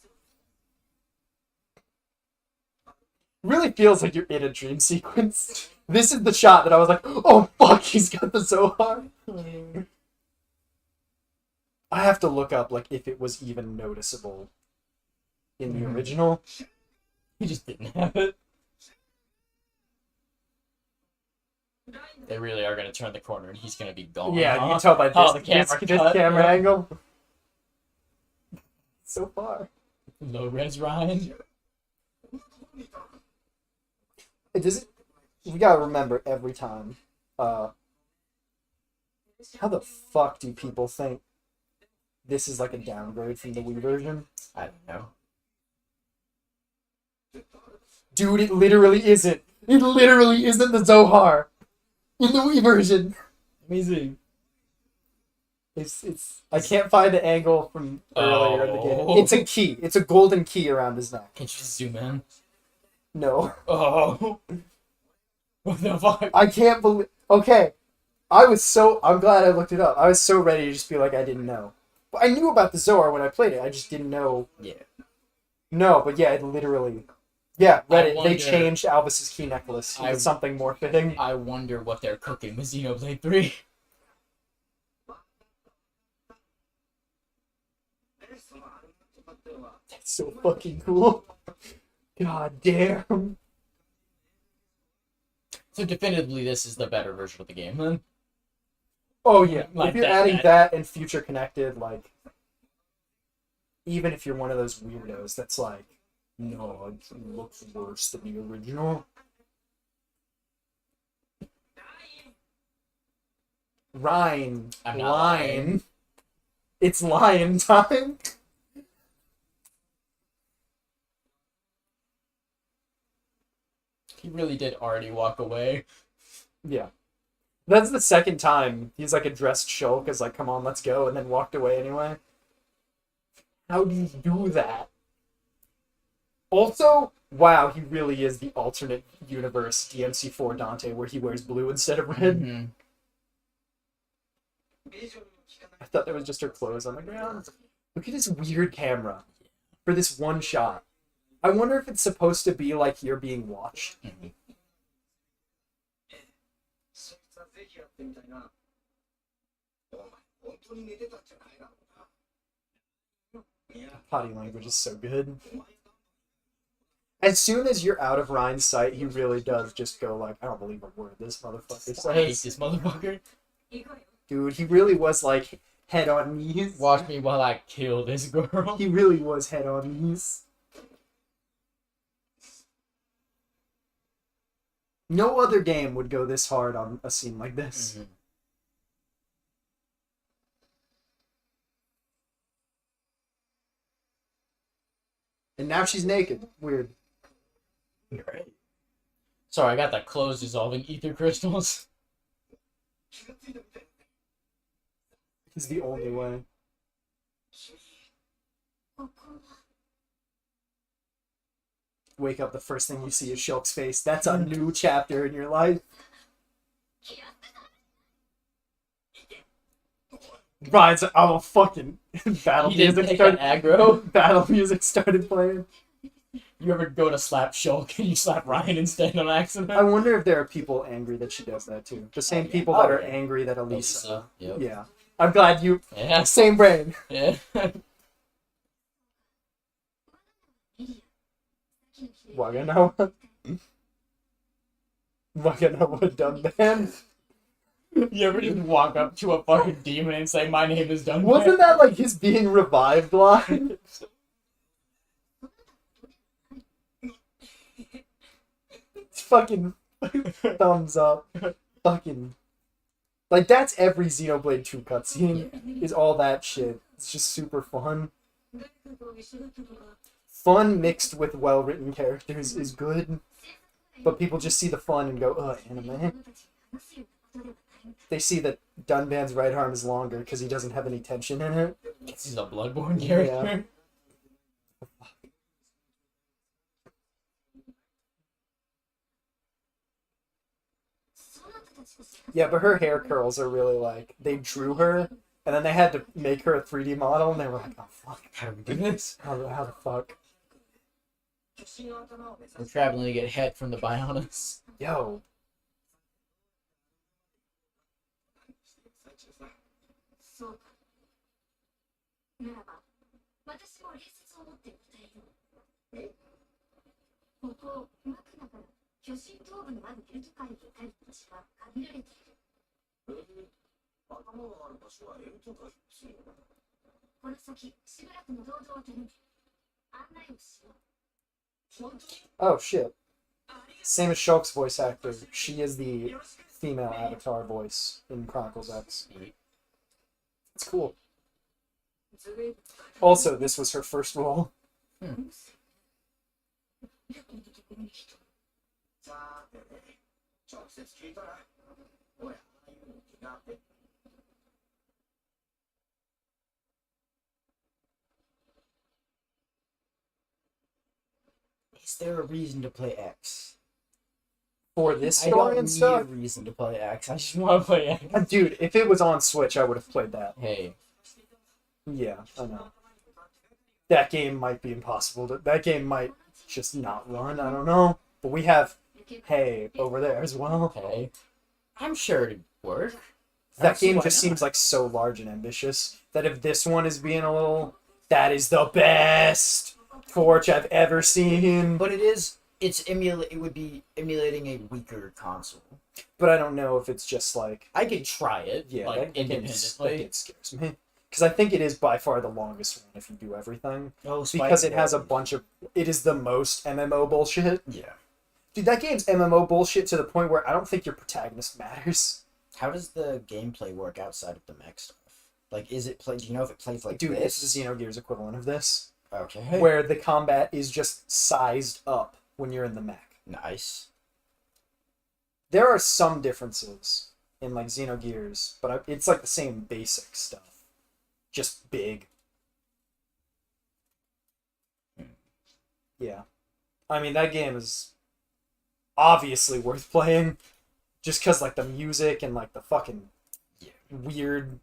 Really feels like you're in a dream sequence. This is the shot that I was like, oh fuck, he's got the Zohar. I have to look up like if it was even noticeable in the original. He just didn't have it. They really are gonna turn the corner and he's gonna be gone. Yeah, huh? you can tell by Oh, this, the camera this cut, camera yeah. angle. So far. Low res Ryan. It doesn't. We gotta remember every time. How the fuck do people think this is like a downgrade from the Wii version? I don't know. Dude, it literally isn't. It literally isn't the Zohar in the Wii version. Let me see. It's. I can't find the angle from earlier in the game. Oh. It's a key. It's a golden key around his neck. Can't you just zoom in? No. Oh. What the fuck? I can't believe. Okay, I'm glad I looked it up. I was so ready to just be like, I didn't know. But I knew about the Zohar when I played it. I just didn't know. Yeah. No, but yeah, it literally. Yeah, Reddit. wonder- They changed Albus's key necklace with something more fitting. I wonder what they're cooking with Xenoblade 3. That's so fucking cool. God damn. So definitively, this is the better version of the game, then. Oh yeah. Like if you're that- adding that- that and future connected, like, even if you're one of those weirdos that's like, no, it looks worse than the original. Rhine. I'm not Lion. lying. It's lion time. He really did already walk away. Yeah. That's the second time he's like addressed Shulk as like, come on, let's go, and then walked away anyway. How do you do that? Also, wow, he really is the alternate universe DMC4 Dante where he wears blue instead of red. Mhm. I thought that was just her clothes on the ground. Look at this weird camera for this one shot. I wonder if it's supposed to be like you're being watched. Mhm. Body language is so good. As soon as you're out of Ryan's sight, he really does just go like, I don't believe a word this motherfucker I hate says. this motherfucker. Dude, he really was like head on knees. Watch me while I kill this girl. He really was head on knees. No other game would go this hard on a scene like this. Mhm. And now she's naked. Weird. Great. Sorry, I got the clothes dissolving ether crystals. Is the only way. Wake up, the first thing you see is Shulk's face. That's a new chapter in your life. Ryan's like, oh fucking battle He didn't music take started. that aggro. Battle music started playing. You ever go to slap Shulk and you slap Ryan instead on accident? I wonder if there are people angry that she does that too. The same yeah. people Oh, that are yeah. angry that Elisa. Yep. Yeah. I'm glad you. Yeah. Same brain. Yeah. Waganoa. Waganoa Dunban. You ever just walk up to a fucking demon and say, "My name is Dunban"? Wasn't that like his being revived line? Fucking thumbs up. Fucking. Like, that's every Xenoblade 2 cutscene, is all that shit. It's just super fun. Fun mixed with well-written characters is good, but people just see the fun and go, ugh, anime. They see that Dunban's right arm is longer because he doesn't have any tension in it. He's a Bloodborne character. Yeah, but her hair curls are really like they drew her, and then they had to make her a 3D model, and they were like, "Oh fuck, How do we do this? how the fuck?" We're traveling to get head from the Bionis. Yo, そうか。ならば、私も礼節を持って答えよう。え、ここ、マクナから巨神頭部のあるビルト界に至る土地は限られている。頭がある場所はエルト界ですよ。この先、しばらくの道場を頼む。案内をしよう。本当に oh shit. Same as Shulk's voice actor. She is the female avatar voice in Chronicles X. It's cool. Also, this was her first role. さてね、直接聞いたら、おや、勇気があって。 Is there a reason to play X? For this I story don't and need stuff? a reason to play X. I just want to play X. Dude, if it was on Switch, I would have played that. Hey, Yeah, I know. That game might be impossible. That game might just not run. I don't know. But we have Hey over there as well. hey. I'm sure it'd work. That game Why just not? seems like so large and ambitious that if this one is being a little, that is the best Torch I've ever seen. But it would be emulating a weaker console. But I don't know if it's just like, I could try it, yeah, like, that game independently. scares me. Because I think it is by far the longest one if you do everything. Oh, Because it has a bunch of, it is the most MMO bullshit. Yeah. Dude, that game's MMO bullshit to the point where I don't think your protagonist matters. How does the gameplay work outside of the mech stuff? Like, is it play? Do you know if it plays like Dude, this? it's the Xenogears equivalent of this. Okay. Where the combat is just sized up when you're in the mech. Nice. There are some differences in like Xenogears, but it's like the same basic stuff. Just big. Yeah. I mean, that game is obviously worth playing. Just because, like, the music and, like, the fucking weird...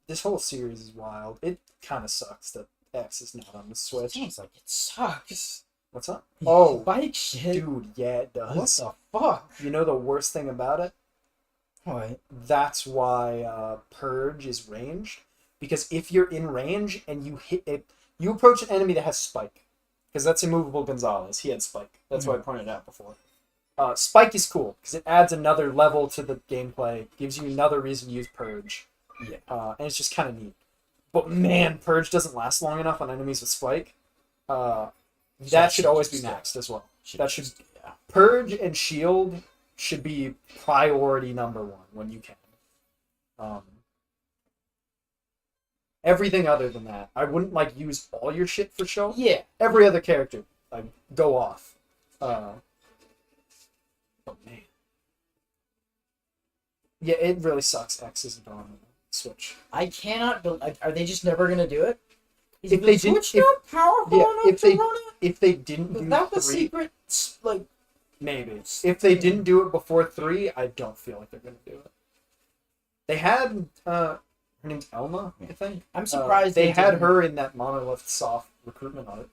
This whole series is wild. It kind of sucks that X is not on the Switch. Sounds like it sucks. What's up? Oh, Bike shit. dude, yeah, it What does. the fuck? You know the worst thing about it? What? That's why Purge is ranged. Because if you're in range and you hit it, you approach an enemy that has Spike. Because that's immovable Gonzalez. He had Spike. That's why I pointed it out before. Spike is cool because it adds another level to the gameplay, gives you another reason to use Purge. Yeah. And it's just kind of neat. But man, Purge doesn't last long enough on enemies with Spike. That should always be maxed as well. Yeah. Purge and Shield should be priority number one when you can. Everything other than that, I wouldn't like use all your shit for show. Yeah. Every other character, like go off. Oh man. Yeah, it really sucks. X isn't on Switch. I cannot. Are they just never gonna do it? Is If the they didn't- Switch not powerful yeah, enough if to they- run it? If they didn't do Without the 3, secret, like, maybe. If they didn't do it before 3, I don't feel like they're gonna do it. They had her name's Elma, I think. I'm surprised they had didn't- her in that Monolith Soft recruitment art.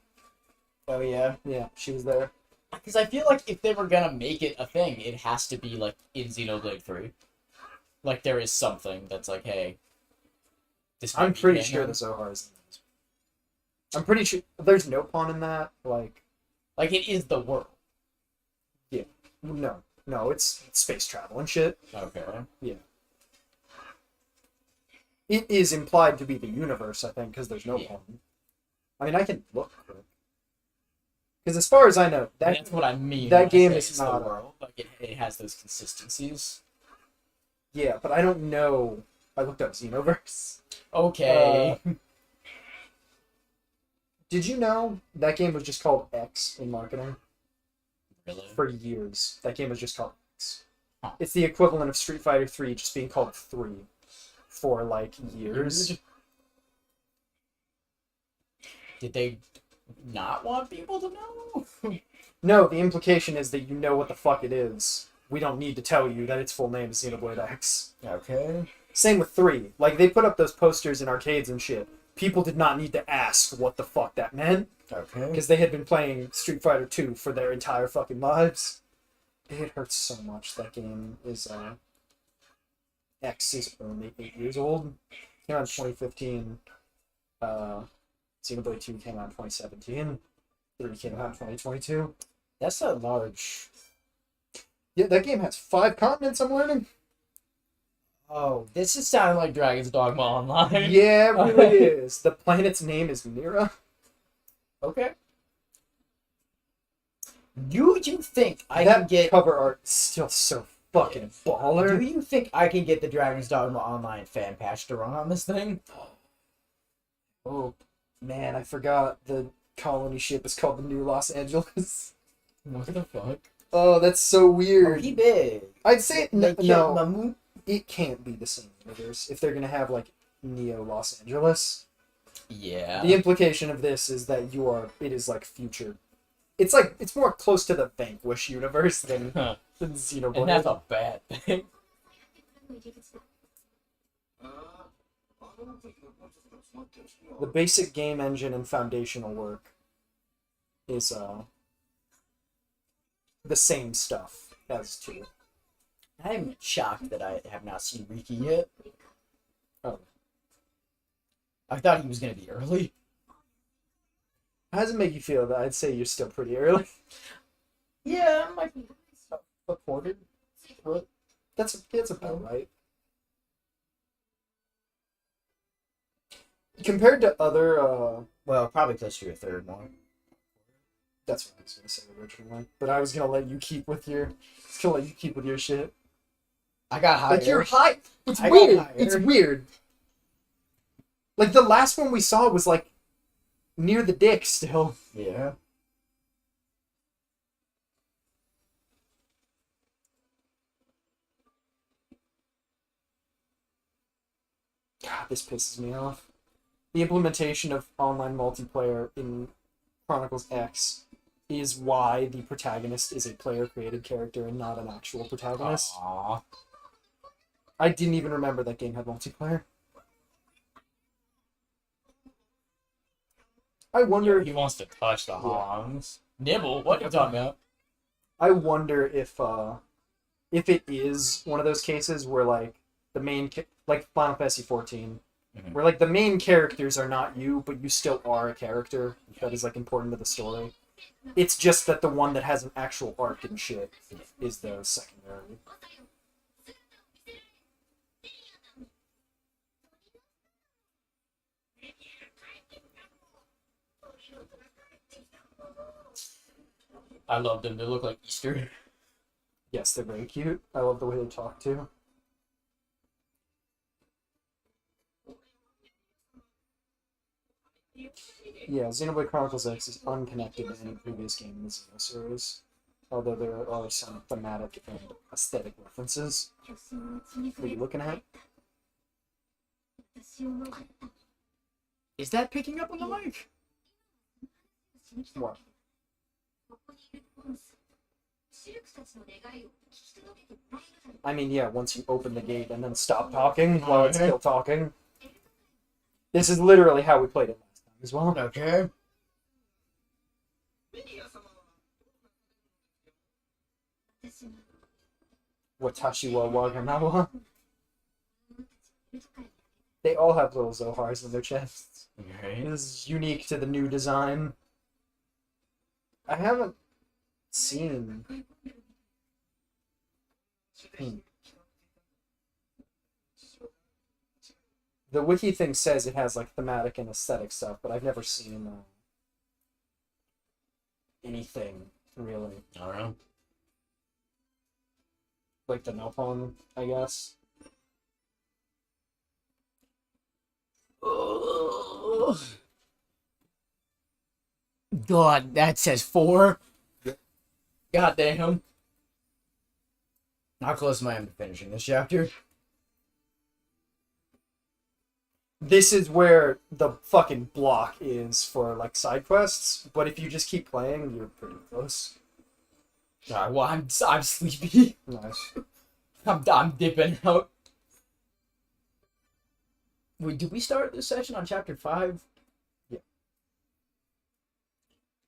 Oh yeah. Yeah, she was there. Because I feel like if they were gonna make it a thing, it has to be like in Xenoblade 3. Like there is something that's like, hey, this. I'm might be pretty canon. sure the Zohar is in this. I'm pretty sure there's no pawn in that. Like Like it is the world. no, it's space travel and shit. Okay. It is implied to be the universe, I think, because there's no Yeah. pawn. I mean, I can look quick. Because as far as I know, That's what I mean. that when I game say is it's not the a- world. Like it has those consistencies. yeah, but I don't know. I looked up Xenoverse. Okay. Did you know that game was just called X in marketing Really? for years? That game was just called X. Huh. It's the equivalent of Street Fighter 3 just being called 3 for like years. Did they not want people to know? No, the implication is that you know what the fuck it is. we don't need to tell you that its full name is Xenoblade X. Okay. Same with 3. Like, they put up those posters in arcades and shit. People did not need to ask what the fuck that meant, Okay. because they had been playing Street Fighter 2 for their entire fucking lives. It hurts so much. That game is, X is only 8 years old. Came out in 2015. Xenoblade 2 came out in 2017. 3 came out in 2022. That's a large. Yeah, that game has 5 continents, I'm learning. Oh, this is sounding like Dragon's Dogma Online. Yeah, it really is. The planet's name is Mira. Okay. Do you think I That can get? cover art is still so fucking Do baller. you think I can get the Dragon's Dogma Online fan patch to run on this thing? Oh, man, I forgot the colony ship is called the New Los Angeles. What the fuck? Oh, that's so weird. Pretty big. I'd say They killed no. Mamu. It can't be the same universe if they're gonna have like Neo Los Angeles. Yeah. The implication of this is that it is like future. It's like it's more close to the Vanquish universe than Xenoblade. And that's a bad thing. The basic game engine and foundational work is the same stuff as 2. I'm shocked that I have not seen Riki yet. Oh. I thought he was gonna be early. How does it make you feel that I'd say you're still pretty early? Yeah, I'm like a quarter. What? That's about right. Compared to other Well, probably close to a third more. that's what I was gonna say originally. But I was gonna let you keep with your shit. I got higher. Like you're high. It's I got weird. higher. It's weird. Like the last one we saw was like near the dick still. Yeah. God, this pisses me off. The implementation of online multiplayer in Chronicles X is why the protagonist is a player-created character and not an actual protagonist. Aww. I didn't even remember that game had multiplayer. I wonder. He wants to touch the Hongs. Nibble? What are you talking about? I wonder if it is one of those cases where like the main like Final Fantasy 14, where like the main characters are not you, but you still are a character that is like important to the story. It's just that the one that has an actual arc and shit is the secondary. I love them. They look like Easter. Yes, they're very cute. I love the way they talk too. Yeah, Xenoblade Chronicles X is unconnected to any previous game in the Xeno series, although there are some thematic and aesthetic references. What are you looking at? Is that picking up on the mic? What? I mean, yeah, once you open the gate and then stop talking while it's still talking. This is literally how we played it last time as well. Okay. Watashi wa Waganawa. They all have little Zohars in their chests. Okay. This is unique to the new design. I haven't seen. The wiki thing says it has like thematic and aesthetic stuff, but I've never seen anything really. I don't know. Like the Nopon, I guess. God, that says 4. God damn. How close am I to finishing this chapter? This is where the fucking block is for like side quests, but if you just keep playing, you're pretty close. Alright, well, I'm sleepy. Nice. I'm dipping out. Wait, did we start this session on chapter 5? Yeah.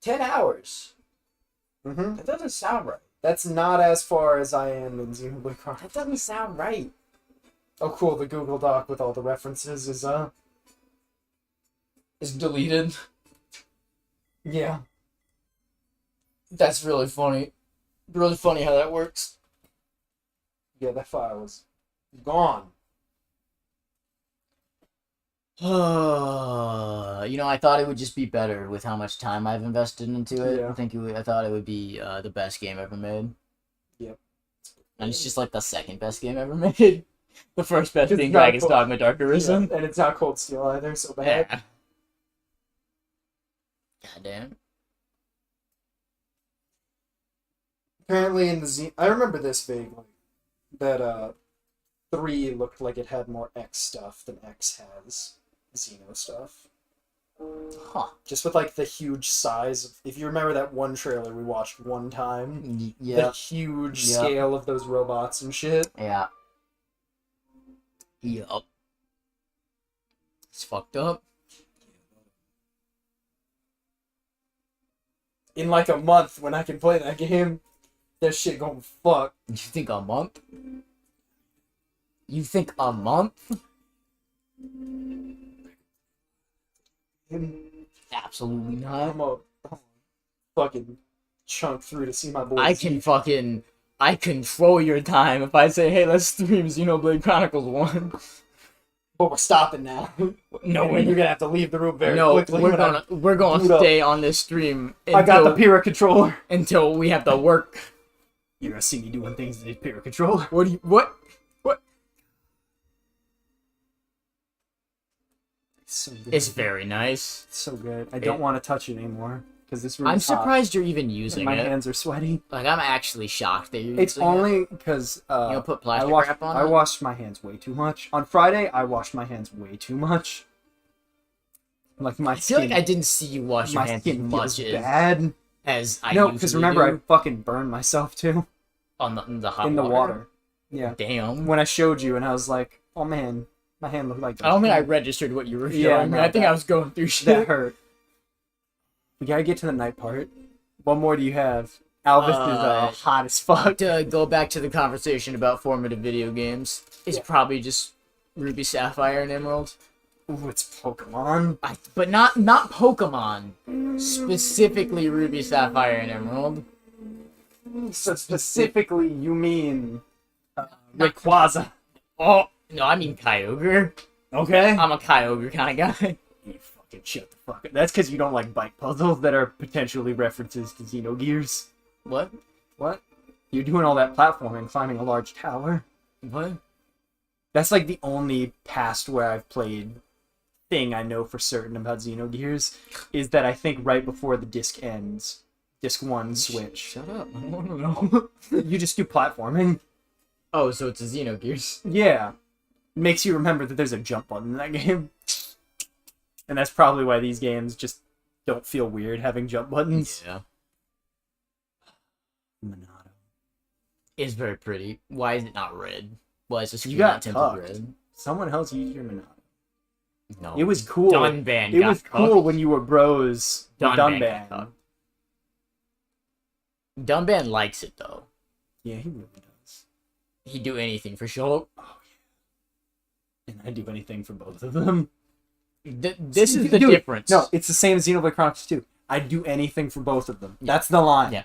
10 hours. Mm-hmm. That doesn't sound right. That's not as far as I am in Xenoblade Chronicles. That doesn't sound right. Oh, cool. The Google Doc with all the references is, It's deleted. yeah. That's really funny. Really funny how that works. Yeah, that file was gone. I thought it would just be better with how much time I've invested into it. Yeah. I thought it would be the best game ever made. Yep. And it's just like the second best game ever made. The first best It's being not Dragon's cool. Dogma Dark Arisen. Yeah, and it's not Cold Steel either, so bad. Yeah. Goddamn. Apparently in the I remember this vaguely. That 3 looked like it had more X stuff than X has Xeno stuff. Huh. Just with like the huge size of, if you remember that one trailer we watched one time, the Yeah. huge Yeah. scale of those robots and shit. Yeah. Yup. It's fucked up. In like a month when I can play that game, that shit gonna fuck. You think a month? You think a month? Absolutely not. I'm a fucking chunk through to see my boys. I control your time if I say, hey, let's stream Xenoblade Chronicles 1. But we're stopping now. No, And you're gonna have to leave the room very no, quickly. we're gonna boot up. stay on this stream I got the Pira controller. until we have to work. You're gonna see me doing things to the Pira controller. What? It's so good. It's very nice. It's so good. I don't want to touch it anymore because this room I'm is hot surprised you're even and using my it. hands are sweaty. Like, I'm actually shocked that you're It's using it. only because You put I plastic washed. wrap on I it? washed my hands way too much on Friday. I washed my hands way too much. Like my I feel skin. like I didn't see you wash your my hands as skin much feels as bad. I No, because usually remember I do fucking burned myself too on the hot in the water. Yeah. Damn. When I showed you and I was like, oh man, my hand looked like that. I don't think I registered what you were showing Yeah, me. no, I think that- I was going through That shit. hurt. We gotta get to the night part. What more do you have? Alvis is hot as fuck. To go back to the conversation about formative video games, it's Yeah. probably just Ruby, Sapphire, and Emerald. Ooh, it's Pokemon. But not Pokemon. Specifically Ruby, Sapphire, and Emerald. So specifically, you mean Rayquaza. Oh, no, I mean Kyogre. Okay. I'm a Kyogre kind of guy. You fucking shut the fuck up. That's because you don't like bike puzzles that are potentially references to Xenogears. What? What? You're doing all that platforming, climbing a large tower. What? That's like the only past where I've played thing I know for certain about Xenogears is that I think right before the disc ends, disc 1 switch. Shut up. I don't want to know. You just do platforming. Oh, so it's a Xenogears. Yeah. Makes you remember that there's a jump button in that game. And that's probably why these games just don't feel weird having jump buttons. Yeah. Monado. It's very pretty. Why is it not red? Why is the screen got not tempered cucked. red? Someone else used your Monado. No. It was cool. Dunban It got was cucked. cool when you were bros with Dunban Dunban. got cucked. Dunban likes it though. Yeah, he really does. He'd do anything for Shulk. And I do anything for both of them. This is the Dude, difference. No, it's the same as Xenoblade Chronicles 2. I'd do anything for both of them. Yeah. That's the line. Yeah.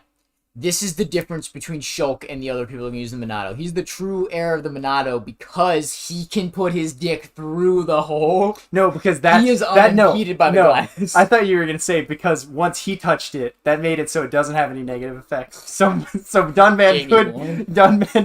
This is the difference between Shulk and the other people who can use the Monado. He's the true heir of the Monado because he can put his dick through the hole. No, because that He is that unimpeded by the glass. I thought you were gonna say because once he touched it, that made it so it doesn't have any negative effects. So Dunban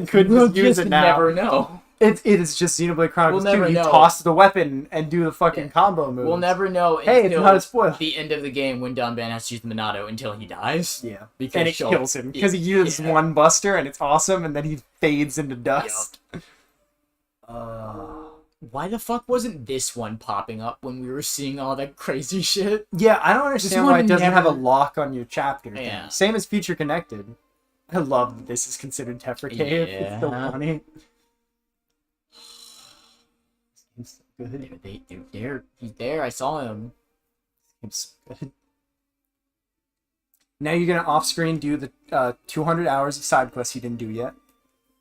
could We'll just use just it now. never know. It is just Xenoblade Chronicles We'll never 2. You know. toss the weapon and do the fucking combo move. We'll never know Hey, it's until not a spoiler. the end of the game when Dunban has to use the Monado until he dies. Yeah, Because and it Shulk- kills him because he uses one buster and it's awesome, and then he fades into dust. Why the fuck wasn't this one popping up when we were seeing all that crazy shit? Yeah, I don't understand one why it doesn't have a never- lock on your chapter. thing. Yeah. Same as Future Connected. I love that this is considered Tephra Cave. It's so Yeah. funny. It's so good. They're there. He's there. I saw him. It's so good. Now you're gonna off-screen do the 200 hours of side quests you didn't do yet.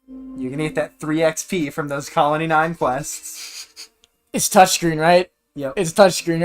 You're gonna get that 3 XP from those Colony 9 quests. It's touchscreen, right? Yep. It's touchscreen,